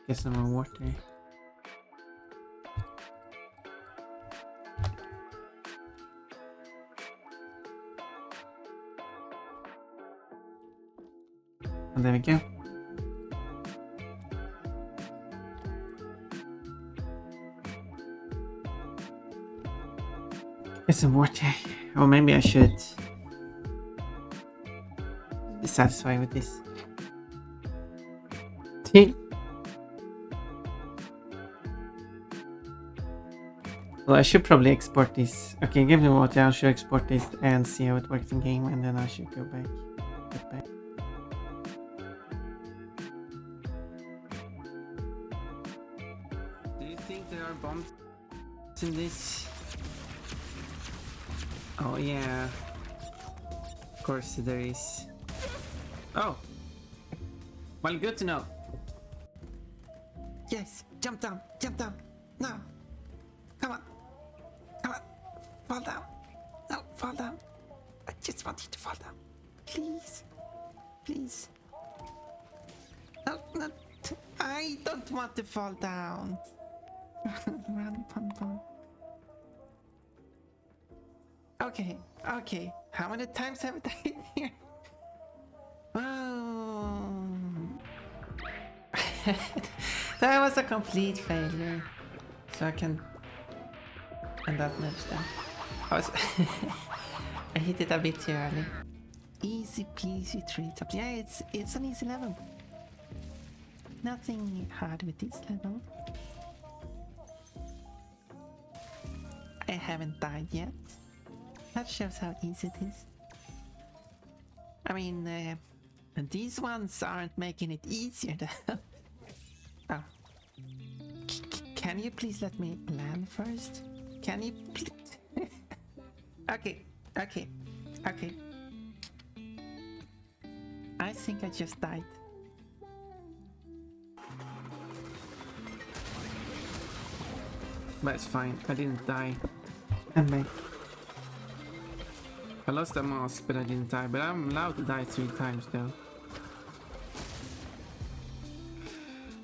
get some more water. And there we go. Get some water. Or maybe I should be satisfied with this. Well, I should probably export this. Okay, give me water. I should export this and see how it works in game, and then I should go back. Get back. Do you think there are bombs in this? Oh yeah. Of course there is. Oh. Well, good to know. Yes, jump down, now. Come on, fall down. No, fall down. I just want you to fall down. Please. No, I don't want to fall down. Run, pom. Okay. How many times have I died here? Oh. That was a complete failure. So I can end that match then. I hit it a bit too early. Easy peasy treetop. Yeah, it's an easy level. Nothing hard with this level. I haven't died yet. That shows how easy it is. I mean, these ones aren't making it easier though. Oh. Can you please let me land first? Can you please? Okay. I think I just died. But it's fine, I didn't die. And I lost the mask, but I didn't die. But I'm allowed to die 3 times though.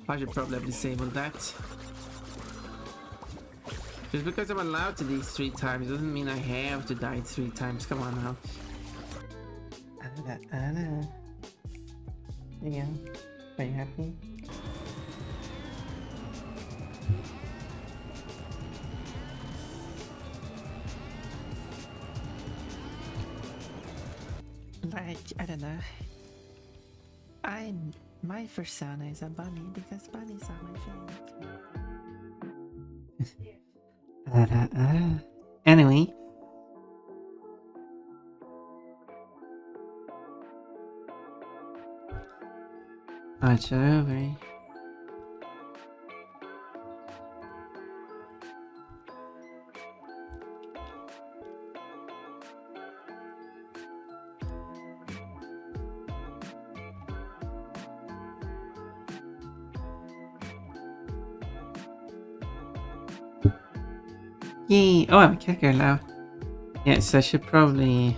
I should probably have disabled that. Just because I'm allowed to do 3 times doesn't mean I have to die 3 times. Come on now. Anna. Yeah. Are you happy? Like, I don't know. My persona is a bunny because bunnies are my favorite. Anyway. It's over. Yay! Oh, I'm a kicker now. Yes, I should probably.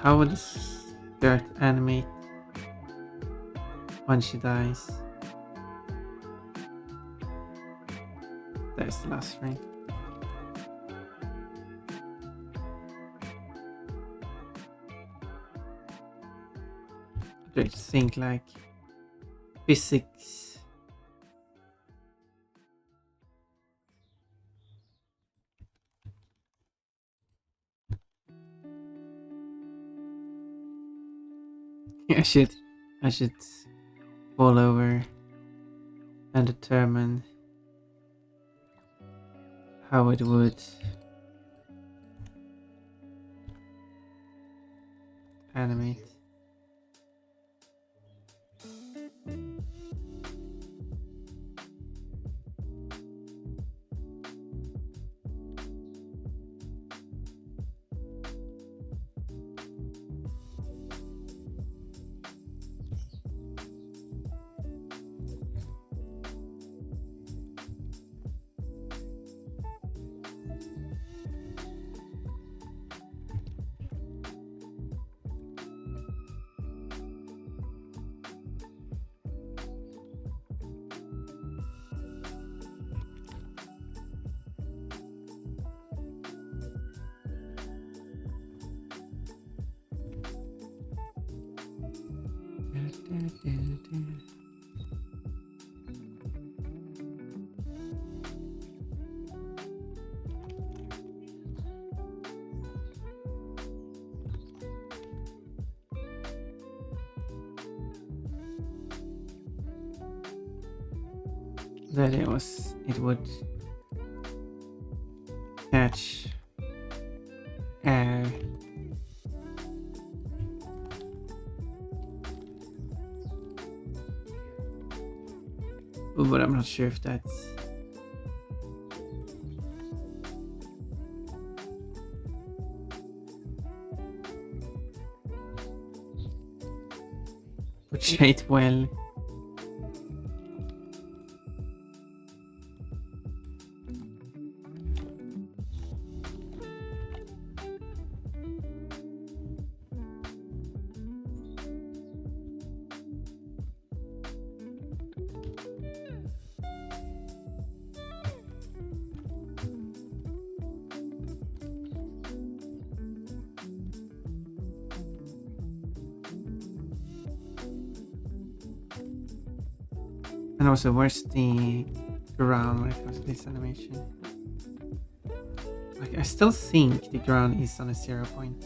How would this dirt animate when she dies? There's the last frame. I just think like physics. I should fall over and determine how it would animate. That it would catch air. But I'm not sure if that's portrayed well. And also, where's the ground when it comes to this animation? Like, I still think the ground is on a 0 point.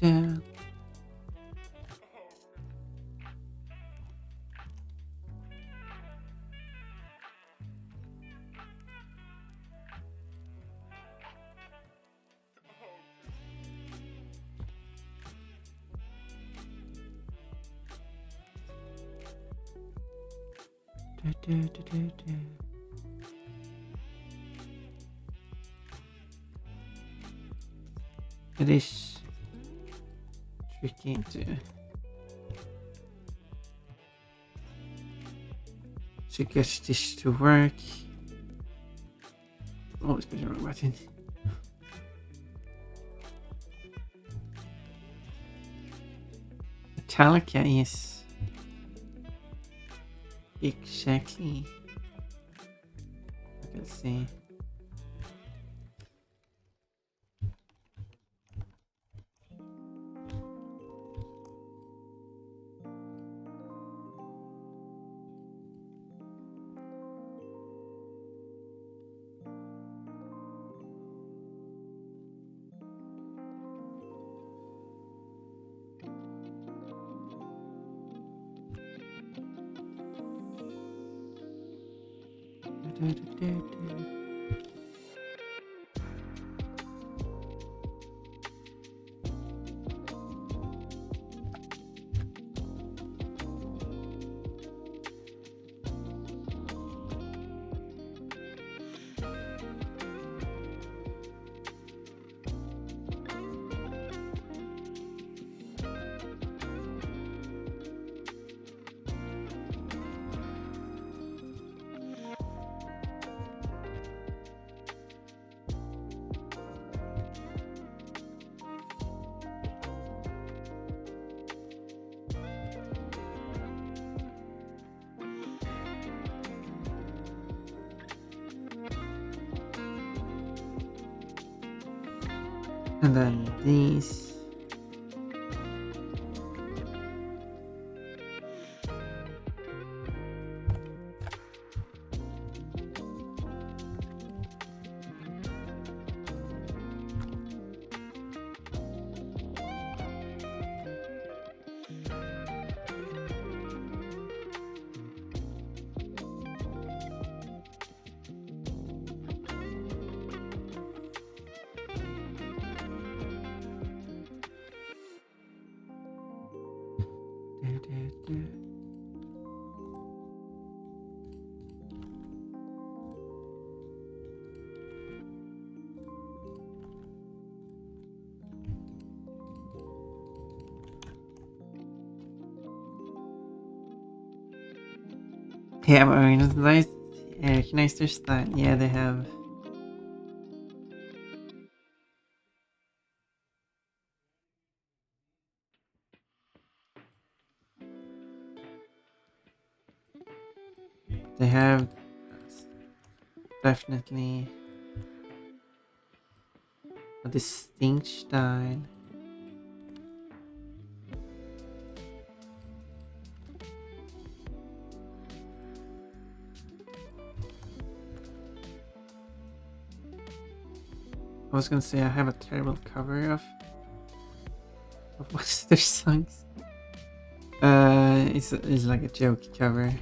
da. It is tricky to get this to work. Always put the wrong button. Metallica, yes. Exactly. Let's see. And then these. Yeah, but I mean, it's nice. Recognize their style. Yeah, they have. They have definitely a distinct style. I was gonna say I have a terrible cover of what's their songs. It's like a joke cover.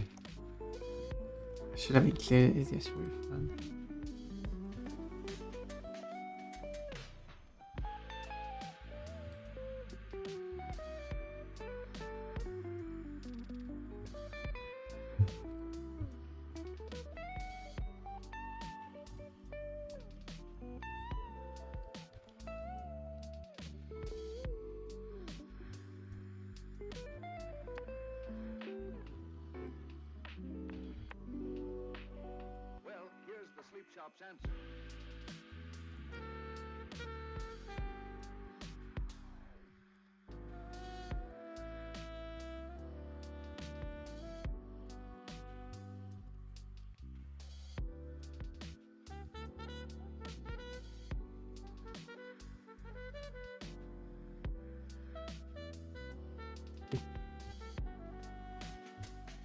I should have included it just for fun. Well, here's the sleep shop's answer.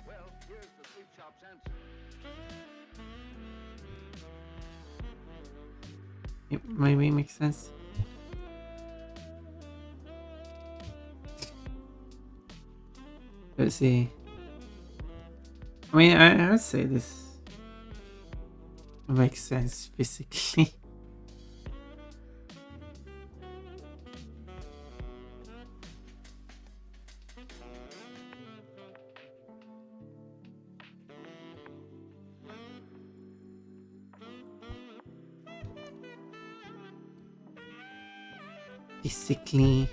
Well, here's the sleep shop's answer. It maybe makes sense. Let's see. I mean, I would say this makes sense physically. Physically.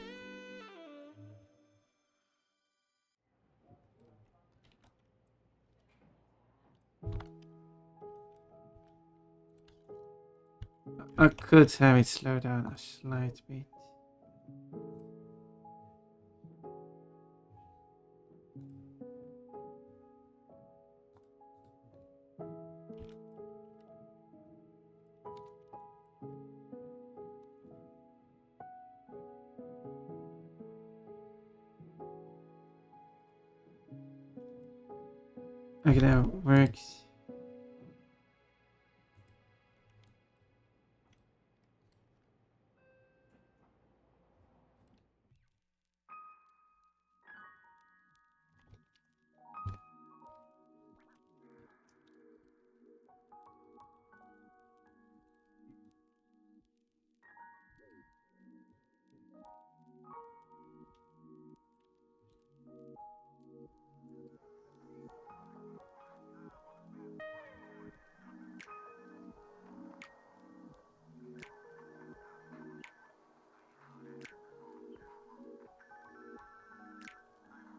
I could have it slow down a slight bit. Okay, that works.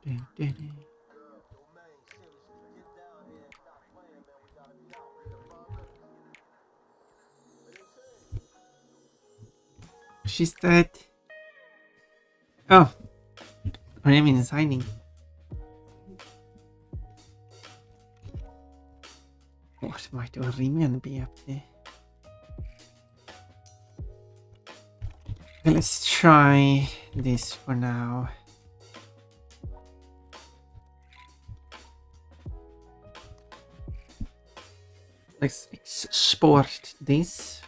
Dun, dun, dun. She's dead. Oh, her name is hiding. What might Orimian be up there? Okay, let's try this for now. Let's export this.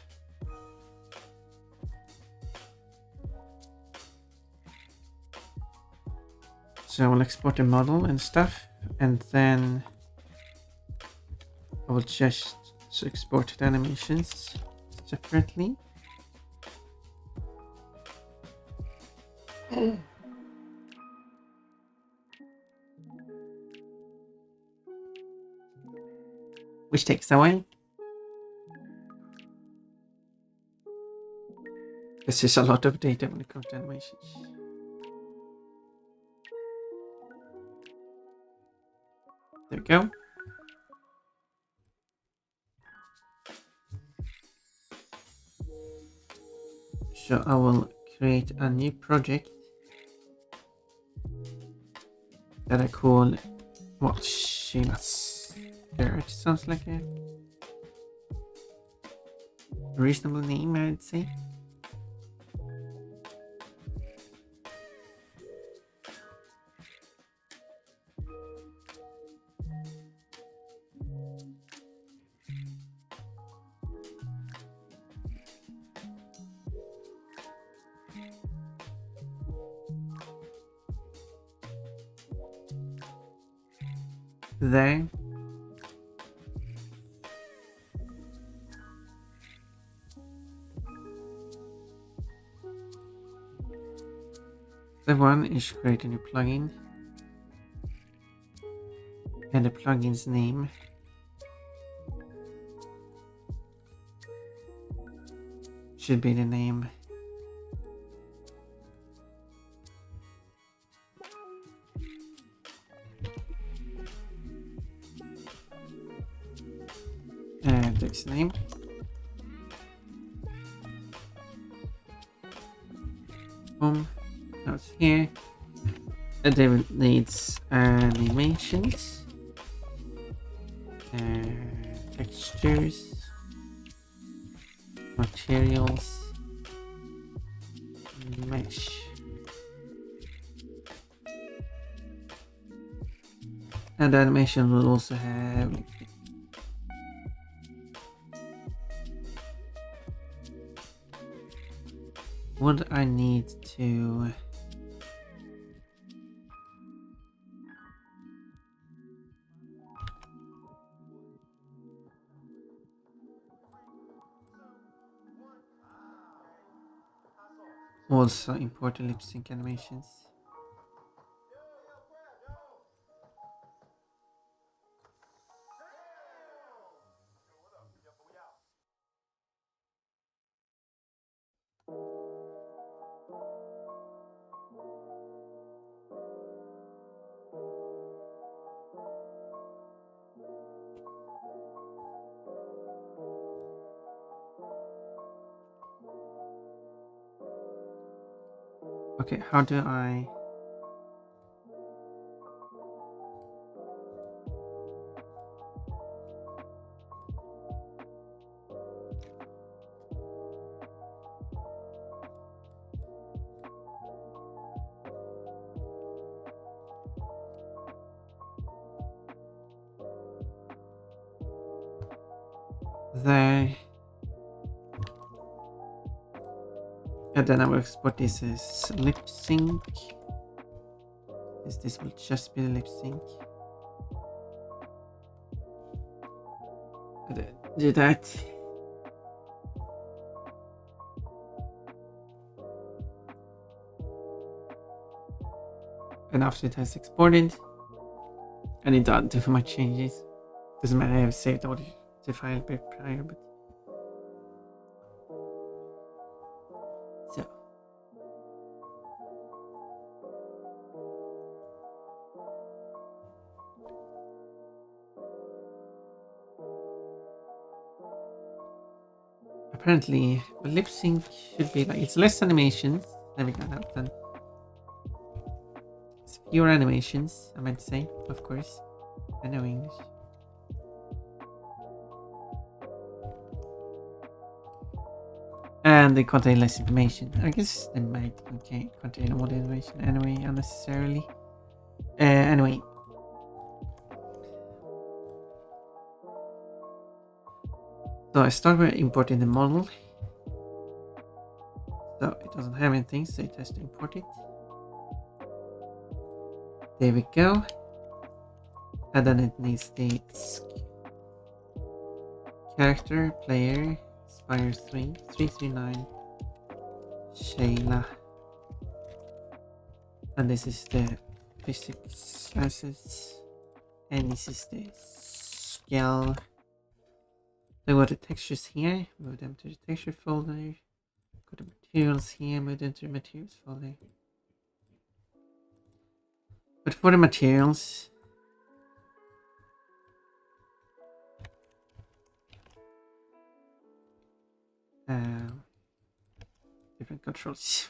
So I'll export the model and stuff, and then I will just export the animations separately. Which takes a while. This is a lot of data when it comes to animations. There we go. So I will create a new project that I call, well, Sheila's Dirt. Sounds like a reasonable name, I'd say. There. Step 1 is create a new plugin. And the plugin's name should be the name. And text name. Boom. Now it's here. And then it needs animations. Textures. Materials. Mesh. And the animation will also have what I need to Also import the lip sync animations. Okay, how do I... There. And then I will export this as lip sync. This will just be the lip sync. Do that. And after it has exported, I need to do my changes. Doesn't matter, I have saved all the file prior, but so. Apparently, the lip sync should be like, it's less animations. There we go, now done. It's fewer animations, I meant to say, of course. I know English. And they contain less information. I guess they might contain all the information anyway, unnecessarily. Anyway. So I start by importing the model. So it doesn't have anything, so it has to import it. There we go. And then it needs the character, player, Spire 3, 339, Shayla. And this is the physics assets. And this is the scale. So go to textures here, move them to the texture folder. Go to materials here, move them to the materials folder. But for the materials, different controls.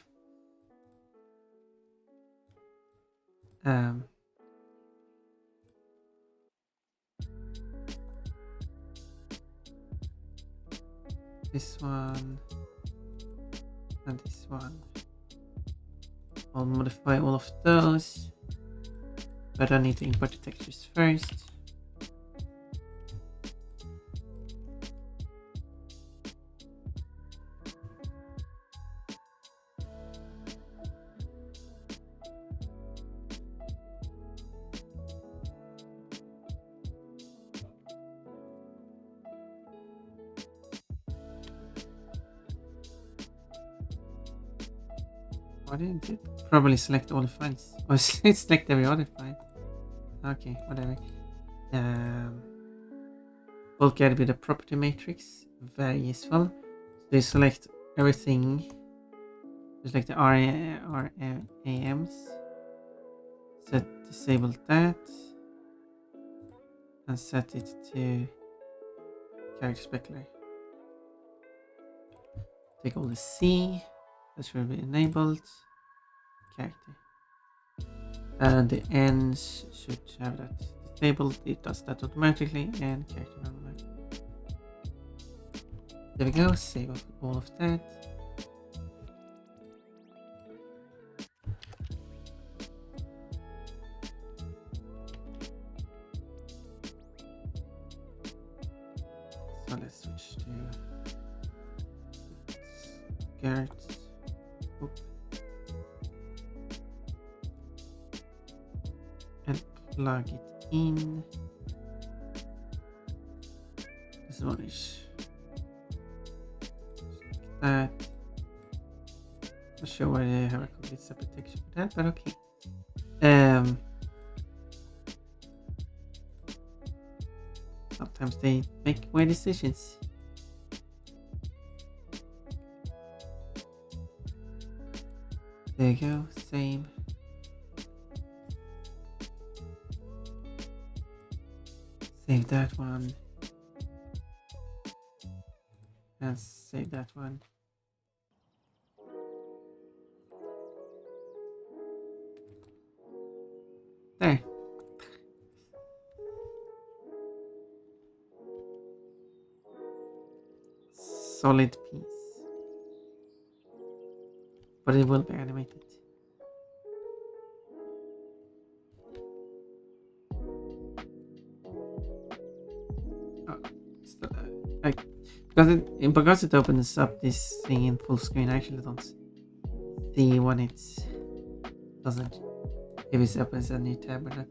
This one and this one. I'll modify all of those, but I need to import the textures first. Why didn't it probably select all the files? Or select every other file? Okay, whatever. Bulk add with a property matrix, very useful. So they select everything, just like the RAMs. Set disable that, and set it to character specular. Take all the C, that should be enabled. Character. And the ends should have that disabled. It does that automatically, and character non-automatic. There we go, save all of that. So let's switch to skirts. And plug it in. This one is like that. Not sure why they have a complete separate texture for that, but okay. Sometimes they make weird decisions. There you go, same. Save that one. And save that one. There. Solid piece. But it will be animated. Oh, because it opens up this thing in full screen, I actually don't see when it doesn't. If it opens a new tab or not.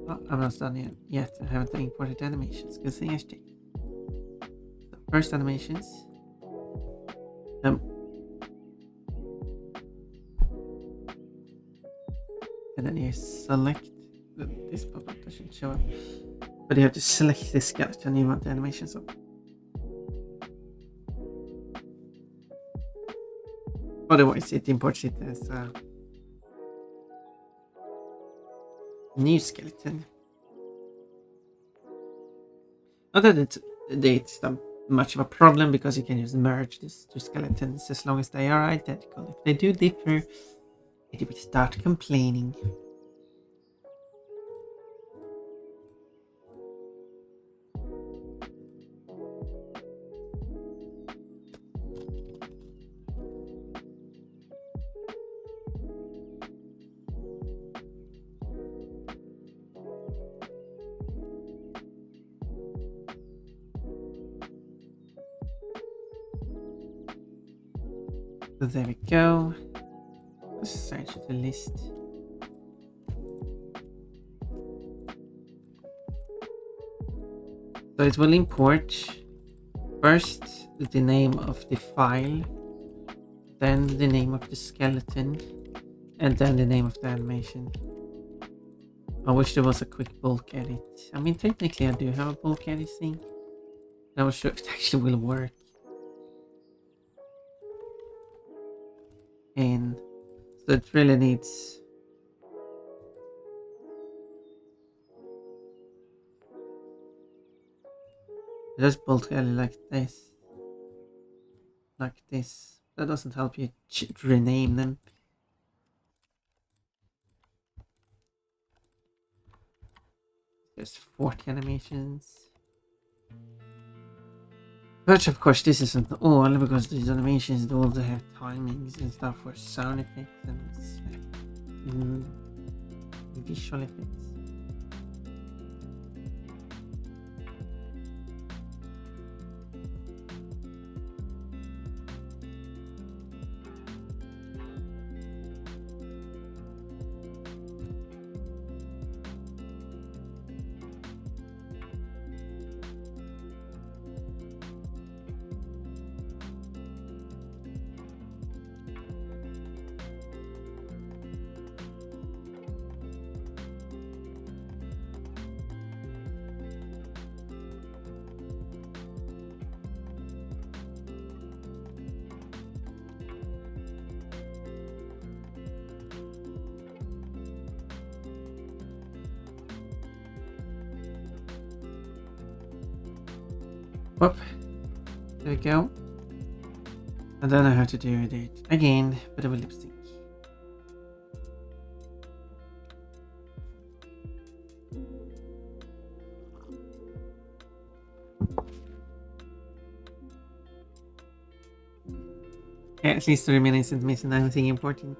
Oh, I'm not done yet. I haven't imported animations. Good thing I checked. So first animations. And then you select this pop-up doesn't show up. But you have to select the skeleton you want the animations of. Otherwise it imports it as a new skeleton. Not that it's not much of a problem because you can just merge these two skeletons as long as they are identical. If they do differ, it will start complaining. So there we go. Let's search the list. So it will import first the name of the file, then the name of the skeleton, and then the name of the animation. I wish there was a quick bulk edit. I mean, technically I do have a bulk edit thing. I'm not sure if it actually will work. And so it really needs just bulk edit like this. Like this. That doesn't help you rename them. There's 40 animations. But of course this isn't all because these animations do also have timings and stuff for sound effects and visual effects. Whoop. There we go. And then I have to do it again, but with lip sync. Yeah, at least the remaining isn't missing anything important.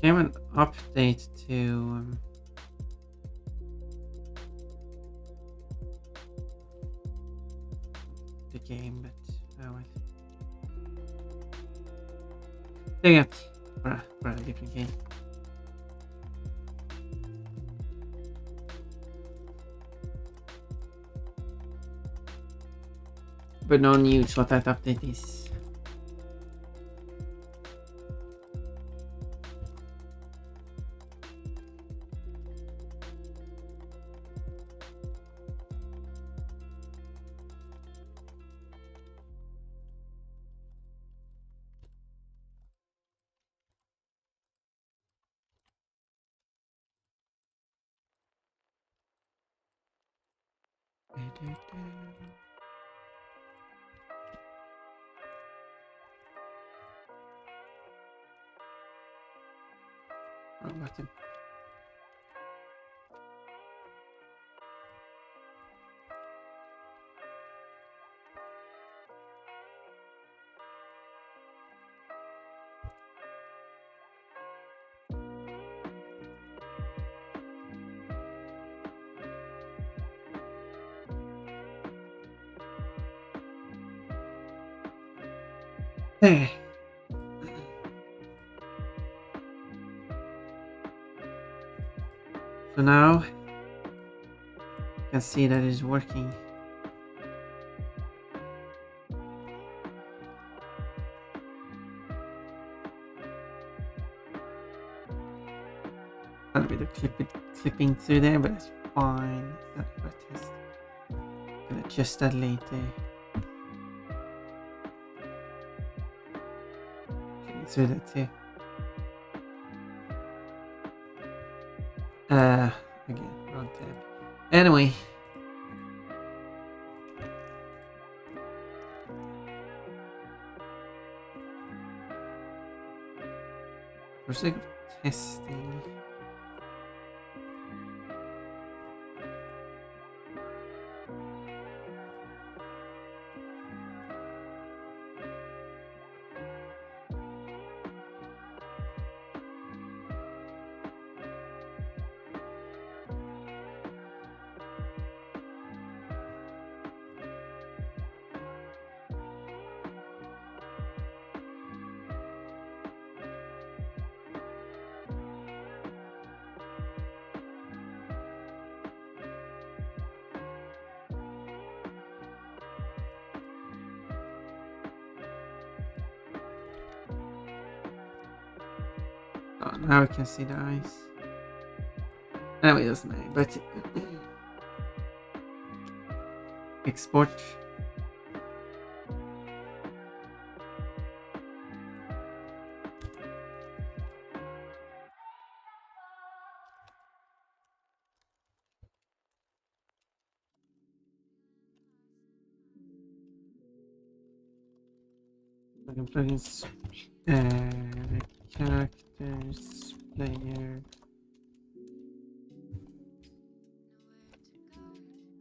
Came an update to the game, but oh well. Dang it! For a different game. But no news what that update is. Wrong button. Hey. So now you can see that it's working. A bit of clipping through there, but it's fine. It's not for a test. Can adjust that later. Clipping through that too. Again, wrong tab. Anyway. For sake of testing. Oh, now I can see the eyes. Anyway, it doesn't matter, but export. I can plug in characters, player.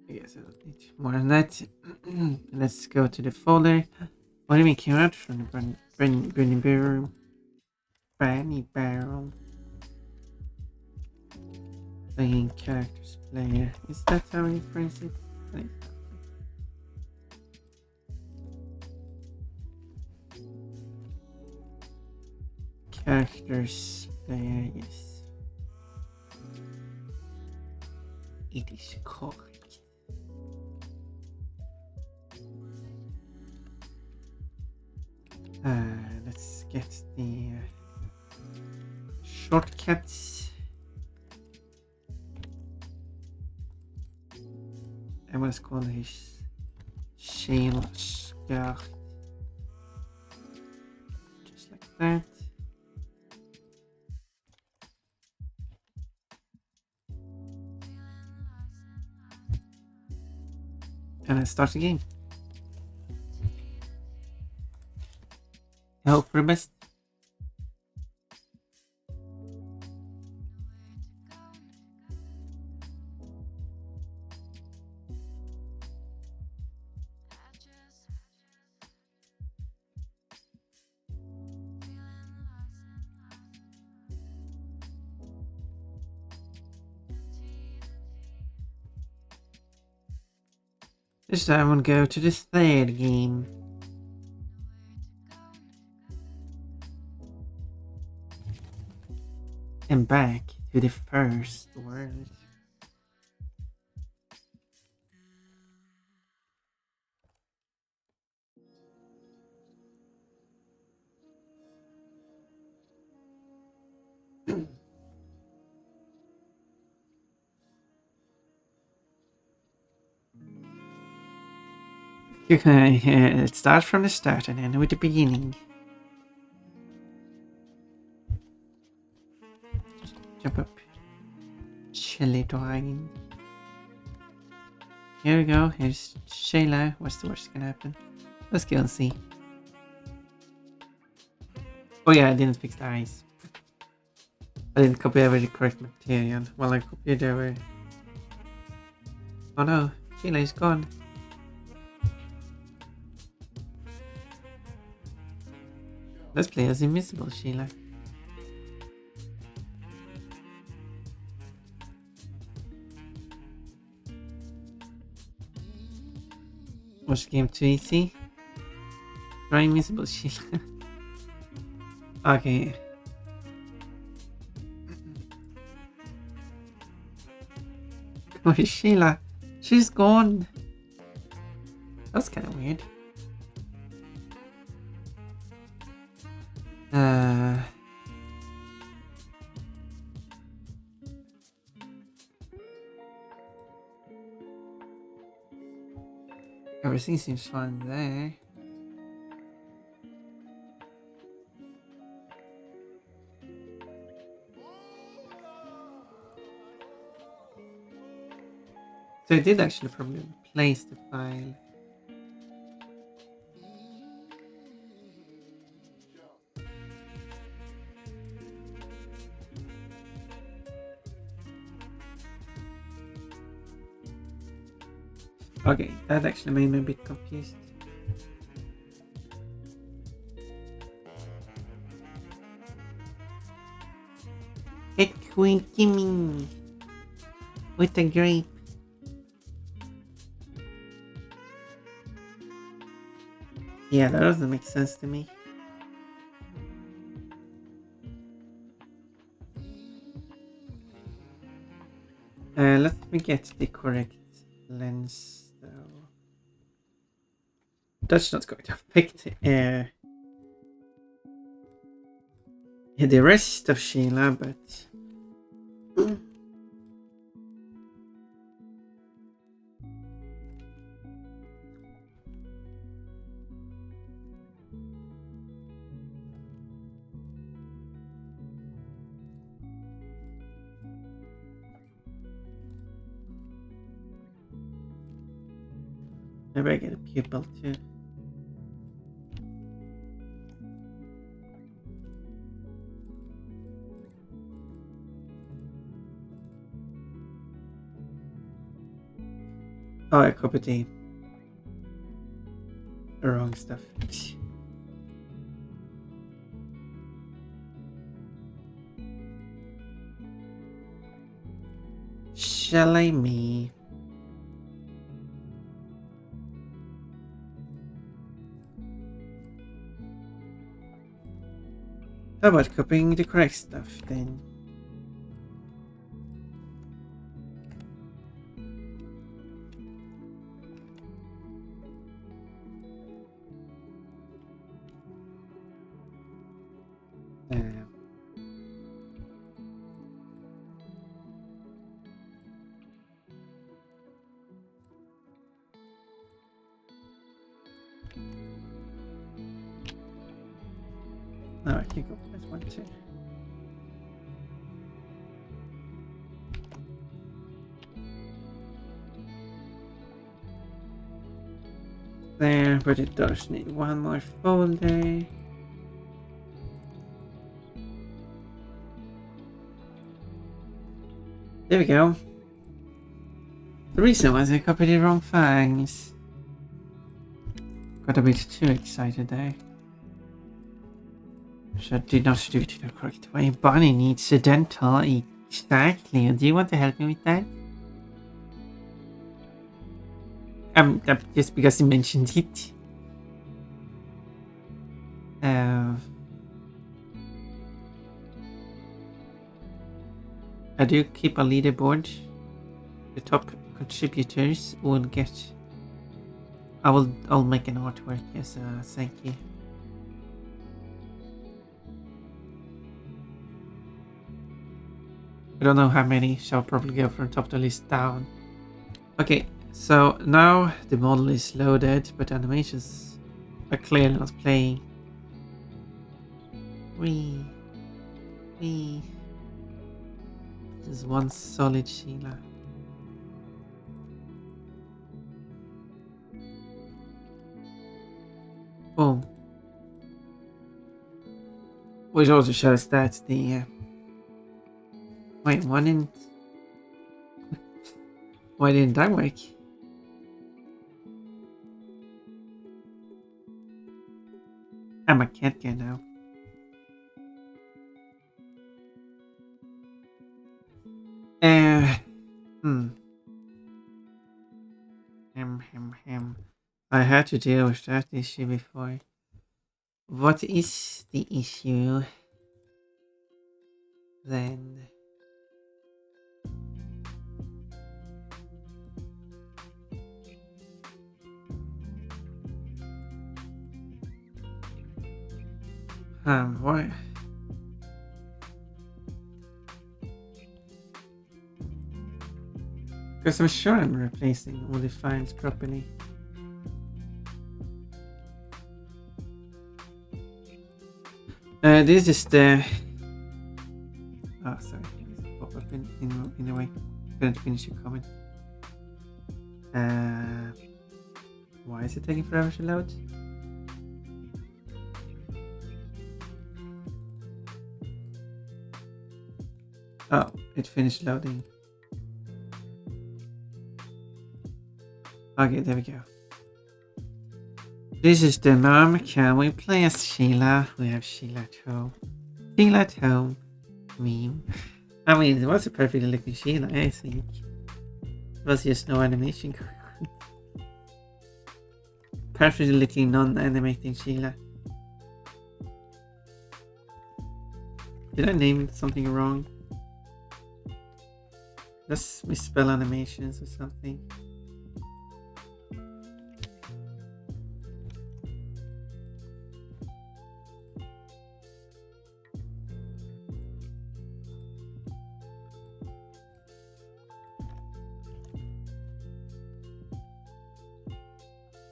I guess I don't need more than that. Let's go to the folder. What do you mean came out from the Branding Barrel? Brandy Barrel. Playing characters player. Is that how you phrase it? Characters player, yes. It is correct. Let's get the shortcuts. I'm gonna call this Chillhop. Just like that. And let's start the game. I hope for the best. This time we'll go to the third game. And back to the first world. Let's start from the start and end with the beginning. Jump up. Chilly dragon. Here we go. Here's Shayla. What's the worst gonna happen? Let's go and see. Oh yeah, I didn't fix the eyes. I didn't copy over the correct material. Well, I copied over. Oh no, Shayla is gone. Let's play as invisible Sheila. Was game too easy? Try invisible Sheila. Okay. Where is Sheila? She's gone. That's kind of weird. Everything seems fine there. So I did actually probably replace the file. Okay, that actually made me a bit confused. Hey Queen Kimmy with the grape. Yeah, that doesn't make sense to me. Let me get the correct lens though. That's not going to affect the rest of Sheila, but maybe I get a pupil too. Oh, I copied the wrong stuff. Shall I me? How about copying the correct stuff then? No, I can go this one too. there, but it does need one more folder. There we go. The reason was I copied the wrong things. Got a bit too excited there. So I did not do it the correct way. Bunny needs a dental. Exactly. Do you want to help me with that? Just because you mentioned it. I do keep a leaderboard. The top contributors will get. I'll make an artwork as a thank you. I don't know how many, so I'll probably go from top of the list down. Okay, so now the model is loaded, but animations are clearly not playing. Wee. This is one solid Sheila. Boom. Which also shows that the wait, why didn't that work? I'm a cat guy now. I had to deal with that issue before. What is the issue then? Why? Because I'm sure I'm replacing all the files properly. This is the. Oh, sorry. Pop up in a way. Couldn't finish your comment. Why is it taking forever to load? Oh, it finished loading. Okay, there we go. This is the mom. Can we play as Sheila? We have Sheila at home. Sheila at home. Meme. I mean, it was a perfectly looking Sheila, I think. It was just no animation going on. Perfectly looking non-animating Sheila. Did I name something wrong? Let's misspell animations or something.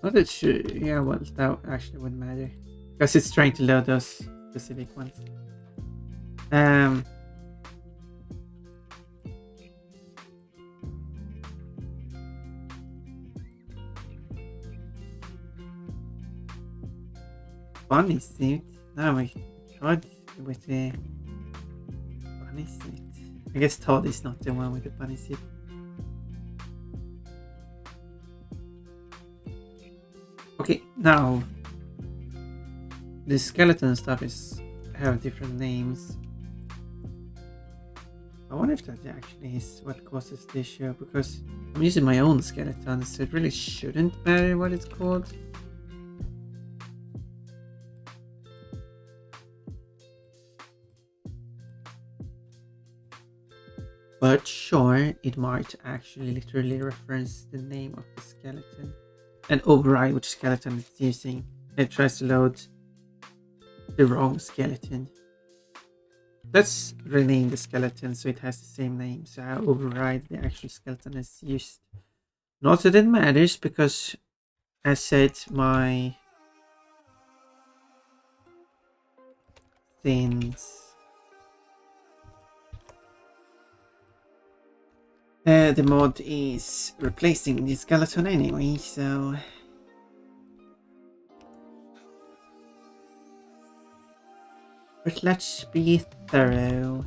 Not that sure. Yeah, well, that actually wouldn't matter. Because it's trying to load those specific ones. Bunny suit? Oh my god, with the bunny suit. I guess Todd is not the one with the bunny suit. Okay, now the skeleton stuff have different names. I wonder if that actually is what causes the issue, because I'm using my own skeleton, so it really shouldn't matter what it's called. But sure, it might actually literally reference the name of the skeleton and override which skeleton it's using. It tries to load the wrong skeleton. Let's rename the skeleton so it has the same name, so I override the actual skeleton as used. Not that it matters, because as said, my things. The mod is replacing the skeleton anyway, so But let's be thorough.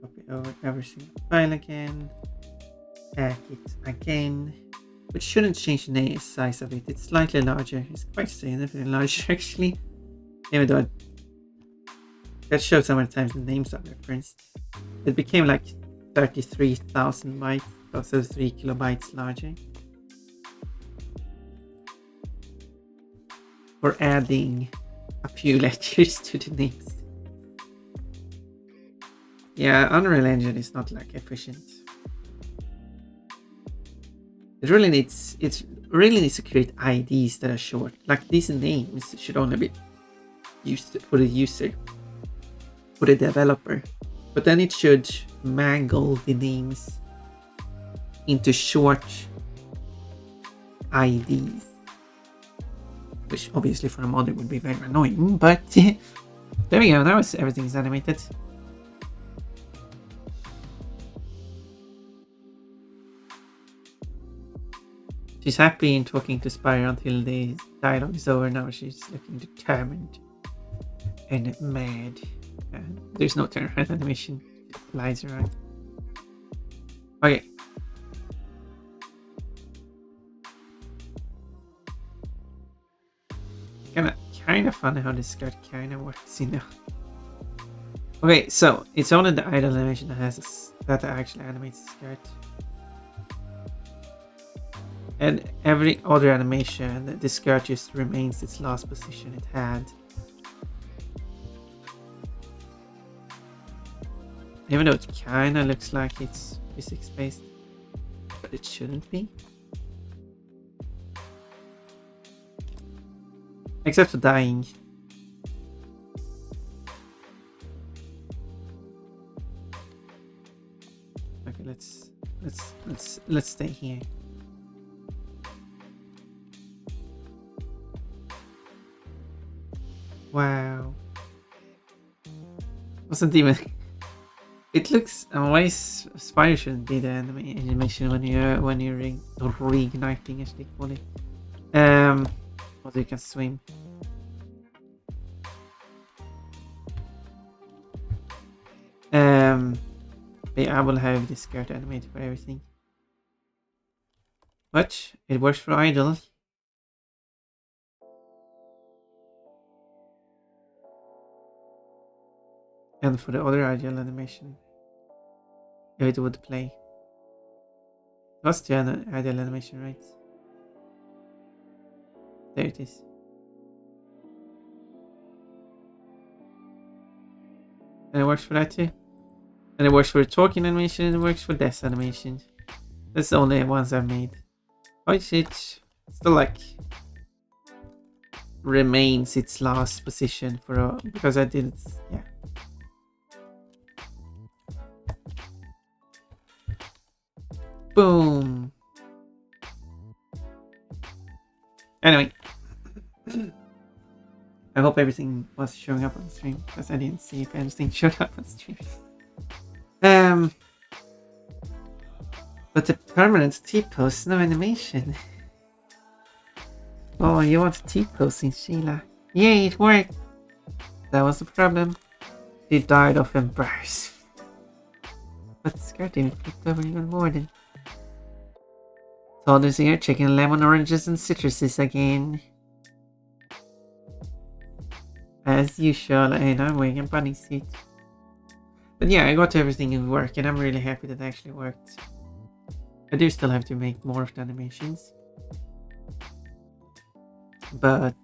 Copy over every single file again. Pack it again. Which shouldn't change the size of it. It's slightly larger. It's quite significantly larger actually. Even though that shows how many times the names are referenced. It became like 33,000 bytes, also 3 kilobytes larger. For adding a few letters to the names. Yeah, Unreal Engine is not like efficient. It really needs to create IDs that are short. Like these names should only be used for the user, for the developer. But then it should mangle the names into short IDs. Which obviously for a modder would be very annoying, but there we go, now everything's animated. She's happy in talking to Spire until the dialogue is over. Now she's looking determined and mad. There's no turnaround animation. It flies around. Okay. Kind of funny how this skirt kind of works, you know. Okay, so it's only the idle animation that actually animates the skirt. And every other animation, the skirt just remains its last position it had. Even though it kinda looks like it's physics based, but it shouldn't be. Except for dying. Okay, let's stay here. Wow. Wasn't even. It looks. Why Spire shouldn't be the animation when you're reigniting, as they call it. Well, you can swim. But yeah, I will have this skirt animated for everything. But it works for idle. And for the other idle animation, if it would play. What's the idle animation, right? There it is. And it works for that too. And it works for talking animation, and it works for death animation. That's the only ones I've made. Which it still like remains its last position for because I didn't, yeah. Boom. Anyway, I hope everything was showing up on the stream because I didn't see if anything showed up on the stream. But the permanent T-pose, no animation. Oh, you want T-posing, Sheila? Yay, it worked! That was the problem. She died of embarrassment. But the skirt even flipped over even more than. Todd is here, checking lemon, oranges, and citruses again. As usual, and I'm wearing a bunny suit. But yeah, I got everything in work, and I'm really happy that it actually worked. I do still have to make more of the animations. But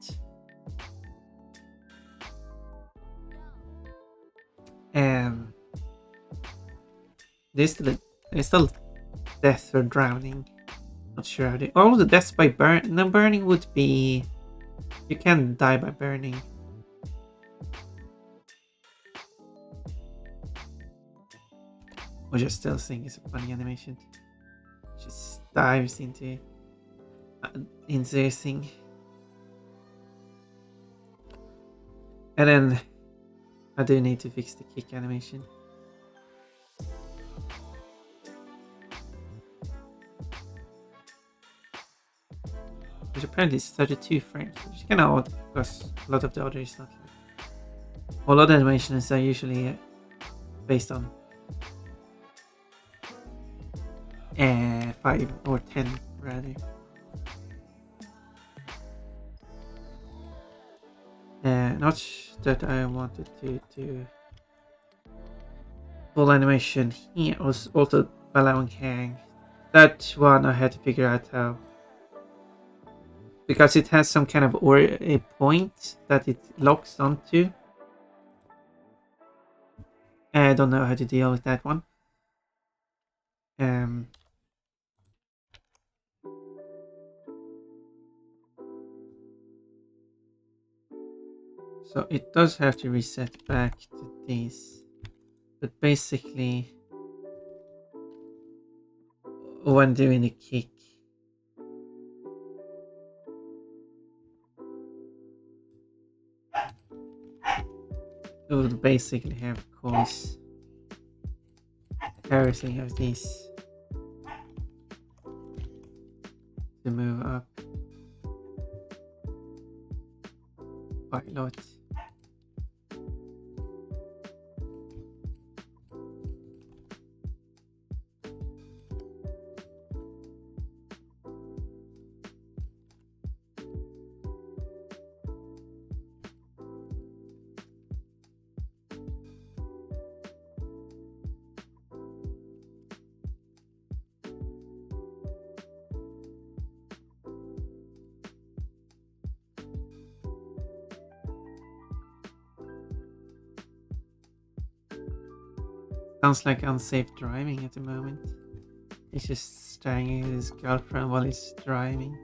there's still death or drowning. Not sure how they. Oh, the deaths by burn. No, burning would be. You can die by burning. Which I still think is a funny animation. Just dives into this thing. And then I do need to fix the kick animation. which apparently is 32 frames, which is kind of odd because a lot of the others not like. All other animations are usually based on 5 or 10 rather. Not that I wanted to do full animation here was also allowing hang. That one I had to figure out how, because it has some kind of a point that it locks onto. I don't know how to deal with that one. So it does have to reset back to this, but basically when doing the kick, it would basically have cause everything of this to move up quite a lot. Sounds like unsafe driving at the moment. He's just staring at his girlfriend while he's driving.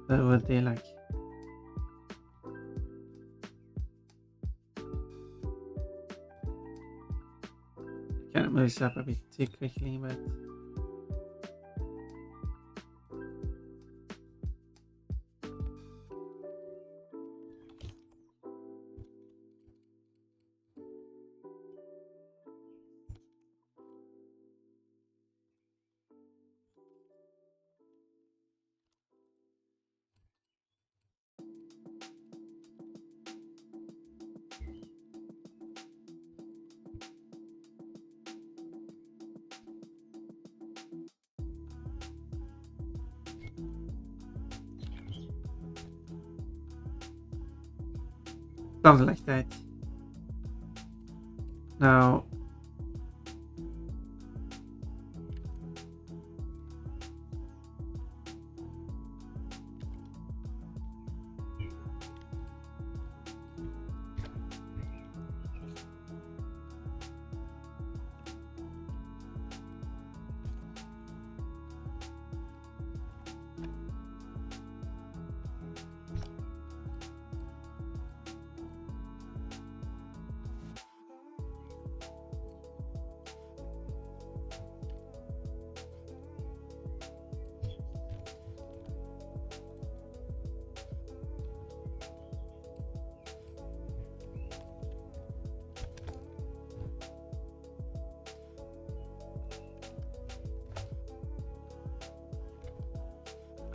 What would they like? Kind of moves up a bit too quickly, but something like that. Now,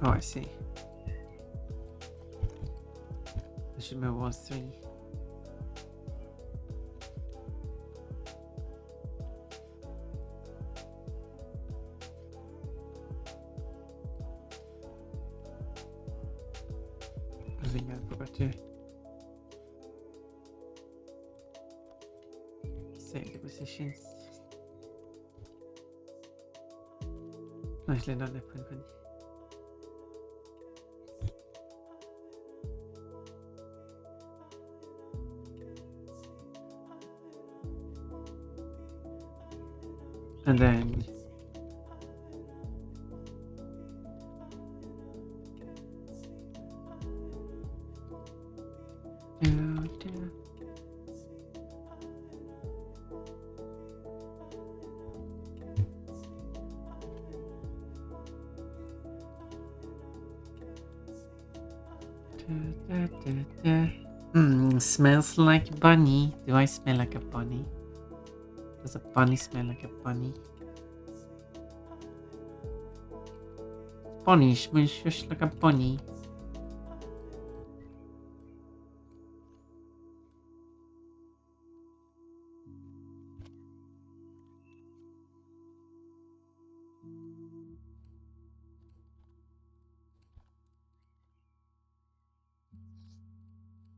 oh, I see. I should move 1-3. I think I forgot to save the positions. Nicely done, Pun. And then Smells like bunny. Do I smell like a bunny? Does a bunny smell like a bunny? Bunny smells just like a bunny.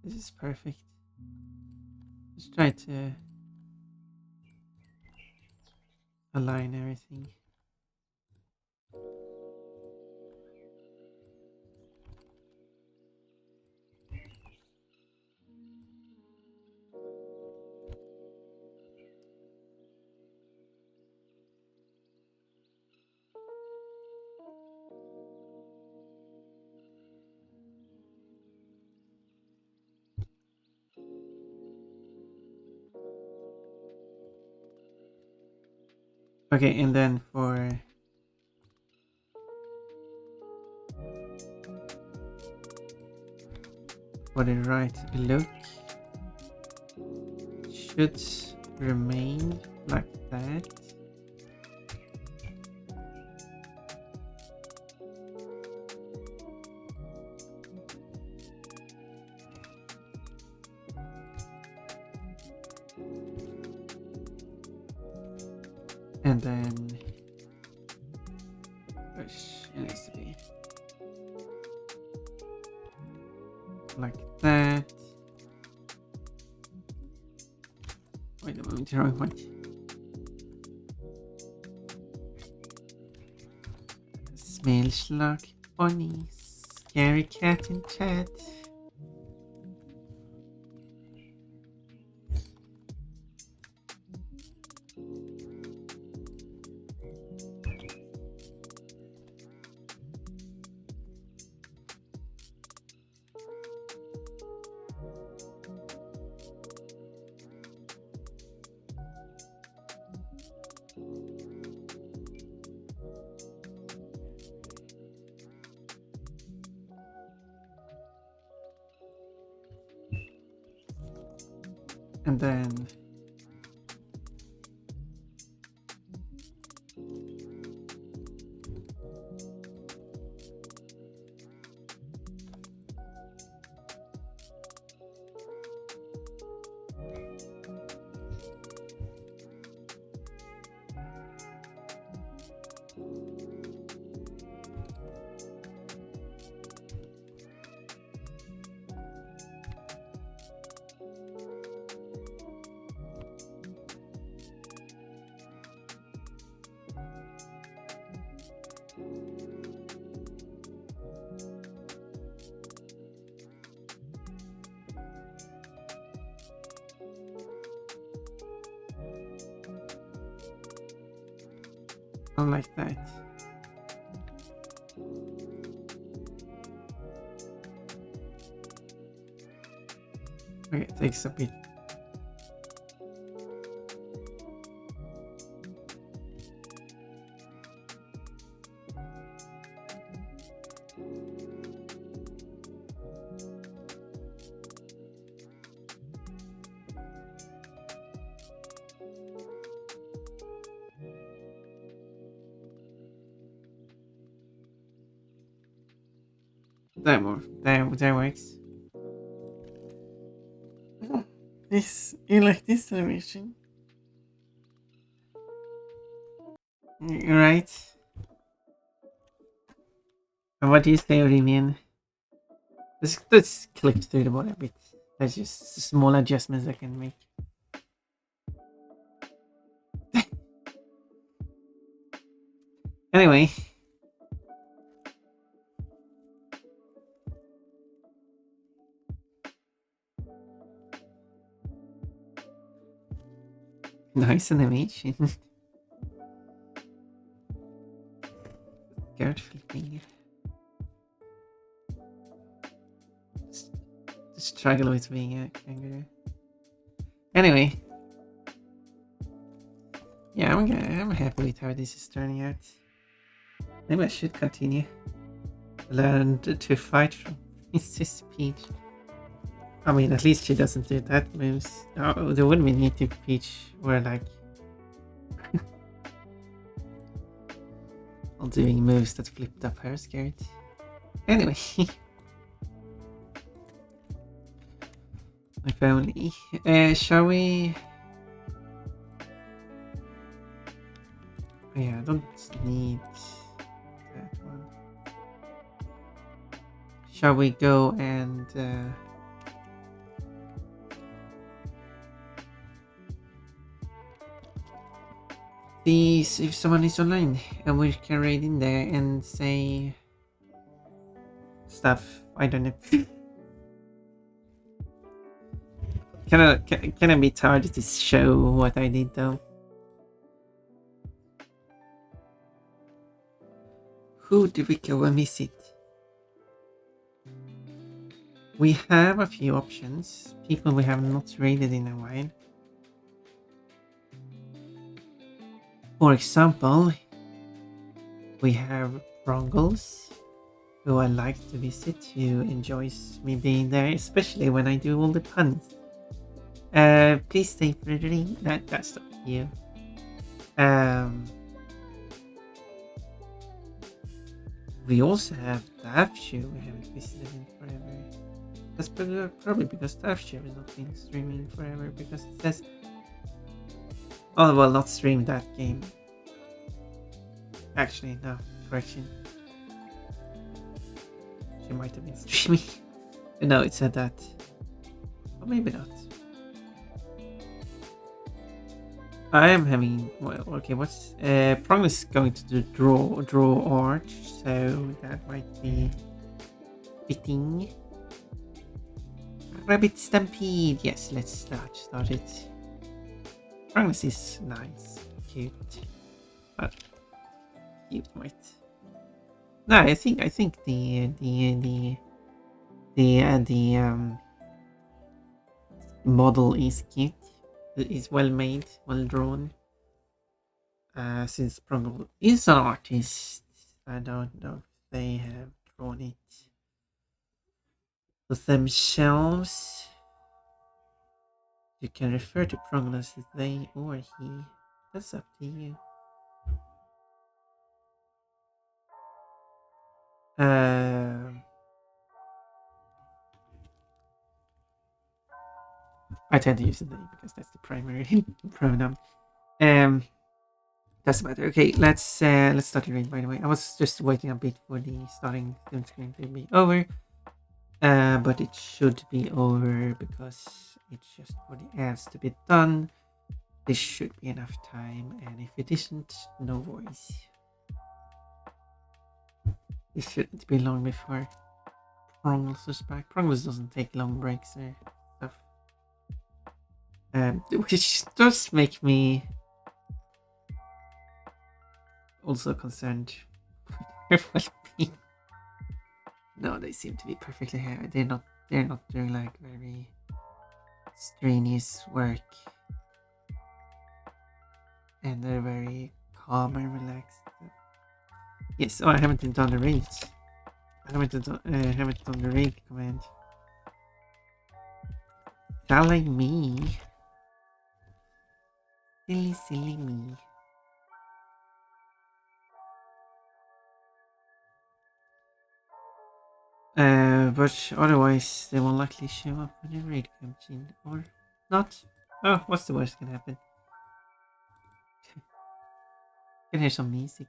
This is perfect. Let's try to align everything. Okay, and then for the right look should remain like that. And then it needs to be like that. Wait a moment, the wrong one. Smells like bunny, scary cat in chat. And then like that. Okay, it takes a bit. That works. You like this animation? Right? And what do you say, Remian? Let's click through the body a bit. That's just small adjustments I can make. Anyway. Nice animation. Careful finger. The struggle with being a kangaroo. Anyway. Yeah, I'm happy with how this is turning out. Maybe I should continue. Learn to fight It's just Peach. I mean, at least she doesn't do that moves. Oh, there would be need to Peach were like all doing moves that flipped up her skirt. Anyway, if only. Shall we? Yeah, I don't need that one. Shall we go and see if someone is online and we can raid in there and say stuff? I don't know. Can I be tired to show what I did though? Who do we go and visit? We have a few options. People we have not raided in a while. For example, we have Brongles, who I like to visit, who enjoys me being there, especially when I do all the puns. Please stay for the dream. That's up to you. We also have Daffshoe we haven't visited in forever. That's probably because Daffshoe has not been streaming forever, because it says... Oh, well, not stream that game. Actually, no, correction. She might have been streaming. No, it said that. Or maybe not. I am having... Well, okay, what's... Prong is going to do draw art, so that might be fitting. Rabbit Stampede. Yes, let's start it. Prong is nice, cute, but cute might. No, I think the model is cute. It is well made, well drawn. Since Prong is an artist, I don't know if they have drawn it themselves. You can refer to Prong as they or he. That's up to you. I tend to use they because that's the primary pronoun. Doesn't matter. Okay, let's start the raid. By the way, I was just waiting a bit for the starting screen to be over. But it should be over because it's just for the ads to be done. This should be enough time, and if it isn't, no worries. This shouldn't be long before Prongles is back. Prongles doesn't take long breaks or stuff. Which does make me also concerned with well-being. No, they seem to be perfectly happy. They're not doing like very strenuous work. And they're very calm and relaxed. Yes, oh, I haven't done the raids. I haven't done the raid command. Telling me. Silly me. But otherwise they will likely show up when the raid comes in, or not. Oh, what's the worst can happen? Can hear some music.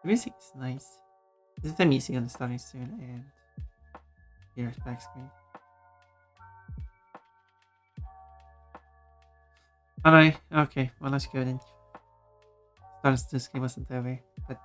The music is nice. This is the music on the starting soon, and here's back screen. Alright, okay, well let's go then. Starting this game wasn't over, but